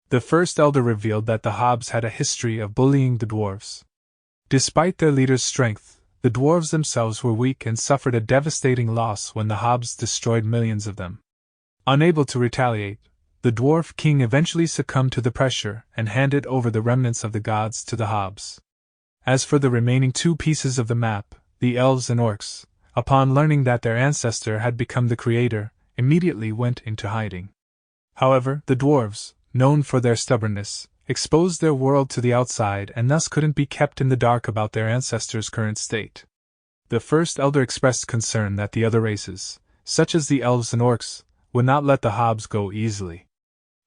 The first elder revealed that the Hobbs had a history of bullying the dwarves. Despite their leader's strength, the dwarves themselves were weak and suffered a devastating loss when the Hobbs destroyed millions of them. Unable to retaliate, the Dwarf King eventually succumbed to the pressure and handed over the remnants of the gods to the Hobbs. As for the remaining 2 pieces of the map, the elves and orcs, upon learning that their ancestor had become the creator, immediately went into hiding. However, the dwarves, known for their stubbornness, exposed their world to the outside and thus couldn't be kept in the dark about their ancestors' current state. The first elder expressed concern that the other races, such as the elves and orcs, would not let the Hobbs go easily.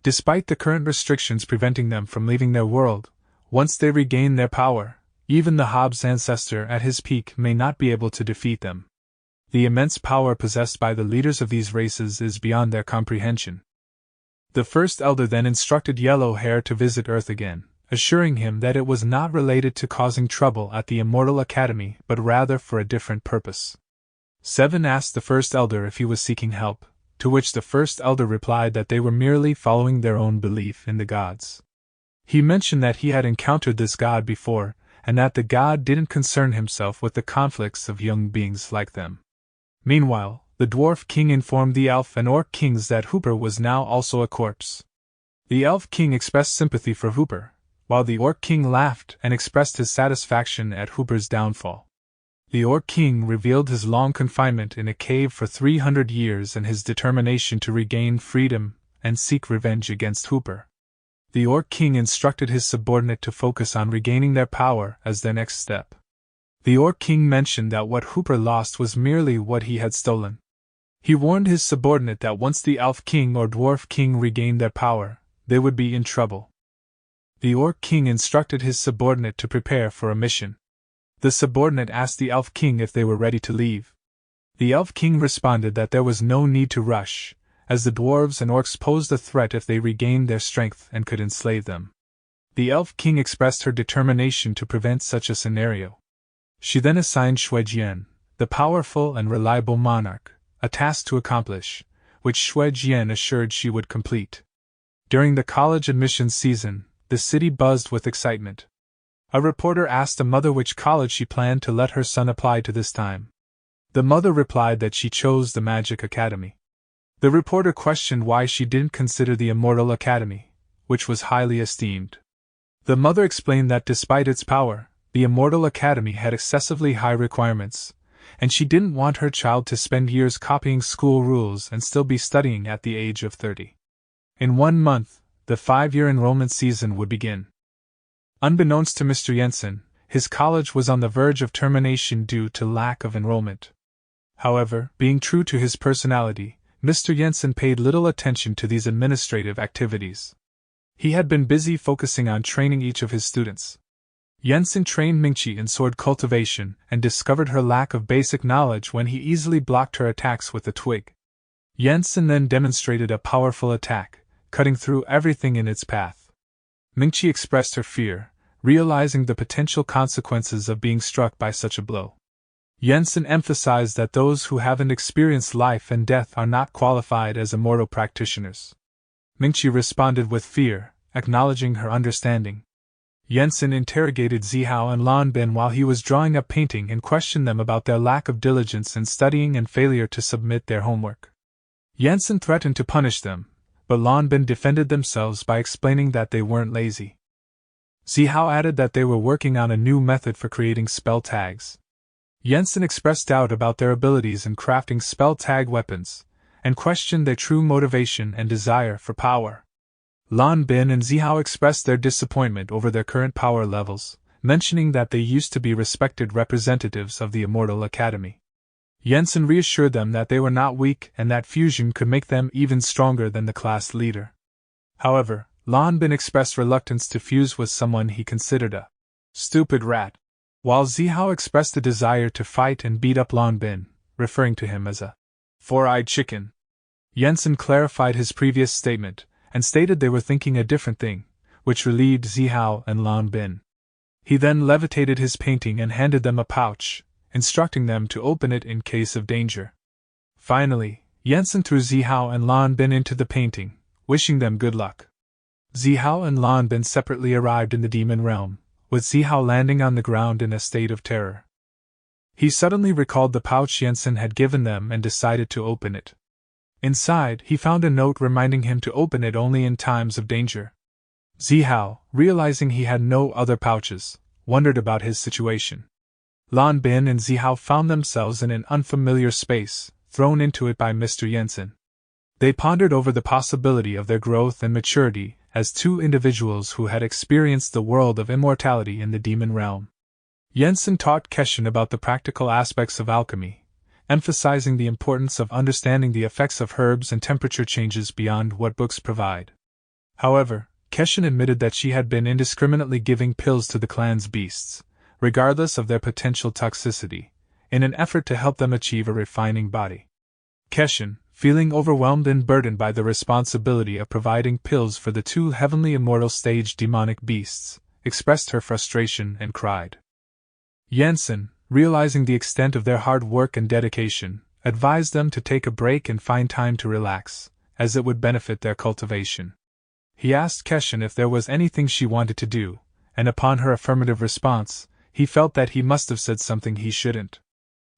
Despite the current restrictions preventing them from leaving their world, once they regain their power, even the Hobbs' ancestor at his peak may not be able to defeat them. The immense power possessed by the leaders of these races is beyond their comprehension. The first elder then instructed Yellow Hair to visit Earth again, assuring him that it was not related to causing trouble at the Immortal Academy but rather for a different purpose. 7 asked the first elder if he was seeking help, to which the first elder replied that they were merely following their own belief in the gods. He mentioned that he had encountered this god before, and that the god didn't concern himself with the conflicts of young beings like them. Meanwhile, the Dwarf King informed the Elf and Orc Kings that Hooper was now also a corpse. The Elf King expressed sympathy for Hooper, while the Orc King laughed and expressed his satisfaction at Hooper's downfall. The Orc King revealed his long confinement in a cave for 300 years and his determination to regain freedom and seek revenge against Hooper. The Orc King instructed his subordinate to focus on regaining their power as their next step. The Orc King mentioned that what Hooper lost was merely what he had stolen. He warned his subordinate that once the Elf King or Dwarf King regained their power, they would be in trouble. The Orc King instructed his subordinate to prepare for a mission. The subordinate asked the Elf King if they were ready to leave. The Elf King responded that there was no need to rush, as the dwarves and orcs posed a threat if they regained their strength and could enslave them. The Elf King expressed her determination to prevent such a scenario. She then assigned Shui Jian, the powerful and reliable monarch, a task to accomplish, which Shui Jian assured she would complete. During the college admissions season, the city buzzed with excitement. A reporter asked a mother which college she planned to let her son apply to this time. The mother replied that she chose the Magic Academy. The reporter questioned why she didn't consider the Immortal Academy, which was highly esteemed. The mother explained that despite its power, the Immortal Academy had excessively high requirements, and she didn't want her child to spend years copying school rules and still be studying at the age of 30. In 1 month, the 5-year enrollment season would begin. Unbeknownst to Mr. Jensen, his college was on the verge of termination due to lack of enrollment. However, being true to his personality, Mr. Jensen paid little attention to these administrative activities. He had been busy focusing on training each of his students. Jensen trained Mingqi in sword cultivation and discovered her lack of basic knowledge when he easily blocked her attacks with a twig. Jensen then demonstrated a powerful attack, cutting through everything in its path. Mingqi expressed her fear, realizing the potential consequences of being struck by such a blow. Jensen emphasized that those who haven't experienced life and death are not qualified as immortal practitioners. Mingqi responded with fear, acknowledging her understanding. Jensen interrogated Zihao and Lan Bin while he was drawing a painting and questioned them about their lack of diligence in studying and failure to submit their homework. Jensen threatened to punish them, but Lan Bin defended themselves by explaining that they weren't lazy. Zihao added that they were working on a new method for creating spell tags. Jensen expressed doubt about their abilities in crafting spell tag weapons, and questioned their true motivation and desire for power. Lan Bin and Zihao expressed their disappointment over their current power levels, mentioning that they used to be respected representatives of the Immortal Academy. Jensen reassured them that they were not weak and that fusion could make them even stronger than the class leader. However, Lan Bin expressed reluctance to fuse with someone he considered a stupid rat, while Zihao expressed a desire to fight and beat up Lan Bin, referring to him as a four-eyed chicken. Jensen clarified his previous statement, and stated they were thinking a different thing, which relieved Zihao and Lan Bin. He then levitated his painting and handed them a pouch, instructing them to open it in case of danger. Finally, Jensen threw Zihao and Lan Bin into the painting, wishing them good luck. Zihao and Lan Bin separately arrived in the demon realm, with Zihao landing on the ground in a state of terror. He suddenly recalled the pouch Jensen had given them and decided to open it. Inside, he found a note reminding him to open it only in times of danger. Zihao, realizing he had no other pouches, wondered about his situation. Lan Bin and Zihao found themselves in an unfamiliar space, thrown into it by Mr. Jensen. They pondered over the possibility of their growth and maturity as two individuals who had experienced the world of immortality in the demon realm. Jensen taught Keshin about the practical aspects of alchemy, emphasizing the importance of understanding the effects of herbs and temperature changes beyond what books provide. However, Keshin admitted that she had been indiscriminately giving pills to the clan's beasts, regardless of their potential toxicity, in an effort to help them achieve a refining body. Keshin, feeling overwhelmed and burdened by the responsibility of providing pills for the two heavenly immortal stage demonic beasts, expressed her frustration and cried. Jensen, realizing the extent of their hard work and dedication, advised them to take a break and find time to relax, as it would benefit their cultivation. He asked Keshin if there was anything she wanted to do, and upon her affirmative response, he felt that he must have said something he shouldn't.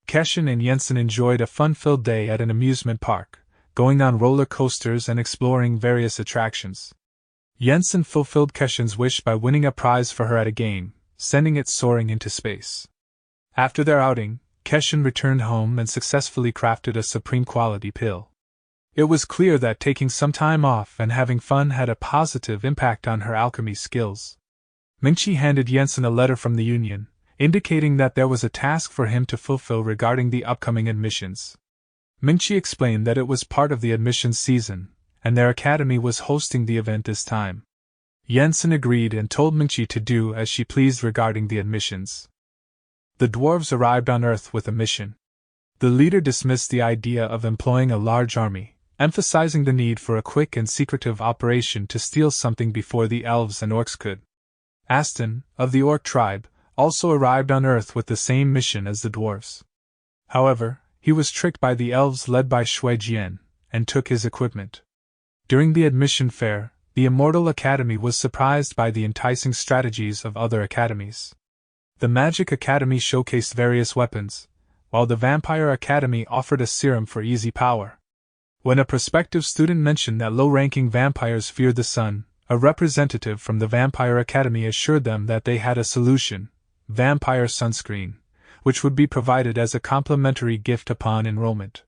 Keshin and Jensen enjoyed a fun-filled day at an amusement park, going on roller coasters and exploring various attractions. Jensen fulfilled Keshin's wish by winning a prize for her at a game, sending it soaring into space. After their outing, Keshin returned home and successfully crafted a supreme quality pill. It was clear that taking some time off and having fun had a positive impact on her alchemy skills. Mingqi handed Jensen a letter from the union, indicating that there was a task for him to fulfill regarding the upcoming admissions. Mingqi explained that it was part of the admissions season, and their academy was hosting the event this time. Jensen agreed and told Mingqi to do as she pleased regarding the admissions. The dwarves arrived on Earth with a mission. The leader dismissed the idea of employing a large army, emphasizing the need for a quick and secretive operation to steal something before the elves and orcs could. Aston, of the orc tribe, also arrived on Earth with the same mission as the dwarves. However, he was tricked by the elves led by Shui Jian, and took his equipment. During the admission fair, the Immortal Academy was surprised by the enticing strategies of other academies. The Magic Academy showcased various weapons, while the Vampire Academy offered a serum for easy power. When a prospective student mentioned that low-ranking vampires feared the sun, a representative from the Vampire Academy assured them that they had a solution: vampire sunscreen, which would be provided as a complimentary gift upon enrollment.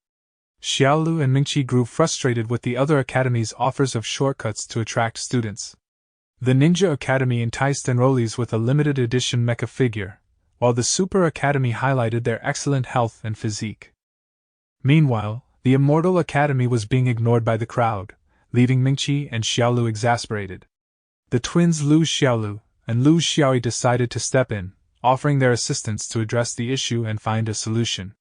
Xiaolu and Mingqi grew frustrated with the other academy's offers of shortcuts to attract students. The Ninja Academy enticed enrollees with a limited edition mecha figure, while the Super Academy highlighted their excellent health and physique. Meanwhile, the Immortal Academy was being ignored by the crowd, leaving Mingqi and Xiaolu exasperated. The twins Lu Xiaolu and Lu Xiaoyi decided to step in, offering their assistance to address the issue and find a solution.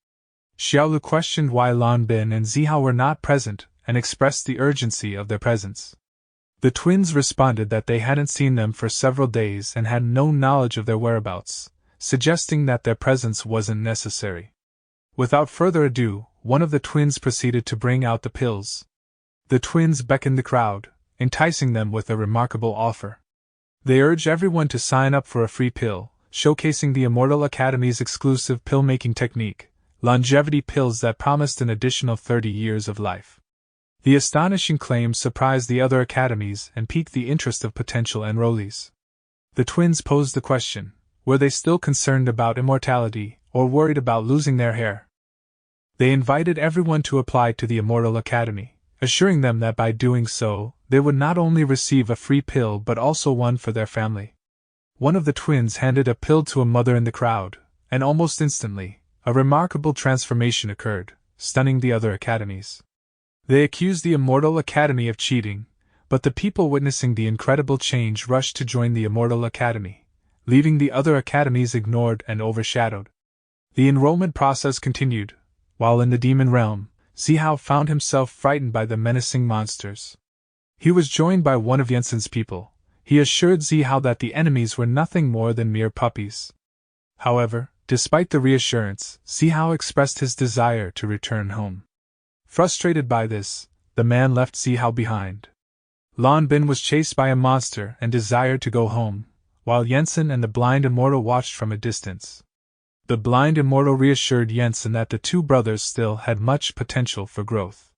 Xiaolu questioned why Lan Bin and Zihao were not present and expressed the urgency of their presence. The twins responded that they hadn't seen them for several days and had no knowledge of their whereabouts, suggesting that their presence wasn't necessary. Without further ado, one of the twins proceeded to bring out the pills. The twins beckoned the crowd, enticing them with a remarkable offer. They urged everyone to sign up for a free pill, showcasing the Immortal Academy's exclusive pill-making technique, longevity pills that promised an additional 30 years of life. The astonishing claims surprised the other academies and piqued the interest of potential enrollees. The twins posed the question: were they still concerned about immortality, or worried about losing their hair? They invited everyone to apply to the Immortal Academy, assuring them that by doing so, they would not only receive a free pill but also one for their family. One of the twins handed a pill to a mother in the crowd, and almost instantly, a remarkable transformation occurred, stunning the other academies. They accused the Immortal Academy of cheating, but the people witnessing the incredible change rushed to join the Immortal Academy, leaving the other academies ignored and overshadowed. The enrollment process continued, while in the demon realm, Zihao found himself frightened by the menacing monsters. He was joined by one of Jensen's people. He assured Zihao that the enemies were nothing more than mere puppies. However, despite the reassurance, Zihao expressed his desire to return home. Frustrated by this, the man left Zihao behind. Lan Bin was chased by a monster and desired to go home, while Jensen and the blind immortal watched from a distance. The blind immortal reassured Jensen that the two brothers still had much potential for growth.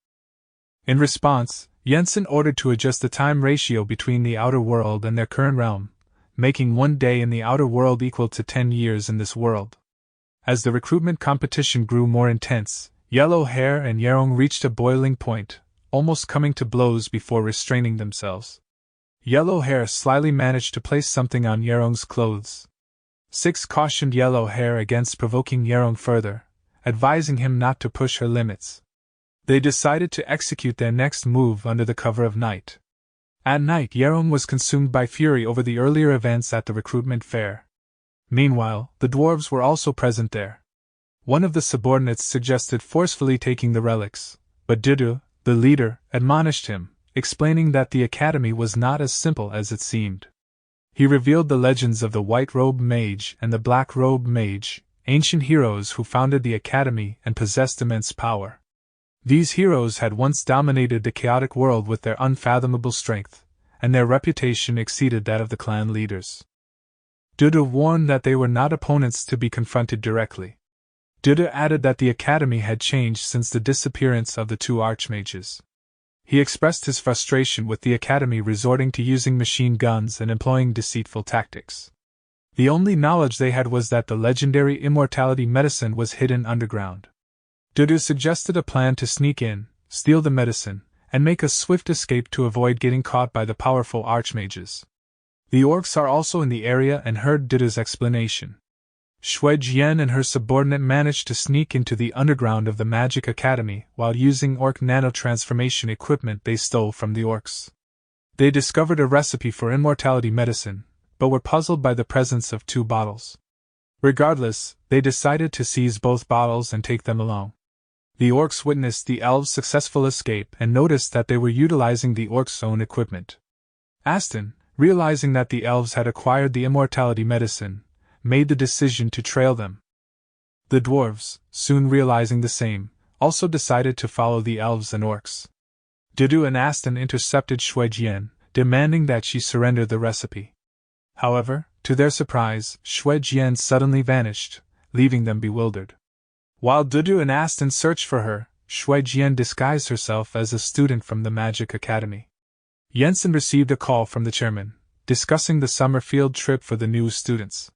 In response, Jensen ordered to adjust the time ratio between the outer world and their current realm, making 1 day in the outer world equal to 10 years in this world. As the recruitment competition grew more intense, Yellow Hair and Yerong reached a boiling point, almost coming to blows before restraining themselves. Yellow Hair slyly managed to place something on Yerong's clothes. Six cautioned Yellow Hair against provoking Yerong further, advising him not to push her limits. They decided to execute their next move under the cover of night. At night, Yerong was consumed by fury over the earlier events at the recruitment fair. Meanwhile, the dwarves were also present there. One of the subordinates suggested forcefully taking the relics, but Dudu, the leader, admonished him, explaining that the academy was not as simple as it seemed. He revealed the legends of the White-Robed Mage and the Black-Robed Mage, ancient heroes who founded the academy and possessed immense power. These heroes had once dominated the chaotic world with their unfathomable strength, and their reputation exceeded that of the clan leaders. Dudu warned that they were not opponents to be confronted directly. Dudu added that the academy had changed since the disappearance of the two archmages. He expressed his frustration with the academy resorting to using machine guns and employing deceitful tactics. The only knowledge they had was that the legendary immortality medicine was hidden underground. Dudu suggested a plan to sneak in, steal the medicine, and make a swift escape to avoid getting caught by the powerful archmages. The orcs are also in the area and heard Dudu's explanation. Shui Jian and her subordinate managed to sneak into the underground of the Magic Academy while using orc nanotransformation equipment they stole from the orcs. They discovered a recipe for immortality medicine, but were puzzled by the presence of 2 bottles. Regardless, they decided to seize both bottles and take them along. The orcs witnessed the elves' successful escape and noticed that they were utilizing the orcs' own equipment. Aston, realizing that the elves had acquired the immortality medicine, made the decision to trail them. The dwarves, soon realizing the same, also decided to follow the elves and orcs. Dudu and Aston intercepted Shui Jian, demanding that she surrender the recipe. However, to their surprise, Shui Jian suddenly vanished, leaving them bewildered. While Dudu and Aston searched for her, Shui Jian disguised herself as a student from the Magic Academy. Jensen received a call from the chairman, discussing the summer field trip for the new students.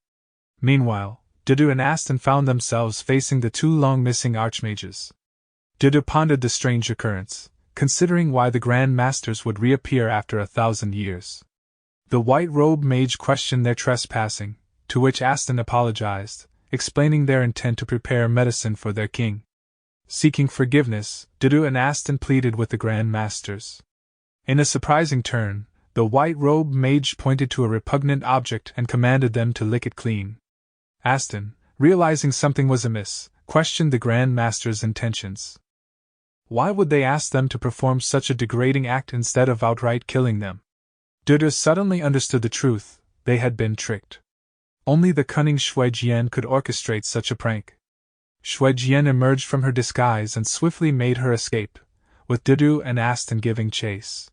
Meanwhile, Dudu and Aston found themselves facing the 2 long-missing archmages. Dudu pondered the strange occurrence, considering why the Grand Masters would reappear after 1,000 years. The white-robed mage questioned their trespassing, to which Aston apologized, explaining their intent to prepare medicine for their king. Seeking forgiveness, Dudu and Aston pleaded with the Grand Masters. In a surprising turn, the white-robed mage pointed to a repugnant object and commanded them to lick it clean. Aston, realizing something was amiss, questioned the Grand Master's intentions. Why would they ask them to perform such a degrading act instead of outright killing them? Dudu suddenly understood the truth: they had been tricked. Only the cunning Shui Jian could orchestrate such a prank. Shui Jian emerged from her disguise and swiftly made her escape, with Dudu and Aston giving chase.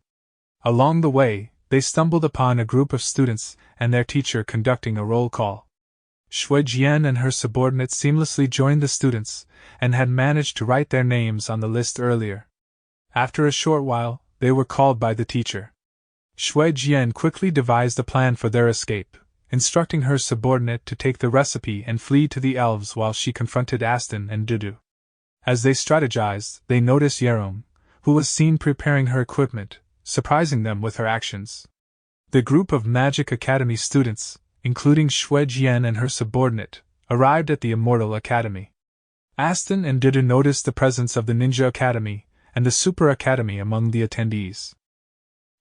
Along the way, they stumbled upon a group of students and their teacher conducting a roll call. Shui Jian and her subordinate seamlessly joined the students and had managed to write their names on the list earlier. After a short while, they were called by the teacher. Shui Jian quickly devised a plan for their escape, instructing her subordinate to take the recipe and flee to the elves while she confronted Aston and Dudu. As they strategized, they noticed Yerong, who was seen preparing her equipment, surprising them with her actions. The group of Magic Academy students, including Shui Jian and her subordinate, arrived at the Immortal Academy. Aston and Dudu noticed the presence of the Ninja Academy and the Super Academy among the attendees.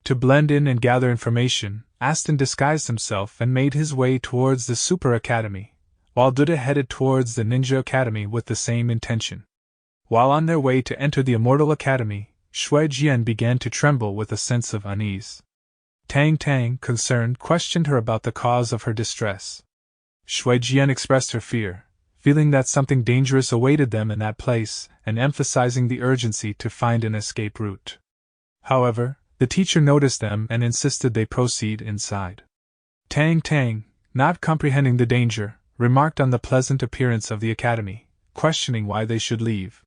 To blend in and gather information, Aston disguised himself and made his way towards the Super Academy, while Dudu headed towards the Ninja Academy with the same intention. While on their way to enter the Immortal Academy, Shui Jian began to tremble with a sense of unease. Tang Tang, concerned, questioned her about the cause of her distress. Shui Jian expressed her fear, feeling that something dangerous awaited them in that place and emphasizing the urgency to find an escape route. However, the teacher noticed them and insisted they proceed inside. Tang Tang, not comprehending the danger, remarked on the pleasant appearance of the academy, questioning why they should leave.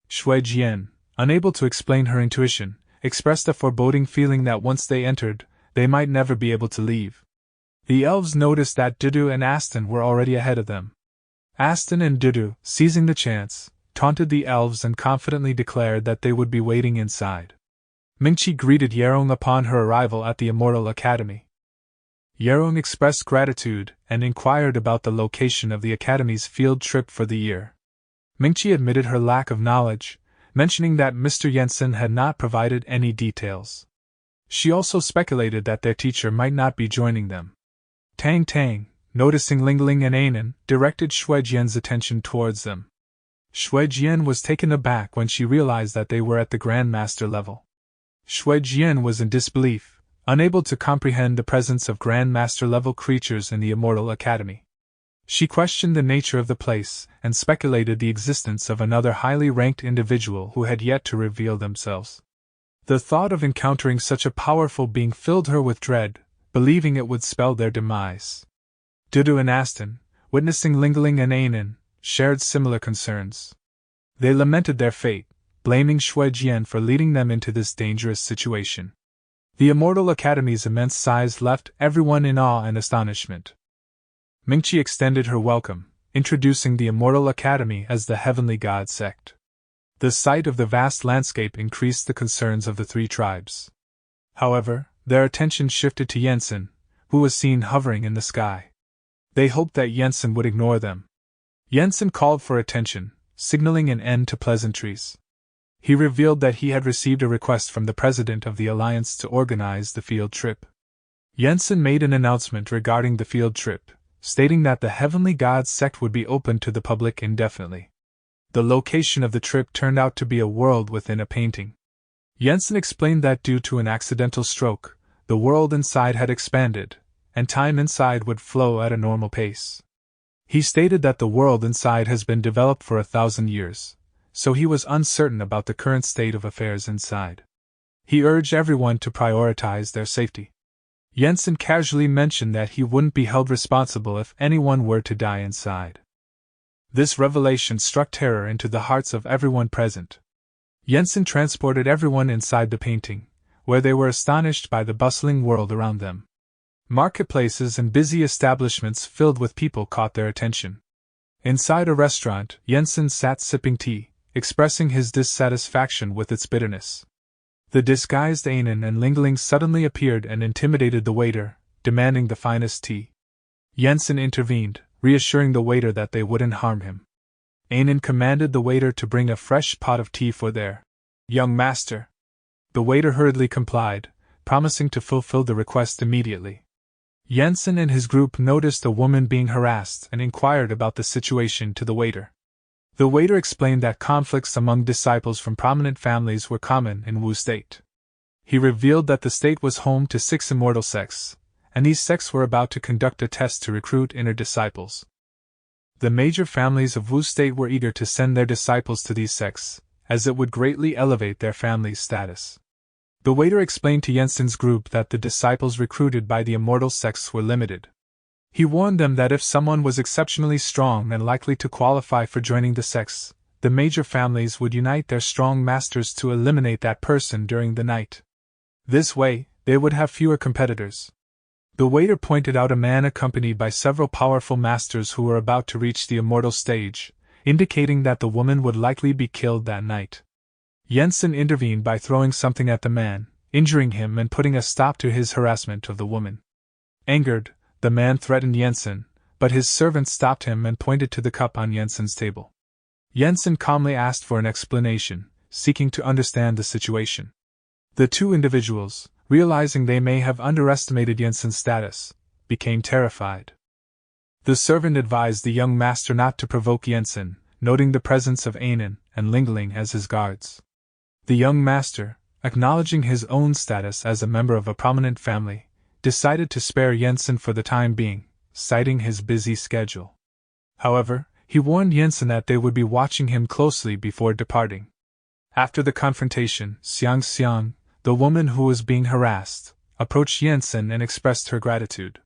Shui Jian, unable to explain her intuition, expressed a foreboding feeling that once they entered, they might never be able to leave. The elves noticed that Dudu and Aston were already ahead of them. Aston and Dudu, seizing the chance, taunted the elves and confidently declared that they would be waiting inside. Mingqi greeted Yerong upon her arrival at the Immortal Academy. Yerong expressed gratitude and inquired about the location of the Academy's field trip for the year. Mingqi admitted her lack of knowledge, mentioning that Mr. Jensen had not provided any details. She also speculated that their teacher might not be joining them. Tang Tang, noticing Ling Ling and Anan, directed Shui Jian's attention towards them. Shui Jian was taken aback when she realized that they were at the Grand Master level. Shui Jian was in disbelief, unable to comprehend the presence of Grand Master level creatures in the Immortal Academy. She questioned the nature of the place and speculated the existence of another highly ranked individual who had yet to reveal themselves. The thought of encountering such a powerful being filled her with dread, believing it would spell their demise. Dudu and Aston, witnessing Ling Ling and Anan, shared similar concerns. They lamented their fate, blaming Shui Jian for leading them into this dangerous situation. The Immortal Academy's immense size left everyone in awe and astonishment. Mingqi extended her welcome, introducing the Immortal Academy as the Heavenly God sect. The sight of the vast landscape increased the concerns of the three tribes. However, their attention shifted to Yensen, who was seen hovering in the sky. They hoped that Yensen would ignore them. Yensen called for attention, signaling an end to pleasantries. He revealed that he had received a request from the president of the Alliance to organize the field trip. Yensen made an announcement regarding the field trip, stating that the Heavenly God sect would be open to the public indefinitely. The location of the trip turned out to be a world within a painting. Yensen explained that due to an accidental stroke, the world inside had expanded, and time inside would flow at a normal pace. He stated that the world inside has been developed for 1,000 years, so he was uncertain about the current state of affairs inside. He urged everyone to prioritize their safety. Yensen casually mentioned that he wouldn't be held responsible if anyone were to die inside. This revelation struck terror into the hearts of everyone present. Yensen transported everyone inside the painting, where they were astonished by the bustling world around them. Marketplaces and busy establishments filled with people caught their attention. Inside a restaurant, Yensen sat sipping tea, expressing his dissatisfaction with its bitterness. The disguised Ainen and Lingling suddenly appeared and intimidated the waiter, demanding the finest tea. Yensen intervened, reassuring the waiter that they wouldn't harm him. Ainen commanded the waiter to bring a fresh pot of tea for their young master. The waiter hurriedly complied, promising to fulfill the request immediately. Yensen and his group noticed a woman being harassed and inquired about the situation to the waiter. The waiter explained that conflicts among disciples from prominent families were common in Wu State. He revealed that the state was home to 6 immortal sects, and these sects were about to conduct a test to recruit inner disciples. The major families of Wu State were eager to send their disciples to these sects, as it would greatly elevate their family's status. The waiter explained to Yensen's group that the disciples recruited by the immortal sects were limited. He warned them that if someone was exceptionally strong and likely to qualify for joining the sects, the major families would unite their strong masters to eliminate that person during the night. This way, they would have fewer competitors. The waiter pointed out a man accompanied by several powerful masters who were about to reach the immortal stage, indicating that the woman would likely be killed that night. Yensen intervened by throwing something at the man, injuring him and putting a stop to his harassment of the woman. Angered, the man threatened Yensen, but his servant stopped him and pointed to the cup on Yensen's table. Yensen calmly asked for an explanation, seeking to understand the situation. The two individuals, realizing they may have underestimated Yensen's status, became terrified. The servant advised the young master not to provoke Yensen, noting the presence of Ainen and Lingling as his guards. The young master, acknowledging his own status as a member of a prominent family, decided to spare Yensen for the time being, citing his busy schedule. However, he warned Yensen that they would be watching him closely before departing. After the confrontation, Xiang, the woman who was being harassed, approached Yensen and expressed her gratitude.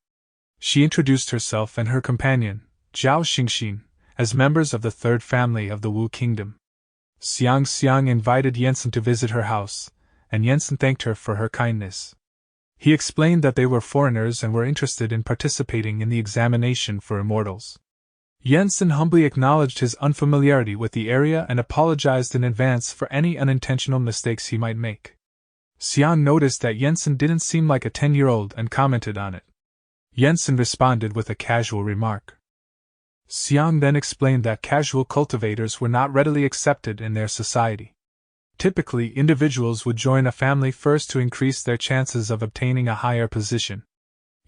She introduced herself and her companion, Zhao Xingxin, as members of the third family of the Wu Kingdom. Xiang invited Yensen to visit her house, and Yensen thanked her for her kindness. He explained that they were foreigners and were interested in participating in the examination for immortals. Yensen humbly acknowledged his unfamiliarity with the area and apologized in advance for any unintentional mistakes he might make. Xiang noticed that Yensen didn't seem like a 10-year-old and commented on it. Yensen responded with a casual remark. Xiang then explained that casual cultivators were not readily accepted in their society. Typically, individuals would join a family first to increase their chances of obtaining a higher position.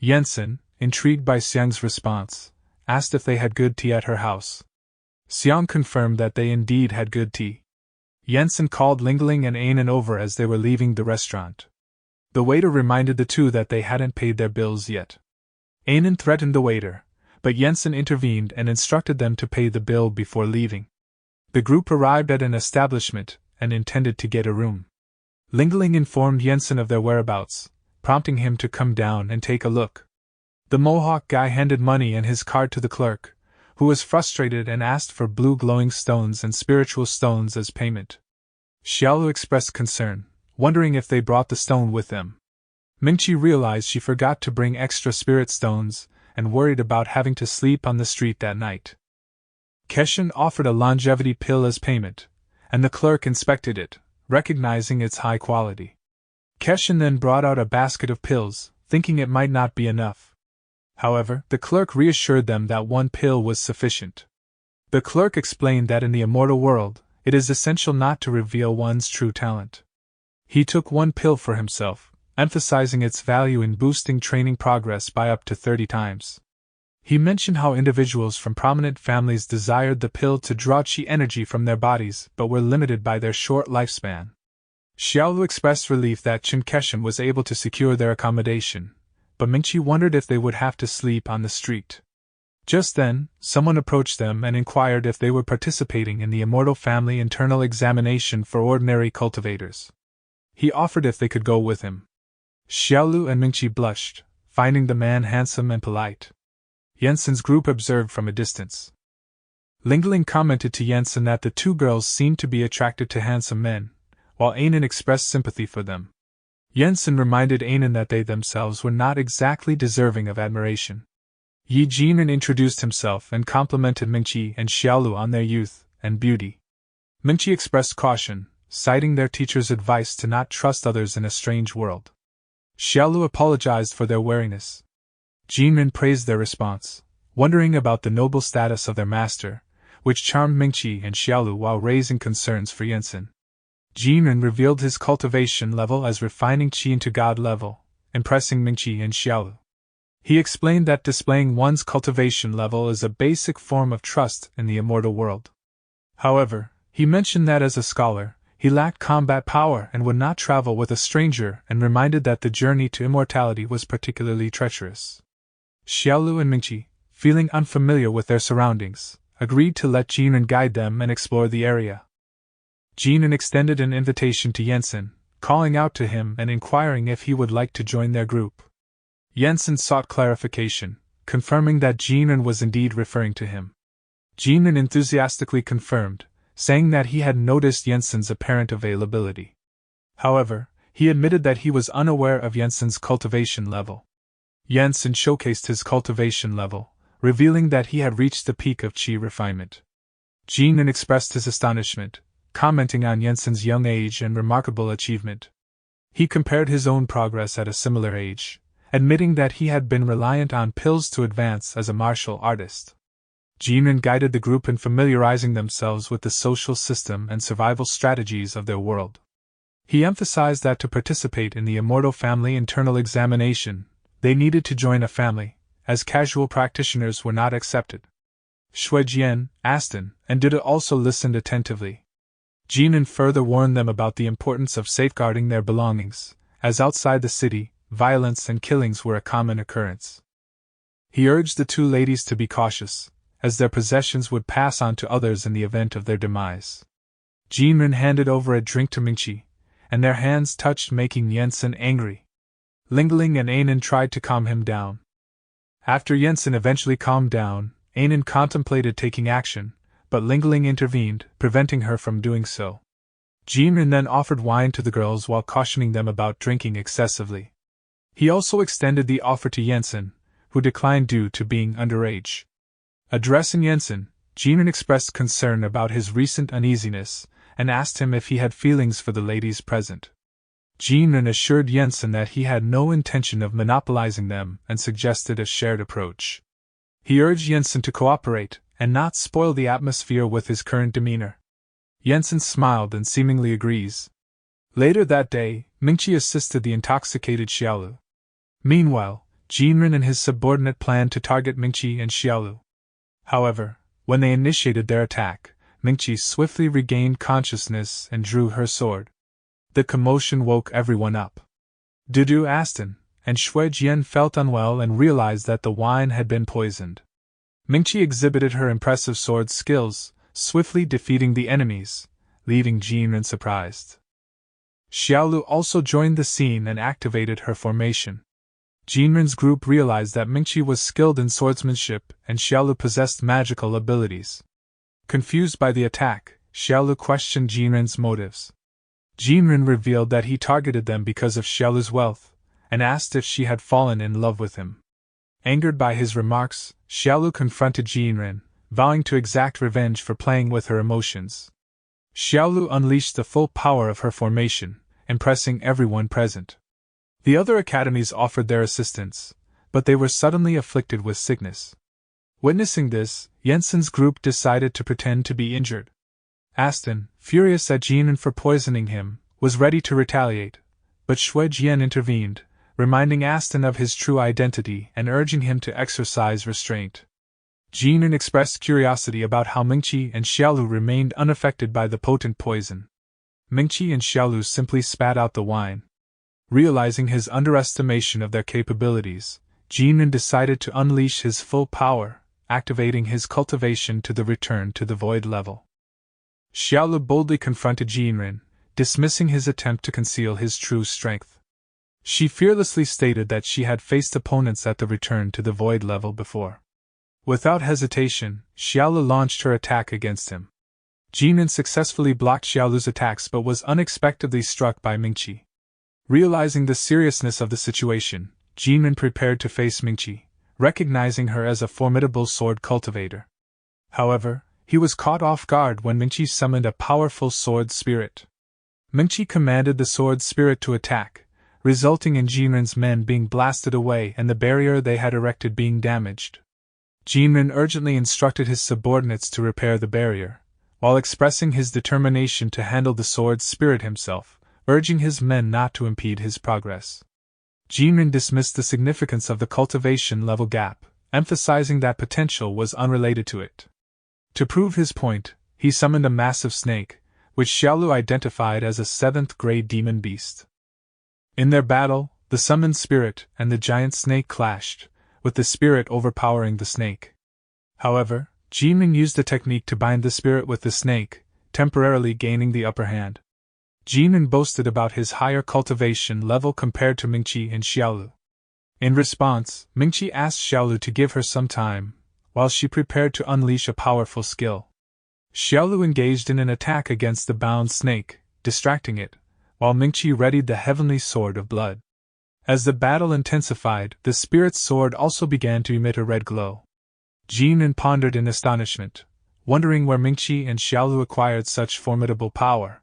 Yensen, intrigued by Xiang's response, asked if they had good tea at her house. Xiang confirmed that they indeed had good tea. Yensen called Lingling and Ainen over as they were leaving the restaurant. The waiter reminded the two that they hadn't paid their bills yet. Ainen threatened the waiter, but Yensen intervened and instructed them to pay the bill before leaving. The group arrived at an establishment and intended to get a room. Lingling informed Yensen of their whereabouts, prompting him to come down and take a look. The Mohawk guy handed money and his card to the clerk, who was frustrated and asked for blue glowing stones and spiritual stones as payment. Xiaolu expressed concern, wondering if they brought the stone with them. Mingqi realized she forgot to bring extra spirit stones, and worried about having to sleep on the street that night. Keshin offered a longevity pill as payment, and the clerk inspected it, recognizing its high quality. Keshin then brought out a basket of pills, thinking it might not be enough. However, the clerk reassured them that one pill was sufficient. The clerk explained that in the immortal world, it is essential not to reveal one's true talent. He took one pill for himself, emphasizing its value in boosting training progress by up to 30 times. He mentioned how individuals from prominent families desired the pill to draw chi energy from their bodies but were limited by their short lifespan. Xiaolu expressed relief that Chen Keshin was able to secure their accommodation, but Mingqi wondered if they would have to sleep on the street. Just then, someone approached them and inquired if they were participating in the Immortal Family internal examination for ordinary cultivators. He offered if they could go with him. Xiaolu and Mingqi blushed, finding the man handsome and polite. Jensen's group observed from a distance. Lingling commented to Jensen that the two girls seemed to be attracted to handsome men, while Ainen expressed sympathy for them. Jensen reminded Ainen that they themselves were not exactly deserving of admiration. Yi Jinan introduced himself and complimented Mingqi and Xiaolu on their youth and beauty. Mingqi expressed caution, citing their teacher's advice to not trust others in a strange world. Xiaolu apologized for their wariness. Jinan praised their response, wondering about the noble status of their master, which charmed Mingqi and Xiaolu while raising concerns for Jensen. Jinan revealed his cultivation level as refining qi into god level, impressing Mingqi and Xiaolu. He explained that displaying one's cultivation level is a basic form of trust in the immortal world. However, he mentioned that as a scholar, he lacked combat power and would not travel with a stranger, and reminded that the journey to immortality was particularly treacherous. Xiaolu and Mingqi, feeling unfamiliar with their surroundings, agreed to let Jinan guide them and explore the area. Jinan extended an invitation to Jensen, calling out to him and inquiring if he would like to join their group. Jensen sought clarification, confirming that Jinan was indeed referring to him. Jinan enthusiastically confirmed, saying that he had noticed Jensen's apparent availability. However, he admitted that he was unaware of Jensen's cultivation level. Jensen showcased his cultivation level, revealing that he had reached the peak of qi refinement. Jinan expressed his astonishment, commenting on Jensen's young age and remarkable achievement. He compared his own progress at a similar age, admitting that he had been reliant on pills to advance as a martial artist. Jinan guided the group in familiarizing themselves with the social system and survival strategies of their world. He emphasized that to participate in the Immortal Family internal examination, they needed to join a family, as casual practitioners were not accepted. Shuijian, Aston, and Duda also listened attentively. Jinan further warned them about the importance of safeguarding their belongings, as outside the city, violence and killings were a common occurrence. He urged the two ladies to be cautious, as their possessions would pass on to others in the event of their demise. Jinan handed over a drink to Mingqi, and their hands touched, making Jensen angry. Lingling and Ainen tried to calm him down. After Jensen eventually calmed down, Ainen contemplated taking action, but Lingling intervened, preventing her from doing so. Jinan then offered wine to the girls while cautioning them about drinking excessively. He also extended the offer to Jensen, who declined due to being underage. Addressing Jensen, Jinan expressed concern about his recent uneasiness, and asked him if he had feelings for the ladies present. Jinan assured Jensen that he had no intention of monopolizing them and suggested a shared approach. He urged Jensen to cooperate, and not spoil the atmosphere with his current demeanor. Jensen smiled and seemingly agrees. Later that day, Mingqi assisted the intoxicated Xiaolu. Meanwhile, Jinren and his subordinate planned to target Mingqi and Xiaolu. However, when they initiated their attack, Mingqi swiftly regained consciousness and drew her sword. The commotion woke everyone up. Dudu, Aston, and Shuijian felt unwell and realized that the wine had been poisoned. Mingqi exhibited her impressive sword skills, swiftly defeating the enemies, leaving Jinren surprised. Xiaolu also joined the scene and activated her formation. Jinren's group realized that Mingqi was skilled in swordsmanship and Xiaolu possessed magical abilities. Confused by the attack, Xiaolu questioned Jinren's motives. Jinren revealed that he targeted them because of Xiaolu's wealth, and asked if she had fallen in love with him. Angered by his remarks, Xiaolu confronted Jinren, vowing to exact revenge for playing with her emotions. Xiaolu unleashed the full power of her formation, impressing everyone present. The other academies offered their assistance, but they were suddenly afflicted with sickness. Witnessing this, Jensen's group decided to pretend to be injured. Aston, furious at Jinan for poisoning him, was ready to retaliate, but Xue Jian intervened, reminding Aston of his true identity and urging him to exercise restraint. Jinan expressed curiosity about how Mingqi and Xiaolu remained unaffected by the potent poison. Mingqi and Xiaolu simply spat out the wine. Realizing his underestimation of their capabilities, Jinan decided to unleash his full power, activating his cultivation to the return to the void level. Xiaolu boldly confronted Jinren, dismissing his attempt to conceal his true strength. She fearlessly stated that she had faced opponents at the return to the void level before. Without hesitation, Xiaolu launched her attack against him. Jinan successfully blocked Xiaolu's attacks but was unexpectedly struck by Mingqi. Realizing the seriousness of the situation, Jinan prepared to face Mingqi, recognizing her as a formidable sword cultivator. However, he was caught off guard when Mingqi summoned a powerful sword spirit. Mingqi commanded the sword spirit to attack, resulting in Jinren's men being blasted away and the barrier they had erected being damaged. Jinren urgently instructed his subordinates to repair the barrier, while expressing his determination to handle the sword spirit himself, urging his men not to impede his progress. Jinren dismissed the significance of the cultivation level gap, emphasizing that potential was unrelated to it. To prove his point, he summoned a massive snake, which Xiaolu identified as a 7th-grade demon beast. In their battle, the summoned spirit and the giant snake clashed, with the spirit overpowering the snake. However, Jinren used the technique to bind the spirit with the snake, temporarily gaining the upper hand. Jinren boasted about his higher cultivation level compared to Mingqi and Xiaolu. In response, Mingqi asked Xiaolu to give her some time, while she prepared to unleash a powerful skill. Xiaolu engaged in an attack against the bound snake, distracting it, while Mingqi readied the heavenly sword of blood. As the battle intensified, the spirit's sword also began to emit a red glow. Jinren pondered in astonishment, wondering where Mingqi and Xiaolu acquired such formidable power.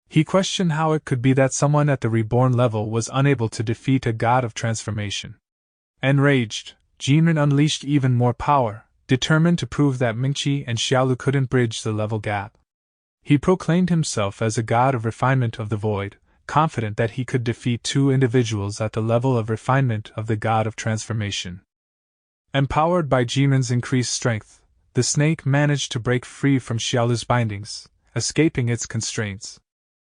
He questioned how it could be that someone at the reborn level was unable to defeat a god of transformation. Enraged, Jinren unleashed even more power, determined to prove that Mingqi and Xiaolu couldn't bridge the level gap. He proclaimed himself as a god of refinement of the void, confident that he could defeat two individuals at the level of refinement of the god of transformation. Empowered by Jinren's increased strength, the snake managed to break free from Xiaolu's bindings, escaping its constraints.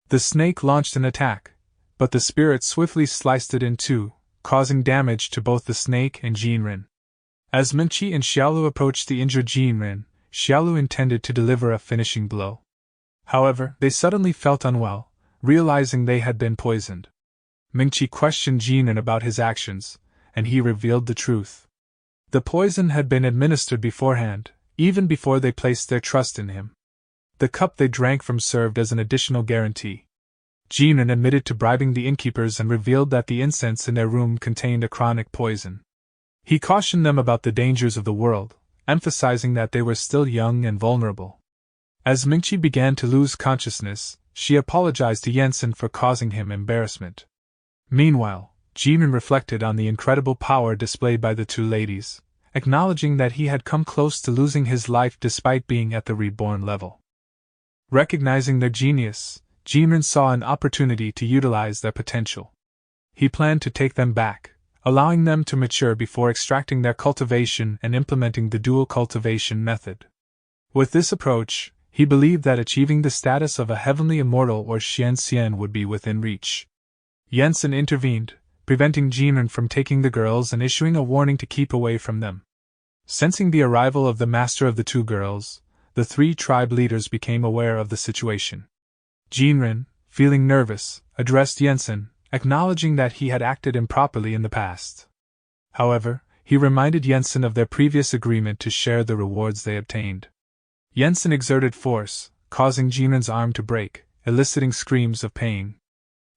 The snake launched an attack, but the spirit swiftly sliced it in two, causing damage to both the snake and Jinren. As Mingqi and Xiaolu approached the injured Jinren, Xiaolu intended to deliver a finishing blow. However, they suddenly felt unwell, realizing they had been poisoned. Mingqi questioned Jinren about his actions, and he revealed the truth. The poison had been administered beforehand, even before they placed their trust in him. The cup they drank from served as an additional guarantee. Jinren admitted to bribing the innkeepers and revealed that the incense in their room contained a chronic poison. He cautioned them about the dangers of the world, emphasizing that they were still young and vulnerable. As Mingqi began to lose consciousness, she apologized to Jensen for causing him embarrassment. Meanwhile, Jinren reflected on the incredible power displayed by the two ladies, acknowledging that he had come close to losing his life despite being at the reborn level. Recognizing their genius, Jinren saw an opportunity to utilize their potential. He planned to take them back, allowing them to mature before extracting their cultivation and implementing the dual cultivation method. With this approach, he believed that achieving the status of a heavenly immortal or Xian would be within reach. Jensen intervened, preventing Jinren from taking the girls and issuing a warning to keep away from them. Sensing the arrival of the master of the two girls, the three tribe leaders became aware of the situation. Jinren, feeling nervous, addressed Jensen, acknowledging that he had acted improperly in the past. However, he reminded Jensen of their previous agreement to share the rewards they obtained. Jensen exerted force, causing Jinren's arm to break, eliciting screams of pain.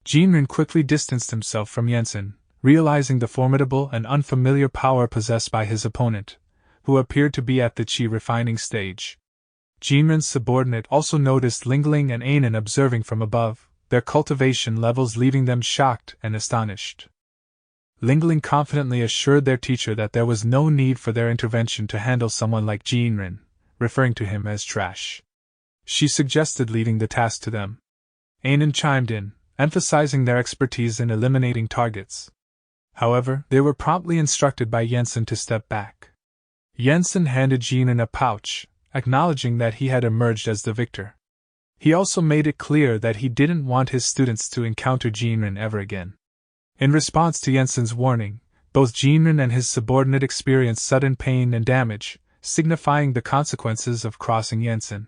Jinren quickly distanced himself from Jensen, realizing the formidable and unfamiliar power possessed by his opponent, who appeared to be at the qi refining stage. Jinren's subordinate also noticed Lingling and Anan observing from above, their cultivation levels leaving them shocked and astonished. Lingling confidently assured their teacher that there was no need for their intervention to handle someone like Jinren, referring to him as trash. She suggested leaving the task to them. Anan chimed in, emphasizing their expertise in eliminating targets. However, they were promptly instructed by Jensen to step back. Jensen handed Jinren a pouch, acknowledging that he had emerged as the victor. He also made it clear that he didn't want his students to encounter Jinren ever again. In response to Jensen's warning, both Jinren and his subordinate experienced sudden pain and damage, signifying the consequences of crossing Jensen.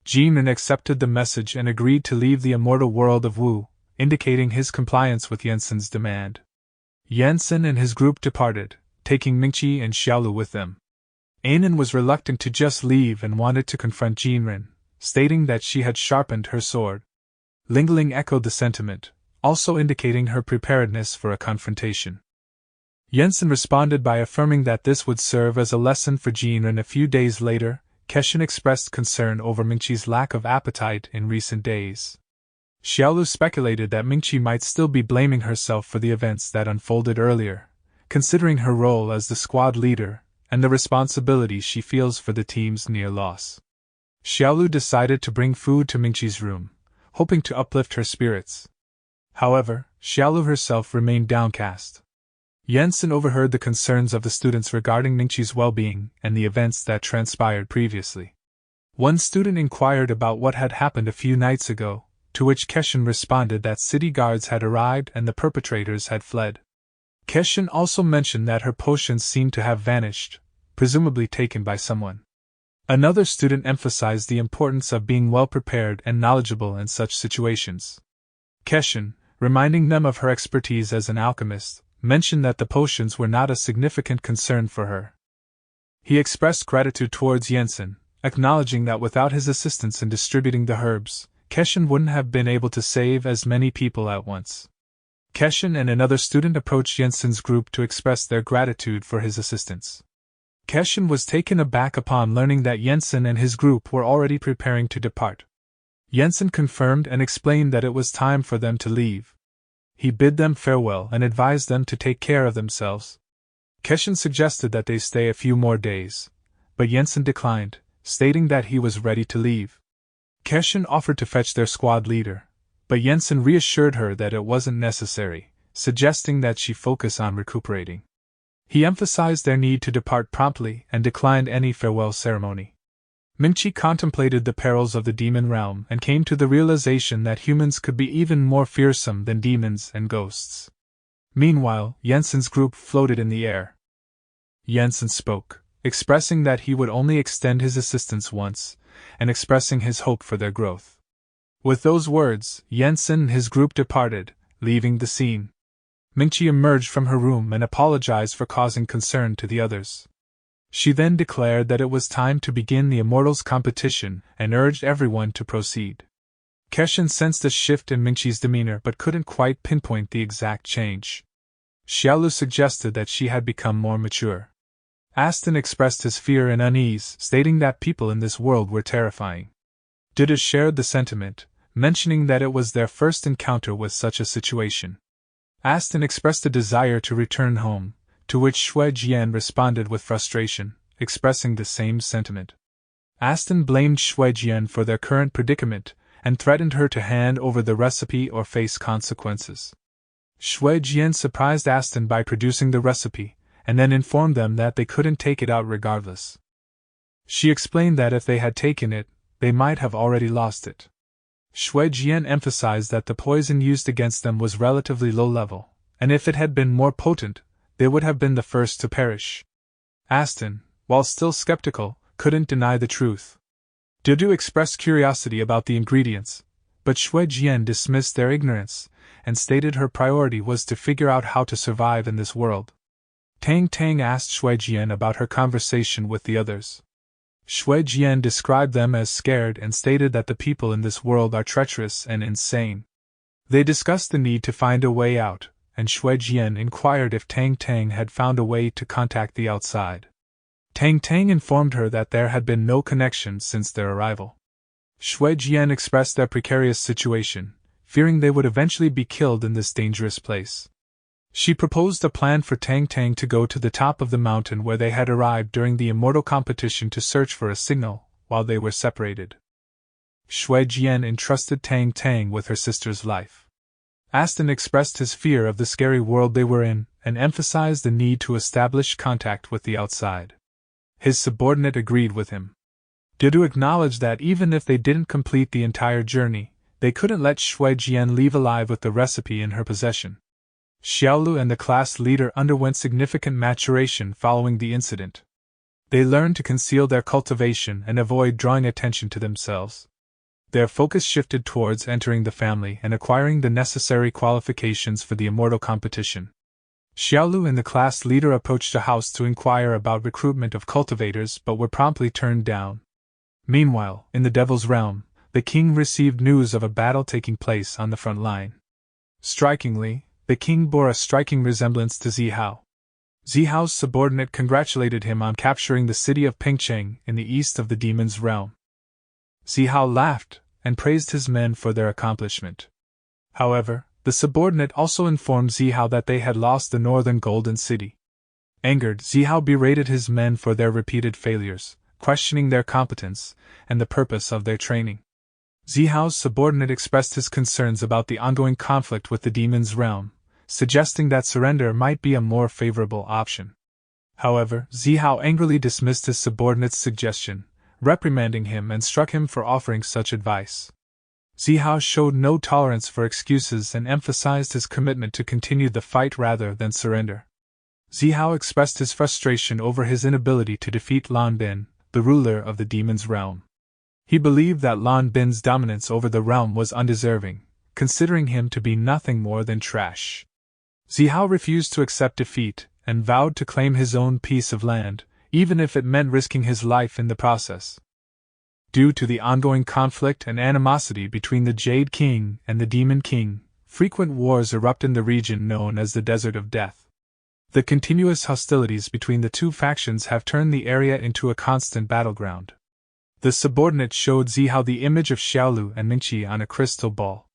Jinren accepted the message and agreed to leave the immortal world of Wu, indicating his compliance with Jensen's demand. Jensen and his group departed, taking Mingqi and Xiaolu with them. Anan was reluctant to just leave and wanted to confront Jinren, stating that she had sharpened her sword. Lingling echoed the sentiment, also indicating her preparedness for a confrontation. Jensen responded by affirming that this would serve as a lesson for Jinren. A few days later, Keshin expressed concern over Mingqi's lack of appetite in recent days. Xiaolu speculated that Mingqi might still be blaming herself for the events that unfolded earlier, considering her role as the squad leader and the responsibility she feels for the team's near loss. Xiaolu decided to bring food to Mingqi's room, hoping to uplift her spirits. However, Xiaolu herself remained downcast. Jensen overheard the concerns of the students regarding Mingqi's well-being and the events that transpired previously. One student inquired about what had happened a few nights ago, to which Keshin responded that city guards had arrived and the perpetrators had fled. Keshin also mentioned that her potions seemed to have vanished, presumably taken by someone. Another student emphasized the importance of being well-prepared and knowledgeable in such situations. Keshin, reminding them of her expertise as an alchemist, mentioned that the potions were not a significant concern for her. He expressed gratitude towards Jensen, acknowledging that without his assistance in distributing the herbs, Keshin wouldn't have been able to save as many people at once. Keshin and another student approached Jensen's group to express their gratitude for his assistance. Keshin was taken aback upon learning that Jensen and his group were already preparing to depart. Jensen confirmed and explained that it was time for them to leave. He bid them farewell and advised them to take care of themselves. Keshin suggested that they stay a few more days, but Jensen declined, stating that he was ready to leave. Keshin offered to fetch their squad leader, but Jensen reassured her that it wasn't necessary, suggesting that she focus on recuperating. He emphasized their need to depart promptly and declined any farewell ceremony. Mingqi contemplated the perils of the demon realm and came to the realization that humans could be even more fearsome than demons and ghosts. Meanwhile, Jensen's group floated in the air. Jensen spoke, expressing that he would only extend his assistance once, and expressing his hope for their growth. With those words, Jensen and his group departed, leaving the scene. Mingqi emerged from her room and apologized for causing concern to the others. She then declared that it was time to begin the Immortals competition and urged everyone to proceed. Keshin sensed a shift in Mingqi's demeanor but couldn't quite pinpoint the exact change. Xiaolu suggested that she had become more mature. Aston expressed his fear and unease, stating that people in this world were terrifying. Duda shared the sentiment, mentioning that it was their first encounter with such a situation. Aston expressed a desire to return home, to which Shui Jian responded with frustration, expressing the same sentiment. Aston blamed Shui Jian for their current predicament, and threatened her to hand over the recipe or face consequences. Shui Jian surprised Aston by producing the recipe, and then informed them that they couldn't take it out regardless. She explained that if they had taken it, they might have already lost it. Shui Jian emphasized that the poison used against them was relatively low level, and if it had been more potent, they would have been the first to perish. Aston, while still skeptical, couldn't deny the truth. Dudu expressed curiosity about the ingredients, but Shui Jian dismissed their ignorance, and stated her priority was to figure out how to survive in this world. Tang Tang asked Shui Jian about her conversation with the others. Shui Jian described them as scared and stated that the people in this world are treacherous and insane. They discussed the need to find a way out, and Shui Jian inquired if Tang Tang had found a way to contact the outside. Tang Tang informed her that there had been no connection since their arrival. Shui Jian expressed their precarious situation, fearing they would eventually be killed in this dangerous place. She proposed a plan for Tang Tang to go to the top of the mountain where they had arrived during the immortal competition to search for a signal, while they were separated. Shui Jian entrusted Tang Tang with her sister's life. Aston expressed his fear of the scary world they were in, and emphasized the need to establish contact with the outside. His subordinate agreed with him. Dudu acknowledged that even if they didn't complete the entire journey, they couldn't let Shui Jian leave alive with the recipe in her possession. Xiaolu and the class leader underwent significant maturation following the incident. They learned to conceal their cultivation and avoid drawing attention to themselves. Their focus shifted towards entering the family and acquiring the necessary qualifications for the immortal competition. Xiaolu and the class leader approached a house to inquire about recruitment of cultivators but were promptly turned down. Meanwhile, in the Devil's Realm, the king received news of a battle taking place on the front line. Strikingly, the king bore a striking resemblance to Zihao. Zihao's subordinate congratulated him on capturing the city of Pingcheng in the east of the Demon's Realm. Zihao laughed and praised his men for their accomplishment. However, the subordinate also informed Zihao that they had lost the northern Golden City. Angered, Zihao berated his men for their repeated failures, questioning their competence and the purpose of their training. Zihao's subordinate expressed his concerns about the ongoing conflict with the Demon's Realm, suggesting that surrender might be a more favorable option. However, Zihao angrily dismissed his subordinate's suggestion, reprimanding him and struck him for offering such advice. Zihao showed no tolerance for excuses and emphasized his commitment to continue the fight rather than surrender. Zihao expressed his frustration over his inability to defeat Lan Bin, the ruler of the Demon's Realm. He believed that Lan Bin's dominance over the realm was undeserving, considering him to be nothing more than trash. Zihao refused to accept defeat and vowed to claim his own piece of land, even if it meant risking his life in the process. Due to the ongoing conflict and animosity between the Jade King and the Demon King, frequent wars erupt in the region known as the Desert of Death. The continuous hostilities between the two factions have turned the area into a constant battleground. The subordinate showed Zihao the image of Xiaolu and Mingqi on a crystal ball.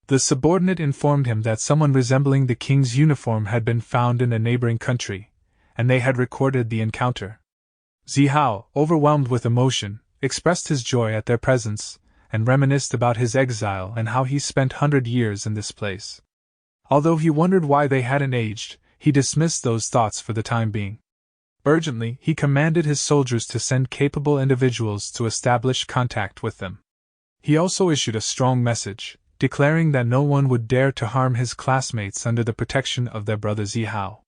The subordinate informed him that someone resembling the king's uniform had been found in a neighboring country, and they had recorded the encounter. Zihao, overwhelmed with emotion, expressed his joy at their presence, and reminisced about his exile and how he spent 100 years in this place. Although he wondered why they hadn't aged, he dismissed those thoughts for the time being. Urgently, he commanded his soldiers to send capable individuals to establish contact with them. He also issued a strong message, declaring that no one would dare to harm his classmates under the protection of their brother Zihao.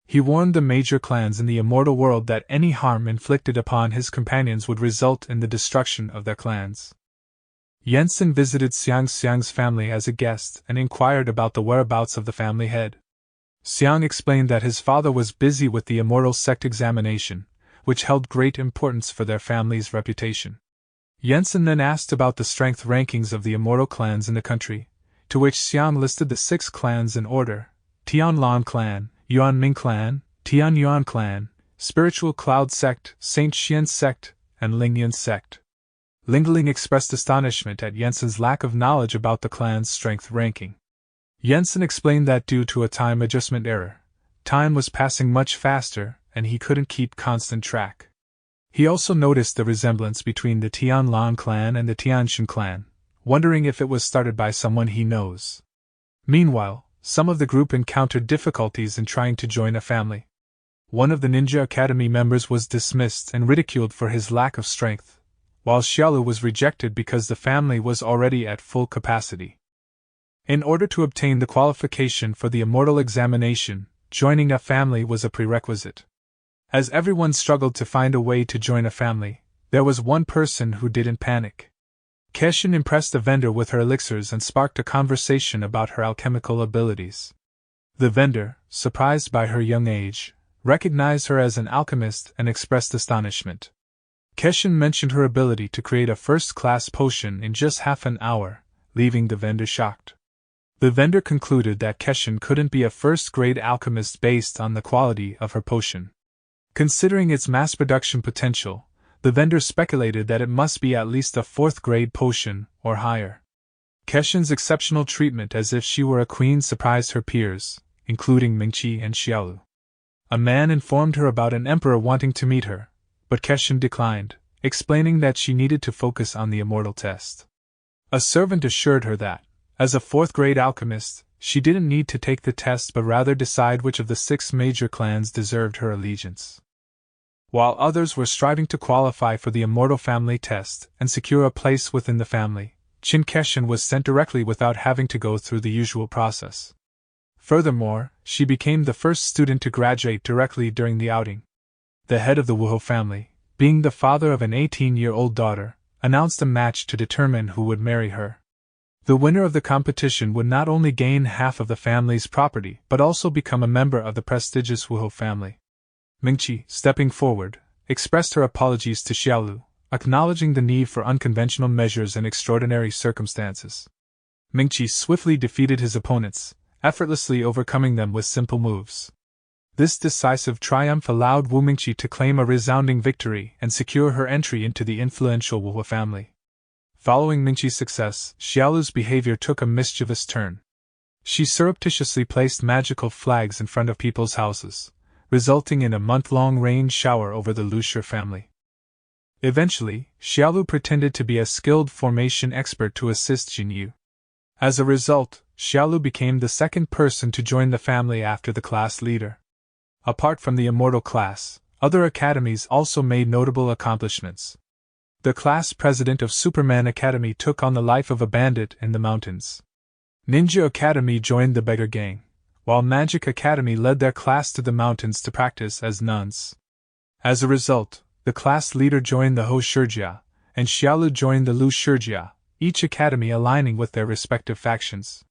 He warned the major clans in the immortal world that any harm inflicted upon his companions would result in the destruction of their clans. Yensen visited Xiang's family as a guest and inquired about the whereabouts of the family head. Xiang explained that his father was busy with the immortal sect examination, which held great importance for their family's reputation. Yensen then asked about the strength rankings of the immortal clans in the country, to which Xiang listed the 6 clans in order: Tianlan Clan, Yuanming Clan, Tianyuan Clan, Spiritual Cloud Sect, Saint Xian Sect, and Lingyan Sect. Lingling expressed astonishment at Yensen's lack of knowledge about the clan's strength ranking. Yensen explained that due to a time adjustment error, time was passing much faster and he couldn't keep constant track. He also noticed the resemblance between the Tianlan clan and the Tianshan clan, wondering if it was started by someone he knows. Meanwhile, some of the group encountered difficulties in trying to join a family. One of the Ninja Academy members was dismissed and ridiculed for his lack of strength, while Xiaolu was rejected because the family was already at full capacity. In order to obtain the qualification for the immortal examination, joining a family was a prerequisite. As everyone struggled to find a way to join a family, there was one person who didn't panic. Keshin impressed the vendor with her elixirs and sparked a conversation about her alchemical abilities. The vendor, surprised by her young age, recognized her as an alchemist and expressed astonishment. Keshin mentioned her ability to create a first-class potion in just half an hour, leaving the vendor shocked. The vendor concluded that Keshin couldn't be a first-grade alchemist based on the quality of her potion. Considering its mass production potential, the vendor speculated that it must be at least a fourth-grade potion or higher. Keshin's exceptional treatment as if she were a queen surprised her peers, including Mingqi and Xiaolu. A man informed her about an emperor wanting to meet her, but Keshin declined, explaining that she needed to focus on the immortal test. A servant assured her that, as a fourth-grade alchemist, she didn't need to take the test but rather decide which of the 6 major clans deserved her allegiance. While others were striving to qualify for the immortal family test and secure a place within the family, Qin Keshin was sent directly without having to go through the usual process. Furthermore, she became the first student to graduate directly during the outing. The head of the Wuhou family, being the father of an 18-year-old daughter, announced a match to determine who would marry her. The winner of the competition would not only gain half of the family's property but also become a member of the prestigious Wuhou family. Mingqi, stepping forward, expressed her apologies to Xiaolu, acknowledging the need for unconventional measures in extraordinary circumstances. Mingqi swiftly defeated his opponents, effortlessly overcoming them with simple moves. This decisive triumph allowed Wu Mingqi to claim a resounding victory and secure her entry into the influential Wuhua family. Following Mingqi's success, Xiaolu's behavior took a mischievous turn. She surreptitiously placed magical flags in front of people's houses, resulting in a month-long rain shower over the Luxia family. Eventually, Xiaolu pretended to be a skilled formation expert to assist Jinyu. As a result, Xiaolu became the second person to join the family after the class leader. Apart from the immortal class, other academies also made notable accomplishments. The class president of Superman Academy took on the life of a bandit in the mountains. Ninja Academy joined the beggar gang, while Magic Academy led their class to the mountains to practice as nuns. As a result, the class leader joined the Ho Shijia, and Xiaolu joined the Lu Shijia, each academy aligning with their respective factions.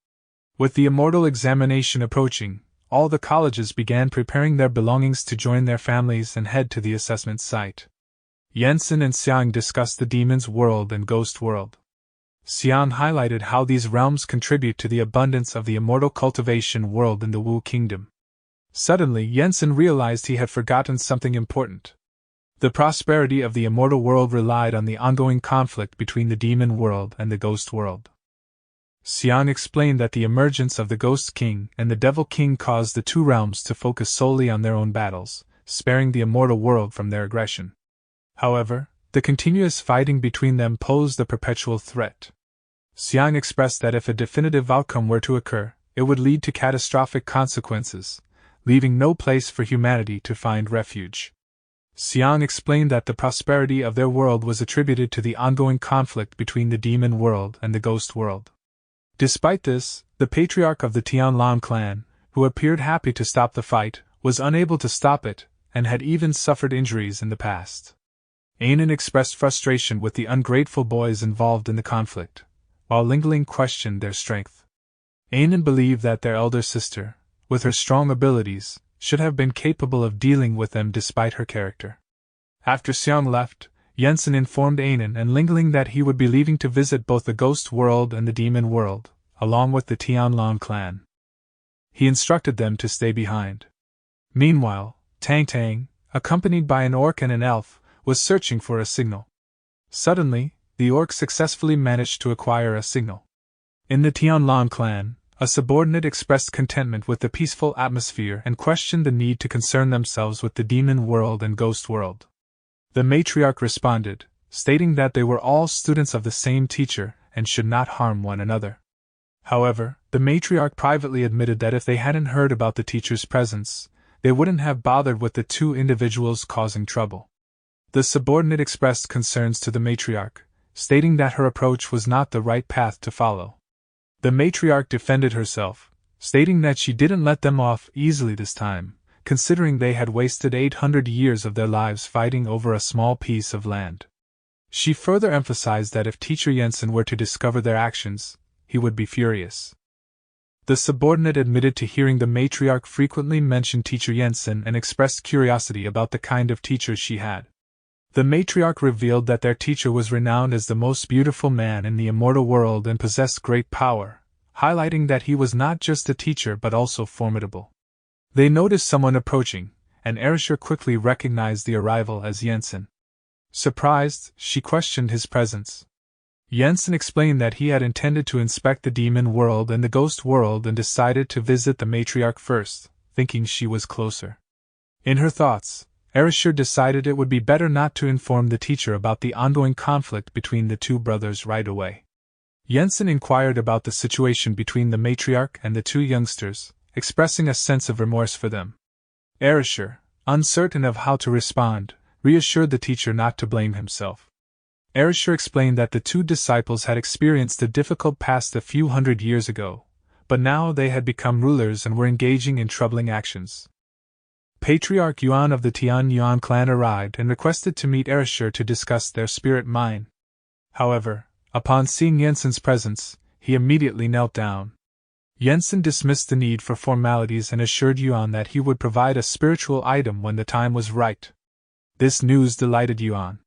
With the immortal examination approaching, all the colleges began preparing their belongings to join their families and head to the assessment site. Yensen and Xiang discussed the demon's world and ghost world. Xiang highlighted how these realms contribute to the abundance of the immortal cultivation world in the Wu Kingdom. Suddenly, Yensen realized he had forgotten something important. The prosperity of the immortal world relied on the ongoing conflict between the demon world and the ghost world. Xiang explained that the emergence of the Ghost King and the Devil King caused the two realms to focus solely on their own battles, sparing the immortal world from their aggression. However, the continuous fighting between them posed a perpetual threat. Xiang expressed that if a definitive outcome were to occur, it would lead to catastrophic consequences, leaving no place for humanity to find refuge. Xiang explained that the prosperity of their world was attributed to the ongoing conflict between the demon world and the ghost world. Despite this, the patriarch of the Tianlan clan, who appeared happy to stop the fight, was unable to stop it, and had even suffered injuries in the past. Anan expressed frustration with the ungrateful boys involved in the conflict, while Lingling questioned their strength. Anan believed that their elder sister, with her strong abilities, should have been capable of dealing with them despite her character. After Xiang left, Yensen informed Anan and Lingling that he would be leaving to visit both the ghost world and the demon world, along with the Tianlan clan. He instructed them to stay behind. Meanwhile, Tang Tang, accompanied by an orc and an elf, was searching for a signal. Suddenly, the orc successfully managed to acquire a signal. In the Tianlan clan, a subordinate expressed contentment with the peaceful atmosphere and questioned the need to concern themselves with the demon world and ghost world. The matriarch responded, stating that they were all students of the same teacher and should not harm one another. However, the matriarch privately admitted that if they hadn't heard about the teacher's presence, they wouldn't have bothered with the two individuals causing trouble. The subordinate expressed concerns to the matriarch, stating that her approach was not the right path to follow. The matriarch defended herself, stating that she didn't let them off easily this time, considering they had wasted 800 years of their lives fighting over a small piece of land. She further emphasized that if Teacher Yensen were to discover their actions, he would be furious. The subordinate admitted to hearing the matriarch frequently mention Teacher Yensen and expressed curiosity about the kind of teacher she had. The matriarch revealed that their teacher was renowned as the most beautiful man in the immortal world and possessed great power, highlighting that he was not just a teacher but also formidable. They noticed someone approaching, and Arisher quickly recognized the arrival as Jensen. Surprised, she questioned his presence. Jensen explained that he had intended to inspect the demon world and the ghost world and decided to visit the matriarch first, thinking she was closer. In her thoughts, Arisher decided it would be better not to inform the teacher about the ongoing conflict between the two brothers right away. Jensen inquired about the situation between the matriarch and the two youngsters, expressing a sense of remorse for them. Arisher, uncertain of how to respond, reassured the teacher not to blame himself. Arisher explained that the two disciples had experienced a difficult past a few hundred years ago, but now they had become rulers and were engaging in troubling actions. Patriarch Yuan of the Tian Yuan clan arrived and requested to meet Arisher to discuss their spirit mine. However, upon seeing Jensen's presence, he immediately knelt down. Jensen dismissed the need for formalities and assured Yuan that he would provide a spiritual item when the time was right. This news delighted Yuan.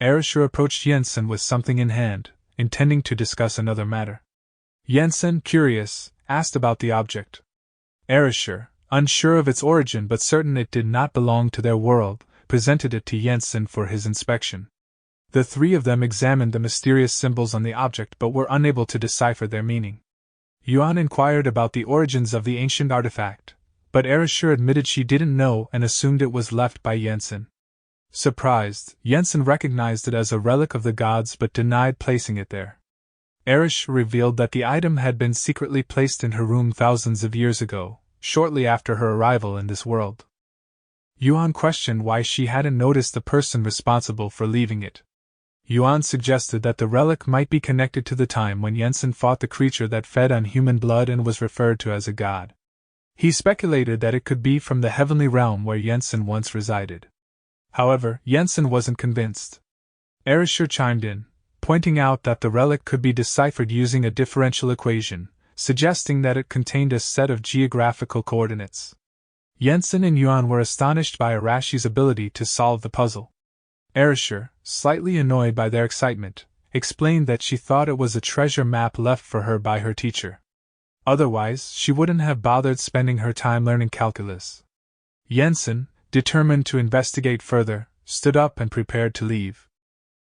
Arisher approached Jensen with something in hand, intending to discuss another matter. Jensen, curious, asked about the object. Arisher, unsure of its origin but certain it did not belong to their world, presented it to Jensen for his inspection. The three of them examined the mysterious symbols on the object but were unable to decipher their meaning. Yuan inquired about the origins of the ancient artifact, but Arisher admitted she didn't know and assumed it was left by Jensen. Surprised, Jensen recognized it as a relic of the gods but denied placing it there. Arisher revealed that the item had been secretly placed in her room thousands of years ago, shortly after her arrival in this world. Yuan questioned why she hadn't noticed the person responsible for leaving it. Yuan suggested that the relic might be connected to the time when Jensen fought the creature that fed on human blood and was referred to as a god. He speculated that it could be from the heavenly realm where Jensen once resided. However, Jensen wasn't convinced. Arisher chimed in, pointing out that the relic could be deciphered using a differential equation, suggesting that it contained a set of geographical coordinates. Jensen and Yuan were astonished by Arashi's ability to solve the puzzle. Arisher, slightly annoyed by their excitement, explained that she thought it was a treasure map left for her by her teacher. Otherwise, she wouldn't have bothered spending her time learning calculus. Jensen, determined to investigate further, stood up and prepared to leave.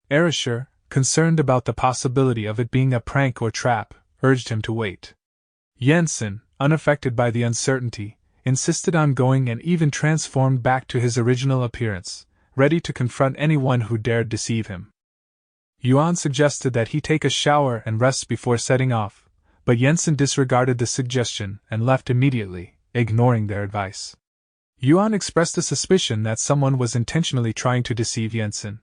Arisher, concerned about the possibility of it being a prank or trap, urged him to wait. Jensen, unaffected by the uncertainty, insisted on going and even transformed back to his original appearance, ready to confront anyone who dared deceive him. Yuan suggested that he take a shower and rest before setting off, but Jensen disregarded the suggestion and left immediately, ignoring their advice. Yuan expressed a suspicion that someone was intentionally trying to deceive Jensen.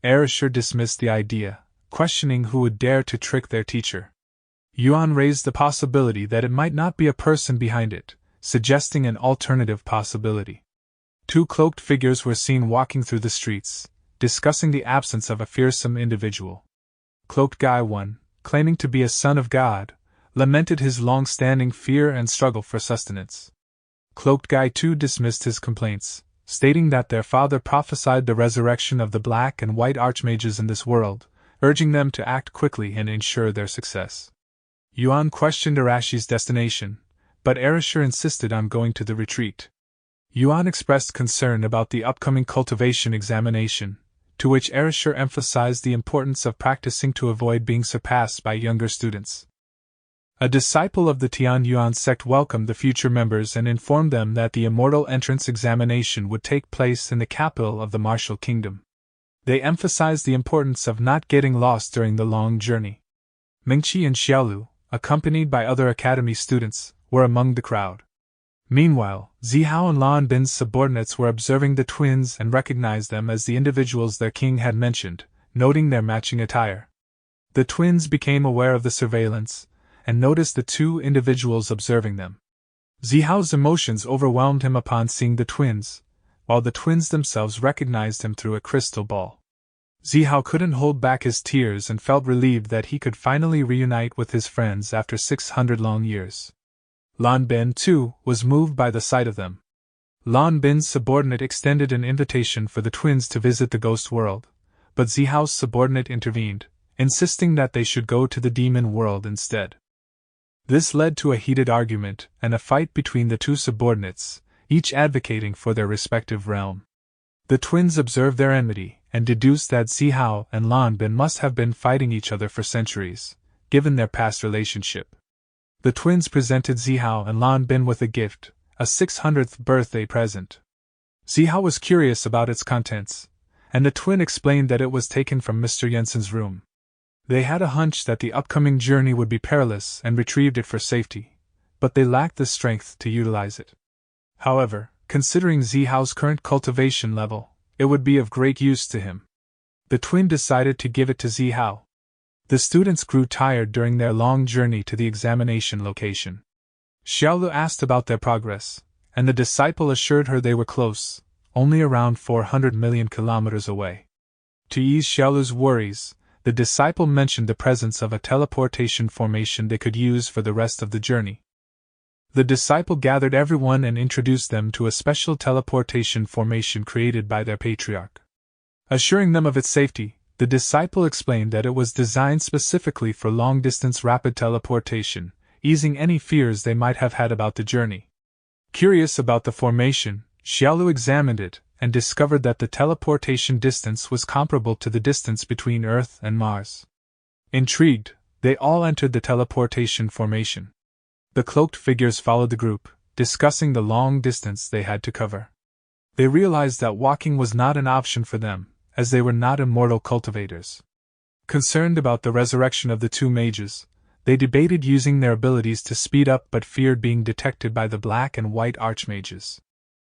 Arisher dismissed the idea, questioning who would dare to trick their teacher. Yuan raised the possibility that it might not be a person behind it, suggesting an alternative possibility. Two cloaked figures were seen walking through the streets, discussing the absence of a fearsome individual. Cloaked Guy 1, claiming to be a son of God, lamented his long-standing fear and struggle for sustenance. Cloaked Guy 2 dismissed his complaints, stating that their father prophesied the resurrection of the black and white archmages in this world, urging them to act quickly and ensure their success. Yuan questioned Arashi's destination, but Arisher insisted on going to the retreat. Yuan expressed concern about the upcoming cultivation examination, to which Arisher emphasized the importance of practicing to avoid being surpassed by younger students. A disciple of the Tian Yuan sect welcomed the future members and informed them that the immortal entrance examination would take place in the capital of the martial kingdom. They emphasized the importance of not getting lost during the long journey. Mingqi and Xiaolu, accompanied by other academy students, were among the crowd. Meanwhile, Zihao and Lan Bin's subordinates were observing the twins and recognized them as the individuals their king had mentioned, noting their matching attire. The twins became aware of the surveillance, and noticed the two individuals observing them. Zihao's emotions overwhelmed him upon seeing the twins, while the twins themselves recognized him through a crystal ball. Zihao couldn't hold back his tears and felt relieved that he could finally reunite with his friends after 600 long years. Lan Bin, too, was moved by the sight of them. Lan Bin's subordinate extended an invitation for the twins to visit the ghost world, but Zihao's subordinate intervened, insisting that they should go to the demon world instead. This led to a heated argument and a fight between the two subordinates, each advocating for their respective realm. The twins observed their enmity and deduced that Zihao and Lan Bin must have been fighting each other for centuries, given their past relationship. The twins presented Zihao and Lan Bin with a gift, a 600th birthday present. Zihao was curious about its contents, and the twin explained that it was taken from Mr. Jensen's room. They had a hunch that the upcoming journey would be perilous and retrieved it for safety, but they lacked the strength to utilize it. However, considering Zihao's current cultivation level, it would be of great use to him. The twin decided to give it to Zihao. The students grew tired during their long journey to the examination location. Xiaolu asked about their progress, and the disciple assured her they were close, only around 400 million kilometers away. To ease Xiaolu's worries, the disciple mentioned the presence of a teleportation formation they could use for the rest of the journey. The disciple gathered everyone and introduced them to a special teleportation formation created by their patriarch. Assuring them of its safety, the disciple explained that it was designed specifically for long-distance rapid teleportation, easing any fears they might have had about the journey. Curious about the formation, Xiaolu examined it and discovered that the teleportation distance was comparable to the distance between Earth and Mars. Intrigued, they all entered the teleportation formation. The cloaked figures followed the group, discussing the long distance they had to cover. They realized that walking was not an option for them, as they were not immortal cultivators. Concerned about the resurrection of the two mages, they debated using their abilities to speed up but feared being detected by the black and white archmages.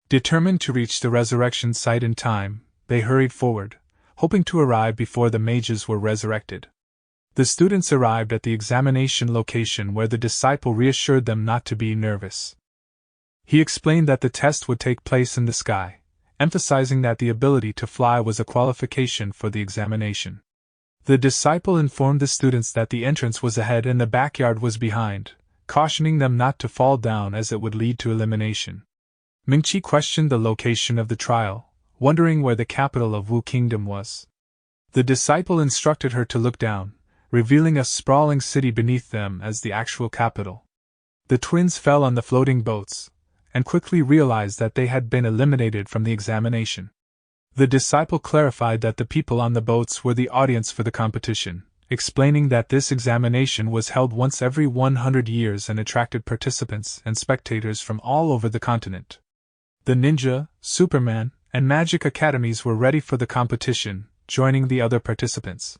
Determined to reach the resurrection site in time, they hurried forward, hoping to arrive before the mages were resurrected. The students arrived at the examination location where the disciple reassured them not to be nervous. He explained that the test would take place in the sky, emphasizing that the ability to fly was a qualification for the examination. The disciple informed the students that the entrance was ahead and the backyard was behind, cautioning them not to fall down as it would lead to elimination. Mingqi questioned the location of the trial, wondering where the capital of Wu Kingdom was. The disciple instructed her to look down, revealing a sprawling city beneath them as the actual capital. The twins fell on the floating boats, and quickly realized that they had been eliminated from the examination. The disciple clarified that the people on the boats were the audience for the competition, explaining that this examination was held once every 100 years and attracted participants and spectators from all over the continent. The ninja, Superman, and magic academies were ready for the competition, joining the other participants.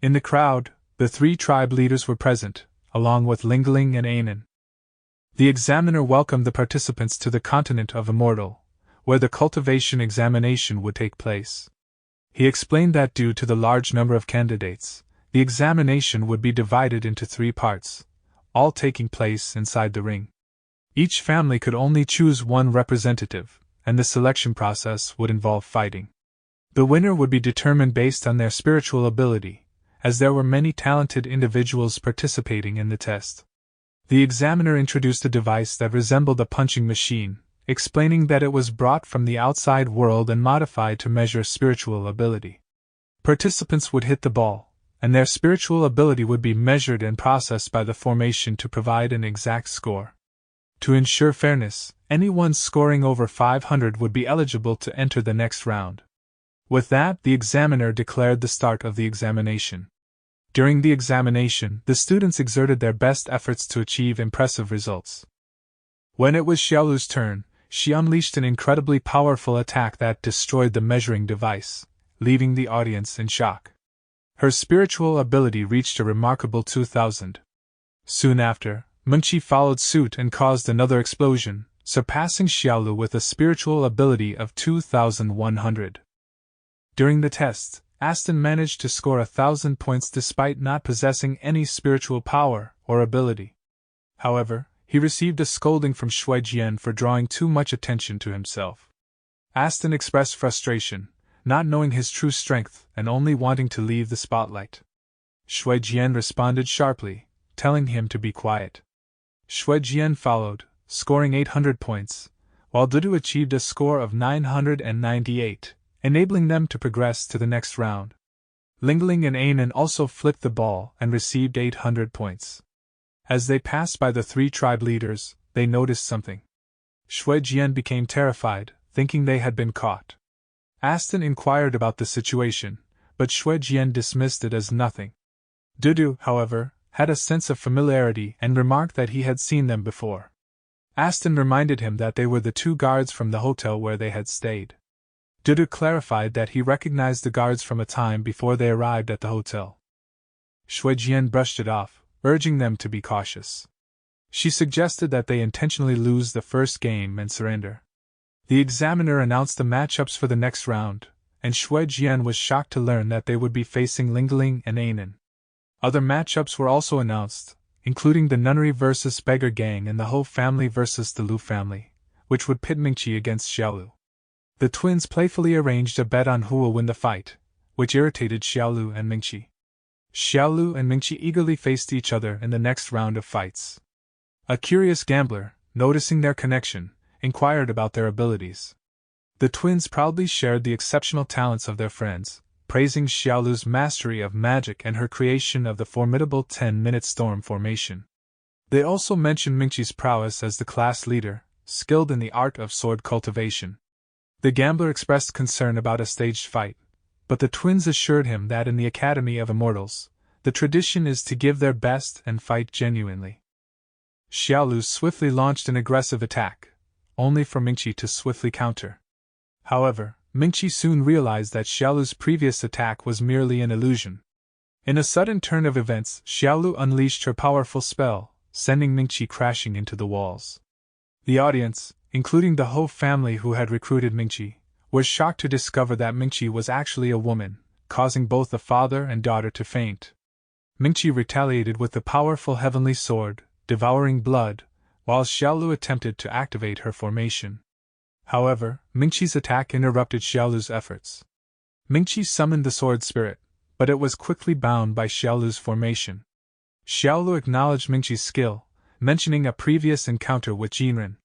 In the crowd, the three tribe leaders were present, along with Lingling and Ainen. The examiner welcomed the participants to the continent of Immortal, where the cultivation examination would take place. He explained that due to the large number of candidates, the examination would be divided into 3 parts, all taking place inside the ring. Each family could only choose one representative, and the selection process would involve fighting. The winner would be determined based on their spiritual ability, as there were many talented individuals participating in the test. The examiner introduced a device that resembled a punching machine, explaining that it was brought from the outside world and modified to measure spiritual ability. Participants would hit the ball, and their spiritual ability would be measured and processed by the formation to provide an exact score. To ensure fairness, anyone scoring over 500 would be eligible to enter the next round. With that, the examiner declared the start of the examination. During the examination, the students exerted their best efforts to achieve impressive results. When it was Xiaolu's turn, she unleashed an incredibly powerful attack that destroyed the measuring device, leaving the audience in shock. Her spiritual ability reached a remarkable 2,000. Soon after, Mengqi followed suit and caused another explosion, surpassing Xiaolu with a spiritual ability of 2,100. During the test, Aston managed to score 1,000 points despite not possessing any spiritual power or ability. However, he received a scolding from Shui Jian for drawing too much attention to himself. Aston expressed frustration, not knowing his true strength and only wanting to leave the spotlight. Shui Jian responded sharply, telling him to be quiet. Shui Jian followed, scoring 800 points, while Dudu achieved a score of 998, enabling them to progress to the next round. Lingling and Ainen also flipped the ball and received 800 points. As they passed by the three tribe leaders, they noticed something. Shui Jian became terrified, thinking they had been caught. Aston inquired about the situation, but Shui Jian dismissed it as nothing. Dudu, however, had a sense of familiarity and remarked that he had seen them before. Aston reminded him that they were the two guards from the hotel where they had stayed. Dudu clarified that he recognized the guards from a time before they arrived at the hotel. Shui Jian brushed it off, urging them to be cautious. She suggested that they intentionally lose the first game and surrender. The examiner announced the matchups for the next round, and Shui Jian was shocked to learn that they would be facing Lingling and Anan. Other matchups were also announced, including the Nunnery vs. Beggar Gang and the Ho family vs. the Lu family, which would pit Mingqi against Xiaolu. The twins playfully arranged a bet on who will win the fight, which irritated Xiaolu and Mingqi. Xiaolu and Mingqi eagerly faced each other in the next round of fights. A curious gambler, noticing their connection, inquired about their abilities. The twins proudly shared the exceptional talents of their friends, praising Xiaolu's mastery of magic and her creation of the formidable 10-minute storm formation. They also mentioned Mingqi's prowess as the class leader, skilled in the art of sword cultivation. The gambler expressed concern about a staged fight, but the twins assured him that in the Academy of Immortals, the tradition is to give their best and fight genuinely. Xiaolu swiftly launched an aggressive attack, only for Mingqi to swiftly counter. However, Mingqi soon realized that Xiaolu's previous attack was merely an illusion. In a sudden turn of events, Xiaolu unleashed her powerful spell, sending Mingqi crashing into the walls. The audience, including the Ho family who had recruited Mingqi, was shocked to discover that Mingqi was actually a woman, causing both the father and daughter to faint. Mingqi retaliated with the powerful heavenly sword, devouring blood, while Xiaolu attempted to activate her formation. However, Mingqi's attack interrupted Xiaolu's efforts. Mingqi summoned the sword spirit, but it was quickly bound by Xiaolu's formation. Xiaolu acknowledged Mingqi's skill, mentioning a previous encounter with Jinren.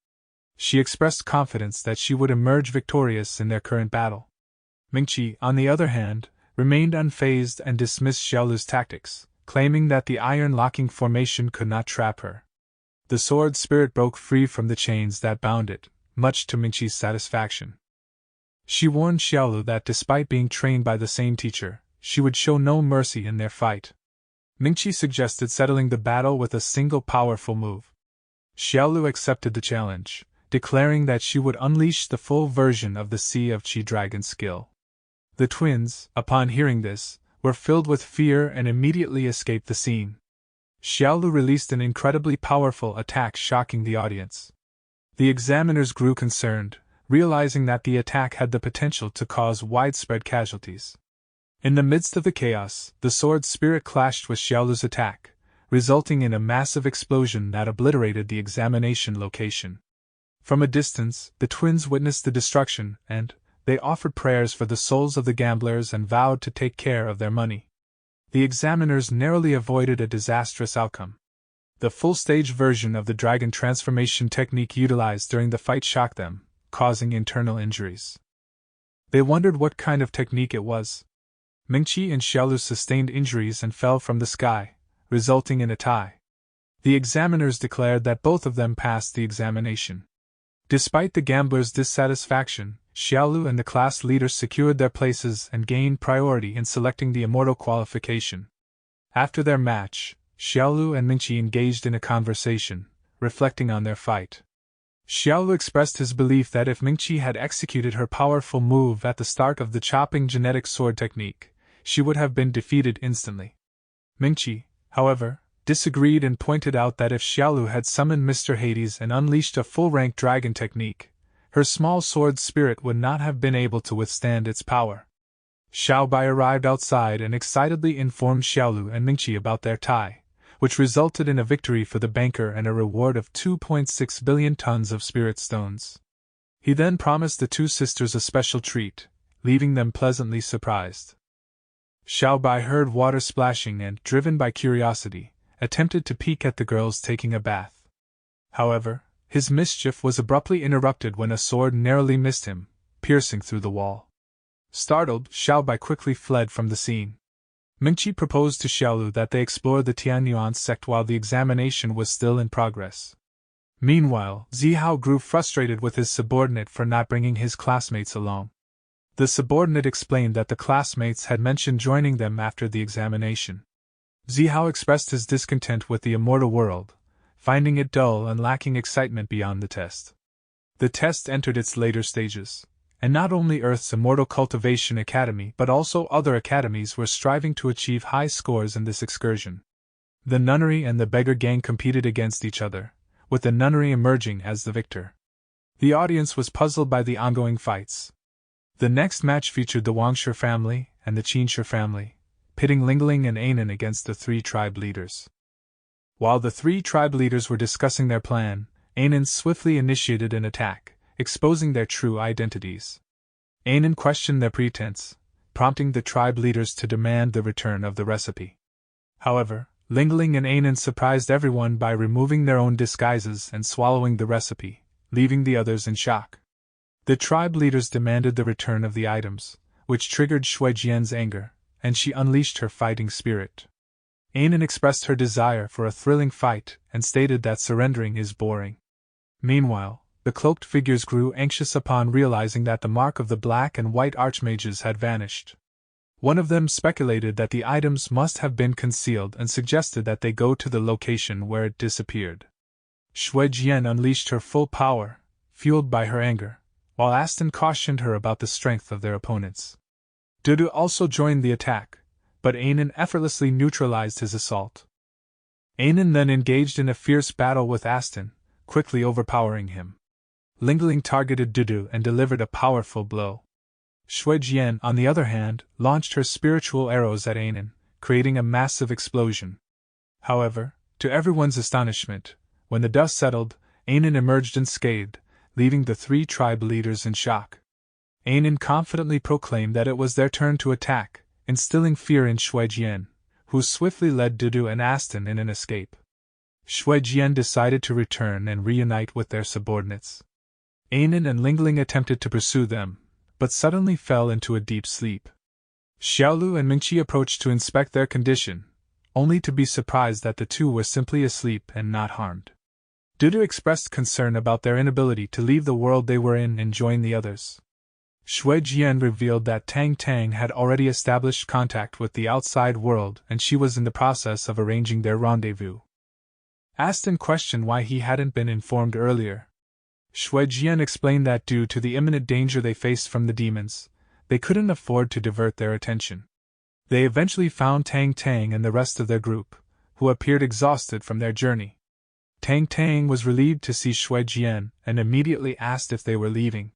She expressed confidence that she would emerge victorious in their current battle. Mingqi, on the other hand, remained unfazed and dismissed Xiaolu's tactics, claiming that the iron-locking formation could not trap her. The sword spirit broke free from the chains that bound it, much to Mingqi's satisfaction. She warned Xiaolu that despite being trained by the same teacher, she would show no mercy in their fight. Mingqi suggested settling the battle with a single powerful move. Xiaolu accepted the challenge, declaring that she would unleash the full version of the Sea of Qi Dragon skill. The twins, upon hearing this, were filled with fear and immediately escaped the scene. Xiaolu released an incredibly powerful attack, shocking the audience. The examiners grew concerned, realizing that the attack had the potential to cause widespread casualties. In the midst of the chaos, the sword spirit clashed with Xiaolu's attack, resulting in a massive explosion that obliterated the examination location. From a distance, the twins witnessed the destruction, and they offered prayers for the souls of the gamblers and vowed to take care of their money. The examiners narrowly avoided a disastrous outcome. The full-stage version of the dragon transformation technique utilized during the fight shocked them, causing internal injuries. They wondered what kind of technique it was. Mingqi and Xiaolu sustained injuries and fell from the sky, resulting in a tie. The examiners declared that both of them passed the examination. Despite the gamblers' dissatisfaction, Xiaolu and the class leaders secured their places and gained priority in selecting the immortal qualification. After their match, Xiaolu and Mingqi engaged in a conversation, reflecting on their fight. Xiaolu expressed his belief that if Mingqi had executed her powerful move at the start of the chopping genetic sword technique, she would have been defeated instantly. Mingqi, however, disagreed and pointed out that if Xiaolu had summoned Mr. Hades and unleashed a full-rank dragon technique, her small sword spirit would not have been able to withstand its power. Xiaobai arrived outside and excitedly informed Xiaolu and Mingqi about their tie, which resulted in a victory for the banker and a reward of 2.6 billion tons of spirit stones. He then promised the two sisters a special treat, leaving them pleasantly surprised. Xiaobai heard water splashing and, driven by curiosity, attempted to peek at the girls taking a bath. However, his mischief was abruptly interrupted when a sword narrowly missed him, piercing through the wall. Startled, Xiaobai quickly fled from the scene. Mingqi proposed to Xiaolu that they explore the Tianyuan sect while the examination was still in progress. Meanwhile, Zihao grew frustrated with his subordinate for not bringing his classmates along. The subordinate explained that the classmates had mentioned joining them after the examination. Zihao expressed his discontent with the immortal world, finding it dull and lacking excitement beyond the test. The test entered its later stages, and not only Earth's Immortal Cultivation Academy but also other academies were striving to achieve high scores in this excursion. The nunnery and the beggar gang competed against each other, with the nunnery emerging as the victor. The audience was puzzled by the ongoing fights. The next match featured the Wangshi family and the Qinshi family, pitting Lingling and Anan against the three tribe leaders. While the three tribe leaders were discussing their plan, Anan swiftly initiated an attack, exposing their true identities. Anan questioned their pretense, prompting the tribe leaders to demand the return of the recipe. However, Lingling and Anan surprised everyone by removing their own disguises and swallowing the recipe, leaving the others in shock. The tribe leaders demanded the return of the items, which triggered Shui Jian's anger, and she unleashed her fighting spirit. Anan expressed her desire for a thrilling fight and stated that surrendering is boring. Meanwhile, the cloaked figures grew anxious upon realizing that the mark of the black and white archmages had vanished. One of them speculated that the items must have been concealed and suggested that they go to the location where it disappeared. Shui Jian unleashed her full power, fueled by her anger, while Aston cautioned her about the strength of their opponents. Dudu also joined the attack, but Anan effortlessly neutralized his assault. Anan then engaged in a fierce battle with Aston, quickly overpowering him. Lingling targeted Dudu and delivered a powerful blow. Shui Jian, on the other hand, launched her spiritual arrows at Anan, creating a massive explosion. However, to everyone's astonishment, when the dust settled, Anan emerged unscathed, leaving the three tribe leaders in shock. Anan confidently proclaimed that it was their turn to attack, instilling fear in Shui Jian, who swiftly led Dudu and Aston in an escape. Shui Jian decided to return and reunite with their subordinates. Anan and Lingling attempted to pursue them, but suddenly fell into a deep sleep. Xiaolu and Mingqi approached to inspect their condition, only to be surprised that the two were simply asleep and not harmed. Dudu expressed concern about their inability to leave the world they were in and join the others. Shui Jian revealed that Tang Tang had already established contact with the outside world and she was in the process of arranging their rendezvous. Aston questioned why he hadn't been informed earlier. Shui Jian explained that due to the imminent danger they faced from the demons, they couldn't afford to divert their attention. They eventually found Tang Tang and the rest of their group, who appeared exhausted from their journey. Tang Tang was relieved to see Shui Jian and immediately asked if they were leaving.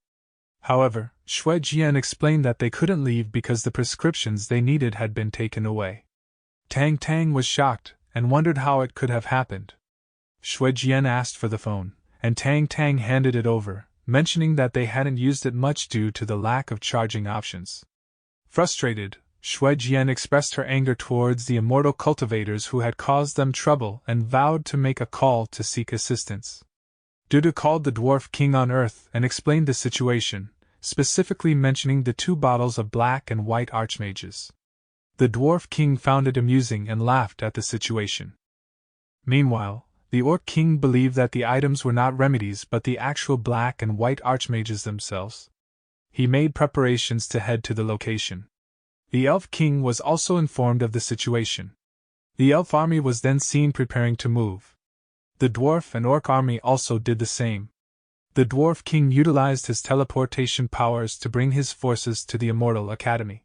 However, Shui Jian explained that they couldn't leave because the prescriptions they needed had been taken away. Tang Tang was shocked and wondered how it could have happened. Shui Jian asked for the phone, and Tang Tang handed it over, mentioning that they hadn't used it much due to the lack of charging options. Frustrated, Shui Jian expressed her anger towards the immortal cultivators who had caused them trouble and vowed to make a call to seek assistance. Dudu called the dwarf king on Earth and explained the situation, specifically mentioning the 2 bottles of black and white archmages. The dwarf king found it amusing and laughed at the situation. Meanwhile, the orc king believed that the items were not remedies but the actual black and white archmages themselves. He made preparations to head to the location. The elf king was also informed of the situation. The elf army was then seen preparing to move. The dwarf and orc army also did the same. The dwarf king utilized his teleportation powers to bring his forces to the Immortal Academy.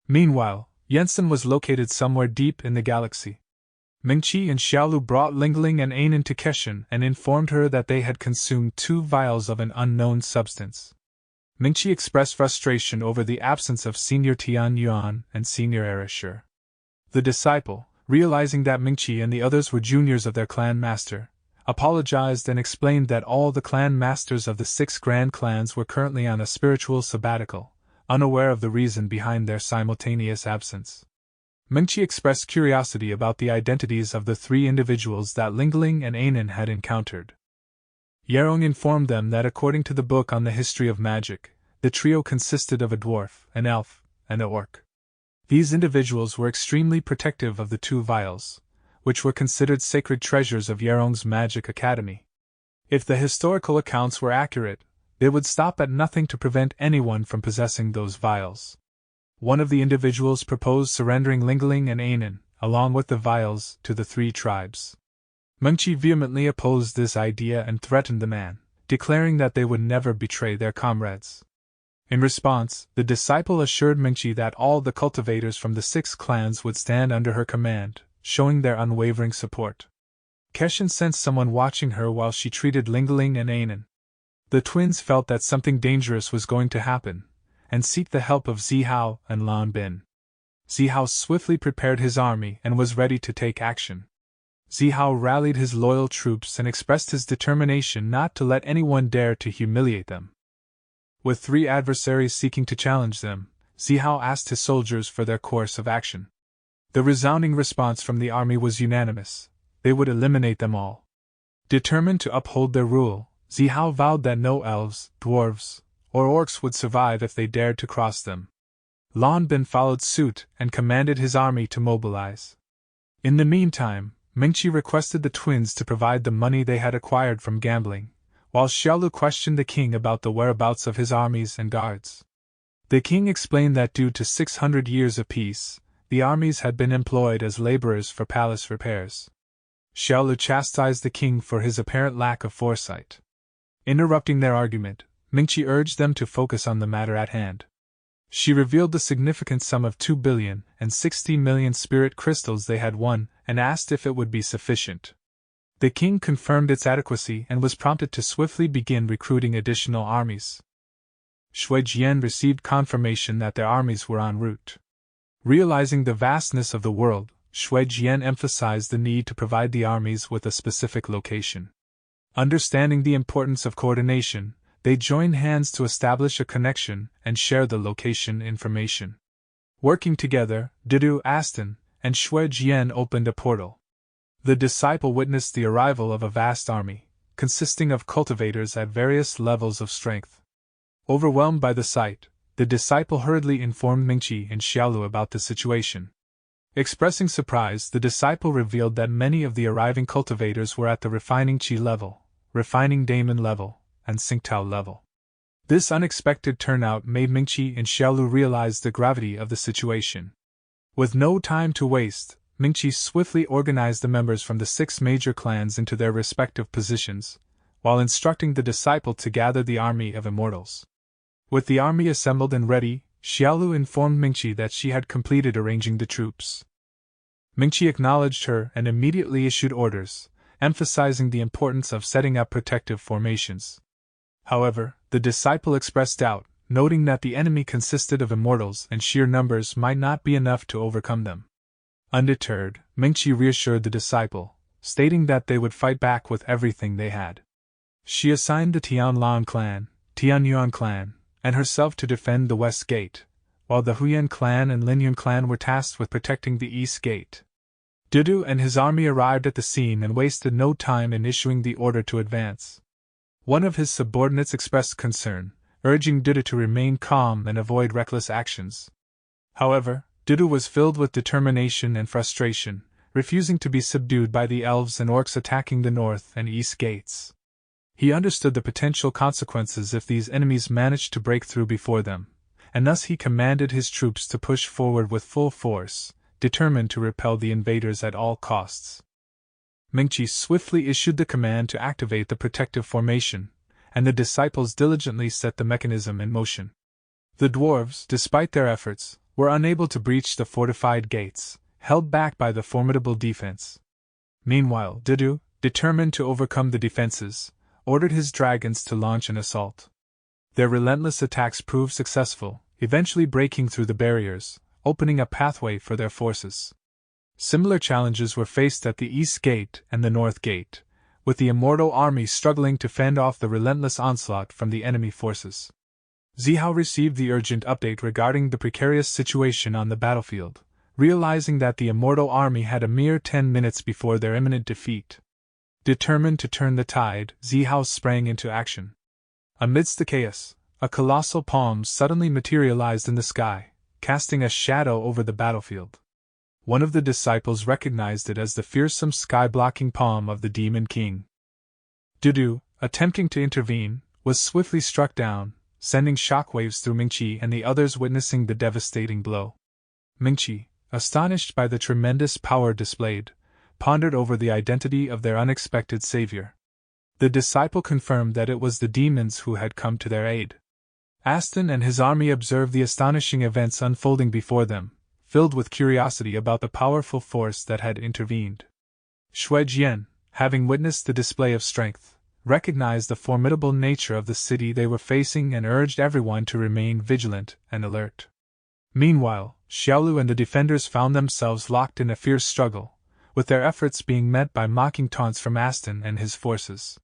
Meanwhile, Jensen was located somewhere deep in the galaxy. Mingqi and Xiaolu brought Lingling and Anan to Keshan and informed her that they had consumed 2 vials of an unknown substance. Mingqi expressed frustration over the absence of Senior Tian Yuan and Senior Erishur. The disciple, realizing that Mingqi and the others were juniors of their clan master, apologized and explained that all the clan masters of the 6 grand clans were currently on a spiritual sabbatical, unaware of the reason behind their simultaneous absence. Mingqi expressed curiosity about the identities of the 3 individuals that Lingling and Anan had encountered. Yerong informed them that according to the book on the history of magic, the trio consisted of a dwarf, an elf, and an orc. These individuals were extremely protective of the two vials, which were considered sacred treasures of Yerong's Magic Academy. If the historical accounts were accurate, they would stop at nothing to prevent anyone from possessing those vials. One of the individuals proposed surrendering Lingling and Ainen, along with the vials, to the three tribes. Mengqi vehemently opposed this idea and threatened the man, declaring that they would never betray their comrades. In response, the disciple assured Mengqi that all the cultivators from the 6 clans would stand under her command, showing their unwavering support. Keshin sensed someone watching her while she treated Lingling and Ainen. The twins felt that something dangerous was going to happen, and sought the help of Zihao and Lan Bin. Zihao swiftly prepared his army and was ready to take action. Zihao rallied his loyal troops and expressed his determination not to let anyone dare to humiliate them. With 3 adversaries seeking to challenge them, Zihao asked his soldiers for their course of action. The resounding response from the army was unanimous: they would eliminate them all. Determined to uphold their rule, Zihao vowed that no elves, dwarves, or orcs would survive if they dared to cross them. Lan Bin followed suit and commanded his army to mobilize. In the meantime, Mengqi requested the twins to provide the money they had acquired from gambling, while Xiaolu questioned the king about the whereabouts of his armies and guards. The king explained that due to 600 years of peace, the armies had been employed as laborers for palace repairs. Xiaolu chastised the king for his apparent lack of foresight. Interrupting their argument, Mengqi urged them to focus on the matter at hand. She revealed the significant sum of 2,060 million spirit crystals they had won and asked if it would be sufficient. The king confirmed its adequacy and was prompted to swiftly begin recruiting additional armies. Shui Jian received confirmation that their armies were en route. Realizing the vastness of the world, Shui Jian emphasized the need to provide the armies with a specific location. Understanding the importance of coordination, they joined hands to establish a connection and share the location information. Working together, Didu, Aston, and Shui Jian opened a portal. The disciple witnessed the arrival of a vast army, consisting of cultivators at various levels of strength. Overwhelmed by the sight, the disciple hurriedly informed Mengqi and Xiaolu about the situation. Expressing surprise, the disciple revealed that many of the arriving cultivators were at the refining Qi level, refining Daemon level, and Tsingtao level. This unexpected turnout made Mengqi and Xiaolu realize the gravity of the situation. With no time to waste, Mengqi swiftly organized the members from the 6 major clans into their respective positions, while instructing the disciple to gather the army of immortals. With the army assembled and ready, Xiaolu informed Mengqi that she had completed arranging the troops. Mengqi acknowledged her and immediately issued orders, emphasizing the importance of setting up protective formations. However, the disciple expressed doubt, noting that the enemy consisted of immortals and sheer numbers might not be enough to overcome them. Undeterred, Mengqi reassured the disciple, stating that they would fight back with everything they had. She assigned the Tianlan clan, Tianyuan clan, and herself to defend the west gate, while the Huyan clan and Linyun clan were tasked with protecting the east gate. Didu and his army arrived at the scene and wasted no time in issuing the order to advance. One of his subordinates expressed concern, urging Didu to remain calm and avoid reckless actions. However, Didu was filled with determination and frustration, refusing to be subdued by the elves and orcs attacking the north and east gates. He understood the potential consequences if these enemies managed to break through before them, and thus he commanded his troops to push forward with full force, determined to repel the invaders at all costs. Mengqi swiftly issued the command to activate the protective formation, and the disciples diligently set the mechanism in motion. The dwarves, despite their efforts, were unable to breach the fortified gates, held back by the formidable defense. Meanwhile, Didu, determined to overcome the defenses, ordered his dragons to launch an assault. Their relentless attacks proved successful, eventually breaking through the barriers, opening a pathway for their forces. Similar challenges were faced at the East Gate and the North Gate, with the immortal army struggling to fend off the relentless onslaught from the enemy forces. Zihao received the urgent update regarding the precarious situation on the battlefield, realizing that the immortal army had a mere 10 minutes before their imminent defeat. Determined to turn the tide, Zihao sprang into action. Amidst the chaos, a colossal palm suddenly materialized in the sky, casting a shadow over the battlefield. One of the disciples recognized it as the fearsome sky-blocking palm of the Demon King. Dudu, attempting to intervene, was swiftly struck down, sending shockwaves through Mingqi and the others witnessing the devastating blow. Mingqi, astonished by the tremendous power displayed, pondered over the identity of their unexpected savior. The disciple confirmed that it was the demons who had come to their aid. Aston and his army observed the astonishing events unfolding before them, filled with curiosity about the powerful force that had intervened. Xue Jian, having witnessed the display of strength, recognized the formidable nature of the city they were facing and urged everyone to remain vigilant and alert. Meanwhile, Xiaolu and the defenders found themselves locked in a fierce struggle, with their efforts being met by mocking taunts from Aston and his forces.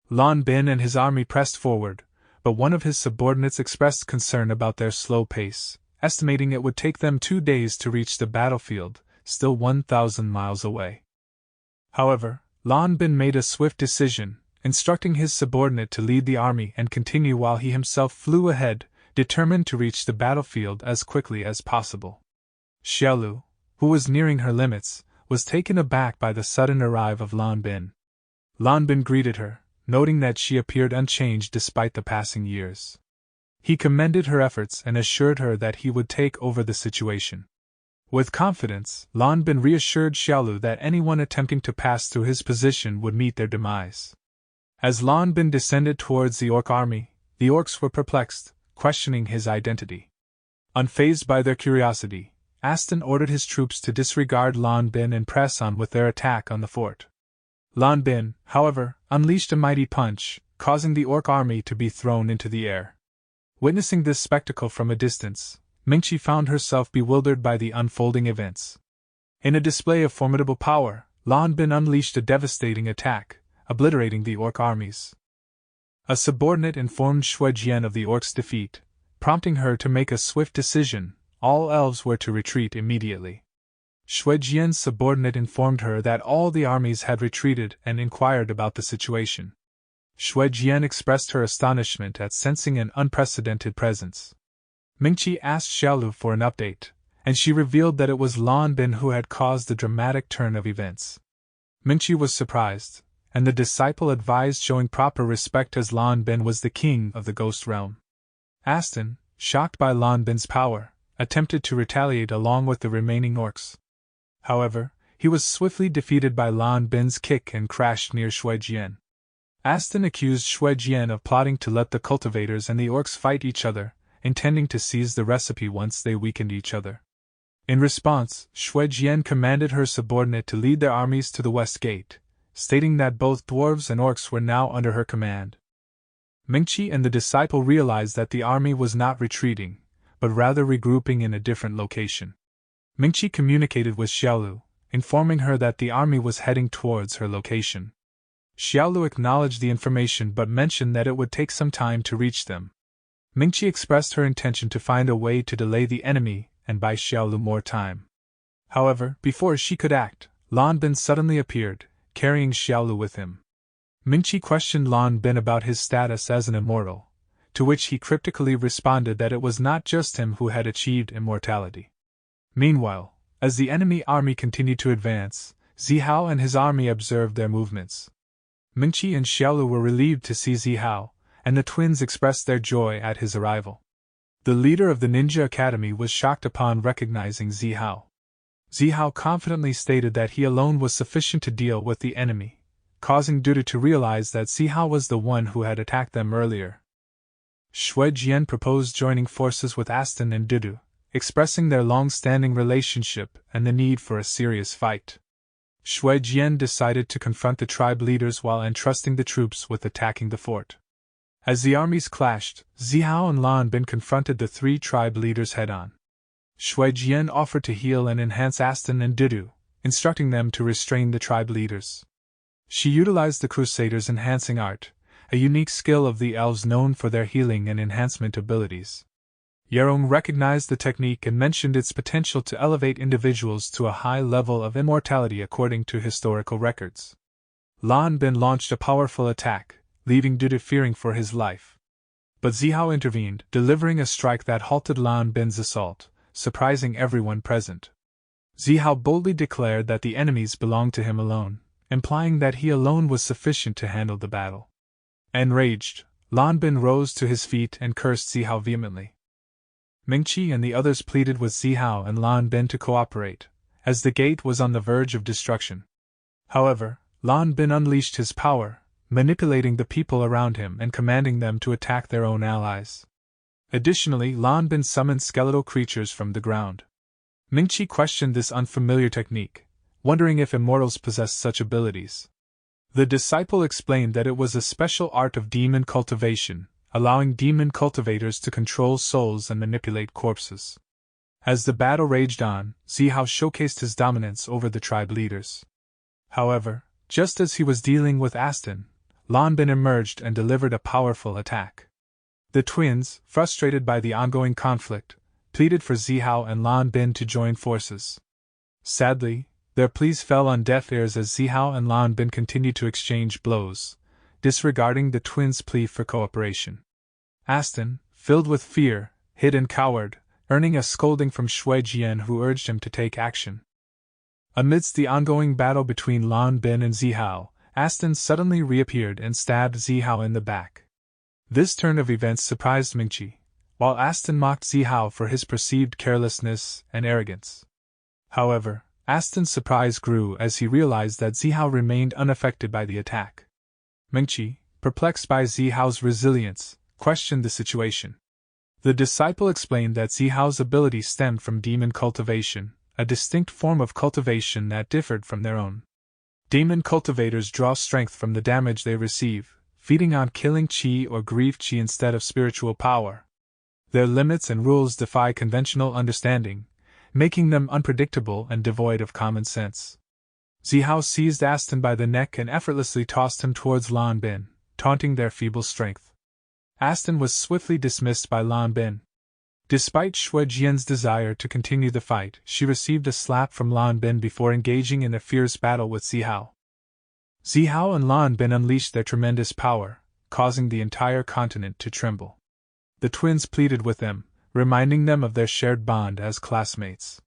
Lan Bin and his army pressed forward, but one of his subordinates expressed concern about their slow pace, estimating it would take them 2 days to reach the battlefield, still 1,000 miles away. However, Lan Bin made a swift decision, instructing his subordinate to lead the army and continue while he himself flew ahead, determined to reach the battlefield as quickly as possible. Xiaolu, who was nearing her limits, was taken aback by the sudden arrival of Lan Bin. Lan Bin greeted her, noting that she appeared unchanged despite the passing years. He commended her efforts and assured her that he would take over the situation. With confidence, Lan Bin reassured Xiaolu that anyone attempting to pass through his position would meet their demise. As Lan Bin descended towards the orc army, the orcs were perplexed, questioning his identity. Unfazed by their curiosity, Aston ordered his troops to disregard Lan Bin and press on with their attack on the fort. Lan Bin, however, unleashed a mighty punch, causing the orc army to be thrown into the air. Witnessing this spectacle from a distance, Mingqi found herself bewildered by the unfolding events. In a display of formidable power, Lan Bin unleashed a devastating attack, obliterating the orc armies. A subordinate informed Xue Jian of the orcs' defeat, prompting her to make a swift decision. All elves were to retreat immediately. Xue Jian's subordinate informed her that all the armies had retreated and inquired about the situation. Xue Jian expressed her astonishment at sensing an unprecedented presence. Mingqi asked Xiaolu for an update, and she revealed that it was Lan Bin who had caused the dramatic turn of events. Mingqi was surprised, and the disciple advised showing proper respect as Lan Bin was the king of the ghost realm. Aston, shocked by Lan Bin's power, attempted to retaliate along with the remaining orcs. However, he was swiftly defeated by Lan Bin's kick and crashed near Xue Jian. Aston accused Xue Jian of plotting to let the cultivators and the orcs fight each other, intending to seize the recipe once they weakened each other. In response, Xue Jian commanded her subordinate to lead their armies to the west gate, stating that both dwarves and orcs were now under her command. Mingqi and the disciple realized that the army was not retreating, but rather regrouping in a different location. Mingqi communicated with Xiaolu, informing her that the army was heading towards her location. Xiaolu acknowledged the information but mentioned that it would take some time to reach them. Mingqi expressed her intention to find a way to delay the enemy and buy Xiaolu more time. However, before she could act, Lan Bin suddenly appeared, carrying Xiaolu with him. Mingqi questioned Lan Bin about his status as an immortal, to which he cryptically responded that it was not just him who had achieved immortality. Meanwhile, as the enemy army continued to advance, Zihao and his army observed their movements. Mingqi and Xiaolu were relieved to see Zihao, and the twins expressed their joy at his arrival. The leader of the Ninja Academy was shocked upon recognizing Zihao. Zihao confidently stated that he alone was sufficient to deal with the enemy, causing Dudu to realize that Zihao was the one who had attacked them earlier. Xue Jian proposed joining forces with Aston and Dudu, expressing their long-standing relationship and the need for a serious fight. Xue Jian decided to confront the tribe leaders while entrusting the troops with attacking the fort. As the armies clashed, Zihao and Lan Bin confronted the 3 tribe leaders head-on. Xue Jian offered to heal and enhance Aston and Dudu, instructing them to restrain the tribe leaders. She utilized the Crusaders' enhancing art, a unique skill of the elves known for their healing and enhancement abilities. Yerong recognized the technique and mentioned its potential to elevate individuals to a high level of immortality according to historical records. Lan Bin launched a powerful attack, leaving Dudu fearing for his life. But Zihao intervened, delivering a strike that halted Lan Bin's assault, surprising everyone present. Zihao boldly declared that the enemies belonged to him alone, implying that he alone was sufficient to handle the battle. Enraged, Lan Bin rose to his feet and cursed Zihao vehemently. Mingqi and the others pleaded with Zihao and Lan Bin to cooperate, as the gate was on the verge of destruction. However, Lan Bin unleashed his power, manipulating the people around him and commanding them to attack their own allies. Additionally, Lan Bin summoned skeletal creatures from the ground. Mingqi questioned this unfamiliar technique, wondering if immortals possessed such abilities. The disciple explained that it was a special art of demon cultivation, allowing demon cultivators to control souls and manipulate corpses. As the battle raged on, Zihao showcased his dominance over the tribe leaders. However, just as he was dealing with Aston, Lan Bin emerged and delivered a powerful attack. The twins, frustrated by the ongoing conflict, pleaded for Zihao and Lan Bin to join forces. Sadly, their pleas fell on deaf ears as Zihao and Lan Bin continued to exchange blows, disregarding the twins' plea for cooperation. Aston, filled with fear, hid and cowered, earning a scolding from Shui Jian, who urged him to take action. Amidst the ongoing battle between Lan Bin and Zihao, Aston suddenly reappeared and stabbed Zihao in the back. This turn of events surprised Mingqi, while Aston mocked Zihao for his perceived carelessness and arrogance. However, Aston's surprise grew as he realized that Zihao remained unaffected by the attack. Mingqi, perplexed by Zihao's resilience, questioned the situation. The disciple explained that Zihao's ability stemmed from demon cultivation, a distinct form of cultivation that differed from their own. Demon cultivators draw strength from the damage they receive, feeding on killing qi or grief qi instead of spiritual power. Their limits and rules defy conventional understanding, making them unpredictable and devoid of common sense. Zihao seized Aston by the neck and effortlessly tossed him towards Lan Bin, taunting their feeble strength. Aston was swiftly dismissed by Lan Bin. Despite Shui Jian's desire to continue the fight, she received a slap from Lan Bin before engaging in a fierce battle with Zihao. Zihao and Lan Bin unleashed their tremendous power, causing the entire continent to tremble. The twins pleaded with them, reminding them of their shared bond as classmates.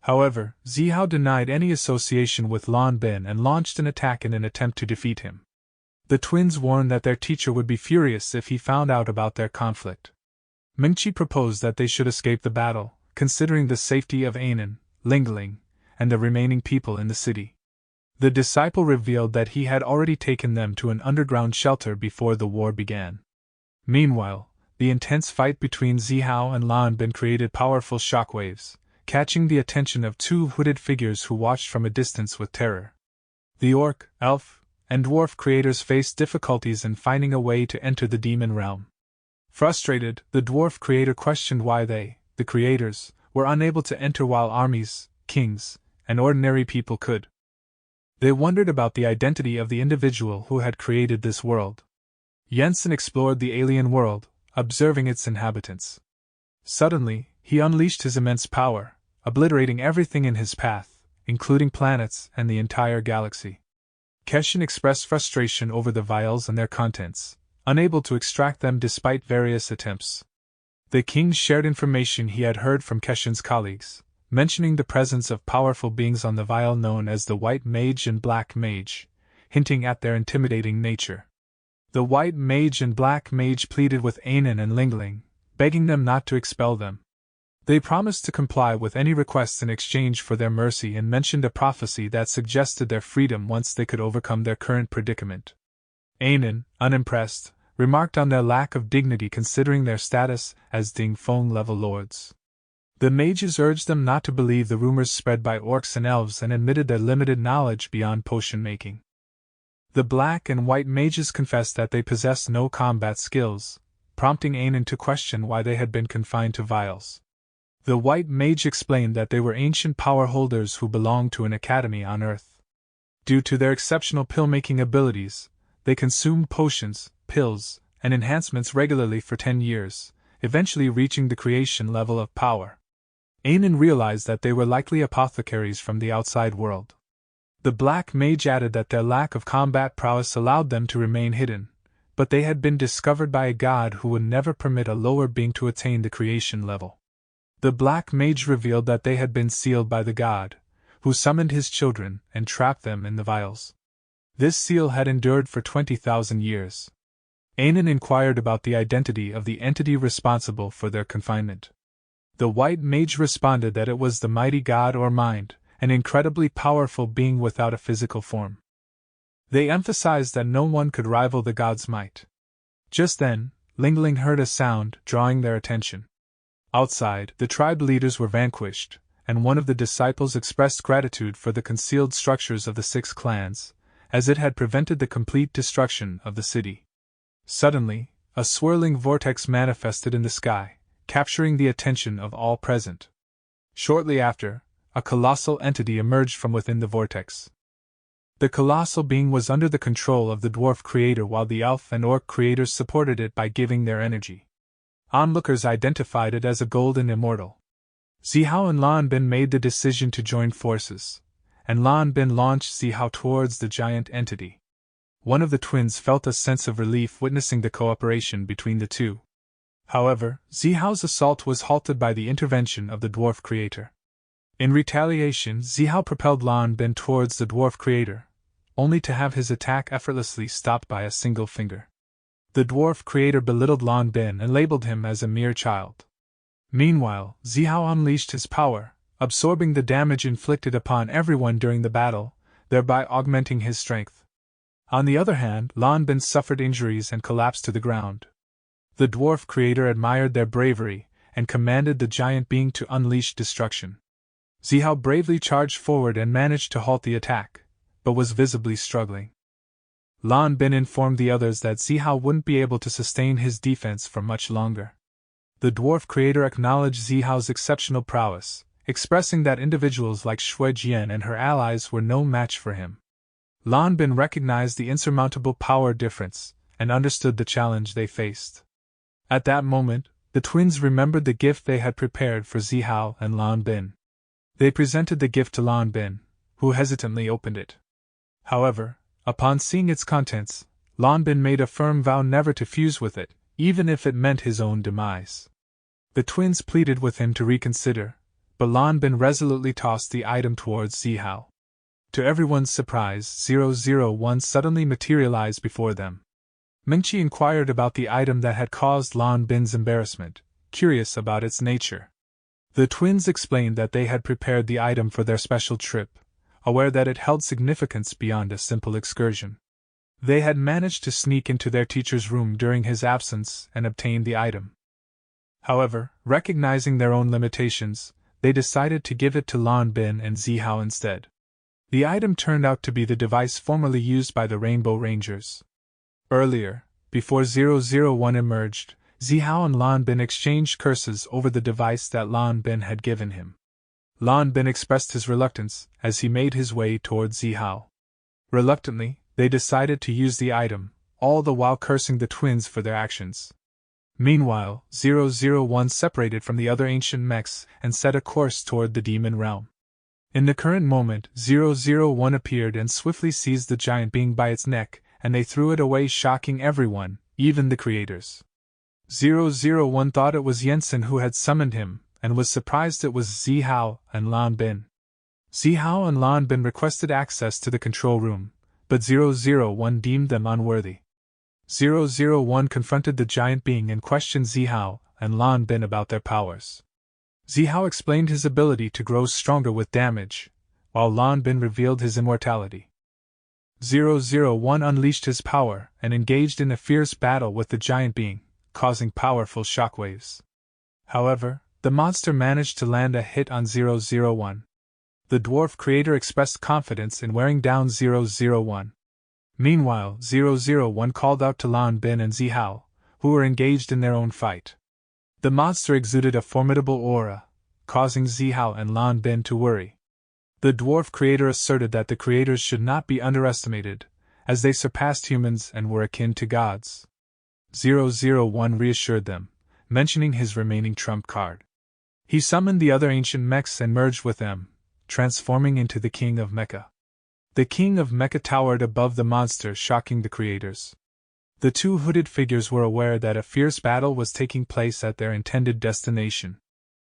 However, Zihao denied any association with Lan Bin and launched an attack in an attempt to defeat him. The twins warned that their teacher would be furious if he found out about their conflict. Mingqi proposed that they should escape the battle, considering the safety of Anan, Lingling, and the remaining people in the city. The disciple revealed that he had already taken them to an underground shelter before the war began. Meanwhile, the intense fight between Zihao and Lan Bin created powerful shockwaves, catching the attention of two hooded figures who watched from a distance with terror. The orc, elf, and dwarf creators faced difficulties in finding a way to enter the demon realm. Frustrated, the dwarf creator questioned why they, the creators, were unable to enter while armies, kings, and ordinary people could. They wondered about the identity of the individual who had created this world. Jensen explored the alien world, observing its inhabitants. Suddenly, he unleashed his immense power, obliterating everything in his path, including planets and the entire galaxy. Keshin expressed frustration over the vials and their contents, unable to extract them despite various attempts. The king shared information he had heard from Keshin's colleagues, mentioning the presence of powerful beings on the vial known as the White Mage and Black Mage, hinting at their intimidating nature. The White Mage and Black Mage pleaded with Anan and Lingling, begging them not to expel them. They promised to comply with any requests in exchange for their mercy and mentioned a prophecy that suggested their freedom once they could overcome their current predicament. Anan, unimpressed, remarked on their lack of dignity considering their status as Dingfeng level lords. The mages urged them not to believe the rumors spread by orcs and elves and admitted their limited knowledge beyond potion making. The black and white mages confessed that they possessed no combat skills, prompting Anan to question why they had been confined to vials. The white mage explained that they were ancient power holders who belonged to an academy on Earth. Due to their exceptional pill-making abilities, they consumed potions, pills, and enhancements regularly for 10 years, eventually reaching the creation level of power. Anan realized that they were likely apothecaries from the outside world. The black mage added that their lack of combat prowess allowed them to remain hidden, but they had been discovered by a god who would never permit a lower being to attain the creation level. The black mage revealed that they had been sealed by the god, who summoned his children and trapped them in the vials. This seal had endured for 20,000 years. Anan inquired about the identity of the entity responsible for their confinement. The white mage responded that it was the mighty god or mind, an incredibly powerful being without a physical form. They emphasized that no one could rival the god's might. Just then, Lingling heard a sound, drawing their attention. Outside, the tribe leaders were vanquished, and one of the disciples expressed gratitude for the concealed structures of the 6 clans, as it had prevented the complete destruction of the city. Suddenly, a swirling vortex manifested in the sky, capturing the attention of all present. Shortly after, a colossal entity emerged from within the vortex. The colossal being was under the control of the dwarf creator, while the elf and orc creators supported it by giving their energy. Onlookers identified it as a golden immortal. Zihao and Lan Bin made the decision to join forces, and Lan Bin launched Zihao towards the giant entity. One of the twins felt a sense of relief witnessing the cooperation between the two. However, Zihao's assault was halted by the intervention of the dwarf creator. In retaliation, Zihao propelled Lan Bin towards the dwarf creator, only to have his attack effortlessly stopped by a single finger. The dwarf creator belittled Lan Bin and labeled him as a mere child. Meanwhile, Zihao unleashed his power, absorbing the damage inflicted upon everyone during the battle, thereby augmenting his strength. On the other hand, Lan Bin suffered injuries and collapsed to the ground. The dwarf creator admired their bravery and commanded the giant being to unleash destruction. Zihao bravely charged forward and managed to halt the attack, but was visibly struggling. Lan Bin informed the others that Zihao wouldn't be able to sustain his defense for much longer. The dwarf creator acknowledged Zihao's exceptional prowess, expressing that individuals like Shui Jian and her allies were no match for him. Lan Bin recognized the insurmountable power difference and understood the challenge they faced. At that moment, the twins remembered the gift they had prepared for Zihao and Lan Bin. They presented the gift to Lan Bin, who hesitantly opened it. However, upon seeing its contents, Lan Bin made a firm vow never to fuse with it, even if it meant his own demise. The twins pleaded with him to reconsider, but Lan Bin resolutely tossed the item towards Zihao. To everyone's surprise, 001 suddenly materialized before them. Mengqi inquired about the item that had caused Lan Bin's embarrassment, curious about its nature. The twins explained that they had prepared the item for their special trip, aware that it held significance beyond a simple excursion. They had managed to sneak into their teacher's room during his absence and obtain the item. However, recognizing their own limitations, they decided to give it to Lan Bin and Zihao instead. The item turned out to be the device formerly used by the Rainbow Rangers. Earlier, before 001 emerged, Zihao and Lan Bin exchanged curses over the device that Lan Bin had given him. Lan Bin expressed his reluctance as he made his way towards Zihao. Reluctantly, they decided to use the item, all the while cursing the twins for their actions. Meanwhile, 001 separated from the other ancient mechs and set a course toward the demon realm. In the current moment, 001 appeared and swiftly seized the giant being by its neck, and they threw it away, shocking everyone, even the creators. 001 thought it was Jensen who had summoned him, and was surprised it was Zihao and Lan Bin. Zihao and Lan Bin requested access to the control room, but 001 deemed them unworthy. 001 confronted the giant being and questioned Zihao and Lan Bin about their powers. Zihao explained his ability to grow stronger with damage, while Lan Bin revealed his immortality. 001 unleashed his power and engaged in a fierce battle with the giant being, causing powerful shockwaves. However, the monster managed to land a hit on 001. The dwarf creator expressed confidence in wearing down 001. Meanwhile, 001 called out to Lan Bin and Zihao, who were engaged in their own fight. The monster exuded a formidable aura, causing Zihao and Lan Bin to worry. The dwarf creator asserted that the creators should not be underestimated, as they surpassed humans and were akin to gods. 001 reassured them, mentioning his remaining trump card. He summoned the other ancient mechs and merged with them, transforming into the King of Mecha. The King of Mecha towered above the monster, shocking the creators. The two hooded figures were aware that a fierce battle was taking place at their intended destination.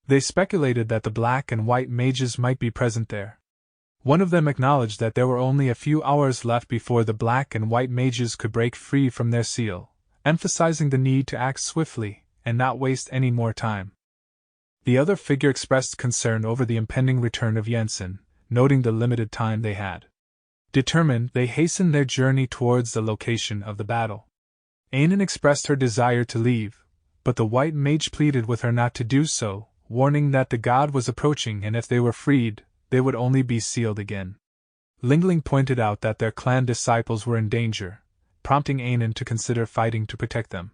They speculated that the black and white mages might be present there. One of them acknowledged that there were only a few hours left before the black and white mages could break free from their seal, emphasizing the need to act swiftly and not waste any more time. The other figure expressed concern over the impending return of Jensen, noting the limited time they had. Determined, they hastened their journey towards the location of the battle. Ainen expressed her desire to leave, but the white mage pleaded with her not to do so, warning that the god was approaching and if they were freed, they would only be sealed again. Lingling pointed out that their clan disciples were in danger, prompting Ainen to consider fighting to protect them.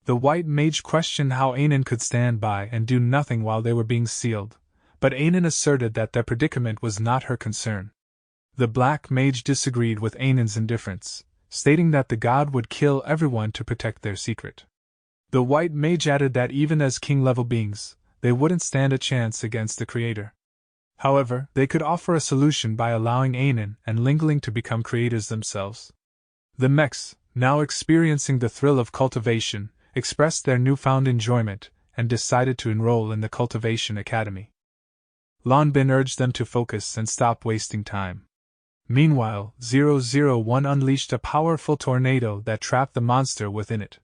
The white mage questioned how Ainen could stand by and do nothing while they were being sealed, but Ainen asserted that their predicament was not her concern. The black mage disagreed with Ainen's indifference, stating that the god would kill everyone to protect their secret. The white mage added that even as king-level beings, they wouldn't stand a chance against the creator. However, they could offer a solution by allowing Ainen and Lingling to become creators themselves. The mechs, now experiencing the thrill of cultivation, expressed their newfound enjoyment and decided to enroll in the Cultivation Academy. Lan Bin urged them to focus and stop wasting time. Meanwhile, 001 unleashed a powerful tornado that trapped the monster within it.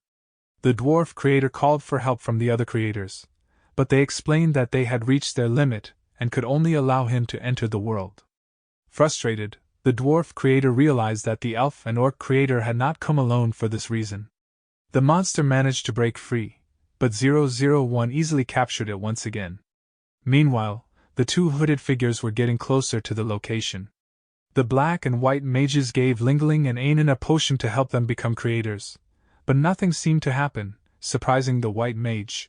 The dwarf creator called for help from the other creators, but they explained that they had reached their limit and could only allow him to enter the world. Frustrated, the dwarf creator realized that the elf and orc creator had not come alone for this reason. The monster managed to break free, but 001 easily captured it once again. Meanwhile, the two hooded figures were getting closer to the location. The black and white mages gave Lingling and Ainen a potion to help them become creators, but nothing seemed to happen, surprising the white mage.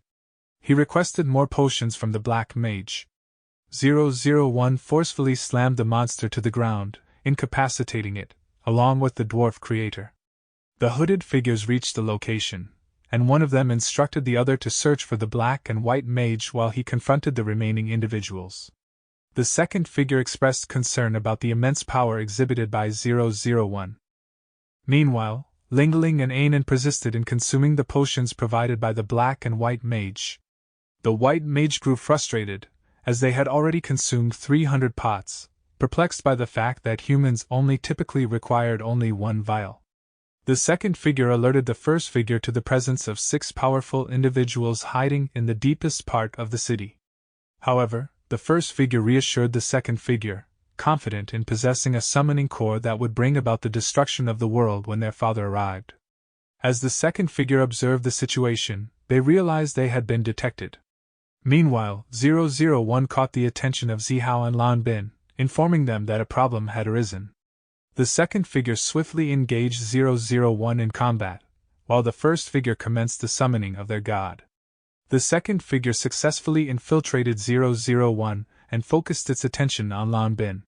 He requested more potions from the black mage. 001 forcefully slammed the monster to the ground, incapacitating it, along with the dwarf creator. The hooded figures reached the location, and one of them instructed the other to search for the black and white mage while he confronted the remaining individuals. The second figure expressed concern about the immense power exhibited by 001. Meanwhile, Lingling and Ainen persisted in consuming the potions provided by the black and white mage. The white mage grew frustrated, as they had already consumed 300 pots, perplexed by the fact that humans only typically required only one vial. The second figure alerted the first figure to the presence of 6 powerful individuals hiding in the deepest part of the city. However, the first figure reassured the second figure, confident in possessing a summoning core that would bring about the destruction of the world when their father arrived. As the second figure observed the situation, they realized they had been detected. Meanwhile, 001 caught the attention of Zihao and Lan Bin, informing them that a problem had arisen. The second figure swiftly engaged 001 in combat, while the first figure commenced the summoning of their god. The second figure successfully infiltrated 001 and focused its attention on Lan Bin.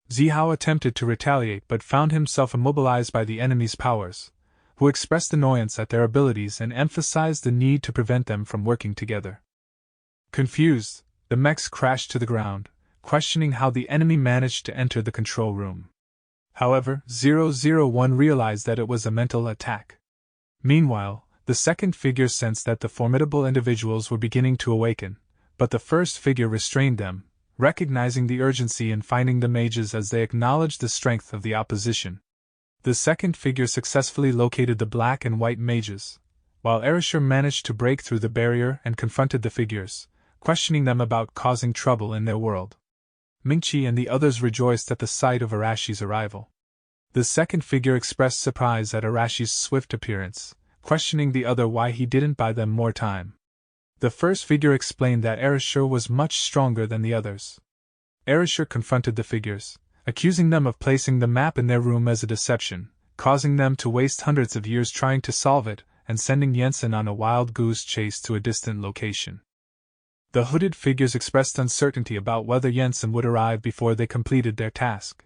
Zihao attempted to retaliate but found himself immobilized by the enemy's powers, who expressed annoyance at their abilities and emphasized the need to prevent them from working together. Confused, the mechs crashed to the ground, questioning how the enemy managed to enter the control room. However, 001 realized that it was a mental attack. Meanwhile, the second figure sensed that the formidable individuals were beginning to awaken, but the first figure restrained them, recognizing the urgency in finding the mages as they acknowledged the strength of the opposition. The second figure successfully located the black and white mages, while Erishur managed to break through the barrier and confronted the figures, questioning them about causing trouble in their world. Mingqi and the others rejoiced at the sight of Arashi's arrival. The second figure expressed surprise at Arashi's swift appearance, questioning the other why he didn't buy them more time. The first figure explained that Erishur was much stronger than the others. Erishur confronted the figures, accusing them of placing the map in their room as a deception, causing them to waste hundreds of years trying to solve it, and sending Jensen on a wild goose chase to a distant location. The hooded figures expressed uncertainty about whether Jensen would arrive before they completed their task.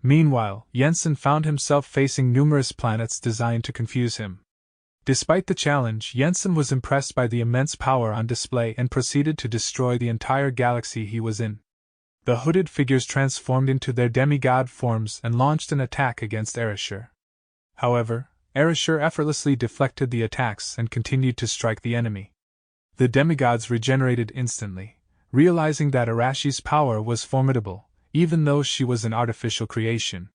Meanwhile, Jensen found himself facing numerous planets designed to confuse him. Despite the challenge, Jensen was impressed by the immense power on display and proceeded to destroy the entire galaxy he was in. The hooded figures transformed into their demigod forms and launched an attack against Erishur. However, Erishur effortlessly deflected the attacks and continued to strike the enemy. The demigods regenerated instantly, realizing that Arashi's power was formidable, even though she was an artificial creation.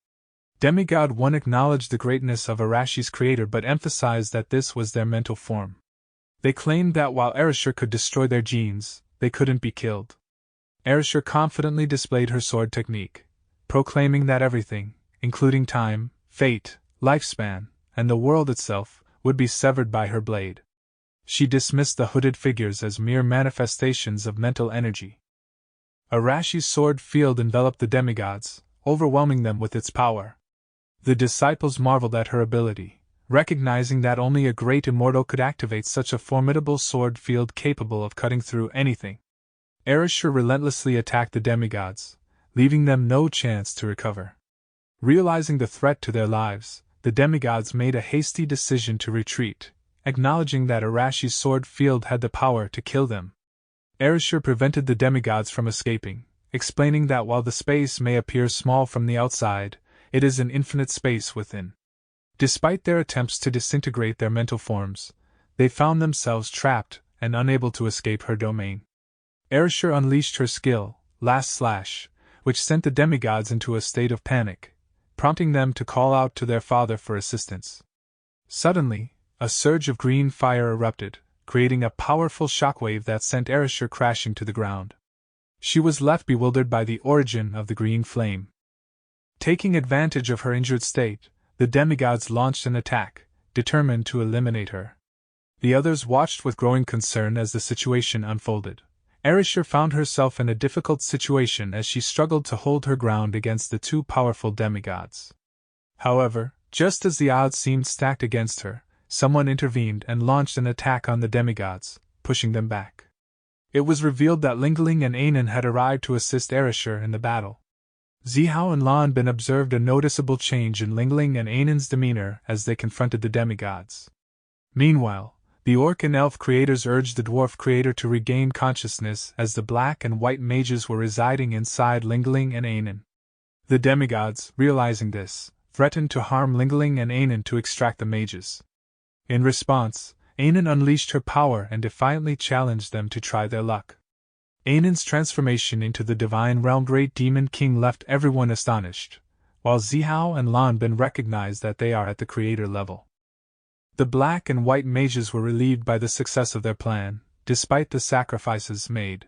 Demigod 1 acknowledged the greatness of Arashi's creator but emphasized that this was their mental form. They claimed that while Ereshkigal could destroy their genes, they couldn't be killed. Ereshkigal confidently displayed her sword technique, proclaiming that everything, including time, fate, lifespan, and the world itself, would be severed by her blade. She dismissed the hooded figures as mere manifestations of mental energy. Arashi's sword field enveloped the demigods, overwhelming them with its power. The disciples marveled at her ability, recognizing that only a great immortal could activate such a formidable sword field capable of cutting through anything. Ereshkigal relentlessly attacked the demigods, leaving them no chance to recover. Realizing the threat to their lives, the demigods made a hasty decision to retreat, acknowledging that Arashi's sword field had the power to kill them. Ereshkigal prevented the demigods from escaping, explaining that while the space may appear small from the outside, it is an infinite space within. Despite their attempts to disintegrate their mental forms, they found themselves trapped and unable to escape her domain. Ereshkigal unleashed her skill, Last Slash, which sent the demigods into a state of panic, prompting them to call out to their father for assistance. Suddenly, a surge of green fire erupted, creating a powerful shockwave that sent Ereshkigal crashing to the ground. She was left bewildered by the origin of the green flame. Taking advantage of her injured state, the demigods launched an attack, determined to eliminate her. The others watched with growing concern as the situation unfolded. Ereshkigal found herself in a difficult situation as she struggled to hold her ground against the two powerful demigods. However, just as the odds seemed stacked against her, someone intervened and launched an attack on the demigods, pushing them back. It was revealed that Lingling and Anan had arrived to assist Ereshkigal in the battle. Zihao and Lanbin observed a noticeable change in Lingling and Anan's demeanor as they confronted the demigods. Meanwhile, the orc and elf creators urged the dwarf creator to regain consciousness as the black and white mages were residing inside Lingling and Anan. The demigods, realizing this, threatened to harm Lingling and Anan to extract the mages. In response, Anan unleashed her power and defiantly challenged them to try their luck. Anan's transformation into the divine realm Great Demon King left everyone astonished, while Zihao and Lanbin recognized that they are at the creator level. The black and white mages were relieved by the success of their plan, despite the sacrifices made.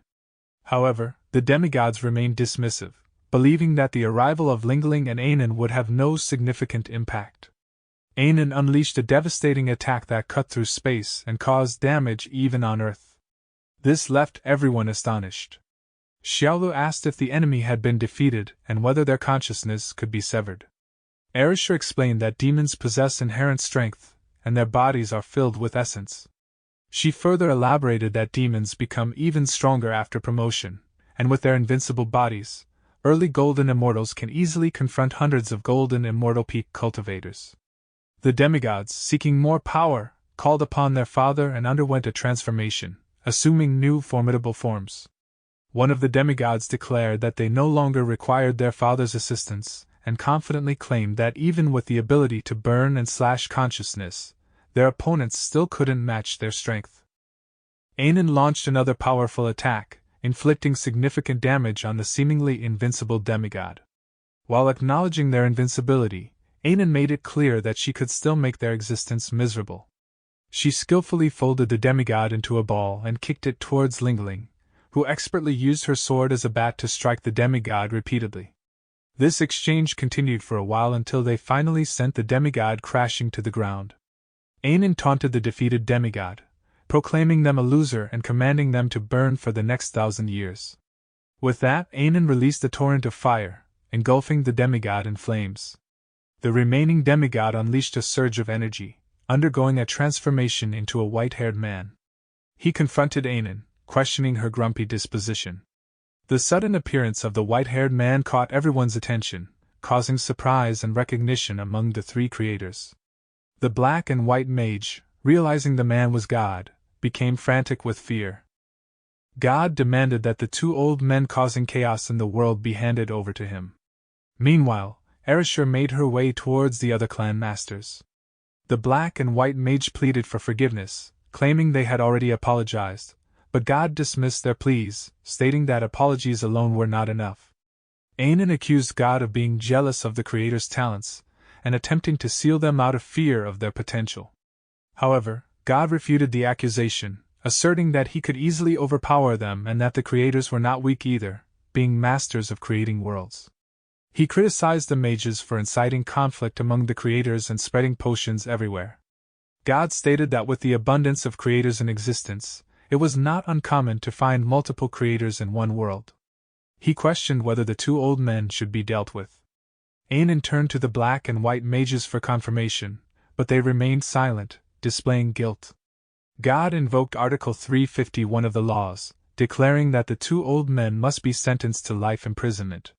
However, the demigods remained dismissive, believing that the arrival of Lingling and Anan would have no significant impact. Anan unleashed a devastating attack that cut through space and caused damage even on Earth. This left everyone astonished. Xiaolu asked if the enemy had been defeated and whether their consciousness could be severed. Ereshkigal explained that demons possess inherent strength, and their bodies are filled with essence. She further elaborated that demons become even stronger after promotion, and with their invincible bodies, early golden immortals can easily confront hundreds of golden immortal peak cultivators. The demigods, seeking more power, called upon their father and underwent a transformation, assuming new formidable forms. One of the demigods declared that they no longer required their father's assistance, and confidently claimed that even with the ability to burn and slash consciousness, their opponents still couldn't match their strength. Anan launched another powerful attack, inflicting significant damage on the seemingly invincible demigod. While acknowledging their invincibility, Anan made it clear that she could still make their existence miserable. She skillfully folded the demigod into a ball and kicked it towards Lingling, who expertly used her sword as a bat to strike the demigod repeatedly. This exchange continued for a while until they finally sent the demigod crashing to the ground. Anan taunted the defeated demigod, proclaiming them a loser and commanding them to burn for the next 1,000 years. With that, Anan released a torrent of fire, engulfing the demigod in flames. The remaining demigod unleashed a surge of energy, undergoing a transformation into a white-haired man. He confronted Anan, questioning her grumpy disposition. The sudden appearance of the white-haired man caught everyone's attention, causing surprise and recognition among the three creators. The black and white mage, realizing the man was God, became frantic with fear. God demanded that the two old men causing chaos in the world be handed over to him. Meanwhile, Ereshkigal made her way towards the other clan masters. The black and white mage pleaded for forgiveness, claiming they had already apologized, but God dismissed their pleas, stating that apologies alone were not enough. Anan accused God of being jealous of the Creator's talents, and attempting to seal them out of fear of their potential. However, God refuted the accusation, asserting that he could easily overpower them and that the creators were not weak either, being masters of creating worlds. He criticized the mages for inciting conflict among the creators and spreading potions everywhere. God stated that with the abundance of creators in existence, it was not uncommon to find multiple creators in one world. He questioned whether the two old men should be dealt with. Anan turned to the black and white mages for confirmation, but they remained silent, displaying guilt. God invoked Article 351 of the laws, declaring that the two old men must be sentenced to life imprisonment.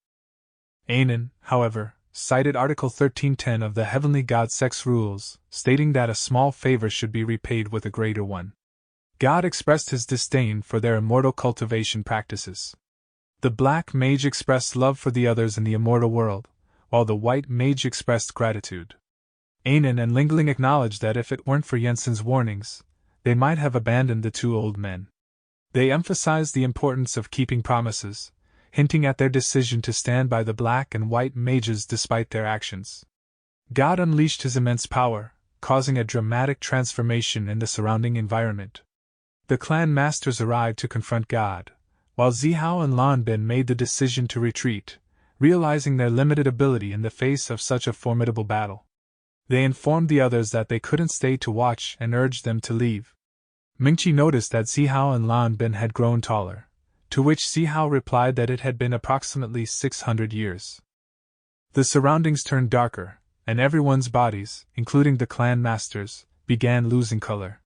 Anan, however, cited Article 1310 of the Heavenly God Sex Rules, stating that a small favor should be repaid with a greater one. God expressed his disdain for their immortal cultivation practices. The black mage expressed love for the others in the immortal world, while the white mage expressed gratitude. Anan and Lingling acknowledged that if it weren't for Jensen's warnings, they might have abandoned the two old men. They emphasized the importance of keeping promises, hinting at their decision to stand by the black and white mages despite their actions. God unleashed his immense power, causing a dramatic transformation in the surrounding environment. The clan masters arrived to confront God, while Zihao and Lanbin made the decision to retreat, realizing their limited ability in the face of such a formidable battle. They informed the others that they couldn't stay to watch and urged them to leave. Mingqi noticed that Zihao and Lanbin had grown taller, to which Zihao replied that it had been approximately 600 years. The surroundings turned darker, and everyone's bodies, including the clan masters, began losing color.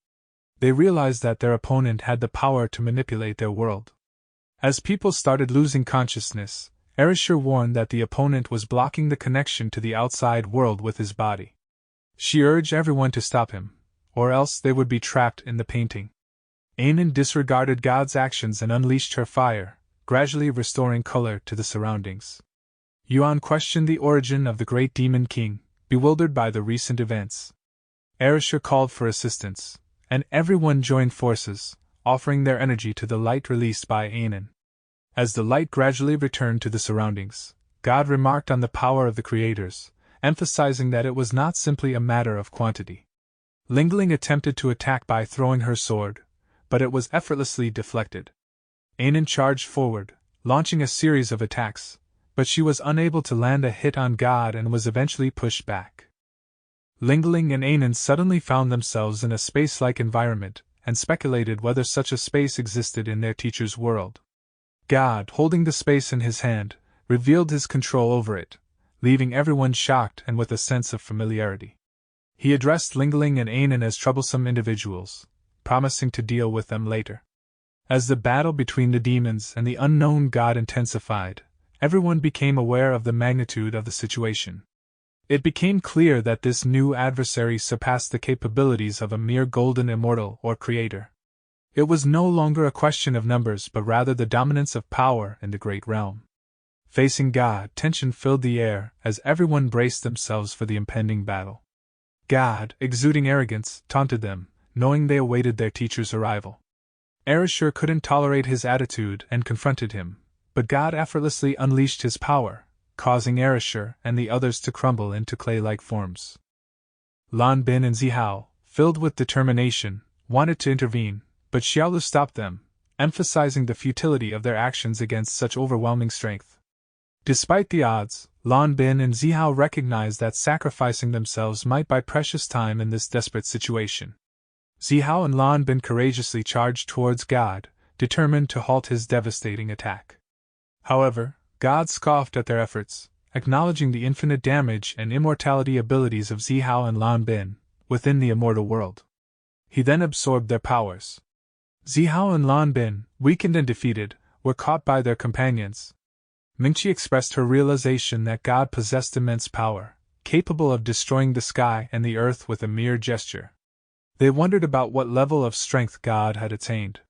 They realized that their opponent had the power to manipulate their world. As people started losing consciousness, Erishur warned that the opponent was blocking the connection to the outside world with his body. She urged everyone to stop him, or else they would be trapped in the painting. Anan disregarded God's actions and unleashed her fire, gradually restoring color to the surroundings. Yuan questioned the origin of the great demon king, bewildered by the recent events. Erishur called for assistance, and everyone joined forces, offering their energy to the light released by Anan. As the light gradually returned to the surroundings, God remarked on the power of the creators, emphasizing that it was not simply a matter of quantity. Lingling attempted to attack by throwing her sword, but it was effortlessly deflected. Anan charged forward, launching a series of attacks, but she was unable to land a hit on God and was eventually pushed back. Lingling and Anan suddenly found themselves in a space-like environment, and speculated whether such a space existed in their teacher's world. God, holding the space in his hand, revealed his control over it, leaving everyone shocked and with a sense of familiarity. He addressed Lingling and Anan as troublesome individuals, promising to deal with them later. As the battle between the demons and the unknown god intensified, everyone became aware of the magnitude of the situation. It became clear that this new adversary surpassed the capabilities of a mere golden immortal or creator. It was no longer a question of numbers but rather the dominance of power in the great realm. Facing God, tension filled the air as everyone braced themselves for the impending battle. God, exuding arrogance, taunted them, knowing they awaited their teacher's arrival. Erishur couldn't tolerate his attitude and confronted him, but God effortlessly unleashed his power, causing Erishur and the others to crumble into clay-like forms. Lanbin and Zihao, filled with determination, wanted to intervene, but Xiaolu stopped them, emphasizing the futility of their actions against such overwhelming strength. Despite the odds, Lanbin and Zihao recognized that sacrificing themselves might buy precious time in this desperate situation. Zihao and Lanbin courageously charged towards God, determined to halt his devastating attack. However, God scoffed at their efforts, acknowledging the infinite damage and immortality abilities of Zihao and Lanbin within the immortal world. He then absorbed their powers. Zihao and Lanbin, weakened and defeated, were caught by their companions. Mingqi expressed her realization that God possessed immense power, capable of destroying the sky and the earth with a mere gesture. They wondered about what level of strength God had attained.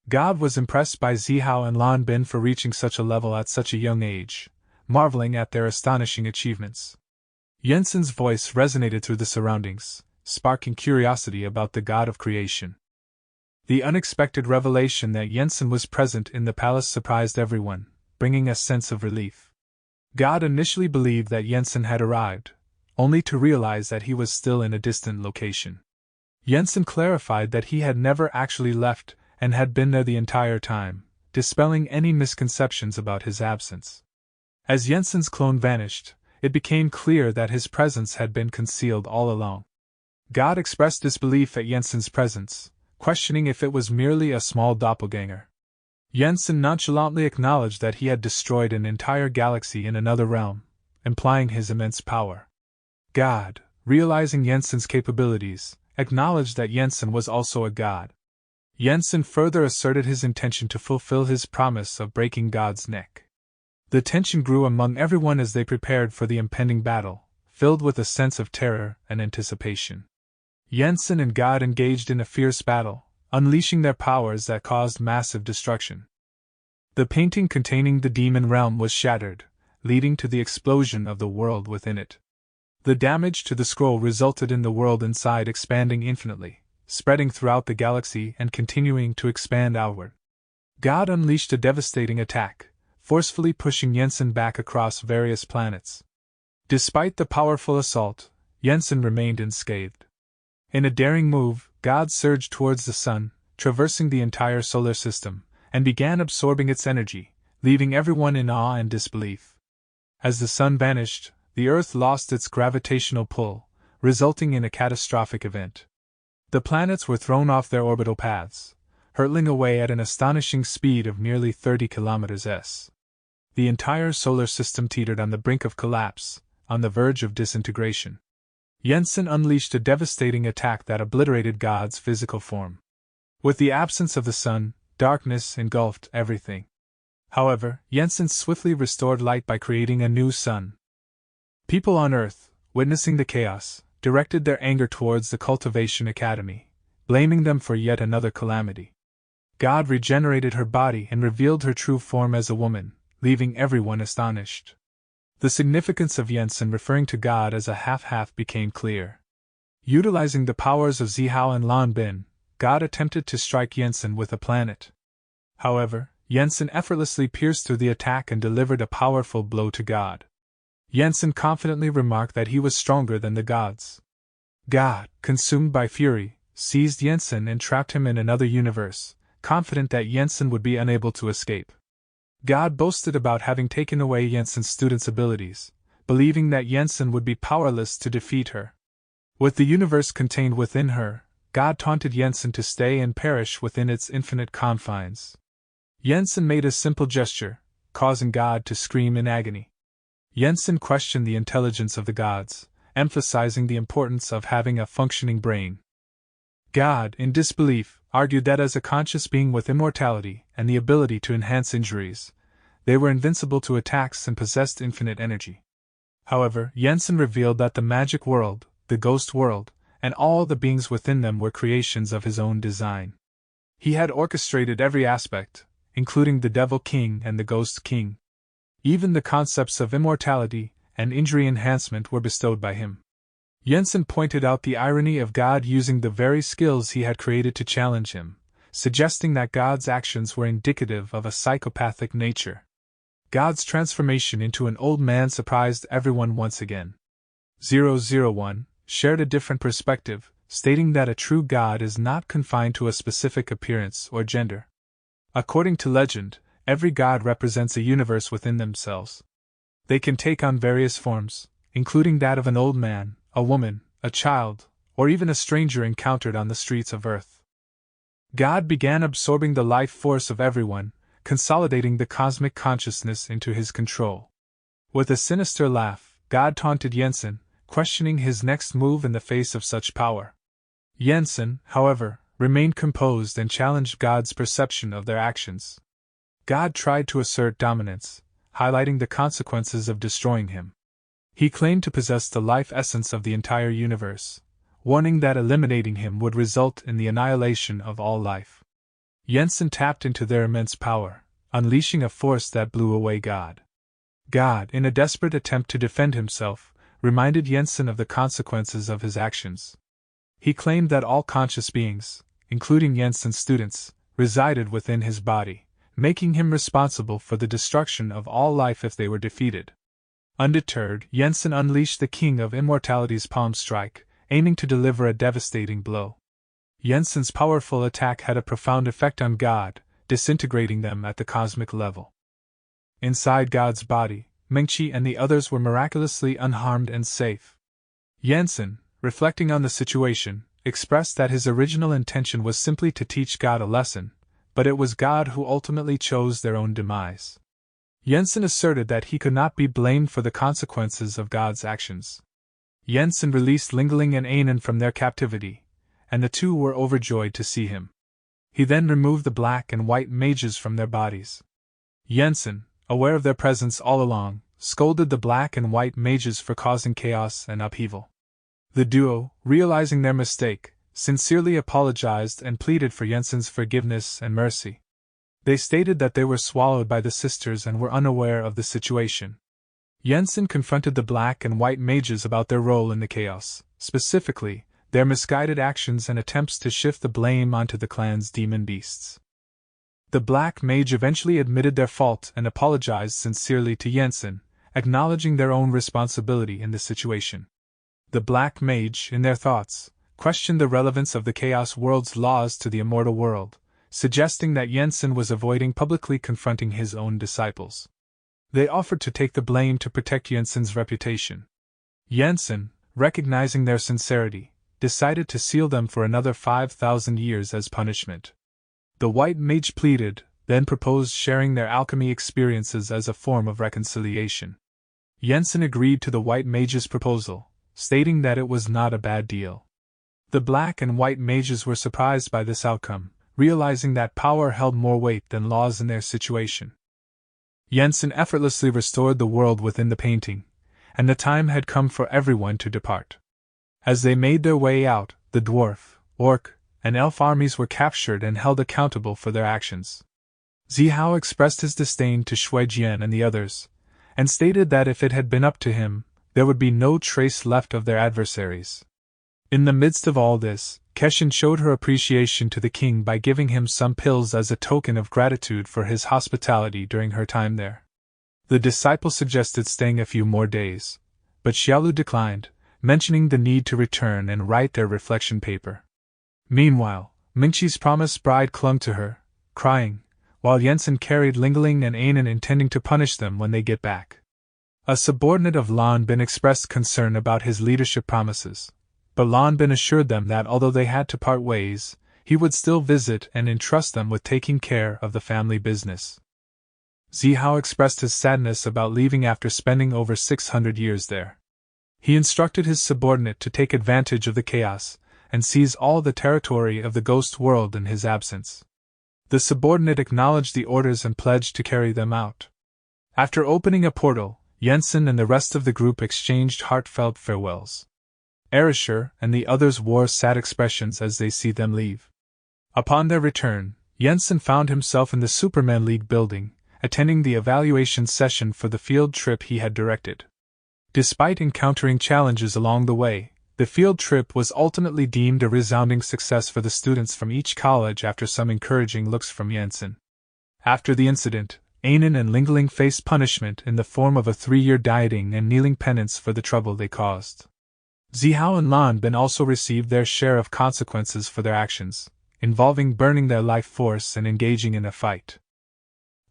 God was impressed by Zihao and Lanbin for reaching such a level at such a young age, marveling at their astonishing achievements. Jensen's voice resonated through the surroundings, sparking curiosity about the God of creation. The unexpected revelation that Jensen was present in the palace surprised everyone, bringing a sense of relief. God initially believed that Jensen had arrived, only to realize that he was still in a distant location. Jensen clarified that he had never actually left and had been there the entire time, dispelling any misconceptions about his absence. As Jensen's clone vanished, it became clear that his presence had been concealed all along. God expressed disbelief at Jensen's presence, questioning if it was merely a small doppelganger. Jensen nonchalantly acknowledged that he had destroyed an entire galaxy in another realm, implying his immense power. God, realizing Jensen's capabilities, acknowledged that Jensen was also a god. Jensen further asserted his intention to fulfill his promise of breaking God's neck. The tension grew among everyone as they prepared for the impending battle, filled with a sense of terror and anticipation. Jensen and God engaged in a fierce battle, unleashing their powers that caused massive destruction. The painting containing the demon realm was shattered, leading to the explosion of the world within it. The damage to the scroll resulted in the world inside expanding infinitely, spreading throughout the galaxy and continuing to expand outward. God unleashed a devastating attack, forcefully pushing Jensen back across various planets. Despite the powerful assault, Jensen remained unscathed. In a daring move, God surged towards the sun, traversing the entire solar system, and began absorbing its energy, leaving everyone in awe and disbelief. As the sun vanished, the Earth lost its gravitational pull, resulting in a catastrophic event. The planets were thrown off their orbital paths, hurtling away at an astonishing speed of nearly 30 km/s. The entire solar system teetered on the brink of collapse, on the verge of disintegration. Jensen unleashed a devastating attack that obliterated God's physical form. With the absence of the sun, darkness engulfed everything. However, Jensen swiftly restored light by creating a new sun. People on Earth, witnessing the chaos, directed their anger towards the Cultivation Academy, blaming them for yet another calamity. God regenerated her body and revealed her true form as a woman, leaving everyone astonished. The significance of Jensen referring to God as a half-half became clear. Utilizing the powers of Zihao and Lan Bin, God attempted to strike Jensen with a planet. However, Jensen effortlessly pierced through the attack and delivered a powerful blow to God. Jensen confidently remarked that he was stronger than the gods. God, consumed by fury, seized Jensen and trapped him in another universe, confident that Jensen would be unable to escape. God boasted about having taken away Jensen's student's abilities, believing that Jensen would be powerless to defeat her. With the universe contained within her, God taunted Jensen to stay and perish within its infinite confines. Jensen made a simple gesture, causing God to scream in agony. Jensen questioned the intelligence of the gods, emphasizing the importance of having a functioning brain. God, in disbelief, argued that as a conscious being with immortality and the ability to enhance injuries, they were invincible to attacks and possessed infinite energy. However, Jensen revealed that the magic world, the ghost world, and all the beings within them were creations of his own design. He had orchestrated every aspect, including the Devil King and the Ghost King. Even the concepts of immortality and injury enhancement were bestowed by him. Jensen pointed out the irony of God using the very skills he had created to challenge him, suggesting that God's actions were indicative of a psychopathic nature. God's transformation into an old man surprised everyone once again. 001 shared a different perspective, stating that a true God is not confined to a specific appearance or gender. According to legend, every god represents a universe within themselves. They can take on various forms, including that of an old man, a woman, a child, or even a stranger encountered on the streets of Earth. God began absorbing the life force of everyone, consolidating the cosmic consciousness into his control. With a sinister laugh, God taunted Jensen, questioning his next move in the face of such power. Jensen, however, remained composed and challenged God's perception of their actions. God tried to assert dominance, highlighting the consequences of destroying him. He claimed to possess the life essence of the entire universe, warning that eliminating him would result in the annihilation of all life. Jensen tapped into their immense power, unleashing a force that blew away God. God, in a desperate attempt to defend himself, reminded Jensen of the consequences of his actions. He claimed that all conscious beings, including Jensen's students, resided within his body, making him responsible for the destruction of all life if they were defeated. Undeterred, Jensen unleashed the King of Immortality's palm strike, aiming to deliver a devastating blow. Jensen's powerful attack had a profound effect on God, disintegrating them at the cosmic level. Inside God's body, Mingqi and the others were miraculously unharmed and safe. Jensen, reflecting on the situation, expressed that his original intention was simply to teach God a lesson, but it was God who ultimately chose their own demise. Jensen asserted that he could not be blamed for the consequences of God's actions. Jensen released Lingling and Ainen from their captivity, and the two were overjoyed to see him. He then removed the black and white mages from their bodies. Jensen, aware of their presence all along, scolded the black and white mages for causing chaos and upheaval. The duo, realizing their mistake, sincerely apologized and pleaded for Jensen's forgiveness and mercy. They stated that they were swallowed by the sisters and were unaware of the situation. Jensen confronted the black and white mages about their role in the chaos, specifically, their misguided actions and attempts to shift the blame onto the clan's demon beasts. The black mage eventually admitted their fault and apologized sincerely to Jensen, acknowledging their own responsibility in the situation. The black mage, in their thoughts, questioned the relevance of the Chaos World's laws to the immortal world, suggesting that Jensen was avoiding publicly confronting his own disciples. They offered to take the blame to protect Jensen's reputation. Jensen, recognizing their sincerity, decided to seal them for another 5,000 years as punishment. The white mage pleaded, then proposed sharing their alchemy experiences as a form of reconciliation. Jensen agreed to the white mage's proposal, stating that it was not a bad deal. The black and white mages were surprised by this outcome, realizing that power held more weight than laws in their situation. Jensen effortlessly restored the world within the painting, and the time had come for everyone to depart. As they made their way out, the dwarf, orc, and elf armies were captured and held accountable for their actions. Zihao expressed his disdain to Shuijian and the others, and stated that if it had been up to him, there would be no trace left of their adversaries. In the midst of all this, Keshin showed her appreciation to the king by giving him some pills as a token of gratitude for his hospitality during her time there. The disciple suggested staying a few more days, but Xiaolu declined, mentioning the need to return and write their reflection paper. Meanwhile, Mingqi's promised bride clung to her, crying, while Jensen carried Lingling and Ainen intending to punish them when they get back. A subordinate of Lan Bin expressed concern about his leadership promises, but Lan Bin assured them that although they had to part ways, he would still visit and entrust them with taking care of the family business. Zihao expressed his sadness about leaving after spending over 600 years there. He instructed his subordinate to take advantage of the chaos and seize all the territory of the ghost world in his absence. The subordinate acknowledged the orders and pledged to carry them out. After opening a portal, Jensen and the rest of the group exchanged heartfelt farewells. Erishur and the others wore sad expressions as they see them leave. Upon their return, Jensen found himself in the Superman League building, attending the evaluation session for the field trip he had directed. Despite encountering challenges along the way, the field trip was ultimately deemed a resounding success for the students from each college after some encouraging looks from Jensen. After the incident, Ainen and Lingling faced punishment in the form of a 3-year dieting and kneeling penance for the trouble they caused. Zihao and Lan Bin also received their share of consequences for their actions, involving burning their life force and engaging in a fight.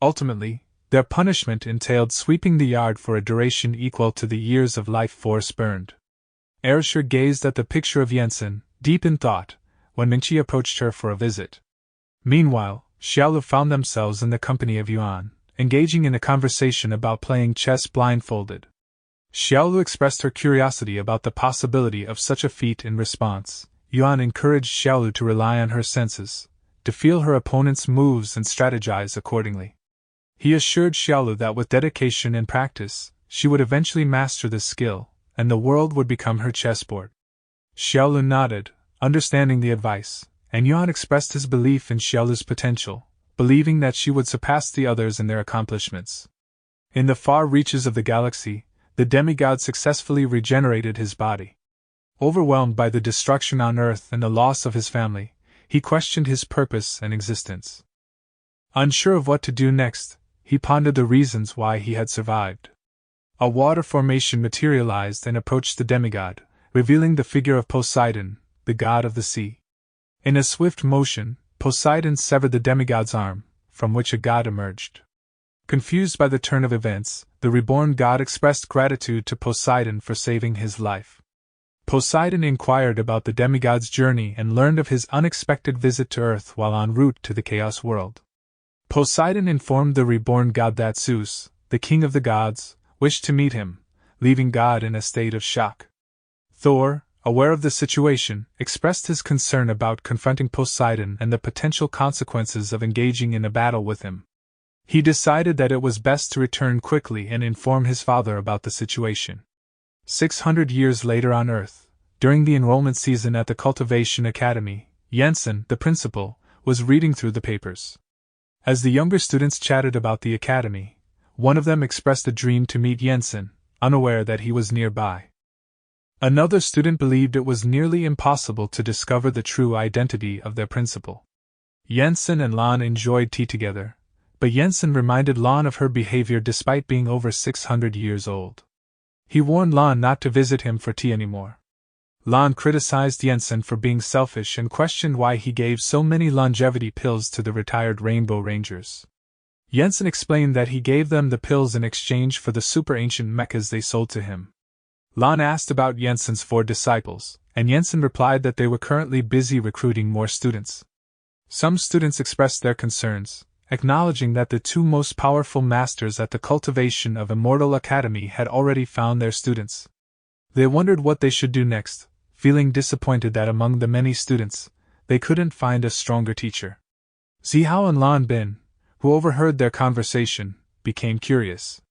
Ultimately, their punishment entailed sweeping the yard for a duration equal to the years of life force burned. Erishur gazed at the picture of Jensen, deep in thought, when Mingqi approached her for a visit. Meanwhile, Xiaolu found themselves in the company of Yuan, engaging in a conversation about playing chess blindfolded. Xiaolu expressed her curiosity about the possibility of such a feat. In response, Yuan encouraged Xiaolu to rely on her senses, to feel her opponent's moves and strategize accordingly. He assured Xiaolu that with dedication and practice, she would eventually master this skill, and the world would become her chessboard. Xiaolu nodded, understanding the advice, and Yuan expressed his belief in Xiaolu's potential, believing that she would surpass the others in their accomplishments. In the far reaches of the galaxy, the demigod successfully regenerated his body. Overwhelmed by the destruction on Earth and the loss of his family, he questioned his purpose and existence. Unsure of what to do next, he pondered the reasons why he had survived. A water formation materialized and approached the demigod, revealing the figure of Poseidon, the god of the sea. In a swift motion, Poseidon severed the demigod's arm, from which a god emerged. Confused by the turn of events, the reborn god expressed gratitude to Poseidon for saving his life. Poseidon inquired about the demigod's journey and learned of his unexpected visit to Earth while en route to the Chaos World. Poseidon informed the reborn god that Zeus, the king of the gods, wished to meet him, leaving God in a state of shock. Thor, aware of the situation, expressed his concern about confronting Poseidon and the potential consequences of engaging in a battle with him. He decided that it was best to return quickly and inform his father about the situation. 600 years later on Earth, during the enrollment season at the Cultivation Academy, Jensen, the principal, was reading through the papers. As the younger students chatted about the academy, one of them expressed a dream to meet Jensen, unaware that he was nearby. Another student believed it was nearly impossible to discover the true identity of their principal. Jensen and Lon enjoyed tea together, but Jensen reminded Lon of her behavior despite being over 600 years old. He warned Lon not to visit him for tea anymore. Lon criticized Jensen for being selfish and questioned why he gave so many longevity pills to the retired Rainbow Rangers. Jensen explained that he gave them the pills in exchange for the super-ancient mechas they sold to him. Lon asked about Jensen's 4 disciples, and Jensen replied that they were currently busy recruiting more students. Some students expressed their concerns, acknowledging that the 2 most powerful masters at the Cultivation of Immortal Academy had already found their students. They wondered what they should do next, feeling disappointed that among the many students, they couldn't find a stronger teacher. Zihao and Lan Bin, who overheard their conversation, became curious.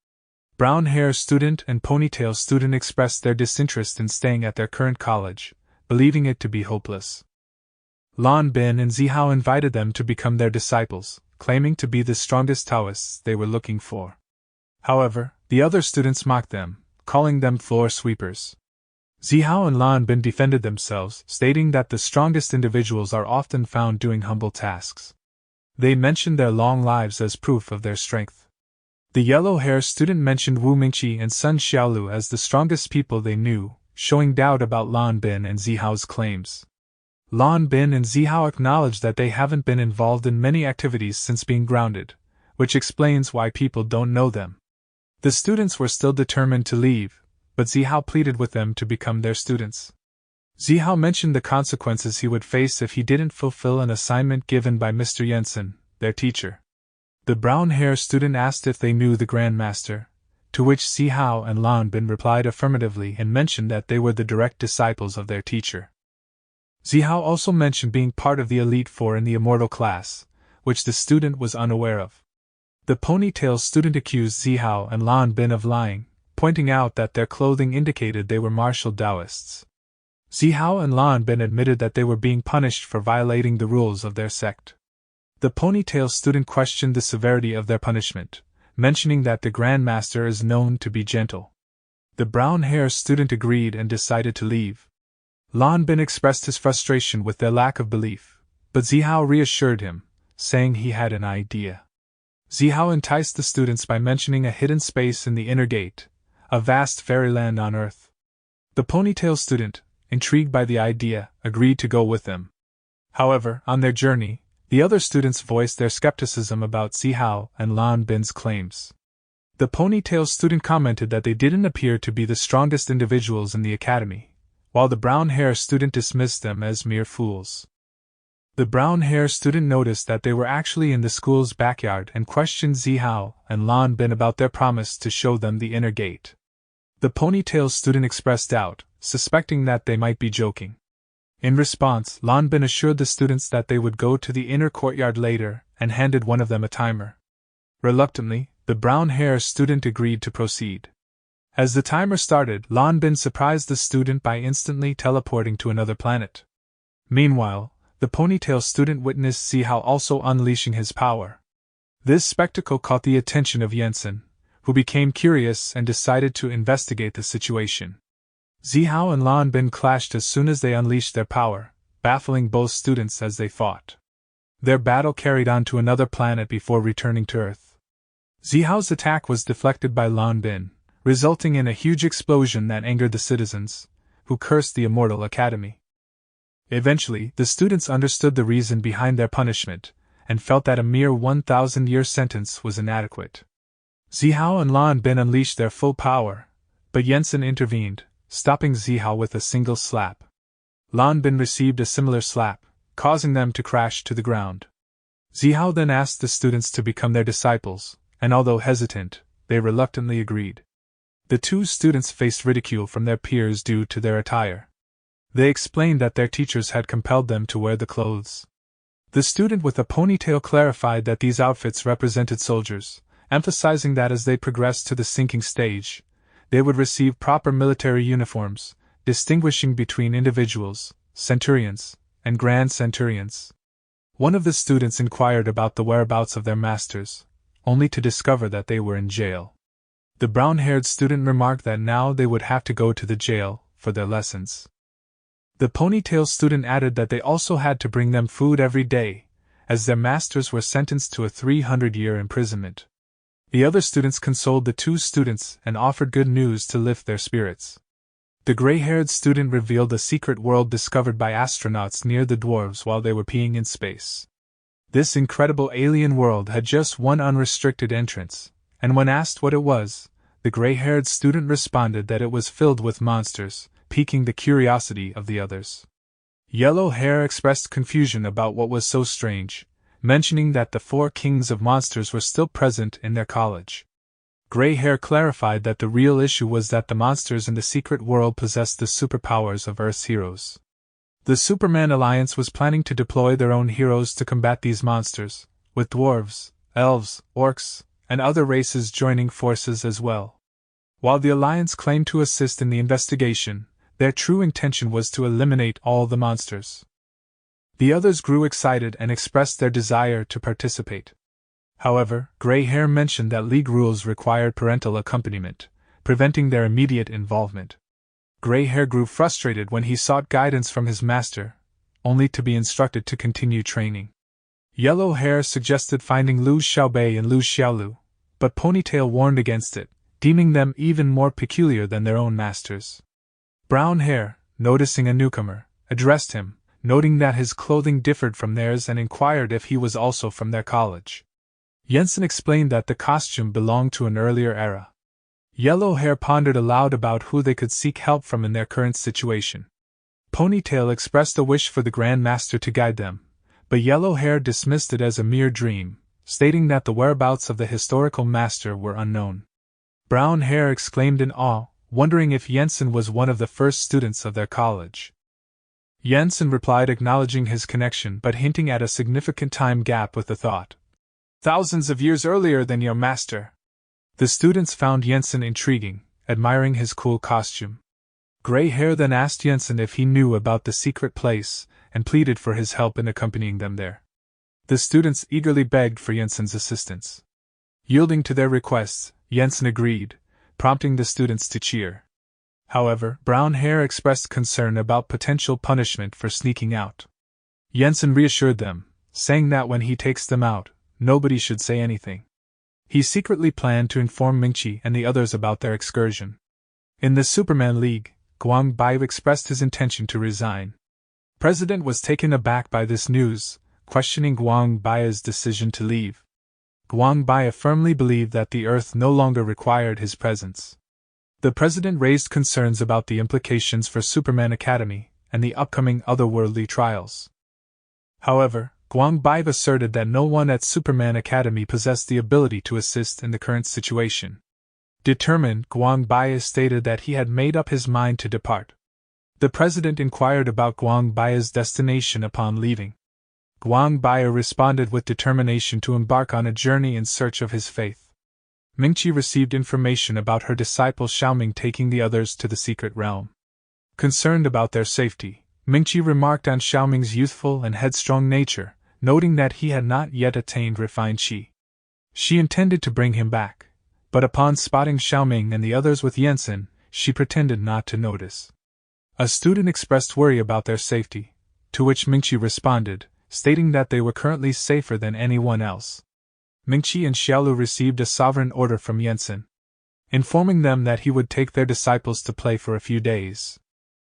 Brown-hair student and ponytail student expressed their disinterest in staying at their current college, believing it to be hopeless. Lan Bin and Zihao invited them to become their disciples, claiming to be the strongest Taoists they were looking for. However, the other students mocked them, calling them floor sweepers. Zihao and Lan Bin defended themselves, stating that the strongest individuals are often found doing humble tasks. They mentioned their long lives as proof of their strength. The yellow-haired student mentioned Wu Mingqi and Sun Xiaolu as the strongest people they knew, showing doubt about Lan Bin and Zihao's claims. Lan Bin and Zihao acknowledged that they haven't been involved in many activities since being grounded, which explains why people don't know them. The students were still determined to leave, but Zihao pleaded with them to become their students. Zihao mentioned the consequences he would face if he didn't fulfill an assignment given by Mr. Jensen, their teacher. The brown-haired student asked if they knew the Grand Master, to which Zihao and Lan Bin replied affirmatively and mentioned that they were the direct disciples of their teacher. Zihao also mentioned being part of the Elite Four in the Immortal class, which the student was unaware of. The ponytail student accused Zihao and Lan Bin of lying, pointing out that their clothing indicated they were martial Taoists. Zihao and Lan Bin admitted that they were being punished for violating the rules of their sect. The ponytail student questioned the severity of their punishment, mentioning that the Grand Master is known to be gentle. The brown-haired student agreed and decided to leave. Lan Bin expressed his frustration with their lack of belief, but Zihao reassured him, saying he had an idea. Zihao enticed the students by mentioning a hidden space in the inner gate, a vast fairyland on Earth. The ponytail student, intrigued by the idea, agreed to go with them. However, on their journey, the other students voiced their skepticism about Zihao and Lan Bin's claims. The ponytail student commented that they didn't appear to be the strongest individuals in the academy, while the brown-hair student dismissed them as mere fools. The brown-hair student noticed that they were actually in the school's backyard and questioned Zihao and Lan Bin about their promise to show them the inner gate. The ponytail student expressed doubt, suspecting that they might be joking. In response, Lan Bin assured the students that they would go to the inner courtyard later and handed one of them a timer. Reluctantly, the brown-hair student agreed to proceed. As the timer started, Lan Bin surprised the student by instantly teleporting to another planet. Meanwhile, the ponytail student witnessed Zihao also unleashing his power. This spectacle caught the attention of Jensen, who became curious and decided to investigate the situation. Zihao and Lan Bin clashed as soon as they unleashed their power, baffling both students as they fought. Their battle carried on to another planet before returning to Earth. Zihao's attack was deflected by Lan Bin, resulting in a huge explosion that angered the citizens, who cursed the Immortal Academy. Eventually, the students understood the reason behind their punishment, and felt that a mere 1,000-year sentence was inadequate. Zihao and Lan Bin unleashed their full power, but Jensen intervened, stopping Zihao with a single slap. Lan Bin received a similar slap, causing them to crash to the ground. Zihao then asked the students to become their disciples, and although hesitant, they reluctantly agreed. The two students faced ridicule from their peers due to their attire. They explained that their teachers had compelled them to wear the clothes. The student with a ponytail clarified that these outfits represented soldiers, emphasizing that as they progressed to the sinking stage, they would receive proper military uniforms, distinguishing between individuals, centurions, and grand centurions. One of the students inquired about the whereabouts of their masters, only to discover that they were in jail. The brown-haired student remarked that now they would have to go to the jail for their lessons. The ponytail student added that they also had to bring them food every day, as their masters were sentenced to a 300-year imprisonment. The other students consoled the two students and offered good news to lift their spirits. The gray-haired student revealed a secret world discovered by astronauts near the dwarves while they were peeing in space. This incredible alien world had just one unrestricted entrance, and when asked what it was, the gray-haired student responded that it was filled with monsters, piquing the curiosity of the others. Yellow Hair expressed confusion about what was so strange, mentioning that the 4 kings of monsters were still present in their college. Gray Hair clarified that the real issue was that the monsters in the secret world possessed the superpowers of Earth's heroes. The Superman Alliance was planning to deploy their own heroes to combat these monsters, with dwarves, elves, orcs, and other races joining forces as well. While the Alliance claimed to assist in the investigation, their true intention was to eliminate all the monsters. The others grew excited and expressed their desire to participate. However, Gray Hair mentioned that League rules required parental accompaniment, preventing their immediate involvement. Gray Hair grew frustrated when he sought guidance from his master, only to be instructed to continue training. Yellow Hair suggested finding Lu Xiaobei and Lu Xiaolu, but Ponytail warned against it, deeming them even more peculiar than their own masters. Brown Hair, noticing a newcomer, addressed him, noting that his clothing differed from theirs and inquired if he was also from their college. Jensen explained that the costume belonged to an earlier era. Yellow Hair pondered aloud about who they could seek help from in their current situation. Ponytail expressed a wish for the Grand Master to guide them, but Yellow Hair dismissed it as a mere dream, stating that the whereabouts of the historical master were unknown. Brown Hair exclaimed in awe, wondering if Jensen was one of the first students of their college. Jensen replied acknowledging his connection but hinting at a significant time gap with the thought, "Thousands of years earlier than your master." The students found Jensen intriguing, admiring his cool costume. Gray Hair then asked Jensen if he knew about the secret place, and pleaded for his help in accompanying them there. The students eagerly begged for Jensen's assistance. Yielding to their requests, Jensen agreed, prompting the students to cheer. However, Brown Hair expressed concern about potential punishment for sneaking out. Jensen reassured them, saying that when he takes them out, nobody should say anything. He secretly planned to inform Mingqi and the others about their excursion. In the Superman League, Guang Bai expressed his intention to resign. President was taken aback by this news, questioning Guang Bai's decision to leave. Guang Bai firmly believed that the Earth no longer required his presence. The president raised concerns about the implications for Superman Academy and the upcoming otherworldly trials. However, Guang Bai asserted that no one at Superman Academy possessed the ability to assist in the current situation. Determined, Guang Bai stated that he had made up his mind to depart. The president inquired about Guang Bai's destination upon leaving. Guang Bai responded with determination to embark on a journey in search of his faith. Mingqi received information about her disciple Xiaoming taking the others to the secret realm. Concerned about their safety, Mingqi remarked on Xiaoming's youthful and headstrong nature, noting that he had not yet attained refined qi. She intended to bring him back, but upon spotting Xiaoming and the others with Jensen, she pretended not to notice. A student expressed worry about their safety, to which Mingqi responded, stating that they were currently safer than anyone else. Mingqi and Xiaolu received a sovereign order from Yansen, informing them that he would take their disciples to play for a few days.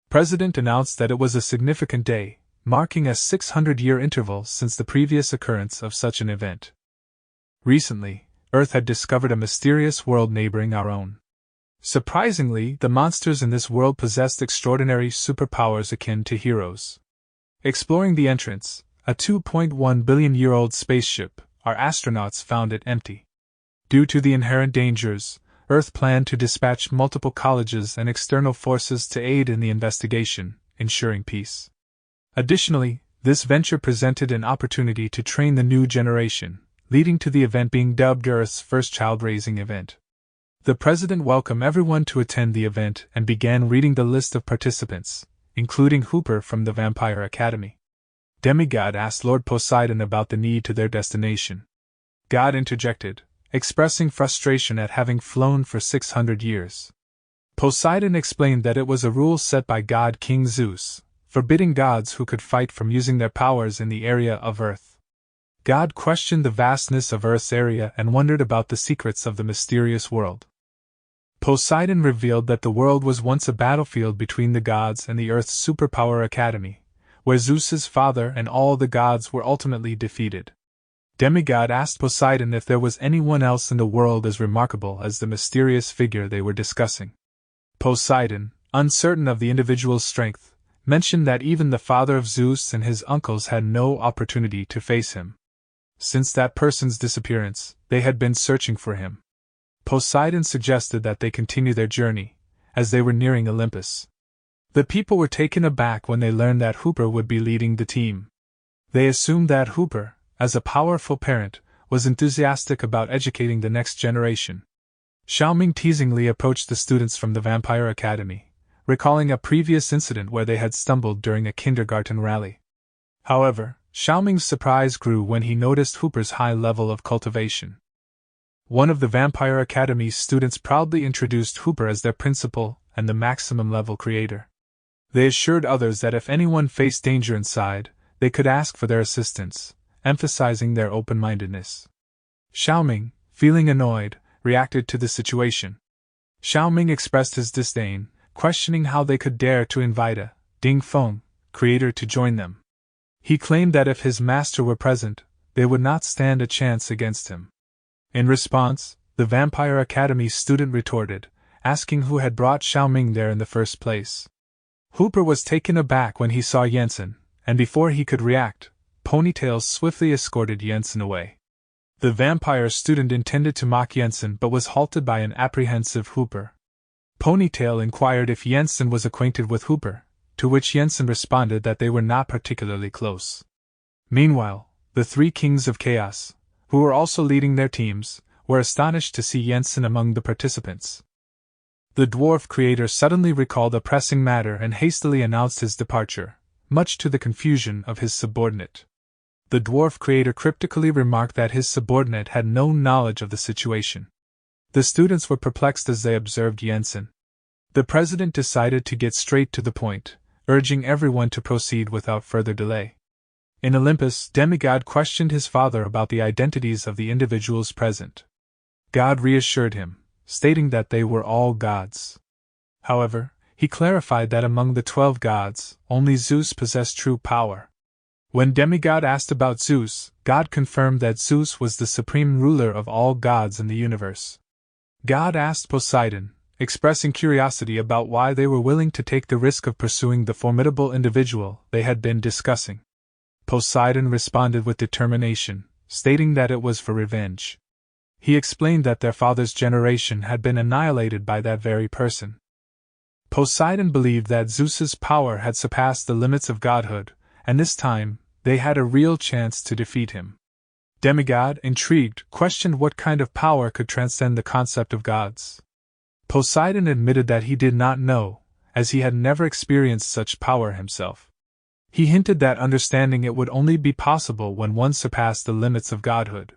President announced that it was a significant day, marking a 600-year interval since the previous occurrence of such an event. Recently, Earth had discovered a mysterious world neighboring our own. Surprisingly, the monsters in this world possessed extraordinary superpowers akin to heroes. Exploring the entrance, a 2.1 billion-year-old spaceship, our astronauts found it empty. Due to the inherent dangers, Earth planned to dispatch multiple colleges and external forces to aid in the investigation, ensuring peace. Additionally, this venture presented an opportunity to train the new generation, leading to the event being dubbed Earth's first child-raising event. The president welcomed everyone to attend the event and began reading the list of participants, including Hooper from the Vampire Academy. Demigod asked Lord Poseidon about the need to their destination. God interjected, expressing frustration at having flown for 600 years. Poseidon explained that it was a rule set by God King Zeus, forbidding gods who could fight from using their powers in the area of Earth. God questioned the vastness of Earth's area and wondered about the secrets of the mysterious world. Poseidon revealed that the world was once a battlefield between the gods and the Earth's superpower academy, where Zeus's father and all the gods were ultimately defeated. Demigod asked Poseidon if there was anyone else in the world as remarkable as the mysterious figure they were discussing. Poseidon, uncertain of the individual's strength, mentioned that even the father of Zeus and his uncles had no opportunity to face him. Since that person's disappearance, they had been searching for him. Poseidon suggested that they continue their journey, as they were nearing Olympus. The people were taken aback when they learned that Hooper would be leading the team. They assumed that Hooper, as a powerful parent, was enthusiastic about educating the next generation. Xiaoming teasingly approached the students from the Vampire Academy, recalling a previous incident where they had stumbled during a kindergarten rally. However, Xiaoming's surprise grew when he noticed Hooper's high level of cultivation. One of the Vampire Academy's students proudly introduced Hooper as their principal and the maximum level creator. They assured others that if anyone faced danger inside, they could ask for their assistance, emphasizing their open-mindedness. Xiaoming, feeling annoyed, reacted to the situation. Xiaoming expressed his disdain, questioning how they could dare to invite a Ding Feng creator to join them. He claimed that if his master were present, they would not stand a chance against him. In response, the Vampire Academy student retorted, asking who had brought Xiaoming there in the first place. Hooper was taken aback when he saw Jensen, and before he could react, Ponytail swiftly escorted Jensen away. The vampire student intended to mock Jensen but was halted by an apprehensive Hooper. Ponytail inquired if Jensen was acquainted with Hooper, to which Jensen responded that they were not particularly close. Meanwhile, the three kings of chaos, who were also leading their teams, were astonished to see Jensen among the participants. The dwarf creator suddenly recalled a pressing matter and hastily announced his departure, much to the confusion of his subordinate. The dwarf creator cryptically remarked that his subordinate had no knowledge of the situation. The students were perplexed as they observed Jensen. The president decided to get straight to the point, urging everyone to proceed without further delay. In Olympus, Demigod questioned his father about the identities of the individuals present. God reassured him, stating that they were all gods. However, he clarified that among the 12 gods, only Zeus possessed true power. When Demigod asked about Zeus, God confirmed that Zeus was the supreme ruler of all gods in the universe. God asked Poseidon, expressing curiosity about why they were willing to take the risk of pursuing the formidable individual they had been discussing. Poseidon responded with determination, stating that it was for revenge. He explained that their father's generation had been annihilated by that very person. Poseidon believed that Zeus's power had surpassed the limits of godhood, and this time, they had a real chance to defeat him. Demigod, intrigued, questioned what kind of power could transcend the concept of gods. Poseidon admitted that he did not know, as he had never experienced such power himself. He hinted that understanding it would only be possible when one surpassed the limits of godhood.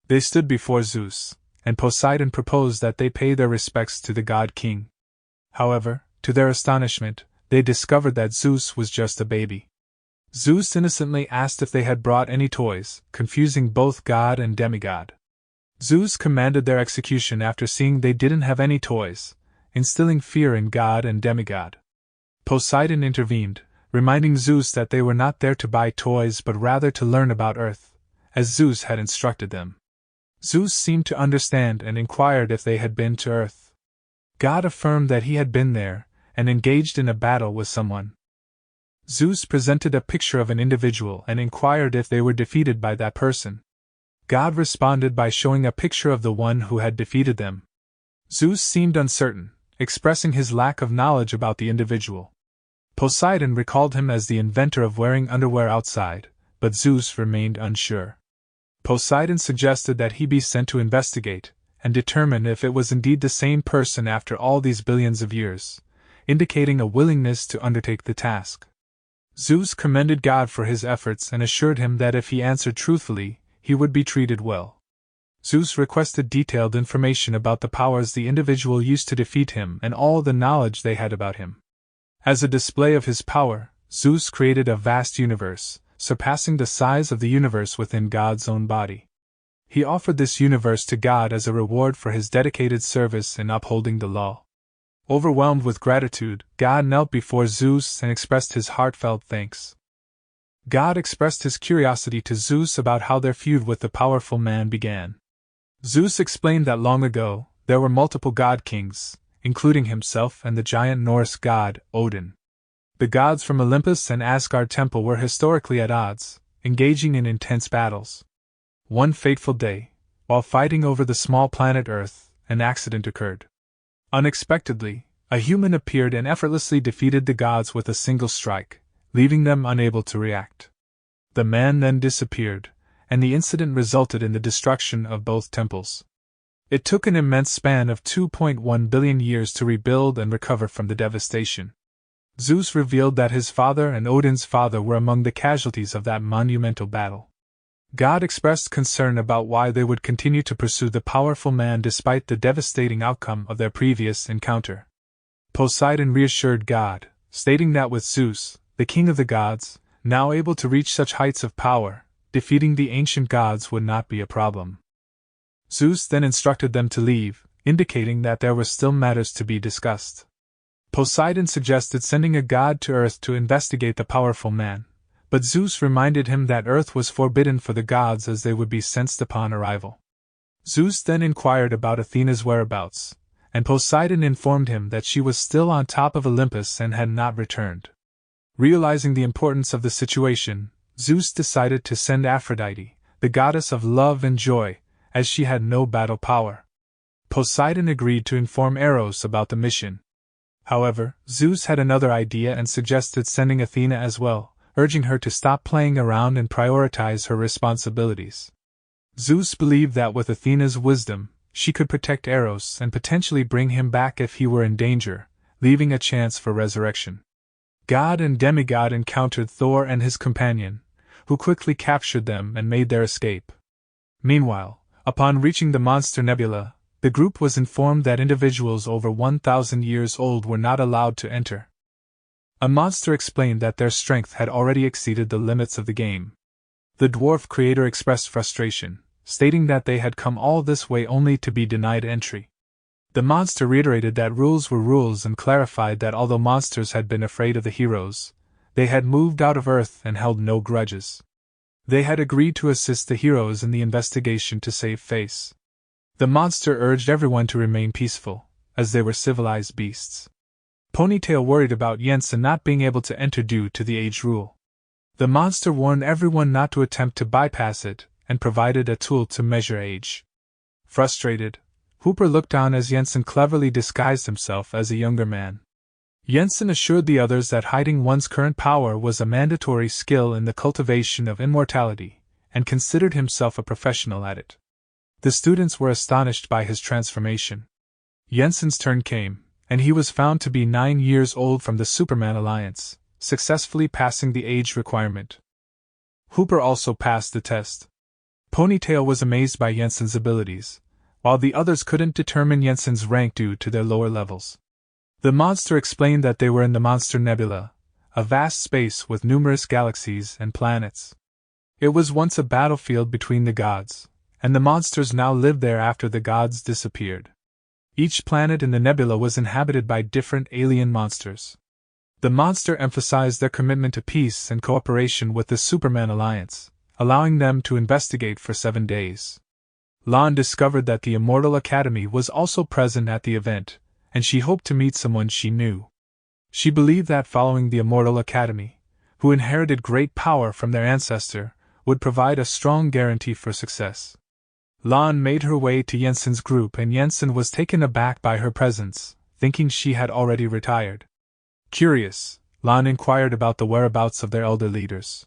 They stood before Zeus, and Poseidon proposed that they pay their respects to the god king. However, to their astonishment, they discovered that Zeus was just a baby. Zeus innocently asked if they had brought any toys, confusing both god and demigod. Zeus commanded their execution after seeing they didn't have any toys, instilling fear in god and demigod. Poseidon intervened, reminding Zeus that they were not there to buy toys but rather to learn about Earth, as Zeus had instructed them. Zeus seemed to understand and inquired if they had been to Earth. God affirmed that he had been there, and engaged in a battle with someone. Zeus presented a picture of an individual and inquired if they were defeated by that person. God responded by showing a picture of the one who had defeated them. Zeus seemed uncertain, expressing his lack of knowledge about the individual. Poseidon recalled him as the inventor of wearing underwear outside, but Zeus remained unsure. Poseidon suggested that he be sent to investigate, and determine if it was indeed the same person after all these billions of years, indicating a willingness to undertake the task. Zeus commended God for his efforts and assured him that if he answered truthfully, he would be treated well. Zeus requested detailed information about the powers the individual used to defeat him and all the knowledge they had about him. As a display of his power, Zeus created a vast universe, surpassing the size of the universe within God's own body. He offered this universe to God as a reward for his dedicated service in upholding the law. Overwhelmed with gratitude, God knelt before Zeus and expressed his heartfelt thanks. God expressed his curiosity to Zeus about how their feud with the powerful man began. Zeus explained that long ago, there were multiple god kings, including himself and the giant Norse god, Odin. The gods from Olympus and Asgard Temple were historically at odds, engaging in intense battles. One fateful day, while fighting over the small planet Earth, an accident occurred. Unexpectedly, a human appeared and effortlessly defeated the gods with a single strike, leaving them unable to react. The man then disappeared, and the incident resulted in the destruction of both temples. It took an immense span of 2.1 billion years to rebuild and recover from the devastation. Zeus revealed that his father and Odin's father were among the casualties of that monumental battle. God expressed concern about why they would continue to pursue the powerful man despite the devastating outcome of their previous encounter. Poseidon reassured God, stating that with Zeus, the king of the gods, now able to reach such heights of power, defeating the ancient gods would not be a problem. Zeus then instructed them to leave, indicating that there were still matters to be discussed. Poseidon suggested sending a god to Earth to investigate the powerful man, but Zeus reminded him that Earth was forbidden for the gods as they would be sensed upon arrival. Zeus then inquired about Athena's whereabouts, and Poseidon informed him that she was still on top of Olympus and had not returned. Realizing the importance of the situation, Zeus decided to send Aphrodite, the goddess of love and joy, as she had no battle power. Poseidon agreed to inform Eros about the mission. However, Zeus had another idea and suggested sending Athena as well, urging her to stop playing around and prioritize her responsibilities. Zeus believed that with Athena's wisdom, she could protect Eros and potentially bring him back if he were in danger, leaving a chance for resurrection. God and demigod encountered Thor and his companion, who quickly captured them and made their escape. Meanwhile, upon reaching the monster nebula, the group was informed that individuals over 1,000 years old were not allowed to enter. A monster explained that their strength had already exceeded the limits of the game. The dwarf creator expressed frustration, stating that they had come all this way only to be denied entry. The monster reiterated that rules were rules and clarified that although monsters had been afraid of the heroes, they had moved out of Earth and held no grudges. They had agreed to assist the heroes in the investigation to save face. The monster urged everyone to remain peaceful, as they were civilized beasts. Ponytail worried about Jensen not being able to enter due to the age rule. The monster warned everyone not to attempt to bypass it, and provided a tool to measure age. Frustrated, Hooper looked on as Jensen cleverly disguised himself as a younger man. Jensen assured the others that hiding one's current power was a mandatory skill in the cultivation of immortality, and considered himself a professional at it. The students were astonished by his transformation. Jensen's turn came, and he was found to be 9 years old from the Superman Alliance, successfully passing the age requirement. Hooper also passed the test. Ponytail was amazed by Jensen's abilities, while the others couldn't determine Jensen's rank due to their lower levels. The monster explained that they were in the Monster Nebula, a vast space with numerous galaxies and planets. It was once a battlefield between the gods, and the monsters now lived there after the gods disappeared. Each planet in the nebula was inhabited by different alien monsters. The monster emphasized their commitment to peace and cooperation with the Superman Alliance, allowing them to investigate for 7 days. Lon discovered that the Immortal Academy was also present at the event, and she hoped to meet someone she knew. She believed that following the Immortal Academy, who inherited great power from their ancestor, would provide a strong guarantee for success. Lon made her way to Jensen's group, and Jensen was taken aback by her presence, thinking she had already retired. Curious, Lon inquired about the whereabouts of their elder leaders.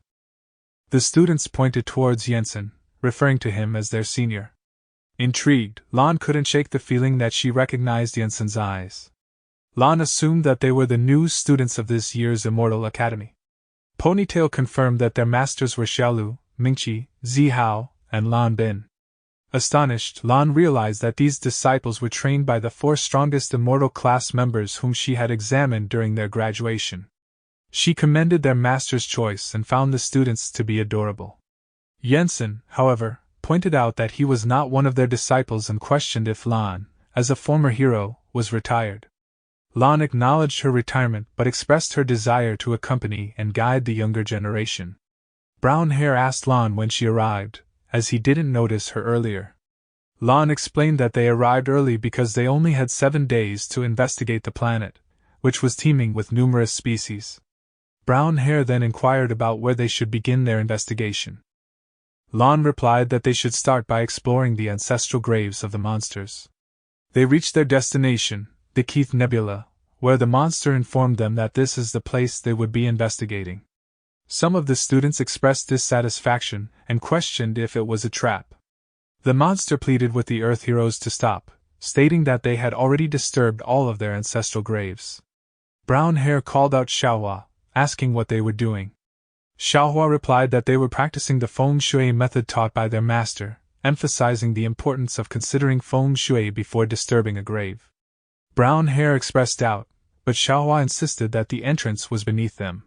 The students pointed towards Jensen, referring to him as their senior. Intrigued, Lon couldn't shake the feeling that she recognized Jensen's eyes. Lon assumed that they were the new students of this year's Immortal Academy. Ponytail confirmed that their masters were Xiaolu, Mingqi, Zihao, and Lan Bin. Astonished, Lon realized that these disciples were trained by the 4 strongest Immortal class members whom she had examined during their graduation. She commended their master's choice and found the students to be adorable. Jensen, however, pointed out that he was not one of their disciples and questioned if Lon, as a former hero, was retired. Lon acknowledged her retirement but expressed her desire to accompany and guide the younger generation. Brown Hair asked Lon when she arrived, as he didn't notice her earlier. Lon explained that they arrived early because they only had 7 days to investigate the planet, which was teeming with numerous species. Brown Hair then inquired about where they should begin their investigation. Lon replied that they should start by exploring the ancestral graves of the monsters. They reached their destination, the Keith Nebula, where the monster informed them that this is the place they would be investigating. Some of the students expressed dissatisfaction and questioned if it was a trap. The monster pleaded with the Earth heroes to stop, stating that they had already disturbed all of their ancestral graves. Brown Hair called out Xiaohua, asking what they were doing. Xiaohua replied that they were practicing the feng shui method taught by their master, emphasizing the importance of considering feng shui before disturbing a grave. Brown Hair expressed doubt, but Xiaohua insisted that the entrance was beneath them.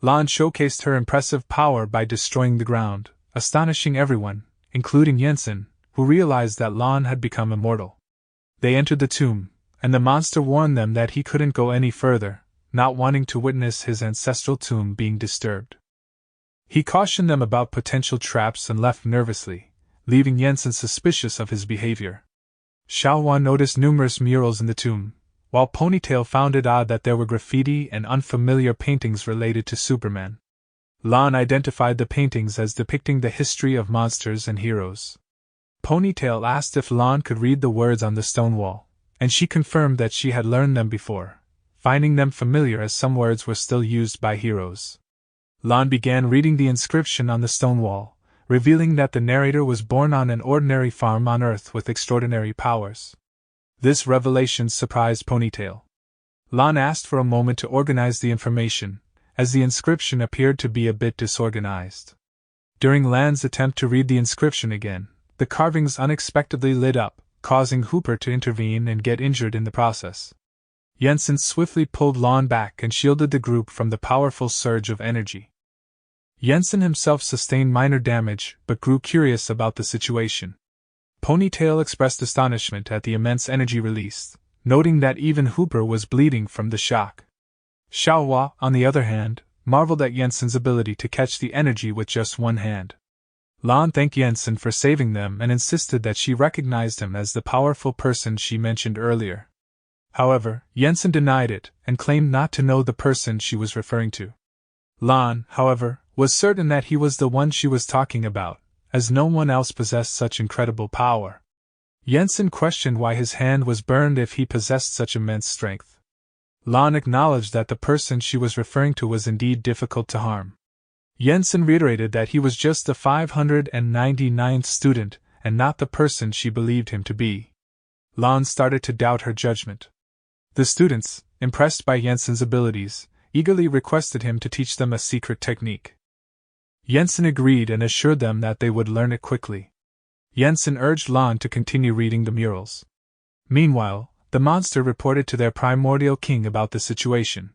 Lan showcased her impressive power by destroying the ground, astonishing everyone, including Jensen, who realized that Lan had become immortal. They entered the tomb, and the monster warned them that he couldn't go any further, not wanting to witness his ancestral tomb being disturbed. He cautioned them about potential traps and left nervously, leaving Jensen suspicious of his behavior. Xiaohua noticed numerous murals in the tomb, while Ponytail found it odd that there were graffiti and unfamiliar paintings related to Superman. Lan identified the paintings as depicting the history of monsters and heroes. Ponytail asked if Lan could read the words on the stone wall, and she confirmed that she had learned them before, finding them familiar as some words were still used by heroes. Lan began reading the inscription on the stone wall, revealing that the narrator was born on an ordinary farm on Earth with extraordinary powers. This revelation surprised Ponytail. Lan asked for a moment to organize the information, as the inscription appeared to be a bit disorganized. During Lan's attempt to read the inscription again, the carvings unexpectedly lit up, causing Hooper to intervene and get injured in the process. Jensen swiftly pulled Lan back and shielded the group from the powerful surge of energy. Jensen himself sustained minor damage but grew curious about the situation. Ponytail expressed astonishment at the immense energy released, noting that even Hooper was bleeding from the shock. Xiaohua, on the other hand, marveled at Jensen's ability to catch the energy with just one hand. Lan thanked Jensen for saving them and insisted that she recognized him as the powerful person she mentioned earlier. However, Jensen denied it and claimed not to know the person she was referring to. Lan, however, was certain that he was the one she was talking about, as no one else possessed such incredible power. Jensen questioned why his hand was burned if he possessed such immense strength. Lan acknowledged that the person she was referring to was indeed difficult to harm. Jensen reiterated that he was just the 599th student and not the person she believed him to be. Lan started to doubt her judgment. The students, impressed by Jensen's abilities, eagerly requested him to teach them a secret technique. Jensen agreed and assured them that they would learn it quickly. Jensen urged Lan to continue reading the murals. Meanwhile, the monster reported to their primordial king about the situation.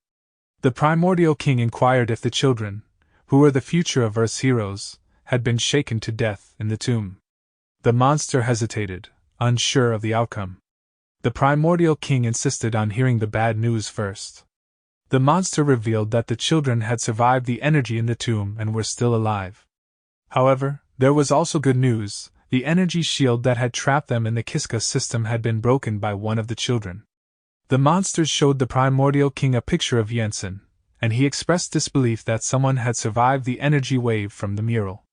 The primordial king inquired if the children, who were the future of Earth's heroes, had been shaken to death in the tomb. The monster hesitated, unsure of the outcome. The primordial king insisted on hearing the bad news first. The monster revealed that the children had survived the energy in the tomb and were still alive. However, there was also good news: the energy shield that had trapped them in the Kiska system had been broken by one of the children. The monsters showed the primordial king a picture of Jensen, and he expressed disbelief that someone had survived the energy wave from the mural.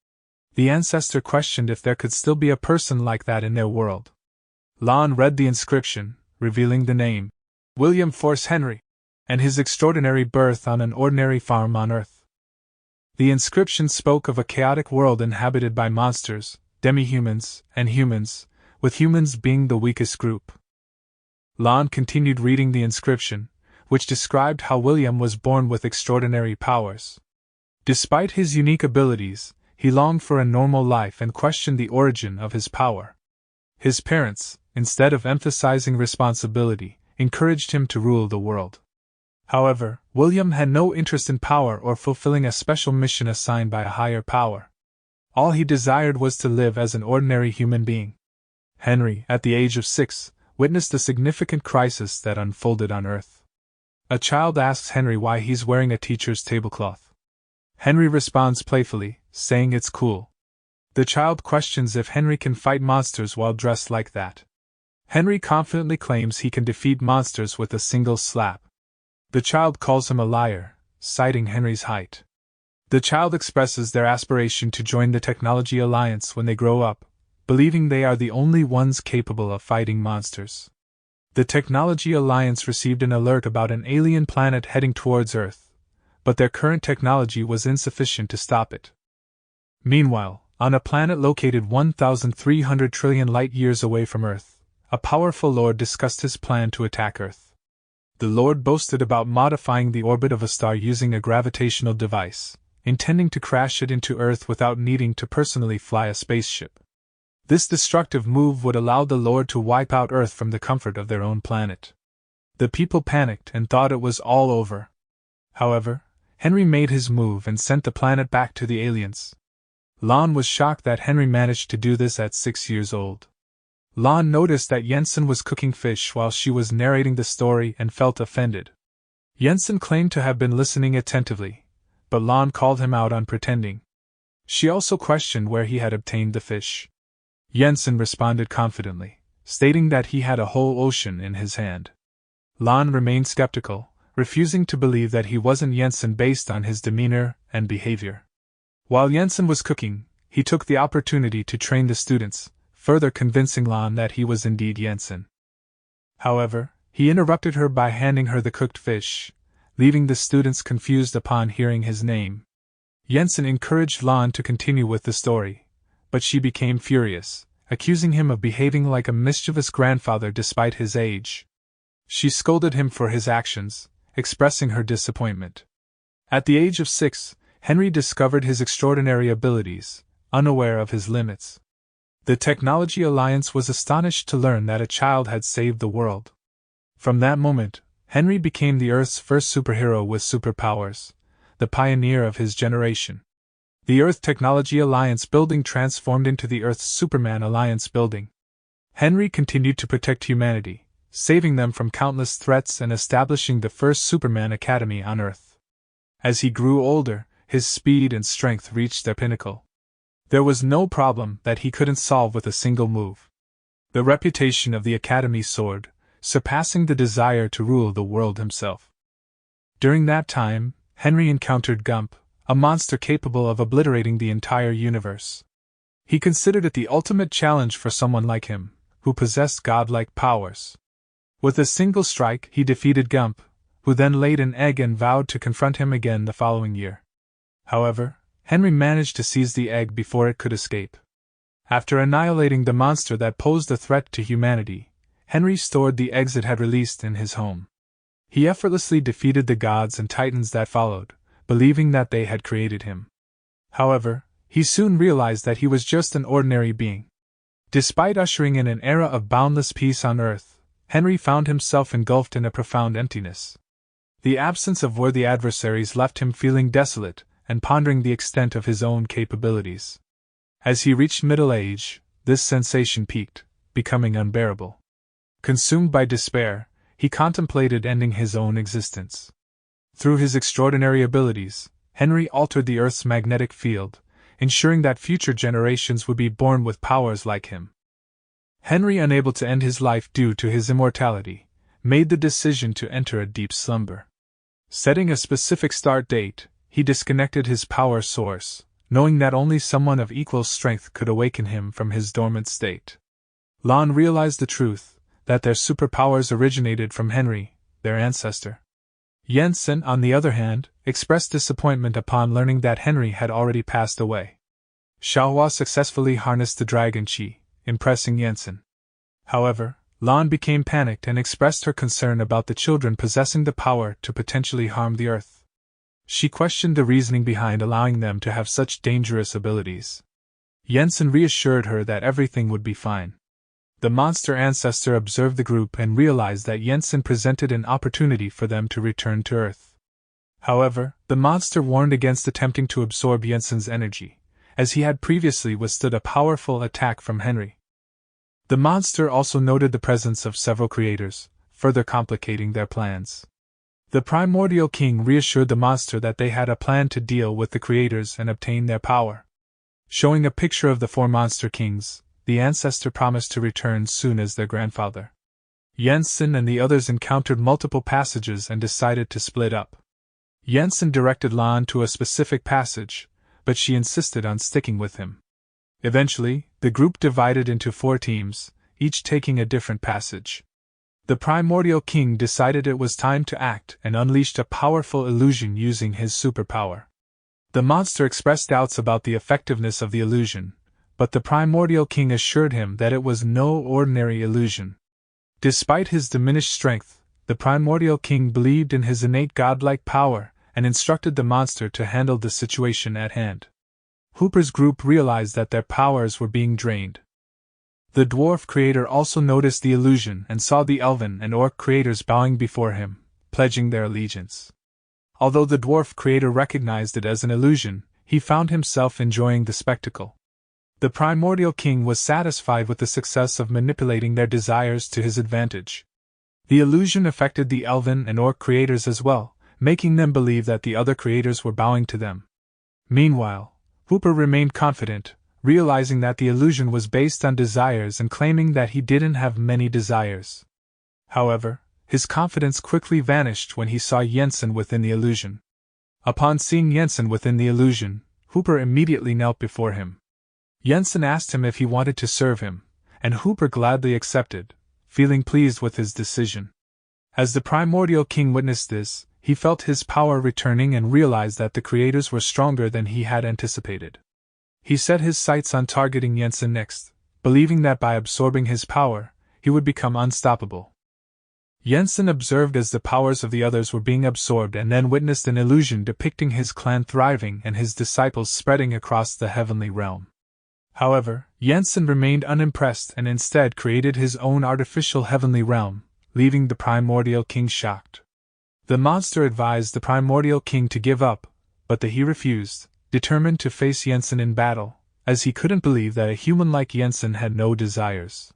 The ancestor questioned if there could still be a person like that in their world. Lon read the inscription, revealing the name, William Force Henry, and his extraordinary birth on an ordinary farm on Earth. The inscription spoke of a chaotic world inhabited by monsters, demi-humans, and humans, with humans being the weakest group. Lon continued reading the inscription, which described how William was born with extraordinary powers. Despite his unique abilities, he longed for a normal life and questioned the origin of his power. His parents, instead of emphasizing responsibility, encouraged him to rule the world. However, William had no interest in power or fulfilling a special mission assigned by a higher power. All he desired was to live as an ordinary human being. Henry, at the age of 6, witnessed a significant crisis that unfolded on Earth. A child asks Henry why he's wearing a teacher's tablecloth. Henry responds playfully, saying it's cool. The child questions if Henry can fight monsters while dressed like that. Henry confidently claims he can defeat monsters with a single slap. The child calls him a liar, citing Henry's height. The child expresses their aspiration to join the Technology Alliance when they grow up, believing they are the only ones capable of fighting monsters. The Technology Alliance received an alert about an alien planet heading towards Earth, but their current technology was insufficient to stop it. Meanwhile, on a planet located 1,300 trillion light-years away from Earth, a powerful lord discussed his plan to attack Earth. The lord boasted about modifying the orbit of a star using a gravitational device, intending to crash it into Earth without needing to personally fly a spaceship. This destructive move would allow the Lord to wipe out Earth from the comfort of their own planet. The people panicked and thought it was all over. However, Henry made his move and sent the planet back to the aliens. Lon was shocked that Henry managed to do this at 6 years old. Lon noticed that Jensen was cooking fish while she was narrating the story and felt offended. Jensen claimed to have been listening attentively, but Lon called him out on pretending. She also questioned where he had obtained the fish. Jensen responded confidently, stating that he had a whole ocean in his hand. Lon remained skeptical, refusing to believe that he wasn't Jensen based on his demeanor and behavior. While Jensen was cooking, he took the opportunity to train the students, further convincing Lon that he was indeed Jensen. However, he interrupted her by handing her the cooked fish, leaving the students confused upon hearing his name. Jensen encouraged Lon to continue with the story, but she became furious, accusing him of behaving like a mischievous grandfather despite his age. She scolded him for his actions, expressing her disappointment. At the age of 6, Henry discovered his extraordinary abilities, unaware of his limits. The Technology Alliance was astonished to learn that a child had saved the world. From that moment, Henry became the Earth's first superhero with superpowers, the pioneer of his generation. The Earth Technology Alliance building transformed into the Earth's Superman Alliance building. Henry continued to protect humanity, saving them from countless threats and establishing the first Superman Academy on Earth. As he grew older, his speed and strength reached their pinnacle. There was no problem that he couldn't solve with a single move. The reputation of the Academy soared, surpassing the desire to rule the world himself. During that time, Henry encountered Gump, a monster capable of obliterating the entire universe. He considered it the ultimate challenge for someone like him, who possessed godlike powers. With a single strike, he defeated Gump, who then laid an egg and vowed to confront him again the following year. However, Henry managed to seize the egg before it could escape. After annihilating the monster that posed a threat to humanity, Henry stored the eggs it had released in his home. He effortlessly defeated the gods and titans that followed, believing that they had created him. However, he soon realized that he was just an ordinary being. Despite ushering in an era of boundless peace on Earth, Henry found himself engulfed in a profound emptiness. The absence of worthy adversaries left him feeling desolate and pondering the extent of his own capabilities. As he reached middle age, this sensation peaked, becoming unbearable. Consumed by despair, he contemplated ending his own existence. Through his extraordinary abilities, Henry altered the Earth's magnetic field, ensuring that future generations would be born with powers like him. Henry, unable to end his life due to his immortality, made the decision to enter a deep slumber. Setting a specific start date, he disconnected his power source, knowing that only someone of equal strength could awaken him from his dormant state. Lon realized the truth, that their superpowers originated from Henry, their ancestor. Jensen, on the other hand, expressed disappointment upon learning that Henry had already passed away. Xiaohua successfully harnessed the dragon qi, impressing Jensen. However, Lan became panicked and expressed her concern about the children possessing the power to potentially harm the Earth. She questioned the reasoning behind allowing them to have such dangerous abilities. Jensen reassured her that everything would be fine. The monster ancestor observed the group and realized that Jensen presented an opportunity for them to return to Earth. However, the monster warned against attempting to absorb Jensen's energy, as he had previously withstood a powerful attack from Henry. The monster also noted the presence of several creators, further complicating their plans. The primordial king reassured the monster that they had a plan to deal with the creators and obtain their power. Showing a picture of the 4 monster kings, the ancestor promised to return soon as their grandfather. Jensen and the others encountered multiple passages and decided to split up. Jensen directed Lan to a specific passage, but she insisted on sticking with him. Eventually, the group divided into 4 teams, each taking a different passage. The primordial king decided it was time to act and unleashed a powerful illusion using his superpower. The monster expressed doubts about the effectiveness of the illusion, but the primordial king assured him that it was no ordinary illusion. Despite his diminished strength, the primordial king believed in his innate godlike power and instructed the monster to handle the situation at hand. Hooper's group realized that their powers were being drained. The dwarf creator also noticed the illusion and saw the elven and orc creators bowing before him, pledging their allegiance. Although the dwarf creator recognized it as an illusion, he found himself enjoying the spectacle. The primordial king was satisfied with the success of manipulating their desires to his advantage. The illusion affected the elven and orc creators as well, making them believe that the other creators were bowing to them. Meanwhile, Hooper remained confident, realizing that the illusion was based on desires and claiming that he didn't have many desires. However, his confidence quickly vanished when he saw Jensen within the illusion. Upon seeing Jensen within the illusion, Hooper immediately knelt before him. Jensen asked him if he wanted to serve him, and Hooper gladly accepted, feeling pleased with his decision. As the primordial king witnessed this, he felt his power returning and realized that the creators were stronger than he had anticipated. He set his sights on targeting Jensen next, believing that by absorbing his power, he would become unstoppable. Jensen observed as the powers of the others were being absorbed and then witnessed an illusion depicting his clan thriving and his disciples spreading across the heavenly realm. However, Jensen remained unimpressed and instead created his own artificial heavenly realm, leaving the primordial king shocked. The monster advised the primordial king to give up, but he refused, determined to face Jensen in battle, as he couldn't believe that a human like Jensen had no desires.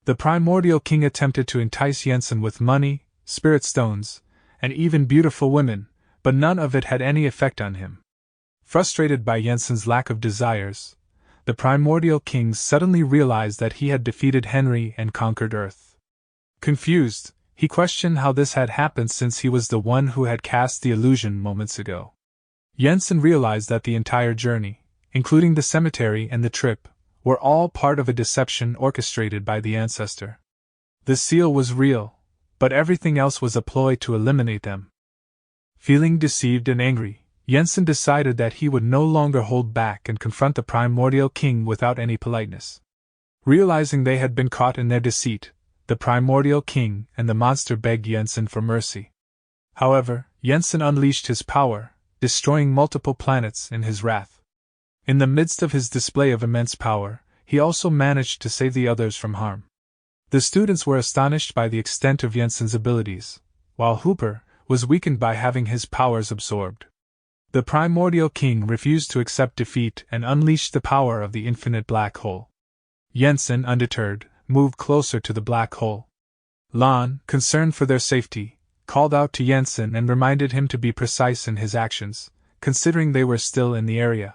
The primordial king attempted to entice Jensen with money, spirit stones, and even beautiful women, but none of it had any effect on him. Frustrated by Jensen's lack of desires, the primordial king suddenly realized that he had defeated Henry and conquered Earth. Confused, he questioned how this had happened since he was the one who had cast the illusion moments ago. Jensen realized that the entire journey, including the cemetery and the trip, were all part of a deception orchestrated by the ancestor. The seal was real, but everything else was a ploy to eliminate them. Feeling deceived and angry, Jensen decided that he would no longer hold back and confront the primordial king without any politeness. Realizing they had been caught in their deceit, the primordial king and the monster begged Jensen for mercy. However, Jensen unleashed his power, destroying multiple planets in his wrath. In the midst of his display of immense power, he also managed to save the others from harm. The students were astonished by the extent of Jensen's abilities, while Hooper, was weakened by having his powers absorbed. The primordial king refused to accept defeat and unleashed the power of the infinite black hole. Yensen, undeterred, moved closer to the black hole. Lan, concerned for their safety, called out to Yensen and reminded him to be precise in his actions, considering they were still in the area.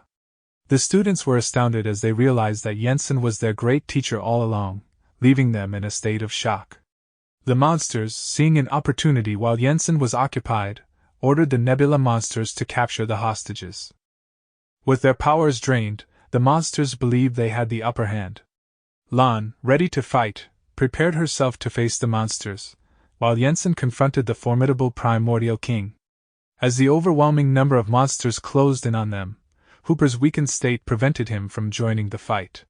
The students were astounded as they realized that Yensen was their great teacher all along, leaving them in a state of shock. The monsters, seeing an opportunity while Yensen was occupied, ordered the Nebula monsters to capture the hostages. With their powers drained, the monsters believed they had the upper hand. Lan, ready to fight, prepared herself to face the monsters, while Yensen confronted the formidable primordial king. As the overwhelming number of monsters closed in on them, Hooper's weakened state prevented him from joining the fight.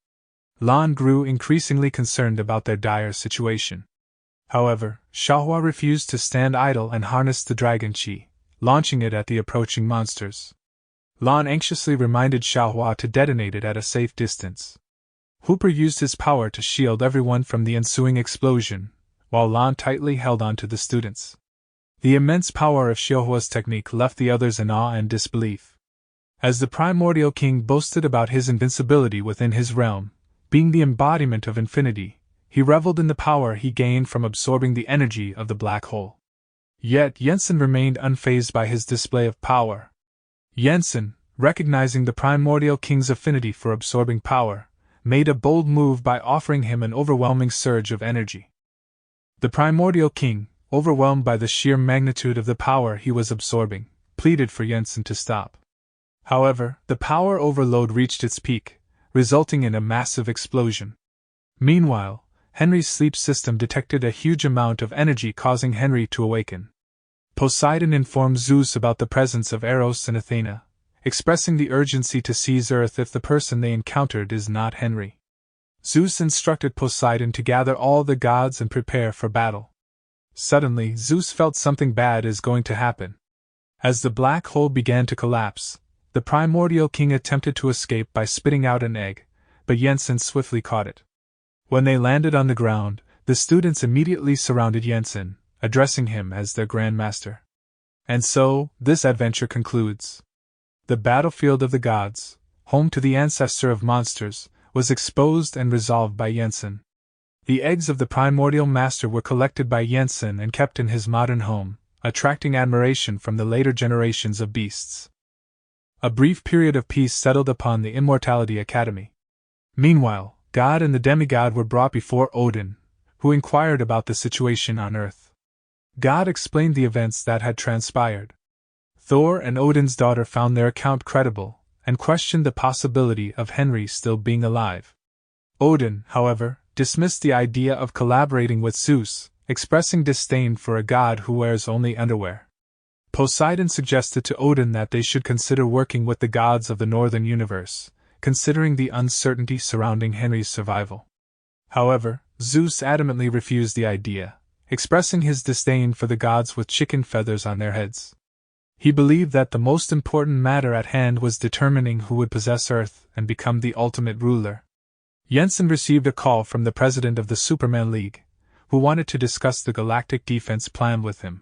Lan grew increasingly concerned about their dire situation. However, Xiaohua refused to stand idle and harnessed the dragon chi, launching it at the approaching monsters. Lan anxiously reminded Xiaohua to detonate it at a safe distance. Hooper used his power to shield everyone from the ensuing explosion, while Lan tightly held on to the students. The immense power of Xiaohua's technique left the others in awe and disbelief. As the primordial king boasted about his invincibility within his realm, being the embodiment of infinity, he reveled in the power he gained from absorbing the energy of the black hole. Yet Yensen remained unfazed by his display of power. Yensen, recognizing the primordial king's affinity for absorbing power, made a bold move by offering him an overwhelming surge of energy. The primordial king, overwhelmed by the sheer magnitude of the power he was absorbing, pleaded for Yensen to stop. However, the power overload reached its peak, resulting in a massive explosion. Meanwhile, Henry's sleep system detected a huge amount of energy, causing Henry to awaken. Poseidon informed Zeus about the presence of Eros and Athena, expressing the urgency to seize Earth if the person they encountered is not Henry. Zeus instructed Poseidon to gather all the gods and prepare for battle. Suddenly, Zeus felt something bad is going to happen. As the black hole began to collapse, the primordial king attempted to escape by spitting out an egg, but Yensen swiftly caught it. When they landed on the ground, the students immediately surrounded Yensen, addressing him as their Grand Master. And so, this adventure concludes. The battlefield of the gods, home to the ancestor of monsters, was exposed and resolved by Yensen. The eggs of the primordial master were collected by Yensen and kept in his modern home, attracting admiration from the later generations of beasts. A brief period of peace settled upon the Immortality Academy. Meanwhile, God and the demigod were brought before Odin, who inquired about the situation on Earth. God explained the events that had transpired. Thor and Odin's daughter found their account credible, and questioned the possibility of Henry still being alive. Odin, however, dismissed the idea of collaborating with Zeus, expressing disdain for a god who wears only underwear. Poseidon suggested to Odin that they should consider working with the gods of the northern universe, considering the uncertainty surrounding Henry's survival. However, Zeus adamantly refused the idea, expressing his disdain for the gods with chicken feathers on their heads. He believed that the most important matter at hand was determining who would possess Earth and become the ultimate ruler. Yensen received a call from the president of the Superman League, who wanted to discuss the galactic defense plan with him.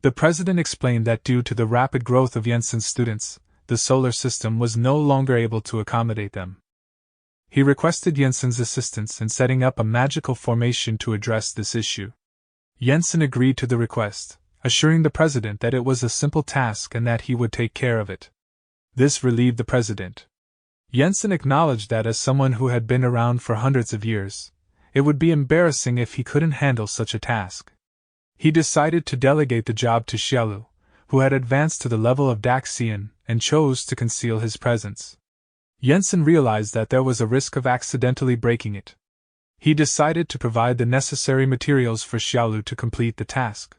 The president explained that due to the rapid growth of Yensen's students, the solar system was no longer able to accommodate them. He requested Yensen's assistance in setting up a magical formation to address this issue. Yensen agreed to the request, assuring the president that it was a simple task and that he would take care of it. This relieved the president. Yensen acknowledged that as someone who had been around for hundreds of years, it would be embarrassing if he couldn't handle such a task. He decided to delegate the job to Xiaolu, who had advanced to the level of Daxian and chose to conceal his presence. Yensen realized that there was a risk of accidentally breaking it. He decided to provide the necessary materials for Xiaolu to complete the task.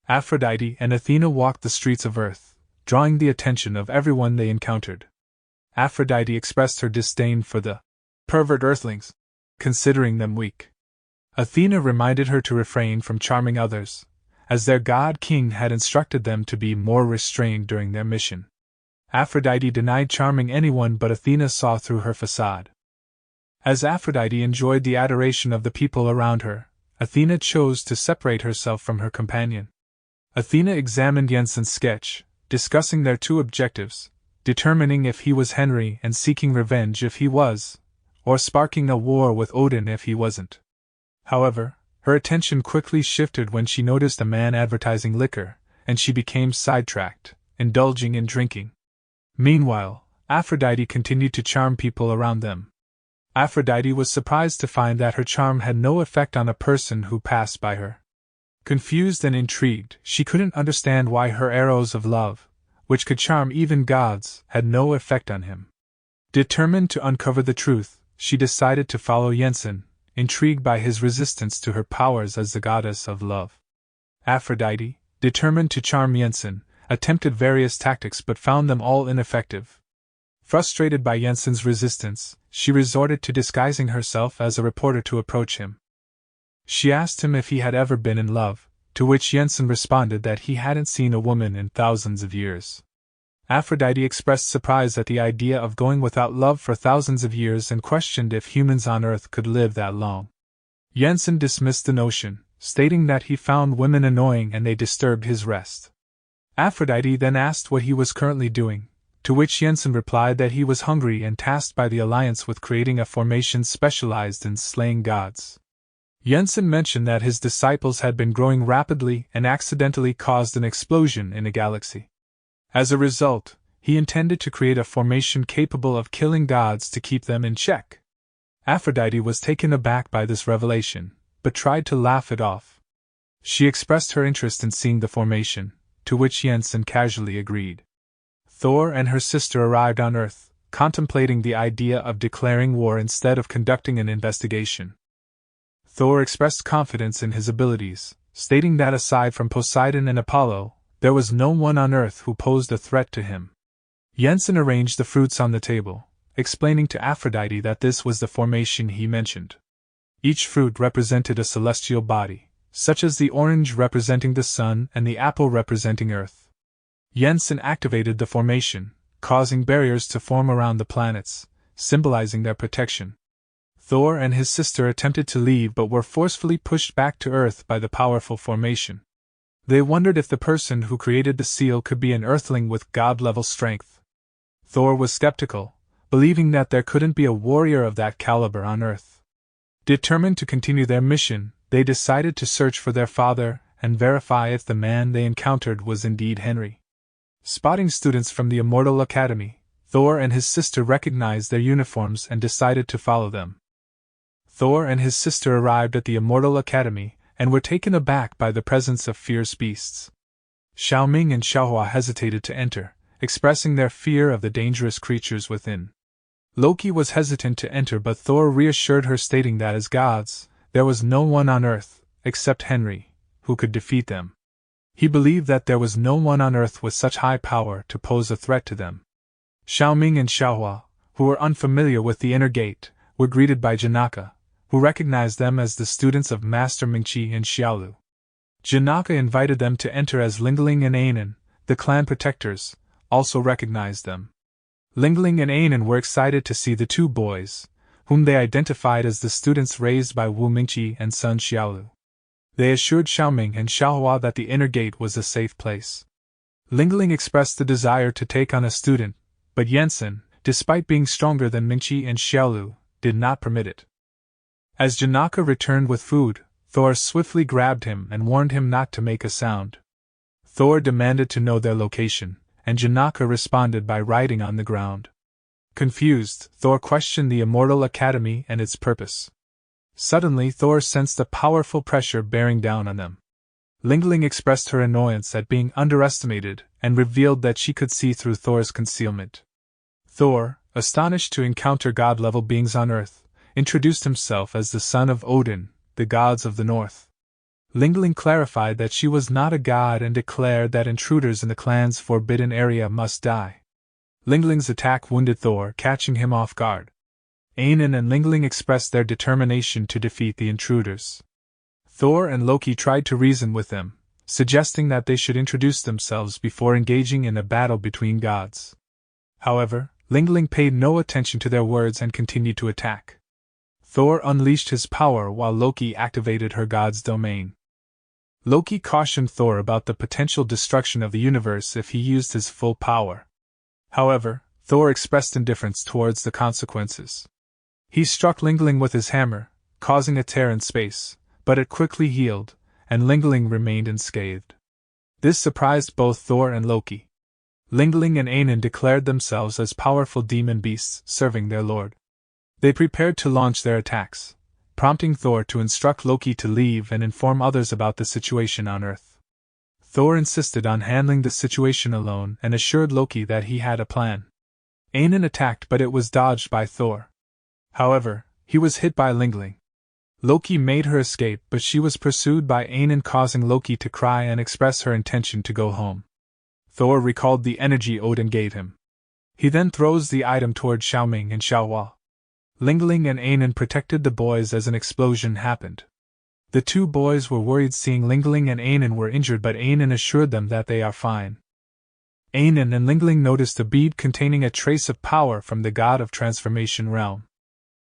Aphrodite and Athena walked the streets of Earth, drawing the attention of everyone they encountered. Aphrodite expressed her disdain for the pervert Earthlings, considering them weak. Athena reminded her to refrain from charming others, as their god-king had instructed them to be more restrained during their mission. Aphrodite denied charming anyone, but Athena saw through her facade. As Aphrodite enjoyed the adoration of the people around her, Athena chose to separate herself from her companion. Athena examined Jensen's sketch, discussing their two objectives, determining if he was Henry and seeking revenge if he was, or sparking a war with Odin if he wasn't. However, her attention quickly shifted when she noticed a man advertising liquor, and she became sidetracked, indulging in drinking. Meanwhile, Aphrodite continued to charm people around them. Aphrodite was surprised to find that her charm had no effect on a person who passed by her. Confused and intrigued, she couldn't understand why her arrows of love, which could charm even gods, had no effect on him. Determined to uncover the truth, she decided to follow Jensen, intrigued by his resistance to her powers as the goddess of love. Aphrodite, determined to charm Jensen, attempted various tactics but found them all ineffective. Frustrated by Jensen's resistance, she resorted to disguising herself as a reporter to approach him. She asked him if he had ever been in love, to which Jensen responded that he hadn't seen a woman in thousands of years. Aphrodite expressed surprise at the idea of going without love for thousands of years and questioned if humans on Earth could live that long. Jensen dismissed the notion, stating that he found women annoying and they disturbed his rest. Aphrodite then asked what he was currently doing, to which Jensen replied that he was hungry and tasked by the Alliance with creating a formation specialized in slaying gods. Jensen mentioned that his disciples had been growing rapidly and accidentally caused an explosion in a galaxy. As a result, he intended to create a formation capable of killing gods to keep them in check. Aphrodite was taken aback by this revelation, but tried to laugh it off. She expressed her interest in seeing the formation, to which Jensen casually agreed. Thor and her sister arrived on Earth, contemplating the idea of declaring war instead of conducting an investigation. Thor expressed confidence in his abilities, stating that aside from Poseidon and Apollo, there was no one on Earth who posed a threat to him. Jensen arranged the fruits on the table, explaining to Aphrodite that this was the formation he mentioned. Each fruit represented a celestial body, such as the orange representing the sun and the apple representing Earth. Jensen activated the formation, causing barriers to form around the planets, symbolizing their protection. Thor and his sister attempted to leave but were forcefully pushed back to Earth by the powerful formation. They wondered if the person who created the seal could be an Earthling with god-level strength. Thor was skeptical, believing that there couldn't be a warrior of that caliber on Earth. Determined to continue their mission, they decided to search for their father and verify if the man they encountered was indeed Henry. Spotting students from the Immortal Academy, Thor and his sister recognized their uniforms and decided to follow them. Thor and his sister arrived at the Immortal Academy and were taken aback by the presence of fierce beasts. Xiaoming and Xiaohua hesitated to enter, expressing their fear of the dangerous creatures within. Loki was hesitant to enter, but Thor reassured her, stating that as gods, there was no one on Earth, except Henry, who could defeat them. He believed that there was no one on Earth with such high power to pose a threat to them. Xiaoming and Xiaohua, who were unfamiliar with the inner gate, were greeted by Janaka, who recognized them as the students of Master Mingqi and Xiaolu. Janaka invited them to enter as Lingling and Anan, the clan protectors, also recognized them. Lingling and Anan were excited to see the two boys, whom they identified as the students raised by Wu Mingqi and son Xiaolu. They assured Xiaoming and Xiaohua that the inner gate was a safe place. Lingling expressed the desire to take on a student, but Jensen, despite being stronger than Mingqi and Xiaolu, did not permit it. As Janaka returned with food, Thor swiftly grabbed him and warned him not to make a sound. Thor demanded to know their location, and Janaka responded by writing on the ground. Confused, Thor questioned the Immortal Academy and its purpose. Suddenly Thor sensed a powerful pressure bearing down on them. Lingling expressed her annoyance at being underestimated and revealed that she could see through Thor's concealment. Thor, astonished to encounter god-level beings on Earth, introduced himself as the son of Odin, the gods of the north. Lingling clarified that she was not a god and declared that intruders in the clan's forbidden area must die. Lingling's attack wounded Thor, catching him off guard. Anan and Lingling expressed their determination to defeat the intruders. Thor and Loki tried to reason with them, suggesting that they should introduce themselves before engaging in a battle between gods. However, Lingling paid no attention to their words and continued to attack. Thor unleashed his power while Loki activated her god's domain. Loki cautioned Thor about the potential destruction of the universe if he used his full power. However, Thor expressed indifference towards the consequences. He struck Ling with his hammer, causing a tear in space, but it quickly healed, and Ling remained unscathed. This surprised both Thor and Loki. Ling and Anon declared themselves as powerful demon beasts serving their lord. They prepared to launch their attacks, prompting Thor to instruct Loki to leave and inform others about the situation on Earth. Thor insisted on handling the situation alone and assured Loki that he had a plan. Anon attacked, but it was dodged by Thor. However, he was hit by Ling. Loki made her escape, but she was pursued by Anon, causing Loki to cry and express her intention to go home. Thor recalled the energy Odin gave him. He then throws the item toward Xiaoming and Xiaohua. Ling and Anon protected the boys as an explosion happened. The two boys were worried seeing Ling and Anon were injured, but Anon assured them that they are fine. Anon and Ling noticed a bead containing a trace of power from the god of transformation realm.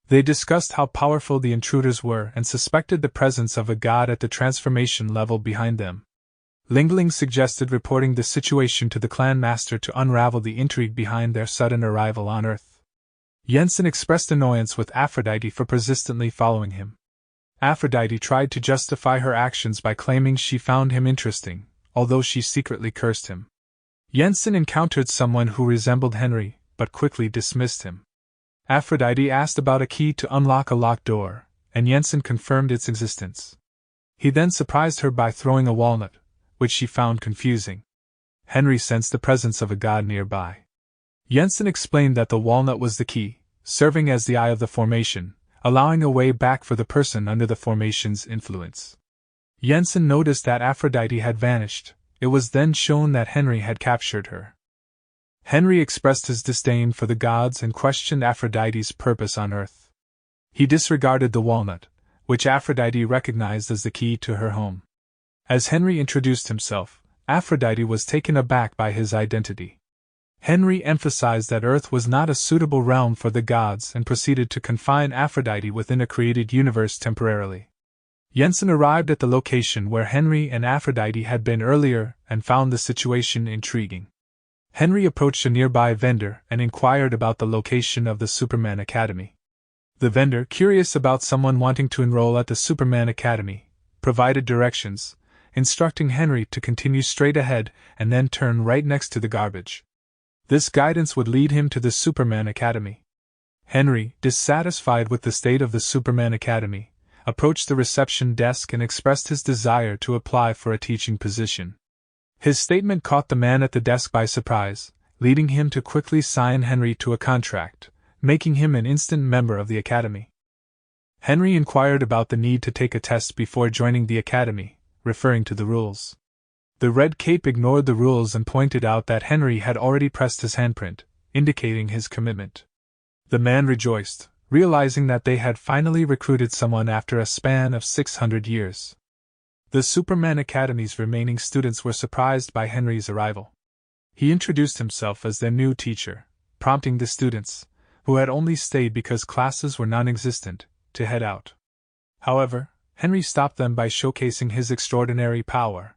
They discussed how powerful the intruders were and suspected the presence of a god at the transformation level behind them. Ling suggested reporting the situation to the clan master to unravel the intrigue behind their sudden arrival on Earth. Jensen expressed annoyance with Aphrodite for persistently following him. Aphrodite tried to justify her actions by claiming she found him interesting, although she secretly cursed him. Jensen encountered someone who resembled Henry, but quickly dismissed him. Aphrodite asked about a key to unlock a locked door, and Jensen confirmed its existence. He then surprised her by throwing a walnut, which she found confusing. Henry sensed the presence of a god nearby. Jensen explained that the walnut was the key, serving as the eye of the formation, allowing a way back for the person under the formation's influence. Jensen noticed that Aphrodite had vanished. It was then shown that Henry had captured her. Henry expressed his disdain for the gods and questioned Aphrodite's purpose on Earth. He disregarded the walnut, which Aphrodite recognized as the key to her home. As Henry introduced himself, Aphrodite was taken aback by his identity. Henry emphasized that Earth was not a suitable realm for the gods and proceeded to confine Aphrodite within a created universe temporarily. Jensen arrived at the location where Henry and Aphrodite had been earlier and found the situation intriguing. Henry approached a nearby vendor and inquired about the location of the Superman Academy. The vendor, curious about someone wanting to enroll at the Superman Academy, provided directions, instructing Henry to continue straight ahead and then turn right next to the garbage. This guidance would lead him to the Superman Academy. Henry, dissatisfied with the state of the Superman Academy, approached the reception desk and expressed his desire to apply for a teaching position. His statement caught the man at the desk by surprise, leading him to quickly sign Henry to a contract, making him an instant member of the academy. Henry inquired about the need to take a test before joining the academy, referring to the rules. The Red Cape ignored the rules and pointed out that Henry had already pressed his handprint, indicating his commitment. The man rejoiced, realizing that they had finally recruited someone after a span of 600 years. The Superman Academy's remaining students were surprised by Henry's arrival. He introduced himself as their new teacher, prompting the students, who had only stayed because classes were non-existent, to head out. However, Henry stopped them by showcasing his extraordinary power.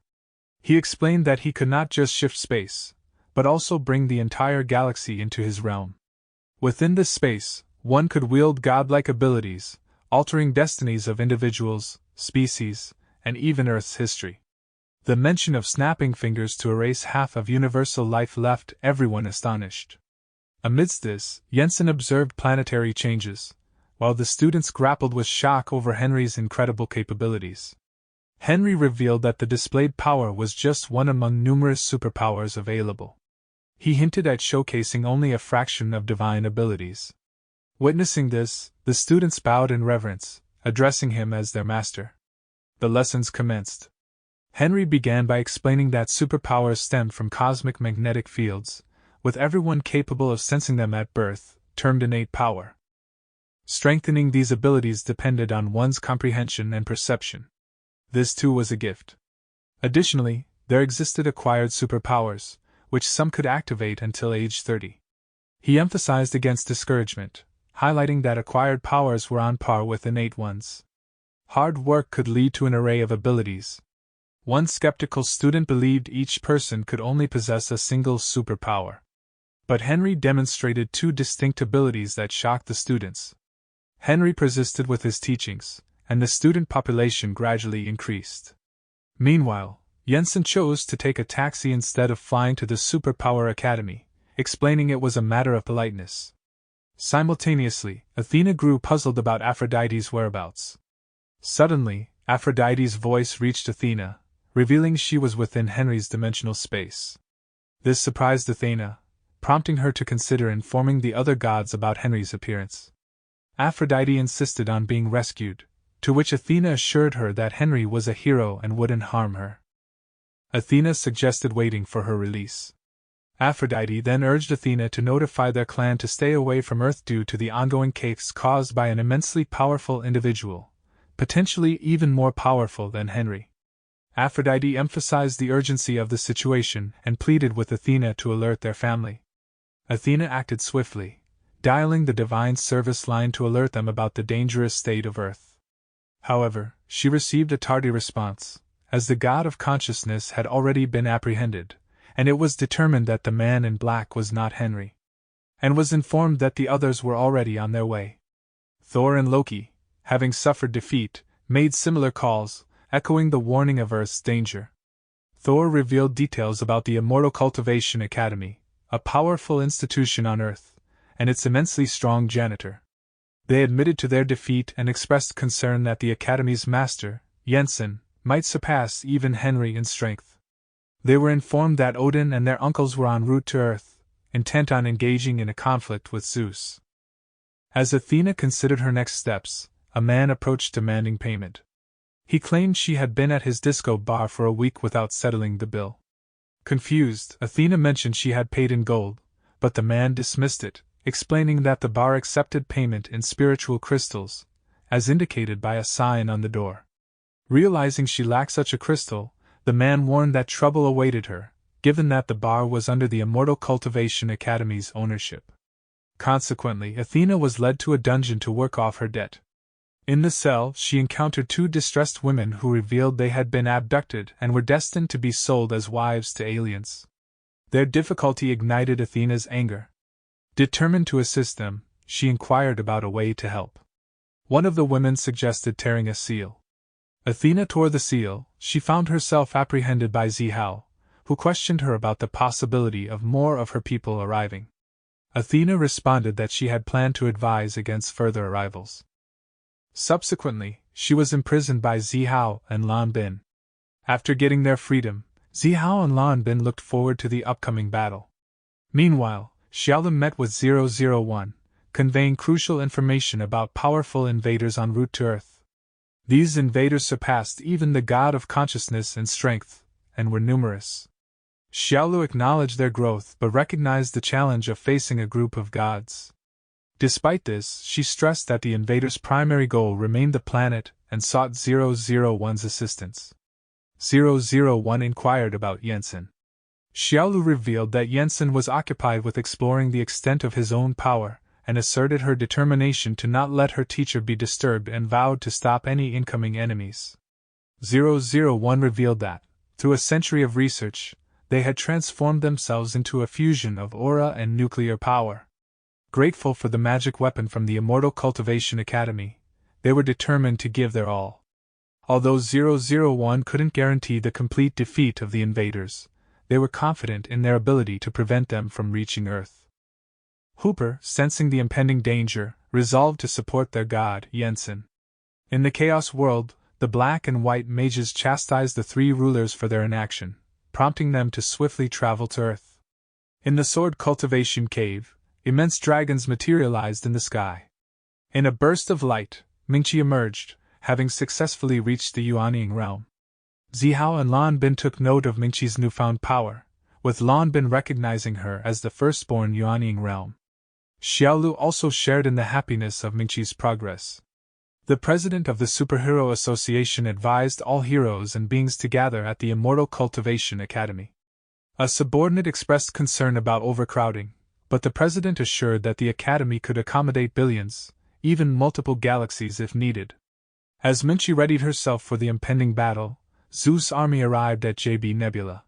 He explained that he could not just shift space, but also bring the entire galaxy into his realm. Within this space, one could wield godlike abilities, altering destinies of individuals, species, and even Earth's history. The mention of snapping fingers to erase half of universal life left everyone astonished. Amidst this, Jensen observed planetary changes, while the students grappled with shock over Henry's incredible capabilities. Henry revealed that the displayed power was just one among numerous superpowers available. He hinted at showcasing only a fraction of divine abilities. Witnessing this, the students bowed in reverence, addressing him as their master. The lessons commenced. Henry began by explaining that superpowers stem from cosmic magnetic fields, with everyone capable of sensing them at birth, termed innate power. Strengthening these abilities depended on one's comprehension and perception. This too was a gift. Additionally, there existed acquired superpowers, which some could activate until age 30. He emphasized against discouragement, highlighting that acquired powers were on par with innate ones. Hard work could lead to an array of abilities. One skeptical student believed each person could only possess a single superpower. But Henry demonstrated two distinct abilities that shocked the students. Henry persisted with his teachings, and the student population gradually increased. Meanwhile, Jensen chose to take a taxi instead of flying to the Superpower Academy, explaining it was a matter of politeness. Simultaneously, Athena grew puzzled about Aphrodite's whereabouts. Suddenly, Aphrodite's voice reached Athena, revealing she was within Henry's dimensional space. This surprised Athena, prompting her to consider informing the other gods about Henry's appearance. Aphrodite insisted on being rescued, to which Athena assured her that Henry was a hero and wouldn't harm her. Athena suggested waiting for her release. Aphrodite then urged Athena to notify their clan to stay away from Earth due to the ongoing chaos caused by an immensely powerful individual, potentially even more powerful than Henry. Aphrodite emphasized the urgency of the situation and pleaded with Athena to alert their family. Athena acted swiftly, dialing the divine service line to alert them about the dangerous state of Earth. However, she received a tardy response, as the god of consciousness had already been apprehended, and it was determined that the man in black was not Henry, and was informed that the others were already on their way. Thor and Loki, having suffered defeat, made similar calls, echoing the warning of Earth's danger. Thor revealed details about the Immortal Cultivation Academy, a powerful institution on Earth, and its immensely strong janitor. They admitted to their defeat and expressed concern that the Academy's master, Jensen, might surpass even Henry in strength. They were informed that Odin and their uncles were en route to Earth, intent on engaging in a conflict with Zeus. As Athena considered her next steps, a man approached demanding payment. He claimed she had been at his disco bar for a week without settling the bill. Confused, Athena mentioned she had paid in gold, but the man dismissed it, explaining that the bar accepted payment in spiritual crystals, as indicated by a sign on the door. Realizing she lacked such a crystal, the man warned that trouble awaited her, given that the bar was under the Immortal Cultivation Academy's ownership. Consequently, Athena was led to a dungeon to work off her debt. In the cell, she encountered two distressed women who revealed they had been abducted and were destined to be sold as wives to aliens. Their difficulty ignited Athena's anger. Determined to assist them, she inquired about a way to help. One of the women suggested tearing a seal. Athena tore the seal. She found herself apprehended by Zihao, who questioned her about the possibility of more of her people arriving. Athena responded that she had planned to advise against further arrivals. Subsequently, she was imprisoned by Zihao and Lan Bin. After getting their freedom, Zihao and Lan Bin looked forward to the upcoming battle. Meanwhile, Xiaolin met with 001, conveying crucial information about powerful invaders en route to Earth. These invaders surpassed even the god of consciousness in strength, and were numerous. Xiaolu acknowledged their growth but recognized the challenge of facing a group of gods. Despite this, she stressed that the invaders' primary goal remained the planet and sought 001's assistance. 001 inquired about Jensen. Xiaolu revealed that Jensen was occupied with exploring the extent of his own power, and asserted her determination to not let her teacher be disturbed and vowed to stop any incoming enemies. 001 revealed that, through a century of research, they had transformed themselves into a fusion of aura and nuclear power. Grateful for the magic weapon from the Immortal Cultivation Academy, they were determined to give their all. Although 001 couldn't guarantee the complete defeat of the invaders, they were confident in their ability to prevent them from reaching Earth. Hooper, sensing the impending danger, resolved to support their god, Jensen. In the Chaos World, the black and white mages chastised the three rulers for their inaction, prompting them to swiftly travel to Earth. In the Sword Cultivation Cave, immense dragons materialized in the sky. In a burst of light, Mingqi emerged, having successfully reached the Yuanying realm. Zihao and Lan Bin took note of Mingqi's newfound power, with Lan Bin recognizing her as the firstborn Yuanying realm. Xiaolu also shared in the happiness of Mingqi's progress. The president of the Superhero Association advised all heroes and beings to gather at the Immortal Cultivation Academy. A subordinate expressed concern about overcrowding, but the president assured that the academy could accommodate billions, even multiple galaxies if needed. As Mingqi readied herself for the impending battle, Zeus' army arrived at JB Nebula.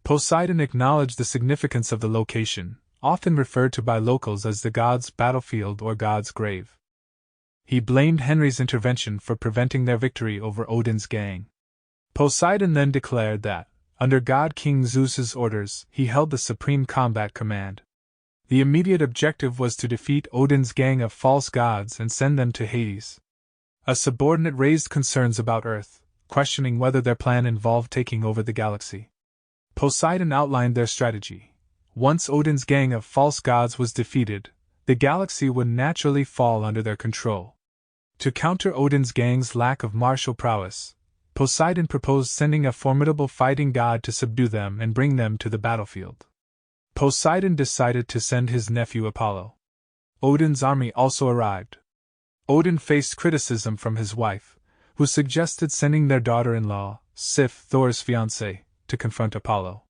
Poseidon acknowledged the significance of the location, often referred to by locals as the god's battlefield or god's grave. He blamed Henry's intervention for preventing their victory over Odin's gang. Poseidon then declared that, under God King Zeus's orders, he held the supreme combat command. The immediate objective was to defeat Odin's gang of false gods and send them to Hades. A subordinate raised concerns about Earth, questioning whether their plan involved taking over the galaxy. Poseidon outlined their strategy. Once Odin's gang of false gods was defeated, the galaxy would naturally fall under their control. To counter Odin's gang's lack of martial prowess, Poseidon proposed sending a formidable fighting god to subdue them and bring them to the battlefield. Poseidon decided to send his nephew Apollo. Odin's army also arrived. Odin faced criticism from his wife, who suggested sending their daughter-in-law, Sif, Thor's fiancée, to confront Apollo.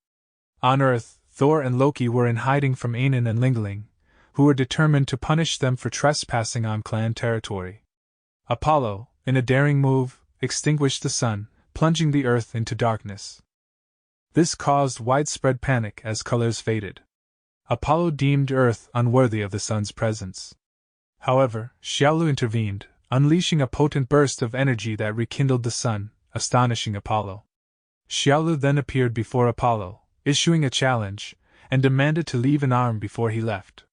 On Earth, Thor and Loki were in hiding from Anan and Lingling, who were determined to punish them for trespassing on clan territory. Apollo, in a daring move, extinguished the sun, plunging the Earth into darkness. This caused widespread panic as colors faded. Apollo deemed Earth unworthy of the sun's presence. However, Xiaolu intervened, unleashing a potent burst of energy that rekindled the sun, astonishing Apollo. Xiaolu then appeared before Apollo, issuing a challenge, and demanded to leave an arm before he left.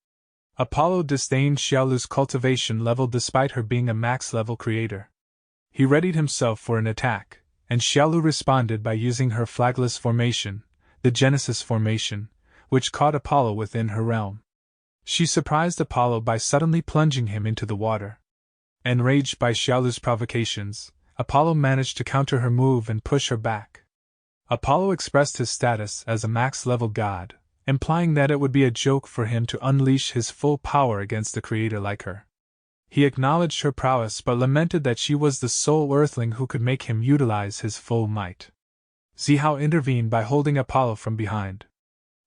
Apollo disdained Xiaolu's cultivation level despite her being a max-level creator. He readied himself for an attack, and Xiaolu responded by using her flagless formation, the Genesis formation, which caught Apollo within her realm. She surprised Apollo by suddenly plunging him into the water. Enraged by Xiaolu's provocations, Apollo managed to counter her move and push her back. Apollo expressed his status as a max-level god, implying that it would be a joke for him to unleash his full power against a creator like her. He acknowledged her prowess but lamented that she was the sole earthling who could make him utilize his full might. Zihao intervened by holding Apollo from behind.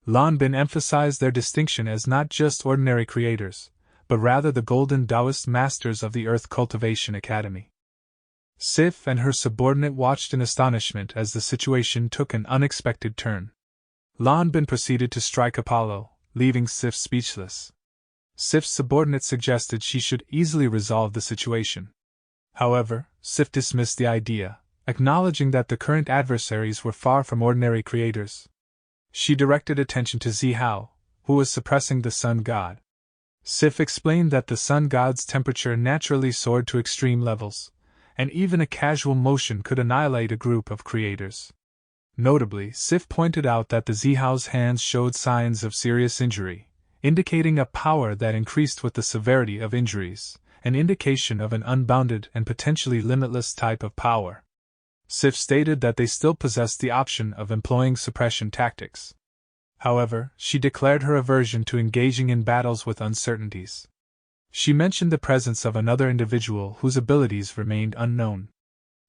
Lan Bin emphasized their distinction as not just ordinary creators, but rather the golden Taoist masters of the Earth Cultivation Academy. Sif and her subordinate watched in astonishment as the situation took an unexpected turn. Lan Bin proceeded to strike Apollo, leaving Sif speechless. Sif's subordinate suggested she should easily resolve the situation. However, Sif dismissed the idea, acknowledging that the current adversaries were far from ordinary creators. She directed attention to Zihao, who was suppressing the sun god. Sif explained that the sun god's temperature naturally soared to extreme levels, and even a casual motion could annihilate a group of creators. Notably, Sif pointed out that the Zihao's hands showed signs of serious injury, indicating a power that increased with the severity of injuries, an indication of an unbounded and potentially limitless type of power. Sif stated that they still possessed the option of employing suppression tactics. However, she declared her aversion to engaging in battles with uncertainties. She mentioned the presence of another individual whose abilities remained unknown.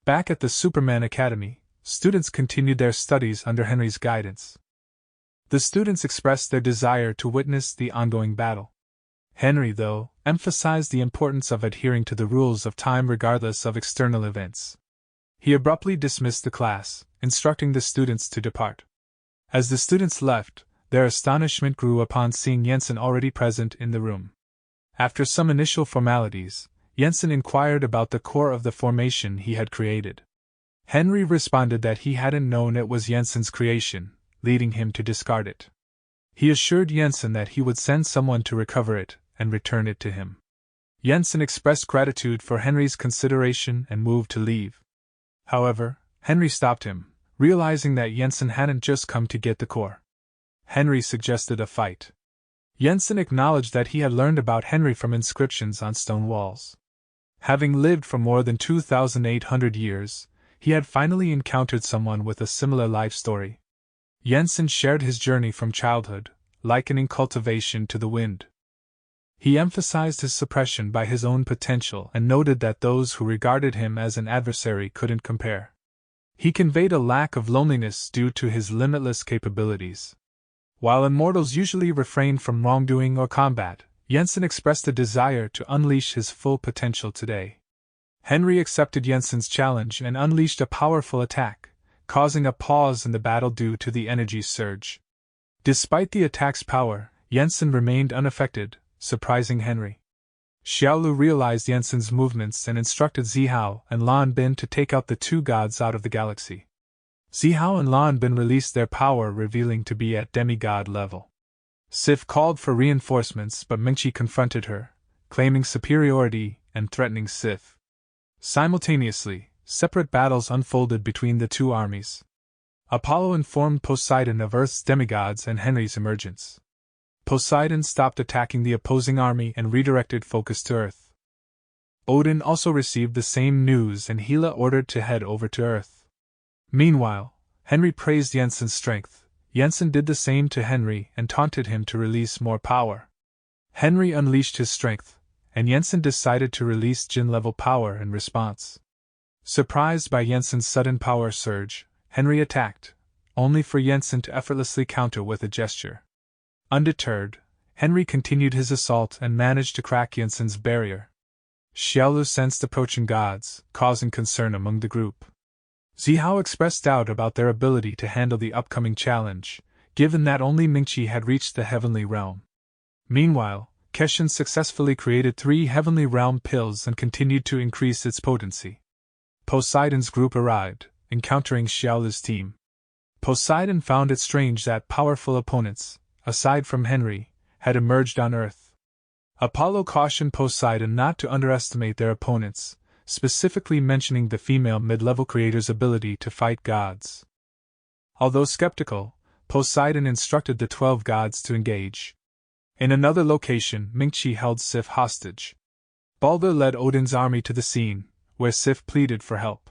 Back at the Superman Academy, students continued their studies under Henry's guidance. The students expressed their desire to witness the ongoing battle. Henry, though, emphasized the importance of adhering to the rules of time regardless of external events. He abruptly dismissed the class, instructing the students to depart. As the students left, their astonishment grew upon seeing Jensen already present in the room. After some initial formalities, Jensen inquired about the core of the formation he had created. Henry responded that he hadn't known it was Jensen's creation, leading him to discard it. He assured Jensen that he would send someone to recover it and return it to him. Jensen expressed gratitude for Henry's consideration and moved to leave. However, Henry stopped him, realizing that Jensen hadn't just come to get the core. Henry suggested a fight. Jensen acknowledged that he had learned about Henry from inscriptions on stone walls. Having lived for more than 2,800 years, he had finally encountered someone with a similar life story. Jensen shared his journey from childhood, likening cultivation to the wind. He emphasized his suppression by his own potential and noted that those who regarded him as an adversary couldn't compare. He conveyed a lack of loneliness due to his limitless capabilities. While immortals usually refrain from wrongdoing or combat, Jensen expressed a desire to unleash his full potential today. Henry accepted Jensen's challenge and unleashed a powerful attack, causing a pause in the battle due to the energy surge. Despite the attack's power, Jensen remained unaffected, surprising Henry. Xiaolu realized Jensen's movements and instructed Zihao and Lan Bin to take out the two gods out of the galaxy. Zihao and Lan Bin released their power, revealing to be at demigod level. Sif called for reinforcements, but Mingqi confronted her, claiming superiority and threatening Sif. Simultaneously, separate battles unfolded between the two armies. Apollo informed Poseidon of Earth's demigods and Henry's emergence. Poseidon stopped attacking the opposing army and redirected focus to Earth. Odin also received the same news and Hela ordered to head over to Earth. Meanwhile, Henry praised Jensen's strength. Jensen did the same to Henry and taunted him to release more power. Henry unleashed his strength, and Jensen decided to release Jin-level power in response. Surprised by Jensen's sudden power surge, Henry attacked, only for Jensen to effortlessly counter with a gesture. Undeterred, Henry continued his assault and managed to crack Jensen's barrier. Xiaolu sensed approaching gods, causing concern among the group. Zihao expressed doubt about their ability to handle the upcoming challenge, given that only Mingqi had reached the heavenly realm. Meanwhile, Keshin successfully created 3 heavenly realm pills and continued to increase its potency. Poseidon's group arrived, encountering Xiaolu's team. Poseidon found it strange that powerful opponents, aside from Henry, had emerged on Earth. Apollo cautioned Poseidon not to underestimate their opponents, specifically mentioning the female mid-level creator's ability to fight gods. Although skeptical, Poseidon instructed the 12 gods to engage. In another location, Mingqi held Sif hostage. Balder led Odin's army to the scene, where Sif pleaded for help.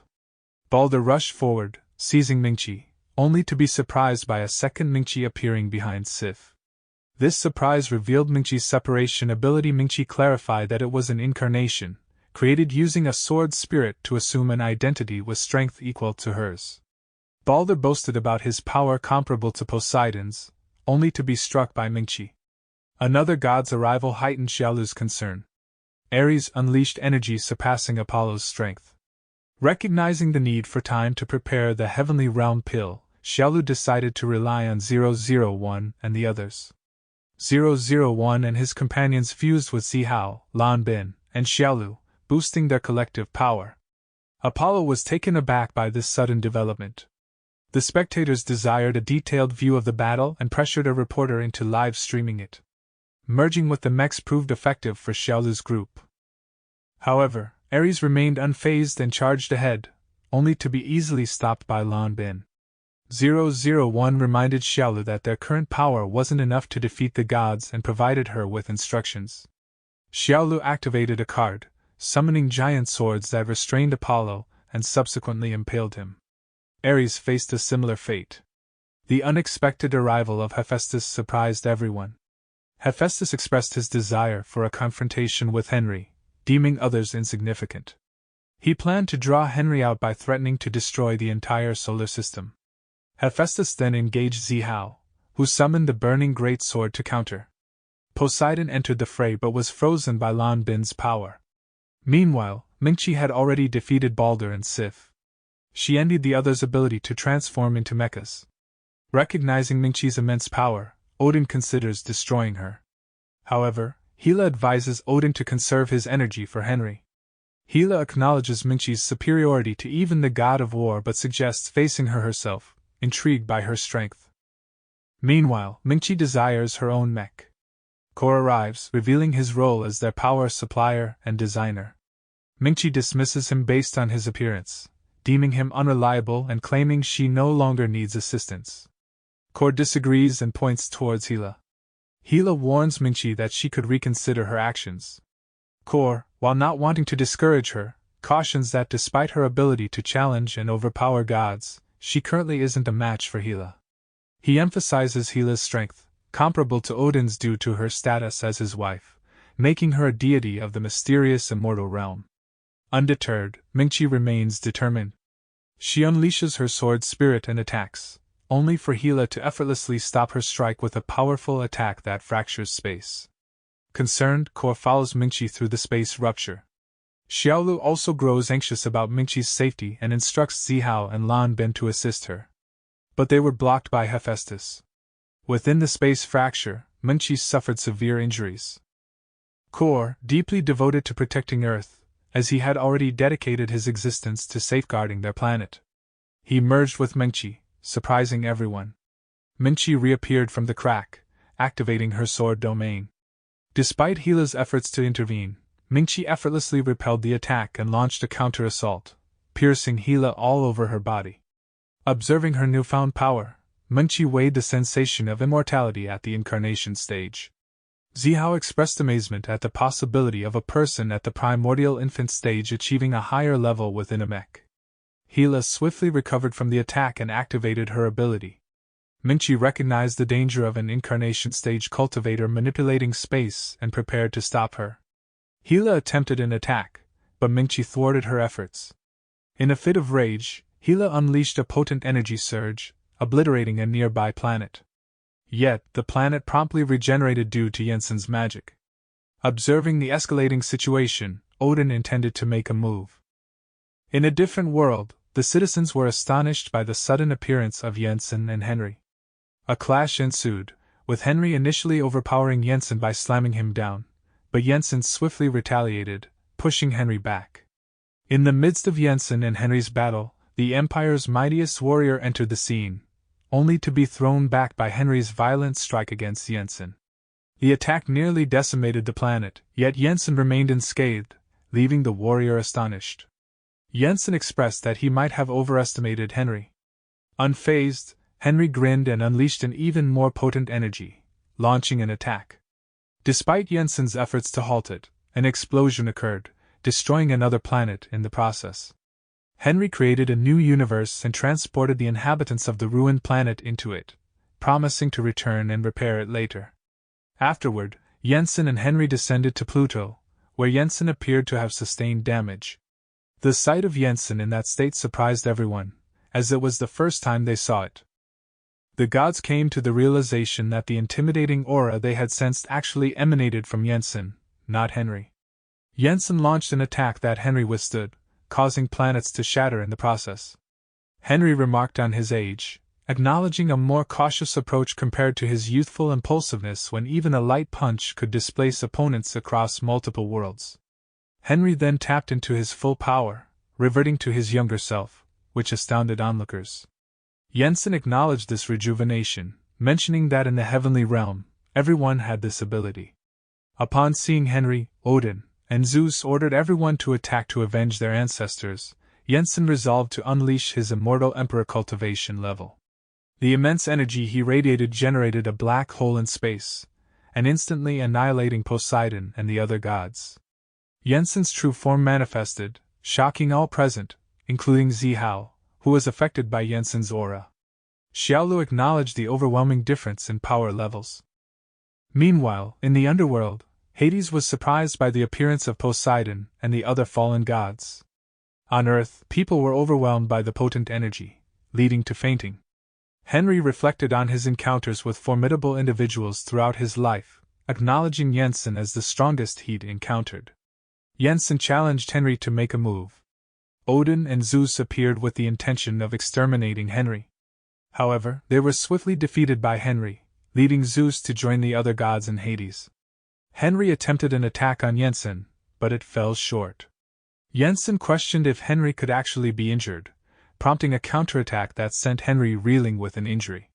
Balder rushed forward, seizing Mingqi, only to be surprised by a second Mingqi appearing behind Sif. This surprise revealed Mingqi's separation ability. Mingqi clarified that it was an incarnation, created using a sword spirit to assume an identity with strength equal to hers. Balder boasted about his power comparable to Poseidon's, only to be struck by Mingqi. Another god's arrival heightened Xiaolu's concern. Ares unleashed energy surpassing Apollo's strength. Recognizing the need for time to prepare the heavenly realm pill, Xiaolu decided to rely on 001 and the others. 001 and his companions fused with Zihao, Lan Bin, and Xiaolu, boosting their collective power. Apollo was taken aback by this sudden development. The spectators desired a detailed view of the battle and pressured a reporter into live streaming it. Merging with the mechs proved effective for Xiaolu's group. However, Ares remained unfazed and charged ahead, only to be easily stopped by Lan Bin. 001 reminded Xiaolu that their current power wasn't enough to defeat the gods and provided her with instructions. Xiaolu activated a card, summoning giant swords that restrained Apollo and subsequently impaled him. Ares faced a similar fate. The unexpected arrival of Hephaestus surprised everyone. Hephaestus expressed his desire for a confrontation with Henry, deeming others insignificant. He planned to draw Henry out by threatening to destroy the entire solar system. Hephaestus then engaged Zihao, who summoned the burning great sword to counter. Poseidon entered the fray but was frozen by Lan Bin's power. Meanwhile, Mingqi had already defeated Balder and Sif. She envied the others' ability to transform into mechas. Recognizing Mingqi's immense power, Odin considers destroying her. However, Hela advises Odin to conserve his energy for Henry. Hela acknowledges Mingqi's superiority to even the god of war but suggests facing her herself, intrigued by her strength. Meanwhile, Mingqi desires her own mech. Kor arrives, revealing his role as their power supplier and designer. Mingqi dismisses him based on his appearance, deeming him unreliable and claiming she no longer needs assistance. Kor disagrees and points towards Hela. Hela warns Mingqi that she could reconsider her actions. Kor, while not wanting to discourage her, cautions that despite her ability to challenge and overpower gods, she currently isn't a match for Hela. He emphasizes Hela's strength, comparable to Odin's due to her status as his wife, making her a deity of the mysterious immortal realm. Undeterred, Mingqi remains determined. She unleashes her sword spirit and attacks, only for Hela to effortlessly stop her strike with a powerful attack that fractures space. Concerned, Kor follows Mingqi through the space rupture. Xiaolu also grows anxious about Mingqi's safety and instructs Zihao and Lan Ben to assist her. But they were blocked by Hephaestus. Within the space fracture, Mingqi suffered severe injuries. Kor, deeply devoted to protecting Earth, as he had already dedicated his existence to safeguarding their planet. He merged with Mingqi, surprising everyone. Mingqi reappeared from the crack, activating her sword domain. Despite Hila's efforts to intervene, Mingqi effortlessly repelled the attack and launched a counter-assault, piercing Hila all over her body. Observing her newfound power, Mingqi weighed the sensation of immortality at the incarnation stage. Zihao expressed amazement at the possibility of a person at the primordial infant stage achieving a higher level within a mech. Hila swiftly recovered from the attack and activated her ability. Mingqi recognized the danger of an incarnation stage cultivator manipulating space and prepared to stop her. Hila attempted an attack, but Mingqi thwarted her efforts. In a fit of rage, Hila unleashed a potent energy surge, obliterating a nearby planet. Yet, the planet promptly regenerated due to Jensen's magic. Observing the escalating situation, Odin intended to make a move. In a different world, the citizens were astonished by the sudden appearance of Jensen and Henry. A clash ensued, with Henry initially overpowering Jensen by slamming him down, but Jensen swiftly retaliated, pushing Henry back. In the midst of Jensen and Henry's battle, the Empire's mightiest warrior entered the scene, only to be thrown back by Henry's violent strike against Jensen. The attack nearly decimated the planet, yet Jensen remained unscathed, leaving the warrior astonished. Jensen expressed that he might have overestimated Henry. Unfazed, Henry grinned and unleashed an even more potent energy, launching an attack. Despite Jensen's efforts to halt it, an explosion occurred, destroying another planet in the process. Henry created a new universe and transported the inhabitants of the ruined planet into it, promising to return and repair it later. Afterward, Jensen and Henry descended to Pluto, where Jensen appeared to have sustained damage. The sight of Jensen in that state surprised everyone, as it was the first time they saw it. The gods came to the realization that the intimidating aura they had sensed actually emanated from Jensen, not Henry. Jensen launched an attack that Henry withstood, causing planets to shatter in the process. Henry remarked on his age, acknowledging a more cautious approach compared to his youthful impulsiveness when even a light punch could displace opponents across multiple worlds. Henry then tapped into his full power, reverting to his younger self, which astounded onlookers. Jensen acknowledged this rejuvenation, mentioning that in the heavenly realm, everyone had this ability. Upon seeing Henry, Odin, and Zeus ordered everyone to attack to avenge their ancestors, Jensen resolved to unleash his immortal emperor cultivation level. The immense energy he radiated generated a black hole in space, and instantly annihilating Poseidon and the other gods. Jensen's true form manifested, shocking all present, including Zihao, who was affected by Jensen's aura. Xiaolu acknowledged the overwhelming difference in power levels. Meanwhile, in the underworld, Hades was surprised by the appearance of Poseidon and the other fallen gods. On Earth, people were overwhelmed by the potent energy, leading to fainting. Henry reflected on his encounters with formidable individuals throughout his life, acknowledging Jensen as the strongest he'd encountered. Jensen challenged Henry to make a move. Odin and Zeus appeared with the intention of exterminating Henry. However, they were swiftly defeated by Henry, leading Zeus to join the other gods in Hades. Henry attempted an attack on Jensen, but it fell short. Jensen questioned if Henry could actually be injured, prompting a counterattack that sent Henry reeling with an injury.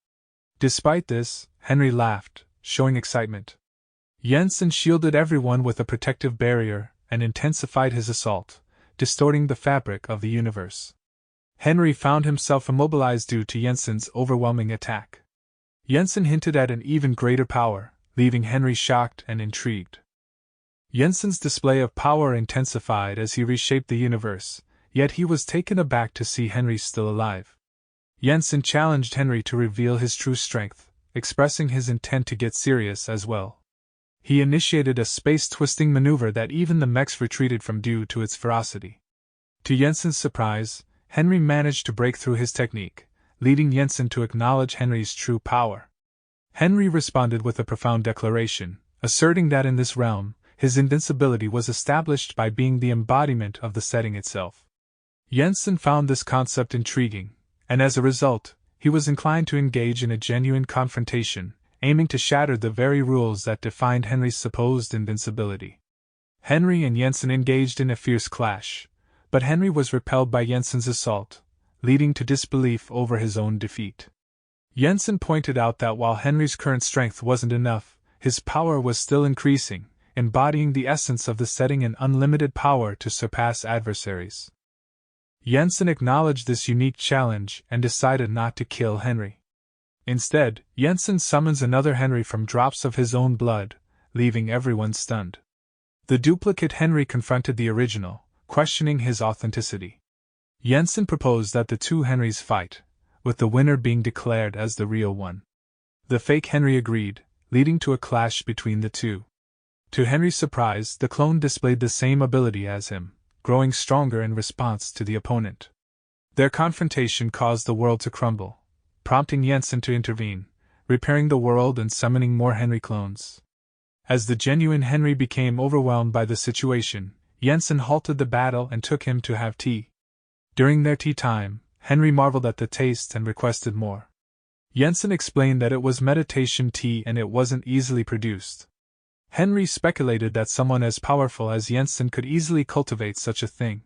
Despite this, Henry laughed, showing excitement. Jensen shielded everyone with a protective barrier and intensified his assault, distorting the fabric of the universe. Henry found himself immobilized due to Jensen's overwhelming attack. Jensen hinted at an even greater power, leaving Henry shocked and intrigued. Jensen's display of power intensified as he reshaped the universe, yet he was taken aback to see Henry still alive. Jensen challenged Henry to reveal his true strength, expressing his intent to get serious as well. He initiated a space-twisting maneuver that even the mechs retreated from due to its ferocity. To Jensen's surprise, Henry managed to break through his technique, leading Jensen to acknowledge Henry's true power. Henry responded with a profound declaration, asserting that in this realm, his invincibility was established by being the embodiment of the setting itself. Jensen found this concept intriguing, and as a result, he was inclined to engage in a genuine confrontation, aiming to shatter the very rules that defined Henry's supposed invincibility. Henry and Jensen engaged in a fierce clash, but Henry was repelled by Jensen's assault, leading to disbelief over his own defeat. Jensen pointed out that while Henry's current strength wasn't enough, his power was still increasing, embodying the essence of the setting and unlimited power to surpass adversaries. Jensen acknowledged this unique challenge and decided not to kill Henry. Instead, Jensen summons another Henry from drops of his own blood, leaving everyone stunned. The duplicate Henry confronted the original, questioning his authenticity. Jensen proposed that the two Henrys fight, with the winner being declared as the real one. The fake Henry agreed, leading to a clash between the two. To Henry's surprise, the clone displayed the same ability as him, growing stronger in response to the opponent. Their confrontation caused the world to crumble, prompting Jensen to intervene, repairing the world and summoning more Henry clones. As the genuine Henry became overwhelmed by the situation, Jensen halted the battle and took him to have tea. During their tea time, Henry marveled at the taste and requested more. Jensen explained that it was meditation tea and it wasn't easily produced. Henry speculated that someone as powerful as Jensen could easily cultivate such a thing.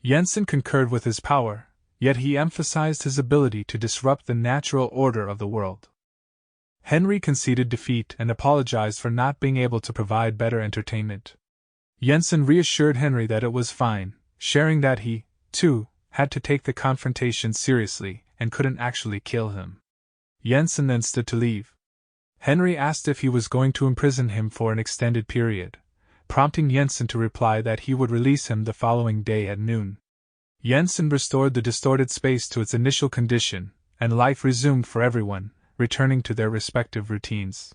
Jensen concurred with his power, yet he emphasized his ability to disrupt the natural order of the world. Henry conceded defeat and apologized for not being able to provide better entertainment. Jensen reassured Henry that it was fine, sharing that he, too, had to take the confrontation seriously and couldn't actually kill him. Jensen then stood to leave. Henry asked if he was going to imprison him for an extended period, prompting Jensen to reply that he would release him the following day at noon. Jensen restored the distorted space to its initial condition, and life resumed for everyone, returning to their respective routines.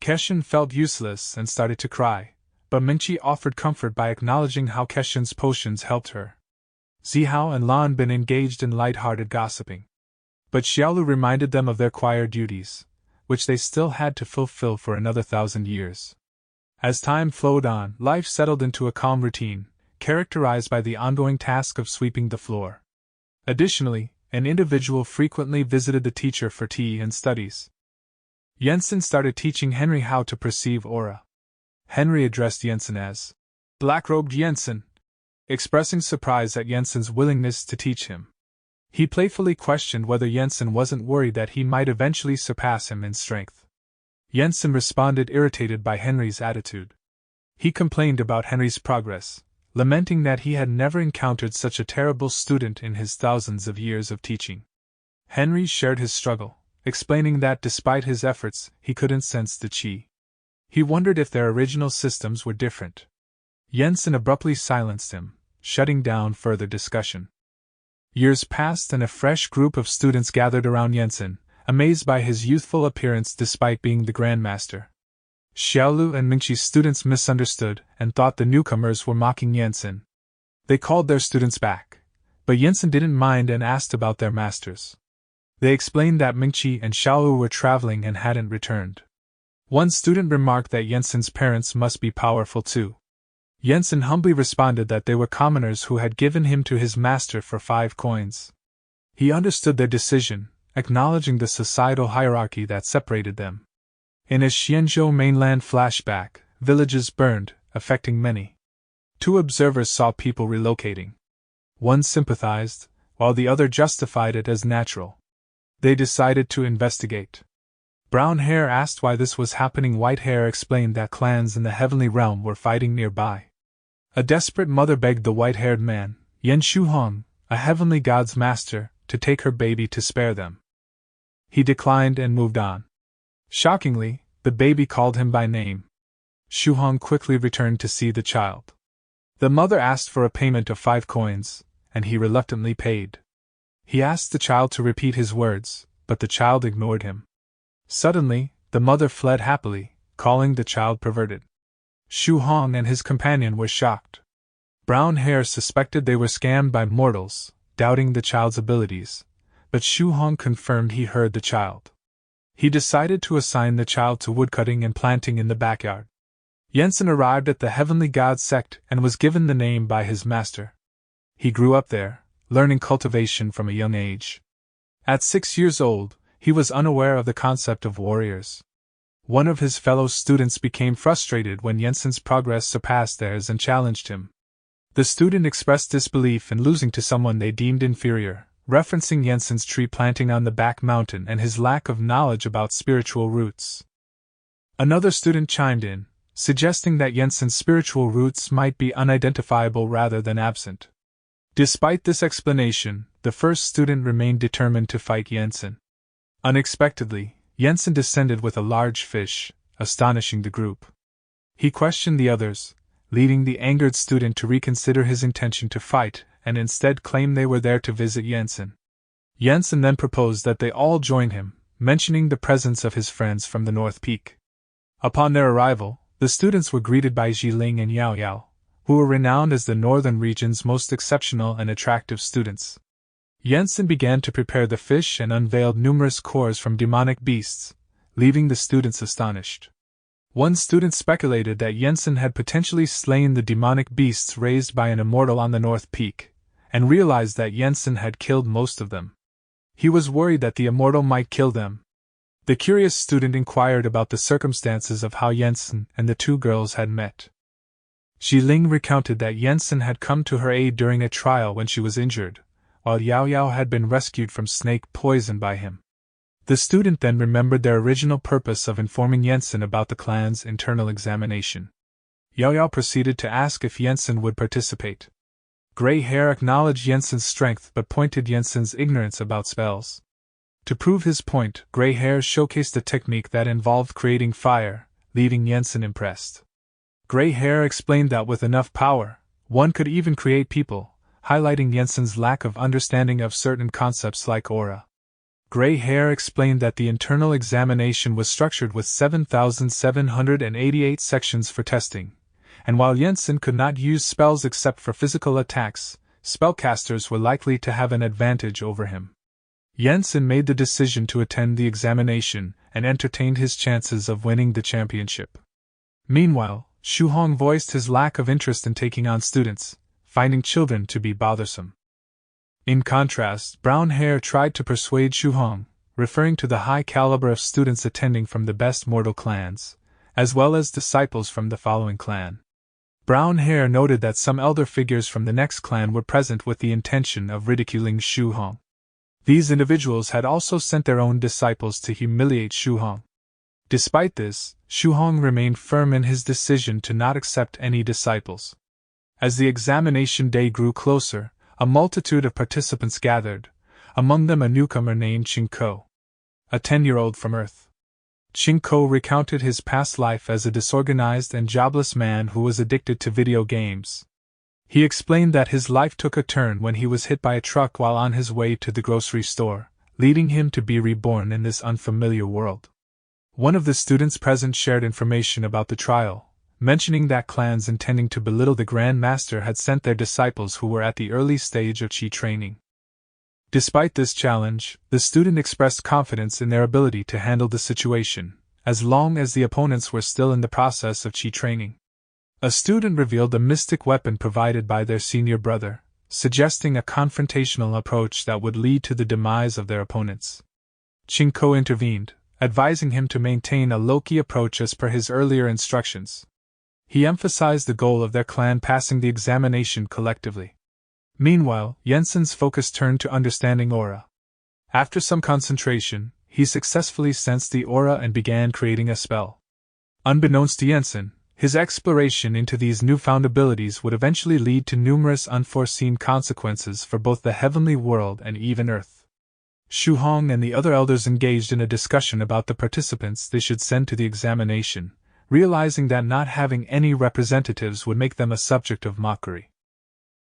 Keshin felt useless and started to cry, but Mingqi offered comfort by acknowledging how Keshin's potions helped her. Zihao and Lan Bin engaged in light-hearted gossiping. But Xiaolu reminded them of their choir duties, which they still had to fulfill for another 1,000 years. As time flowed on, life settled into a calm routine, characterized by the ongoing task of sweeping the floor. Additionally, an individual frequently visited the teacher for tea and studies. Jensen started teaching Henry how to perceive aura. Henry addressed Jensen as Black-robed Jensen, expressing surprise at Jensen's willingness to teach him. He playfully questioned whether Jensen wasn't worried that he might eventually surpass him in strength. Jensen responded irritated by Henry's attitude. He complained about Henry's progress, lamenting that he had never encountered such a terrible student in his thousands of years of teaching. Henry shared his struggle, explaining that despite his efforts, he couldn't sense the qi. He wondered if their original systems were different. Jensen abruptly silenced him, shutting down further discussion. Years passed and a fresh group of students gathered around Jensen, amazed by his youthful appearance despite being the Grandmaster. Xiaolu and Mingqi's students misunderstood and thought the newcomers were mocking Jensen. They called their students back, but Jensen didn't mind and asked about their masters. They explained that Mingqi and Xiaolu were traveling and hadn't returned. One student remarked that Jensen's parents must be powerful too. Jensen humbly responded that they were commoners who had given him to his master for 5 coins. He understood their decision, acknowledging the societal hierarchy that separated them. In a Xianzhou mainland flashback, villages burned, affecting many. 2 observers saw people relocating. One sympathized, while the other justified it as natural. They decided to investigate. Brown Hair asked why this was happening. White Hair explained that clans in the heavenly realm were fighting nearby. A desperate mother begged the white-haired man, Yan Shuhong, a heavenly god's master, to take her baby to spare them. He declined and moved on. Shockingly, the baby called him by name. Shuhong quickly returned to see the child. The mother asked for a payment of 5 coins, and he reluctantly paid. He asked the child to repeat his words, but the child ignored him. Suddenly, the mother fled happily, calling the child perverted. Shu Hong and his companion were shocked. Brown Hair suspected they were scammed by mortals, doubting the child's abilities, but Shu Hong confirmed he heard the child. He decided to assign the child to woodcutting and planting in the backyard. Jensen arrived at the Heavenly God sect and was given the name by his master. He grew up there, learning cultivation from a young age. At 6 years old, he was unaware of the concept of warriors. One of his fellow students became frustrated when Jensen's progress surpassed theirs and challenged him. The student expressed disbelief in losing to someone they deemed inferior, referencing Jensen's tree planting on the back mountain and his lack of knowledge about spiritual roots. Another student chimed in, suggesting that Jensen's spiritual roots might be unidentifiable rather than absent. Despite this explanation, the first student remained determined to fight Jensen. Unexpectedly, Jensen descended with a large fish, astonishing the group. He questioned the others, leading the angered student to reconsider his intention to fight and instead claim they were there to visit Jensen. Jensen then proposed that they all join him, mentioning the presence of his friends from the North Peak. Upon their arrival, the students were greeted by Jiling and Yao Yao, who were renowned as the northern region's most exceptional and attractive students. Jensen began to prepare the fish and unveiled numerous cores from demonic beasts, leaving the students astonished. One student speculated that Jensen had potentially slain the demonic beasts raised by an immortal on the North Peak, and realized that Jensen had killed most of them. He was worried that the immortal might kill them. The curious student inquired about the circumstances of how Jensen and the two girls had met. Jiling recounted that Jensen had come to her aid during a trial when she was injured, while Yao Yao had been rescued from snake poison by him. The student then remembered their original purpose of informing Jensen about the clan's internal examination. Yao Yao proceeded to ask if Jensen would participate. Gray Hair acknowledged Jensen's strength but pointed Jensen's ignorance about spells. To prove his point, Gray Hair showcased a technique that involved creating fire, leaving Jensen impressed. Gray Hair explained that with enough power, one could even create people, highlighting Jensen's lack of understanding of certain concepts like aura. Gray Hair explained that the internal examination was structured with 7,788 sections for testing, and while Jensen could not use spells except for physical attacks, spellcasters were likely to have an advantage over him. Jensen made the decision to attend the examination and entertained his chances of winning the championship. Meanwhile, Shu Hong voiced his lack of interest in taking on students, finding children to be bothersome. In contrast, Brown Hair tried to persuade Shu Hong, referring to the high caliber of students attending from the best mortal clans, as well as disciples from the following clan. Brown Hair noted that some elder figures from the next clan were present with the intention of ridiculing Shu Hong. These individuals had also sent their own disciples to humiliate Shu Hong. Despite this, Shu Hong remained firm in his decision to not accept any disciples. As the examination day grew closer, a multitude of participants gathered, among them a newcomer named Ching Ko, a 10-year-old from Earth. Ching Ko recounted his past life as a disorganized and jobless man who was addicted to video games. He explained that his life took a turn when he was hit by a truck while on his way to the grocery store, leading him to be reborn in this unfamiliar world. One of the students present shared information about the trial, mentioning that clans intending to belittle the Grand Master had sent their disciples who were at the early stage of Qi training. Despite this challenge, the student expressed confidence in their ability to handle the situation, as long as the opponents were still in the process of Qi training. A student revealed the mystic weapon provided by their senior brother, suggesting a confrontational approach that would lead to the demise of their opponents. Ching Ko intervened, advising him to maintain a low-key approach as per his earlier instructions. He emphasized the goal of their clan passing the examination collectively. Meanwhile, Jensen's focus turned to understanding aura. After some concentration, he successfully sensed the aura and began creating a spell. Unbeknownst to Jensen, his exploration into these newfound abilities would eventually lead to numerous unforeseen consequences for both the heavenly world and even Earth. Shu Hong and the other elders engaged in a discussion about the participants they should send to the examination, realizing that not having any representatives would make them a subject of mockery.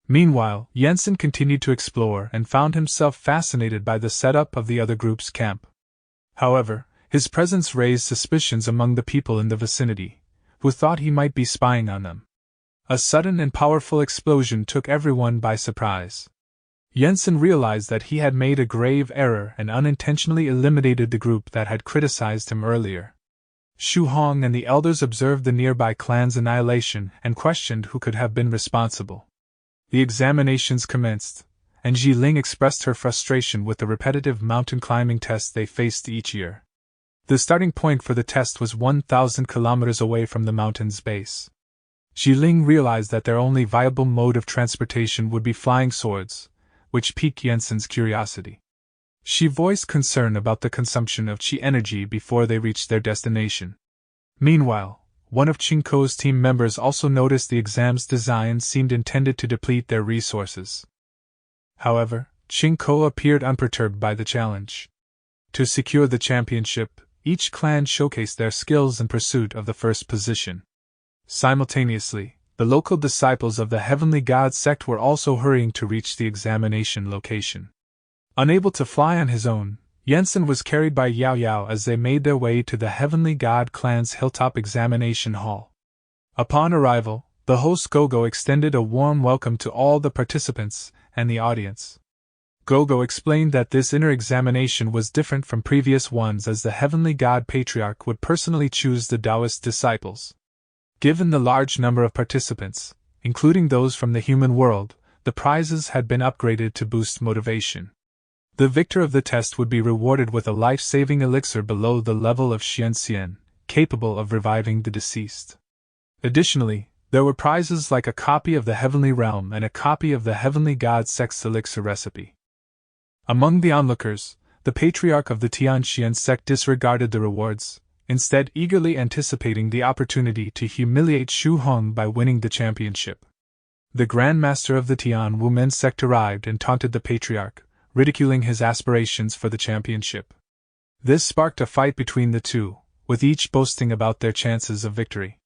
Meanwhile, Jensen continued to explore and found himself fascinated by the setup of the other group's camp. However, his presence raised suspicions among the people in the vicinity, who thought he might be spying on them. A sudden and powerful explosion took everyone by surprise. Jensen realized that he had made a grave error and unintentionally eliminated the group that had criticized him earlier. Shu Hong and the elders observed the nearby clan's annihilation and questioned who could have been responsible. The examinations commenced, and Ji Ling expressed her frustration with the repetitive mountain climbing tests they faced each year. The starting point for the test was 1,000 kilometers away from the mountain's base. Ji Ling realized that their only viable mode of transportation would be flying swords, which piqued Jensen's curiosity. She voiced concern about the consumption of chi energy before they reached their destination. Meanwhile, one of Qingko's team members also noticed the exam's design seemed intended to deplete their resources. However, Qingko appeared unperturbed by the challenge. To secure the championship, each clan showcased their skills in pursuit of the first position. Simultaneously, the local disciples of the Heavenly God sect were also hurrying to reach the examination location. Unable to fly on his own, Jensen was carried by Yao Yao as they made their way to the Heavenly God clan's hilltop examination hall. Upon arrival, the host Gogo extended a warm welcome to all the participants and the audience. Gogo explained that this inner examination was different from previous ones as the Heavenly God Patriarch would personally choose the Taoist disciples. Given the large number of participants, including those from the human world, the prizes had been upgraded to boost motivation. The victor of the test would be rewarded with a life-saving elixir below the level of Xian, capable of reviving the deceased. Additionally, there were prizes like a copy of the Heavenly Realm and a copy of the Heavenly God sect's elixir recipe. Among the onlookers, the patriarch of the Tianxian sect disregarded the rewards, instead eagerly anticipating the opportunity to humiliate Shu Hong by winning the championship. The Grand Master of the Tian Wumen sect arrived and taunted the patriarch, ridiculing his aspirations for the championship. This sparked a fight between the two, with each boasting about their chances of victory.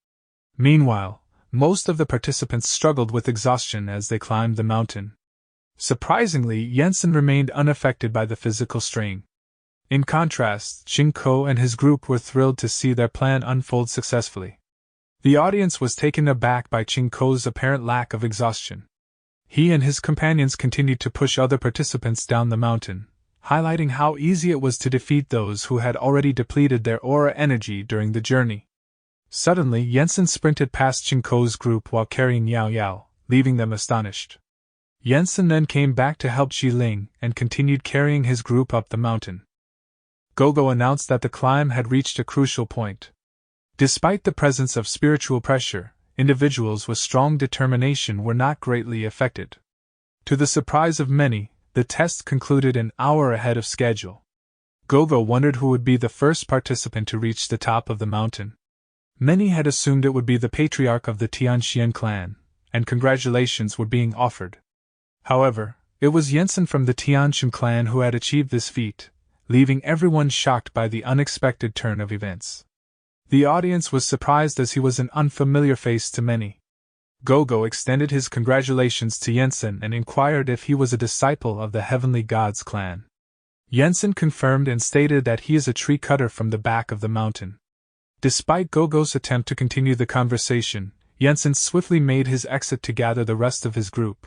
Meanwhile, most of the participants struggled with exhaustion as they climbed the mountain. Surprisingly, Jensen remained unaffected by the physical strain. In contrast, Qingko and his group were thrilled to see their plan unfold successfully. The audience was taken aback by Qingko's apparent lack of exhaustion. He and his companions continued to push other participants down the mountain, highlighting how easy it was to defeat those who had already depleted their aura energy during the journey. Suddenly, Jensen sprinted past Qingko's group while carrying Yao Yao, leaving them astonished. Jensen then came back to help Ji Ling and continued carrying his group up the mountain. Gogo announced that the climb had reached a crucial point. Despite the presence of spiritual pressure, individuals with strong determination were not greatly affected. To the surprise of many, the test concluded an hour ahead of schedule. Gogo wondered who would be the first participant to reach the top of the mountain. Many had assumed it would be the patriarch of the Tianxian clan, and congratulations were being offered. However, it was Jensen from the Tianxian clan who had achieved this feat, leaving everyone shocked by the unexpected turn of events. The audience was surprised as he was an unfamiliar face to many. Gogo extended his congratulations to Jensen and inquired if he was a disciple of the Heavenly Gods clan. Jensen confirmed and stated that he is a tree cutter from the back of the mountain. Despite Gogo's attempt to continue the conversation, Jensen swiftly made his exit to gather the rest of his group.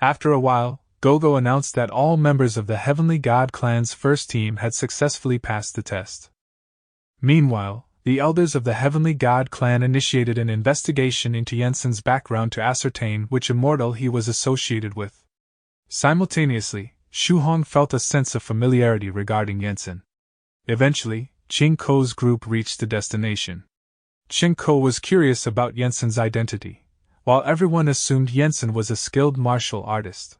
After a while, Gogo announced that all members of the Heavenly God clan's first team had successfully passed the test. Meanwhile, the elders of the Heavenly God clan initiated an investigation into Jensen's background to ascertain which immortal he was associated with. Simultaneously, Shu Hong felt a sense of familiarity regarding Jensen. Eventually, Qingko's group reached the destination. Qingko was curious about Jensen's identity, while everyone assumed Jensen was a skilled martial artist.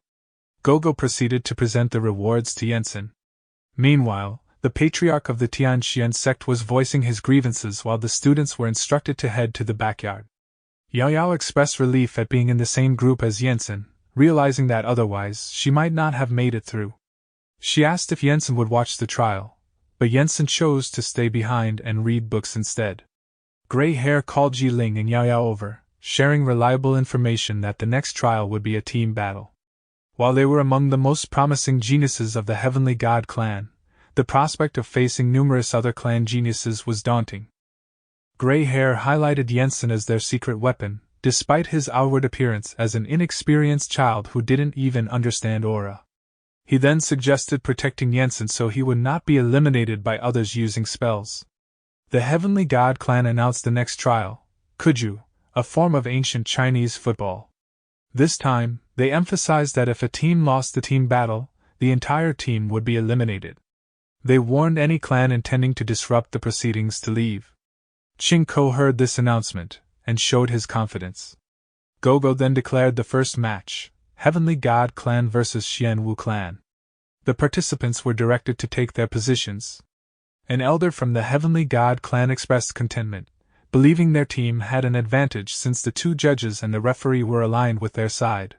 Gogo proceeded to present the rewards to Jensen. Meanwhile, the patriarch of the Tianxian sect was voicing his grievances while the students were instructed to head to the backyard. Yao Yao expressed relief at being in the same group as Jensen, realizing that otherwise she might not have made it through. She asked if Jensen would watch the trial, but Jensen chose to stay behind and read books instead. Gray Hair called Ji Ling and Yao Yao over, sharing reliable information that the next trial would be a team battle. While they were among the most promising geniuses of the Heavenly God clan, the prospect of facing numerous other clan geniuses was daunting. Gray Hair highlighted Jensen as their secret weapon, despite his outward appearance as an inexperienced child who didn't even understand aura. He then suggested protecting Jensen so he would not be eliminated by others using spells. The Heavenly God clan announced the next trial, Kuju, a form of ancient Chinese football. This time, they emphasized that if a team lost the team battle, the entire team would be eliminated. They warned any clan intending to disrupt the proceedings to leave. Qingko heard this announcement, and showed his confidence. Gogo then declared the first match, Heavenly God clan vs Xianwu clan. The participants were directed to take their positions. An elder from the Heavenly God clan expressed contentment, believing their team had an advantage since the two judges and the referee were aligned with their side.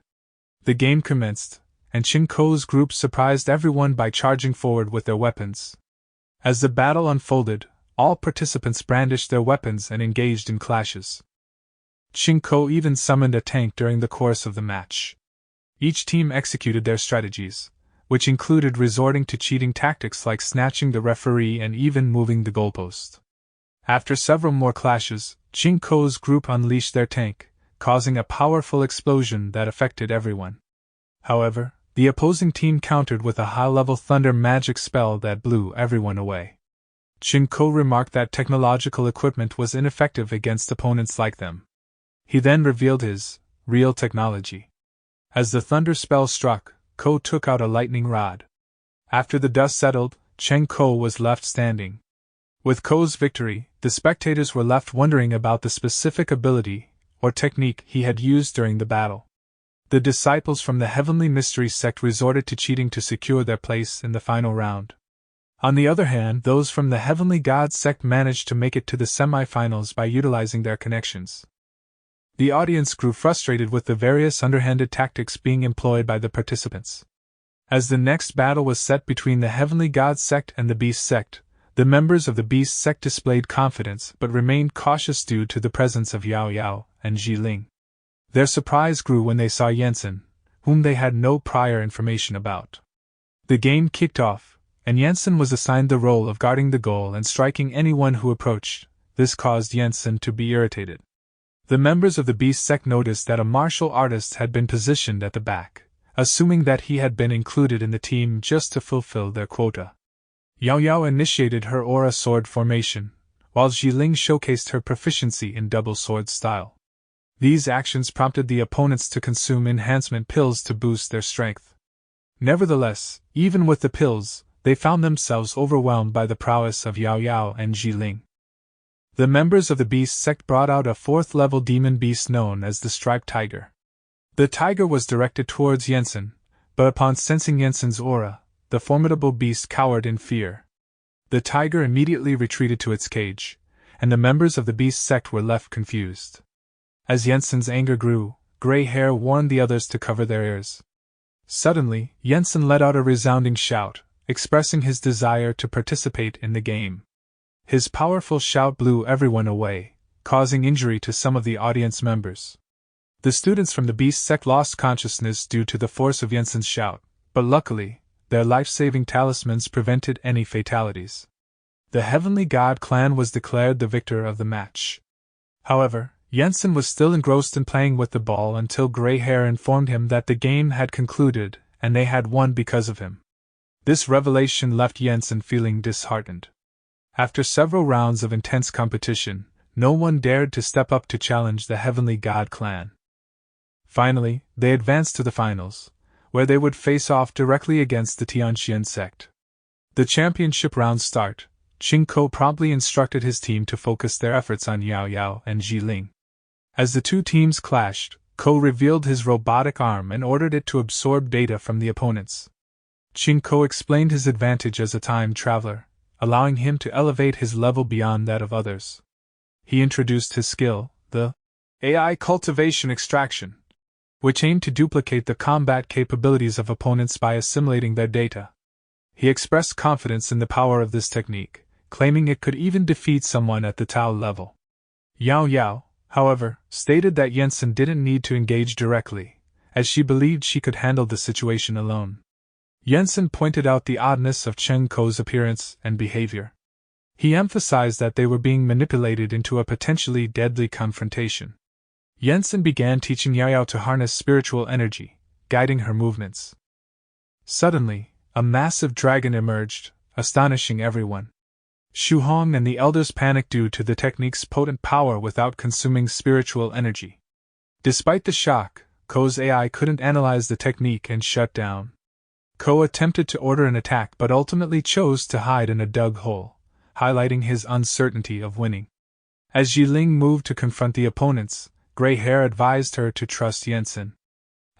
The game commenced, and Qingko's group surprised everyone by charging forward with their weapons. As the battle unfolded, all participants brandished their weapons and engaged in clashes. Qingko even summoned a tank during the course of the match. Each team executed their strategies, which included resorting to cheating tactics like snatching the referee and even moving the goalpost. After several more clashes, Qingko's group unleashed their tank, causing a powerful explosion that affected everyone. However, the opposing team countered with a high-level thunder magic spell that blew everyone away. Qingko remarked that technological equipment was ineffective against opponents like them. He then revealed his real technology. As the thunder spell struck, Ko took out a lightning rod. After the dust settled, Qingko was left standing. With Ko's victory, the spectators were left wondering about the specific ability or technique he had used during the battle. The disciples from the Heavenly Mystery sect resorted to cheating to secure their place in the final round. On the other hand, those from the Heavenly God sect managed to make it to the semi-finals by utilizing their connections. The audience grew frustrated with the various underhanded tactics being employed by the participants. As the next battle was set between the Heavenly God sect and the Beast sect, the members of the Beast sect displayed confidence but remained cautious due to the presence of Yao Yao and Jiling. Their surprise grew when they saw Yensen, whom they had no prior information about. The game kicked off, and Yensen was assigned the role of guarding the goal and striking anyone who approached. This caused Yensen to be irritated. The members of the Beast sect noticed that a martial artist had been positioned at the back, assuming that he had been included in the team just to fulfill their quota. Yao Yao initiated her aura sword formation, while Jiling showcased her proficiency in double sword style. These actions prompted the opponents to consume enhancement pills to boost their strength. Nevertheless, even with the pills, they found themselves overwhelmed by the prowess of Yao Yao and Jiling. The members of the Beast sect brought out a 4th-level demon beast known as the Striped Tiger. The tiger was directed towards Yensen, but upon sensing Yensen's aura, the formidable beast cowered in fear. The tiger immediately retreated to its cage, and the members of the Beast sect were left confused. As Yensen's anger grew, gray hair warned the others to cover their ears. Suddenly, Yensen let out a resounding shout, expressing his desire to participate in the game. His powerful shout blew everyone away, causing injury to some of the audience members. The students from the Beast sect lost consciousness due to the force of Yensen's shout, but luckily, their life-saving talismans prevented any fatalities. The Heavenly God clan was declared the victor of the match. However, Yensen was still engrossed in playing with the ball until Gray Hair informed him that the game had concluded and they had won because of him. This revelation left Yensen feeling disheartened. After several rounds of intense competition, no one dared to step up to challenge the Heavenly God clan. Finally, they advanced to the finals, where they would face off directly against the Tianxian sect. The championship round start, Qingko promptly instructed his team to focus their efforts on Yao Yao and Jiling. As the two teams clashed, Ko revealed his robotic arm and ordered it to absorb data from the opponents. Qingko explained his advantage as a time traveler, allowing him to elevate his level beyond that of others. He introduced his skill, the AI Cultivation Extraction, which aimed to duplicate the combat capabilities of opponents by assimilating their data. He expressed confidence in the power of this technique, claiming it could even defeat someone at the Tao level. Yao Yao, however, stated that Yensen didn't need to engage directly, as she believed she could handle the situation alone. Yensen pointed out the oddness of Chen Ko's appearance and behavior. He emphasized that they were being manipulated into a potentially deadly confrontation. Yensen began teaching Yao Yao to harness spiritual energy, guiding her movements. Suddenly, a massive dragon emerged, astonishing everyone. Shu Hong and the elders panicked due to the technique's potent power without consuming spiritual energy. Despite the shock, Ko's AI couldn't analyze the technique and shut down. Ko attempted to order an attack but ultimately chose to hide in a dug hole, highlighting his uncertainty of winning. As Yiling moved to confront the opponents, Gray Hair advised her to trust Yensen.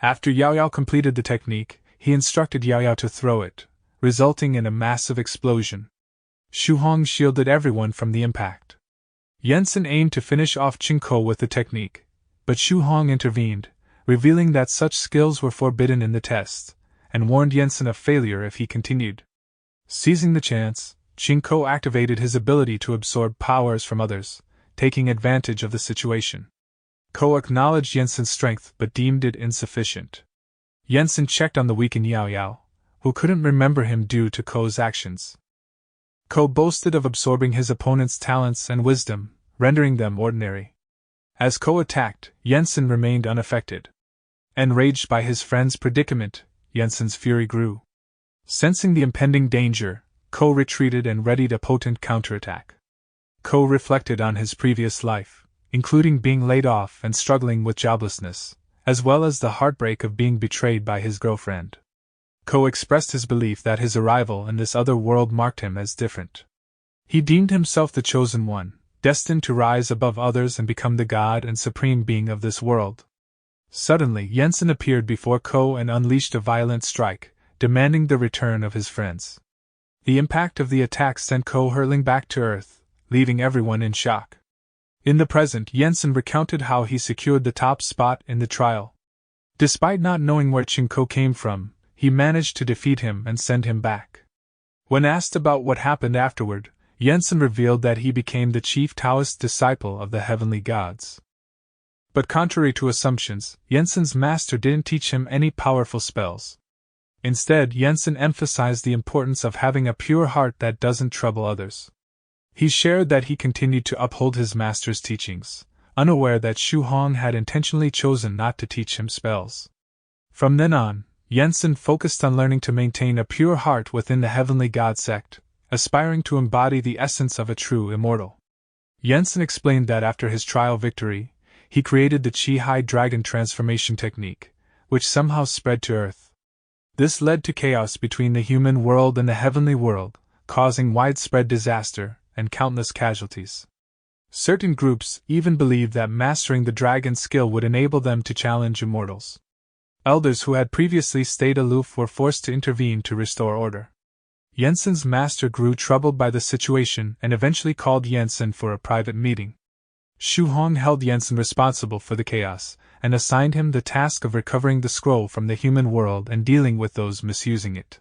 After Yao Yao completed the technique, he instructed Yao Yao to throw it, resulting in a massive explosion. Shu Hong shielded everyone from the impact. Yensen aimed to finish off Qingko with the technique, but Shu Hong intervened, revealing that such skills were forbidden in the test, and warned Yensen of failure if he continued. Seizing the chance, Qingko activated his ability to absorb powers from others, taking advantage of the situation. Ko acknowledged Yensen's strength but deemed it insufficient. Yensen checked on the weakened Yao Yao, who couldn't remember him due to Ko's actions. Ko boasted of absorbing his opponent's talents and wisdom, rendering them ordinary. As Ko attacked, Yensen remained unaffected. Enraged by his friend's predicament, Yensen's fury grew. Sensing the impending danger, Ko retreated and readied a potent counterattack. Ko reflected on his previous life, including being laid off and struggling with joblessness, as well as the heartbreak of being betrayed by his girlfriend. Ko expressed his belief that his arrival in this other world marked him as different. He deemed himself the chosen one, destined to rise above others and become the god and supreme being of this world. Suddenly, Yensen appeared before Ko and unleashed a violent strike, demanding the return of his friends. The impact of the attack sent Ko hurtling back to Earth, leaving everyone in shock. In the present, Yensen recounted how he secured the top spot in the trial. Despite not knowing where Qingko came from, he managed to defeat him and send him back. When asked about what happened afterward, Yensen revealed that he became the chief Taoist disciple of the heavenly gods. But contrary to assumptions, Yensen's master didn't teach him any powerful spells. Instead, Yensen emphasized the importance of having a pure heart that doesn't trouble others. He shared that he continued to uphold his master's teachings, unaware that Shu Hong had intentionally chosen not to teach him spells. From then on, Yensen focused on learning to maintain a pure heart within the heavenly god sect, aspiring to embody the essence of a true immortal. Yensen explained that after his trial victory, he created the Chi-Hai Dragon transformation technique, which somehow spread to Earth. This led to chaos between the human world and the heavenly world, causing widespread disaster and countless casualties. Certain groups even believed that mastering the dragon skill would enable them to challenge immortals. Elders who had previously stayed aloof were forced to intervene to restore order. Yensen's master grew troubled by the situation and eventually called Yensen for a private meeting. Shu Hong held Yensen responsible for the chaos, and assigned him the task of recovering the scroll from the human world and dealing with those misusing it.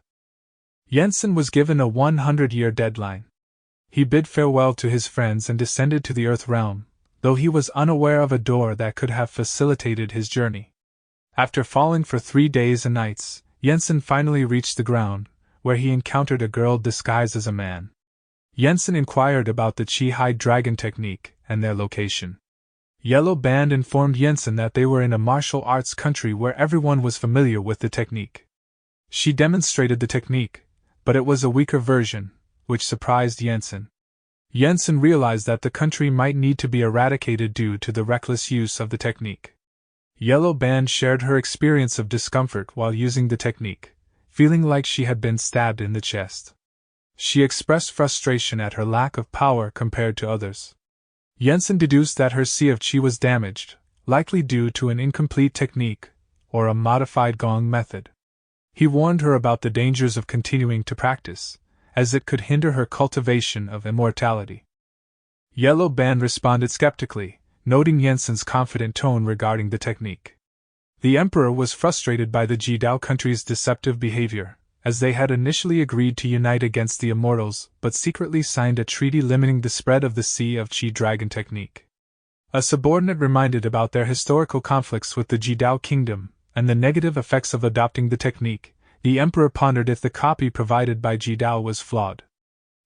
Yensen was given a 100-year deadline. He bid farewell to his friends and descended to the Earth realm, though he was unaware of a door that could have facilitated his journey. After falling for 3 days and nights, Yensen finally reached the ground, where he encountered a girl disguised as a man. Yensen inquired about the Chi-Hai Dragon technique and their location. Yellow Band informed Yensen that they were in a martial arts country where everyone was familiar with the technique. She demonstrated the technique, but it was a weaker version, which surprised Yensen. Yensen realized that the country might need to be eradicated due to the reckless use of the technique. Yellow Band shared her experience of discomfort while using the technique, feeling like she had been stabbed in the chest. She expressed frustration at her lack of power compared to others. Yensen deduced that her Sea of Qi was damaged, likely due to an incomplete technique, or a modified Gong method. He warned her about the dangers of continuing to practice, as it could hinder her cultivation of immortality. Yellow Band responded skeptically, noting Yensen's confident tone regarding the technique. The Emperor was frustrated by the Jidao country's deceptive behavior, as they had initially agreed to unite against the Immortals but secretly signed a treaty limiting the spread of the Sea of Qi Dragon technique. A subordinate reminded about their historical conflicts with the Jidao kingdom and the negative effects of adopting the technique. The Emperor pondered if the copy provided by Jidao was flawed.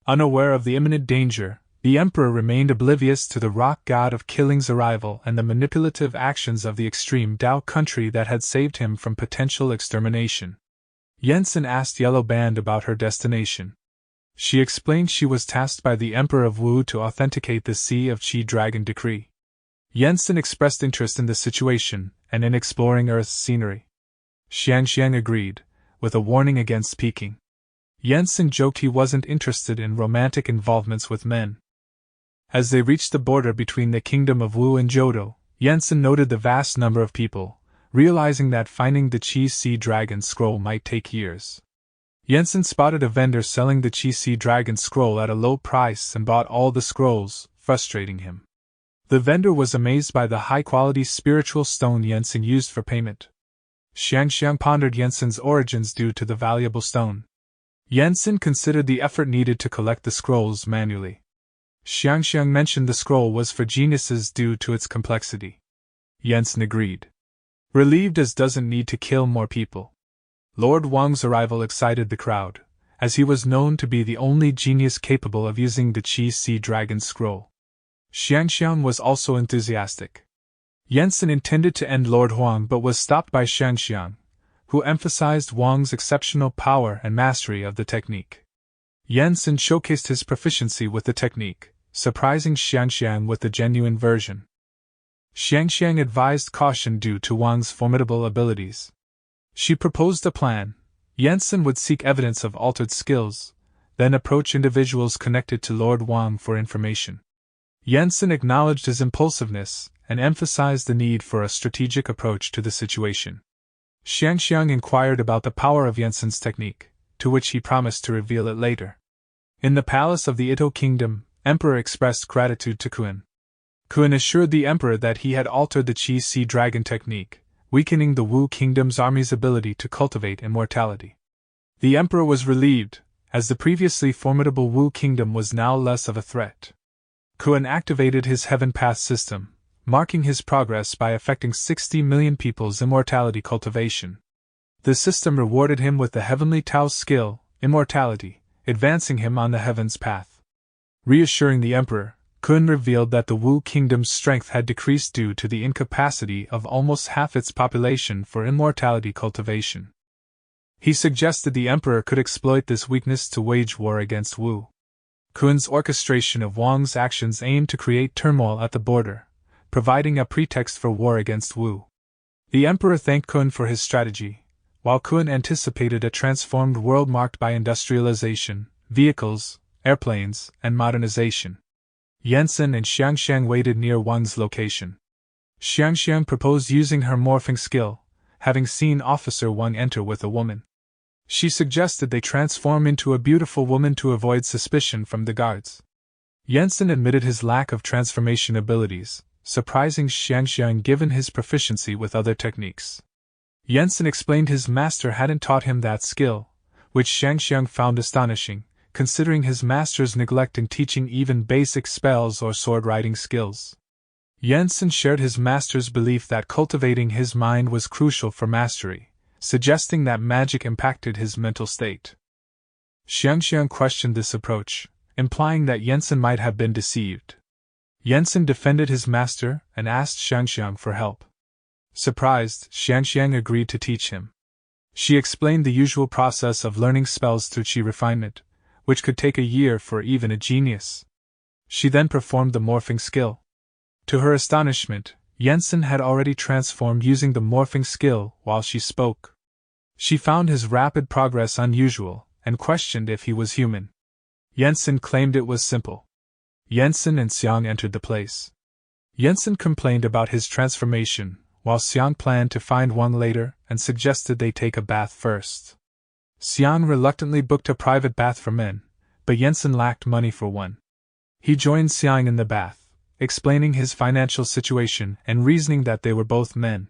Unaware of the imminent danger, the Emperor remained oblivious to the rock god of killing's arrival and the manipulative actions of the extreme Dao country that had saved him from potential extermination. Yensen asked Yellow Band about her destination. She explained she was tasked by the Emperor of Wu to authenticate the Sea of Qi Dragon Decree. Yensen expressed interest in the situation and in exploring Earth's scenery. Xiangxiang agreed, with a warning against peeking. Yensen joked he wasn't interested in romantic involvements with men. As they reached the border between the kingdom of Wu and Jodo, Yensen noted the vast number of people, realizing that finding the Qi Sea Dragon Scroll might take years. Yensen spotted a vendor selling the Qi Sea Dragon Scroll at a low price and bought all the scrolls, frustrating him. The vendor was amazed by the high-quality spiritual stone Yensen used for payment. Xiangxiang pondered Yensen's origins due to the valuable stone. Yensen considered the effort needed to collect the scrolls manually. Xiangxiang mentioned the scroll was for geniuses due to its complexity. Yensen agreed. Relieved as doesn't need to kill more people. Lord Wang's arrival excited the crowd, as he was known to be the only genius capable of using the Qi Sea Dragon Scroll. Xiangxiang was also enthusiastic. Yensen intended to end Lord Huang but was stopped by Xiangxiang, who emphasized Wang's exceptional power and mastery of the technique. Yensen showcased his proficiency with the technique, surprising Xiangxiang with the genuine version. Xiangxiang advised caution due to Wang's formidable abilities. She proposed a plan. Yensen would seek evidence of altered skills, then approach individuals connected to Lord Wang for information. Yensen acknowledged his impulsiveness and emphasized the need for a strategic approach to the situation. Xiangxiang inquired about the power of Yensen's technique, to which he promised to reveal it later. In the palace of the Ito kingdom, Emperor expressed gratitude to Kun. Kun assured the Emperor that he had altered the Qi Sea Dragon technique, weakening the Wu kingdom's army's ability to cultivate immortality. The Emperor was relieved, as the previously formidable Wu kingdom was now less of a threat. Kun activated his Heaven Path system, marking his progress by affecting 60 million people's immortality cultivation. The system rewarded him with the Heavenly Tao's skill, immortality, advancing him on the Heaven's path. Reassuring the Emperor, Kun revealed that the Wu kingdom's strength had decreased due to the incapacity of almost half its population for immortality cultivation. He suggested the Emperor could exploit this weakness to wage war against Wu. Kun's orchestration of Wang's actions aimed to create turmoil at the border, providing a pretext for war against Wu. The Emperor thanked Kun for his strategy, while Kun anticipated a transformed world marked by industrialization, vehicles, airplanes, and modernization. Yensen and Xiangxiang waited near Wang's location. Xiangxiang proposed using her morphing skill, having seen Officer Wang enter with a woman. She suggested they transform into a beautiful woman to avoid suspicion from the guards. Yensen admitted his lack of transformation abilities, surprising Xiangxiang given his proficiency with other techniques. Yensen explained his master hadn't taught him that skill, which Xiangxiang found astonishing, considering his master's neglect in teaching even basic spells or sword-riding skills. Yensen shared his master's belief that cultivating his mind was crucial for mastery, suggesting that magic impacted his mental state. Xiangxiang questioned this approach, implying that Yensen might have been deceived. Yensen defended his master and asked Xiangxiang for help. Surprised, Xiangxiang agreed to teach him. She explained the usual process of learning spells through qi refinement, which could take a year for even a genius. She then performed the morphing skill. To her astonishment, Yensen had already transformed using the morphing skill while she spoke. She found his rapid progress unusual and questioned if he was human. Yensen claimed it was simple. Yensen and Xiang entered the place. Yensen complained about his transformation, while Xiang planned to find Wang later and suggested they take a bath first. Xiang reluctantly booked a private bath for men, but Yensen lacked money for one. He joined Xiang in the bath, explaining his financial situation and reasoning that they were both men.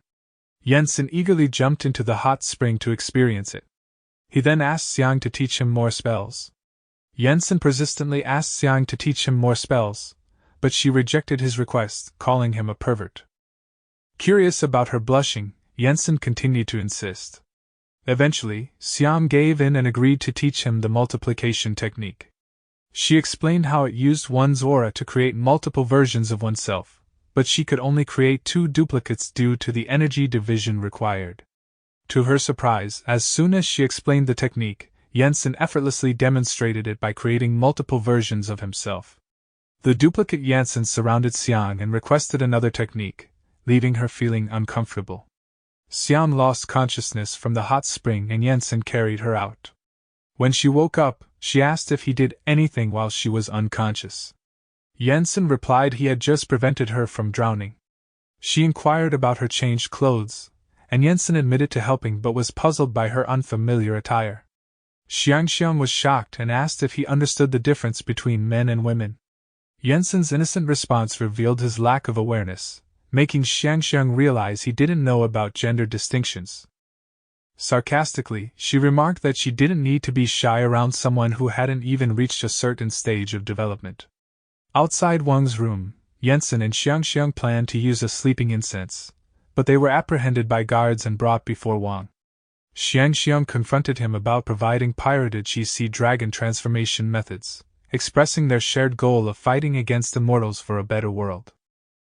Yensen eagerly jumped into the hot spring to experience it. He then asked Xiang to teach him more spells. Yensen persistently asked Xiang to teach him more spells, but she rejected his request, calling him a pervert. Curious about her blushing, Yensen continued to insist. Eventually, Xiang gave in and agreed to teach him the multiplication technique. She explained how it used one's aura to create multiple versions of oneself, but she could only create 2 duplicates due to the energy division required. To her surprise, as soon as she explained the technique, Jensen effortlessly demonstrated it by creating multiple versions of himself. The duplicate Jensen surrounded Xiang and requested another technique, leaving her feeling uncomfortable. Xiang lost consciousness from the hot spring and Jensen carried her out. When she woke up, she asked if he did anything while she was unconscious. Jensen replied he had just prevented her from drowning. She inquired about her changed clothes, and Jensen admitted to helping but was puzzled by her unfamiliar attire. Xiang was shocked and asked if he understood the difference between men and women. Jensen's innocent response revealed his lack of awareness, making Xiang realize he didn't know about gender distinctions. Sarcastically, she remarked that she didn't need to be shy around someone who hadn't even reached a certain stage of development. Outside Wang's room, Jensen and Xiang planned to use a sleeping incense, but they were apprehended by guards and brought before Wang. Xiang confronted him about providing pirated Qi dragon transformation methods, expressing their shared goal of fighting against immortals for a better world.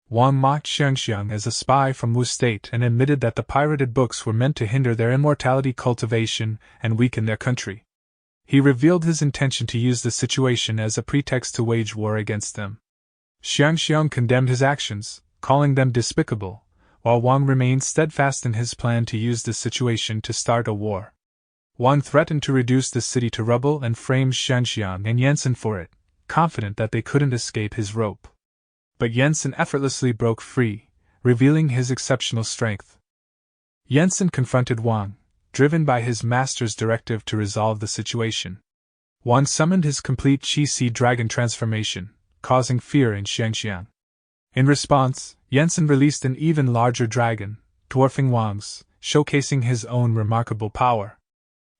Wang mocked Xiang as a spy from Wu State and admitted that the pirated books were meant to hinder their immortality cultivation and weaken their country. He revealed his intention to use the situation as a pretext to wage war against them. Xiang condemned his actions, calling them despicable, while Wang remained steadfast in his plan to use the situation to start a war. Wang threatened to reduce the city to rubble and framed Xiang and Jensen for it, confident that they couldn't escape his rope. But Jensen effortlessly broke free, revealing his exceptional strength. Jensen confronted Wang, driven by his master's directive to resolve the situation. Wang summoned his complete Qi dragon transformation, causing fear in Xiang. In response, Jensen released an even larger dragon, dwarfing Wang's, showcasing his own remarkable power.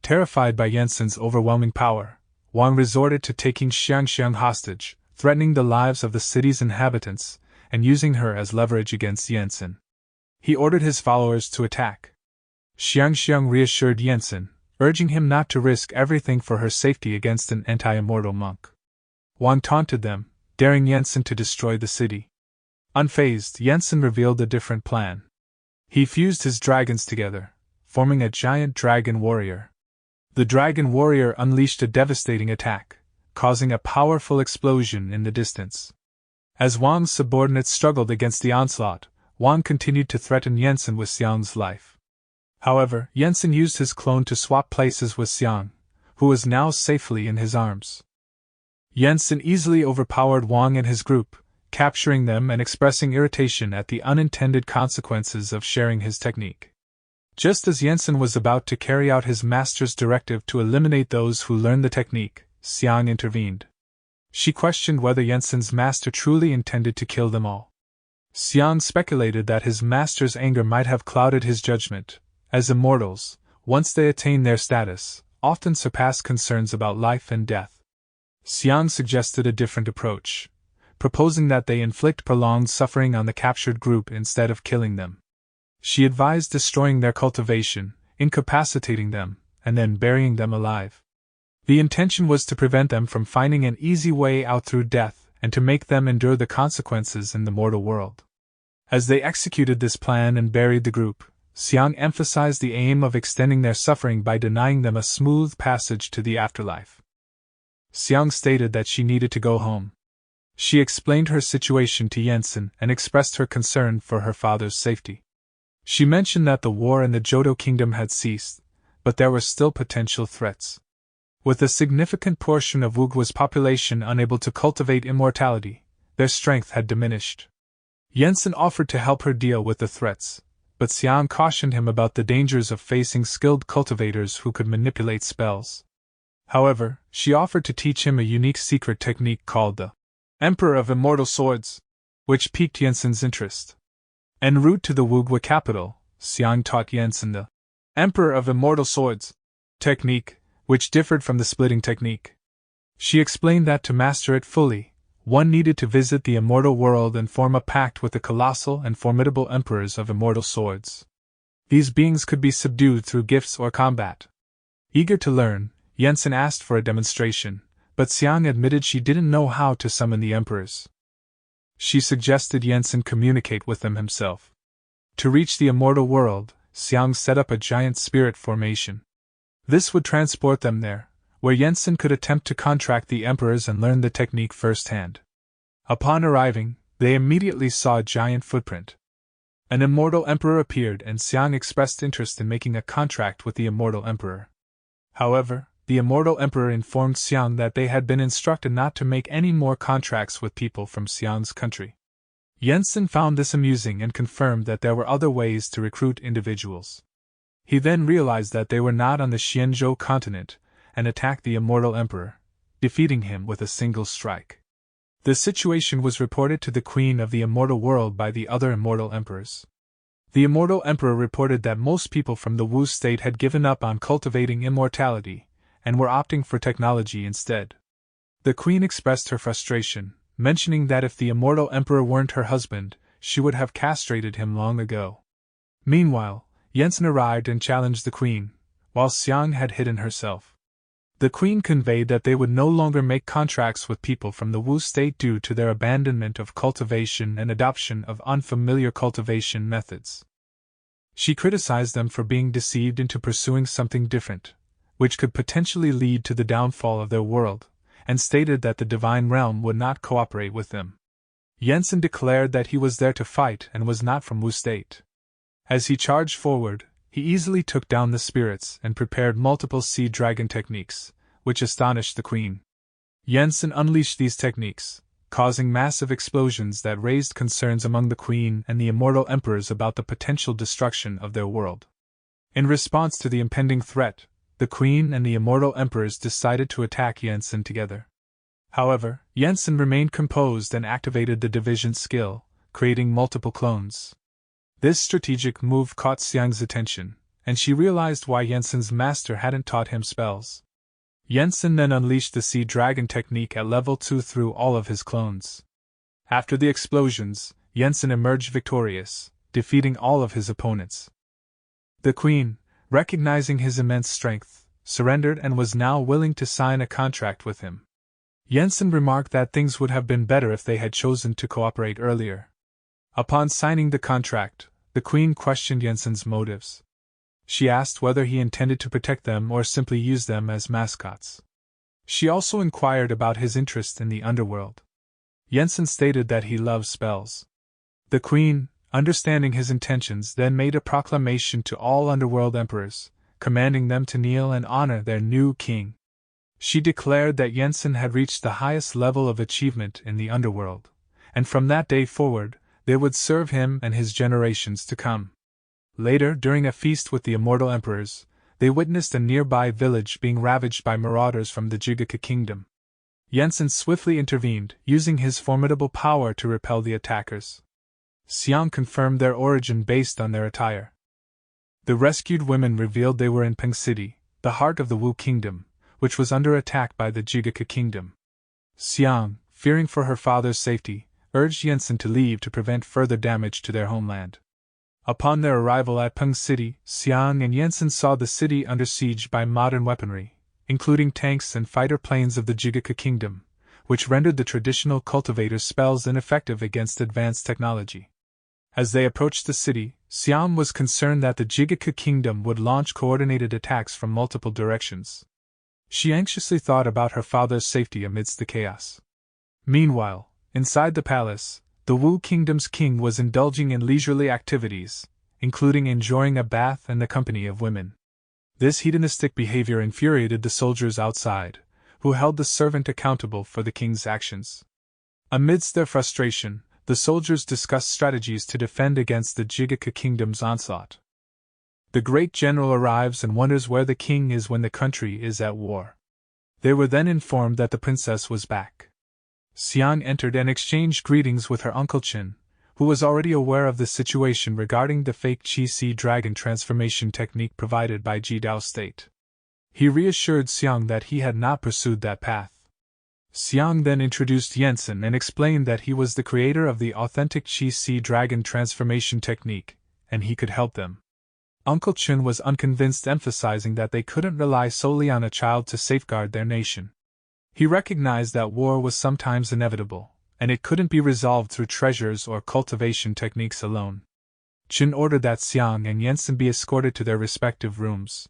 Terrified by Jensen's overwhelming power, Wang resorted to taking Xiang hostage, threatening the lives of the city's inhabitants, and using her as leverage against Jensen. He ordered his followers to attack. Xiang reassured Jensen, urging him not to risk everything for her safety against an anti-immortal monk. Wang taunted them, daring Jensen to destroy the city. Unfazed, Jensen revealed a different plan. He fused his dragons together, forming a giant dragon warrior. The dragon warrior unleashed a devastating attack, causing a powerful explosion in the distance. As Wang's subordinates struggled against the onslaught, Wang continued to threaten Jensen with Xiang's life. However, Jensen used his clone to swap places with Xiang, who was now safely in his arms. Jensen easily overpowered Wang and his group, capturing them and expressing irritation at the unintended consequences of sharing his technique. Just as Jensen was about to carry out his master's directive to eliminate those who learned the technique, Xiang intervened. She questioned whether Jensen's master truly intended to kill them all. Xiang speculated that his master's anger might have clouded his judgment, as immortals, once they attain their status, often surpass concerns about life and death. Xiang suggested a different approach, proposing that they inflict prolonged suffering on the captured group instead of killing them. She advised destroying their cultivation, incapacitating them, and then burying them alive. The intention was to prevent them from finding an easy way out through death and to make them endure the consequences in the mortal world. As they executed this plan and buried the group, Xiang emphasized the aim of extending their suffering by denying them a smooth passage to the afterlife. Xiang stated that she needed to go home. She explained her situation to Jensen and expressed her concern for her father's safety. She mentioned that the war in the Johto kingdom had ceased, but there were still potential threats. With a significant portion of Wugua's population unable to cultivate immortality, their strength had diminished. Jensen offered to help her deal with the threats, but Xiang cautioned him about the dangers of facing skilled cultivators who could manipulate spells. However, she offered to teach him a unique secret technique called the Emperor of Immortal Swords, which piqued Jensen's interest. En route to the Wugua capital, Xiang taught Jensen the Emperor of Immortal Swords technique, which differed from the splitting technique. She explained that to master it fully, one needed to visit the immortal world and form a pact with the colossal and formidable emperors of immortal swords. These beings could be subdued through gifts or combat. Eager to learn, Jensen asked for a demonstration, but Xiang admitted she didn't know how to summon the emperors. She suggested Jensen communicate with them himself. To reach the immortal world, Xiang set up a giant spirit formation. This would transport them there, where Jensen could attempt to contract the emperors and learn the technique firsthand. Upon arriving, they immediately saw a giant footprint. An immortal emperor appeared, and Xiang expressed interest in making a contract with the immortal emperor. However, the immortal emperor informed Xiang that they had been instructed not to make any more contracts with people from Xiang's country. Jensen found this amusing and confirmed that there were other ways to recruit individuals. He then realized that they were not on the Xianzhou continent, and attacked the immortal emperor, defeating him with a single strike. The situation was reported to the Queen of the Immortal World by the other immortal emperors. The immortal emperor reported that most people from the Wu state had given up on cultivating immortality, and were opting for technology instead. The queen expressed her frustration, mentioning that if the immortal emperor weren't her husband, she would have castrated him long ago. Meanwhile, Jensen arrived and challenged the queen, while Xiang had hidden herself. The queen conveyed that they would no longer make contracts with people from the Wu state due to their abandonment of cultivation and adoption of unfamiliar cultivation methods. She criticized them for being deceived into pursuing something different, which could potentially lead to the downfall of their world, and stated that the divine realm would not cooperate with them. Jensen declared that he was there to fight and was not from Wu state. As he charged forward, he easily took down the spirits and prepared multiple sea dragon techniques, which astonished the queen. Jensen unleashed these techniques, causing massive explosions that raised concerns among the queen and the immortal emperors about the potential destruction of their world. In response to the impending threat, the queen and the immortal emperors decided to attack Jensen together. However, Jensen remained composed and activated the division skill, creating multiple clones. This strategic move caught Xiang's attention, and she realized why Jensen's master hadn't taught him spells. Jensen then unleashed the Sea Dragon technique at level 2 through all of his clones. After the explosions, Jensen emerged victorious, defeating all of his opponents. The queen, recognizing his immense strength, surrendered and was now willing to sign a contract with him. Jensen remarked that things would have been better if they had chosen to cooperate earlier. Upon signing the contract, the queen questioned Jensen's motives. She asked whether he intended to protect them or simply use them as mascots. She also inquired about his interest in the underworld. Jensen stated that he loved spells. The queen, understanding his intentions, then made a proclamation to all underworld emperors, commanding them to kneel and honor their new king. She declared that Jensen had reached the highest level of achievement in the underworld, and from that day forward, they would serve him and his generations to come. Later, during a feast with the immortal emperors, they witnessed a nearby village being ravaged by marauders from the Jigaka kingdom. Jensen swiftly intervened, using his formidable power to repel the attackers. Xiang confirmed their origin based on their attire. The rescued women revealed they were in Peng City, the heart of the Wu kingdom, which was under attack by the Jigaka kingdom. Xiang, fearing for her father's safety, urged Jensen to leave to prevent further damage to their homeland. Upon their arrival at Peng City, Xiang and Jensen saw the city under siege by modern weaponry, including tanks and fighter planes of the Jigaka kingdom, which rendered the traditional cultivator's spells ineffective against advanced technology. As they approached the city, Xiang was concerned that the Jigaka kingdom would launch coordinated attacks from multiple directions. She anxiously thought about her father's safety amidst the chaos. Meanwhile, inside the palace, the Wu kingdom's king was indulging in leisurely activities, including enjoying a bath and the company of women. This hedonistic behavior infuriated the soldiers outside, who held the servant accountable for the king's actions. Amidst their frustration, the soldiers discussed strategies to defend against the Jigaka kingdom's onslaught. The great general arrives and wonders where the king is when the country is at war. They were then informed that the princess was back. Xiang entered and exchanged greetings with her uncle Qin, who was already aware of the situation regarding the fake Qi Sea Dragon transformation technique provided by Jidao State. He reassured Xiang that he had not pursued that path. Xiang then introduced Jensen and explained that he was the creator of the authentic Qi Sea Dragon transformation technique, and he could help them. Uncle Qin was unconvinced, emphasizing that they couldn't rely solely on a child to safeguard their nation. He recognized that war was sometimes inevitable, and it couldn't be resolved through treasures or cultivation techniques alone. Qin ordered that Xiang and Jensen be escorted to their respective rooms.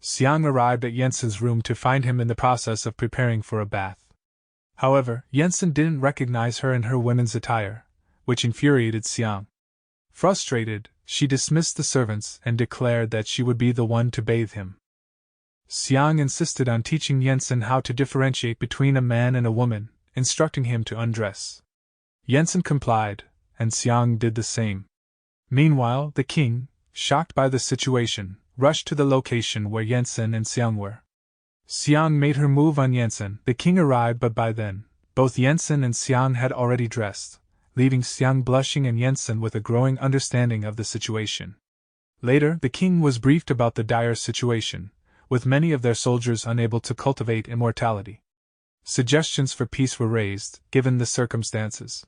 Xiang arrived at Jensen's room to find him in the process of preparing for a bath. However, Jensen didn't recognize her in her women's attire, which infuriated Xiang. Frustrated, she dismissed the servants and declared that she would be the one to bathe him. Xiang insisted on teaching Jensen how to differentiate between a man and a woman, instructing him to undress. Jensen complied, and Xiang did the same. Meanwhile, the king, shocked by the situation, rushed to the location where Jensen and Xiang were. Xiang made her move on Jensen. The king arrived, but by then, both Jensen and Xiang had already dressed, leaving Xiang blushing and Jensen with a growing understanding of the situation. Later, the king was briefed about the dire situation, with many of their soldiers unable to cultivate immortality. Suggestions for peace were raised, given the circumstances.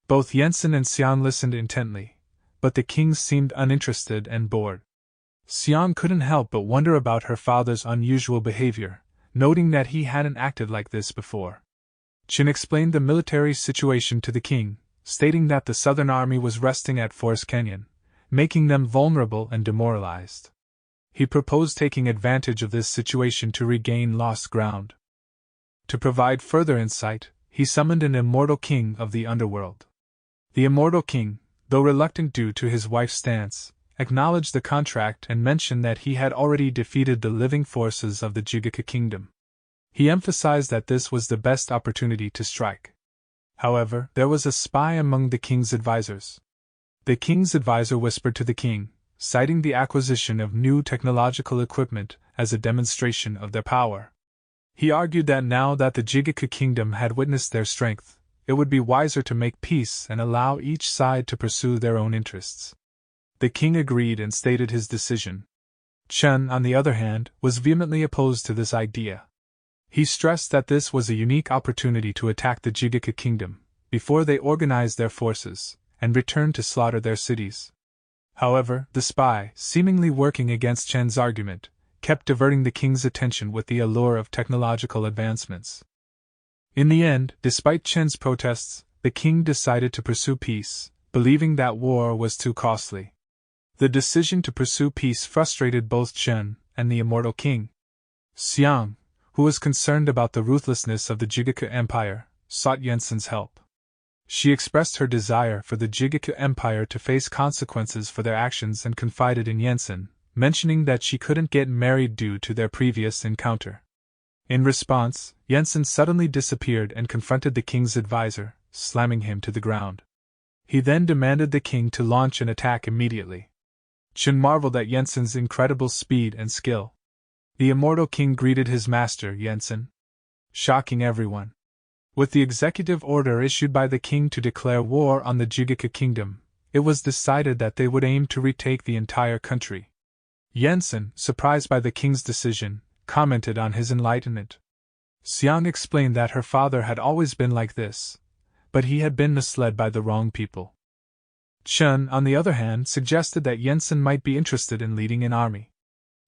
Both Jensen and Xiang listened intently, but the king seemed uninterested and bored. Xiang couldn't help but wonder about her father's unusual behavior, noting that he hadn't acted like this before. Qin explained the military situation to the king, stating that the southern army was resting at Forest Canyon, making them vulnerable and demoralized. He proposed taking advantage of this situation to regain lost ground. To provide further insight, he summoned an immortal king of the underworld. The immortal king, though reluctant due to his wife's stance, acknowledged the contract and mentioned that he had already defeated the living forces of the Jigaka kingdom. He emphasized that this was the best opportunity to strike. However, there was a spy among the king's advisors. The king's advisor whispered to the king, citing the acquisition of new technological equipment as a demonstration of their power. He argued that now that the Jigaka kingdom had witnessed their strength, it would be wiser to make peace and allow each side to pursue their own interests. The king agreed and stated his decision. Chen, on the other hand, was vehemently opposed to this idea. He stressed that this was a unique opportunity to attack the Jigaka kingdom, before they organized their forces, and returned to slaughter their cities. However, the spy, seemingly working against Chen's argument, kept diverting the king's attention with the allure of technological advancements. In the end, despite Chen's protests, the king decided to pursue peace, believing that war was too costly. The decision to pursue peace frustrated both Chen and the immortal king. Xiang, who was concerned about the ruthlessness of the Jigaka Empire, sought Jensen's help. She expressed her desire for the Jigaka Empire to face consequences for their actions and confided in Jensen, mentioning that she couldn't get married due to their previous encounter. In response, Jensen suddenly disappeared and confronted the king's advisor, slamming him to the ground. He then demanded the king to launch an attack immediately. Chen marveled at Jensen's incredible speed and skill. The immortal king greeted his master, Jensen, shocking everyone. With the executive order issued by the king to declare war on the Jigaka kingdom, it was decided that they would aim to retake the entire country. Jensen, surprised by the king's decision, commented on his enlightenment. Xiang explained that her father had always been like this, but he had been misled by the wrong people. Chen, on the other hand, suggested that Jensen might be interested in leading an army.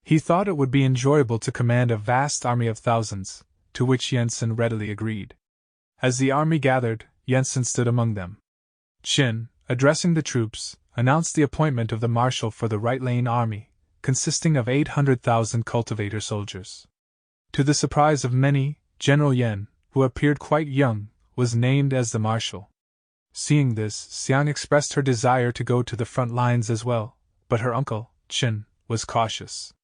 He thought it would be enjoyable to command a vast army of thousands, to which Jensen readily agreed. As the army gathered, Jensen stood among them. Qin, addressing the troops, announced the appointment of the marshal for the Right Lane army, consisting of 800,000 cultivator soldiers. To the surprise of many, General Yen, who appeared quite young, was named as the marshal. Seeing this, Xiang expressed her desire to go to the front lines as well, but her uncle, Qin, was cautious.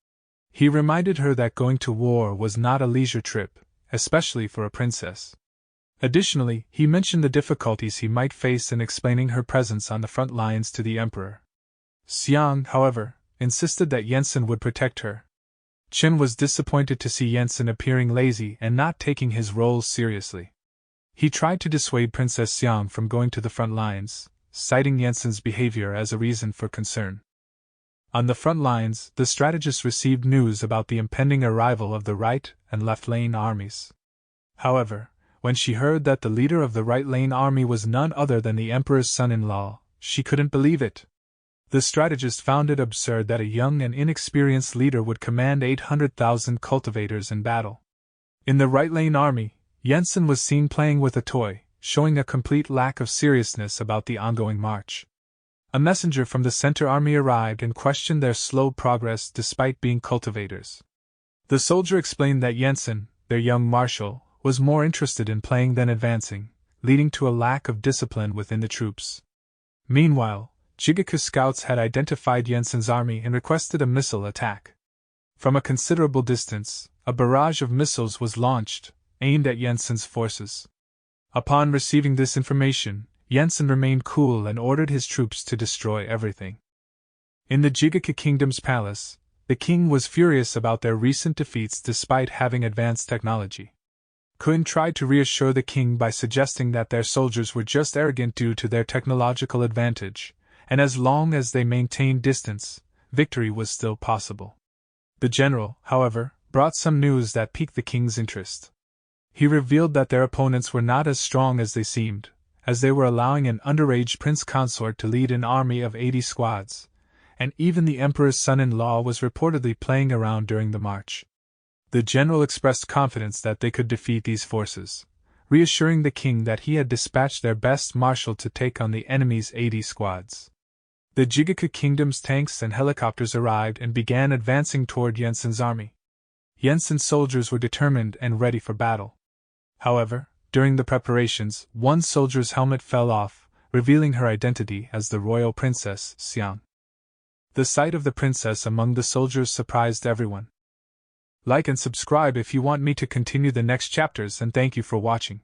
He reminded her that going to war was not a leisure trip, especially for a princess. Additionally, he mentioned the difficulties he might face in explaining her presence on the front lines to the emperor. Xiang, however, insisted that Jensen would protect her. Qin was disappointed to see Jensen appearing lazy and not taking his role seriously. He tried to dissuade Princess Xiang from going to the front lines, citing Jensen's behavior as a reason for concern. On the front lines, the strategist received news about the impending arrival of the Right and Left Lane armies. However, when she heard that the leader of the Right Lane army was none other than the emperor's son-in-law, she couldn't believe it. The strategist found it absurd that a young and inexperienced leader would command 800,000 cultivators in battle. In the Right Lane army, Jensen was seen playing with a toy, showing a complete lack of seriousness about the ongoing march. A messenger from the center army arrived and questioned their slow progress despite being cultivators. The soldier explained that Jensen, their young marshal, was more interested in playing than advancing, leading to a lack of discipline within the troops. Meanwhile, Jigaku scouts had identified Jensen's army and requested a missile attack. From a considerable distance, a barrage of missiles was launched, aimed at Jensen's forces. Upon receiving this information, Jensen remained cool and ordered his troops to destroy everything. In the Jigaku kingdom's palace, the king was furious about their recent defeats despite having advanced technology. Kun tried to reassure the king by suggesting that their soldiers were just arrogant due to their technological advantage, and as long as they maintained distance, victory was still possible. The general, however, brought some news that piqued the king's interest. He revealed that their opponents were not as strong as they seemed, as they were allowing an underage prince consort to lead an army of 80 squads, and even the emperor's son-in-law was reportedly playing around during the march. The general expressed confidence that they could defeat these forces, reassuring the king that he had dispatched their best marshal to take on the enemy's 80 squads. The Jigaku kingdom's tanks and helicopters arrived and began advancing toward Jensen's army. Jensen's soldiers were determined and ready for battle. However, during the preparations, one soldier's helmet fell off, revealing her identity as the royal princess, Xiang. The sight of the princess among the soldiers surprised everyone. Like and subscribe if you want me to continue the next chapters, and thank you for watching.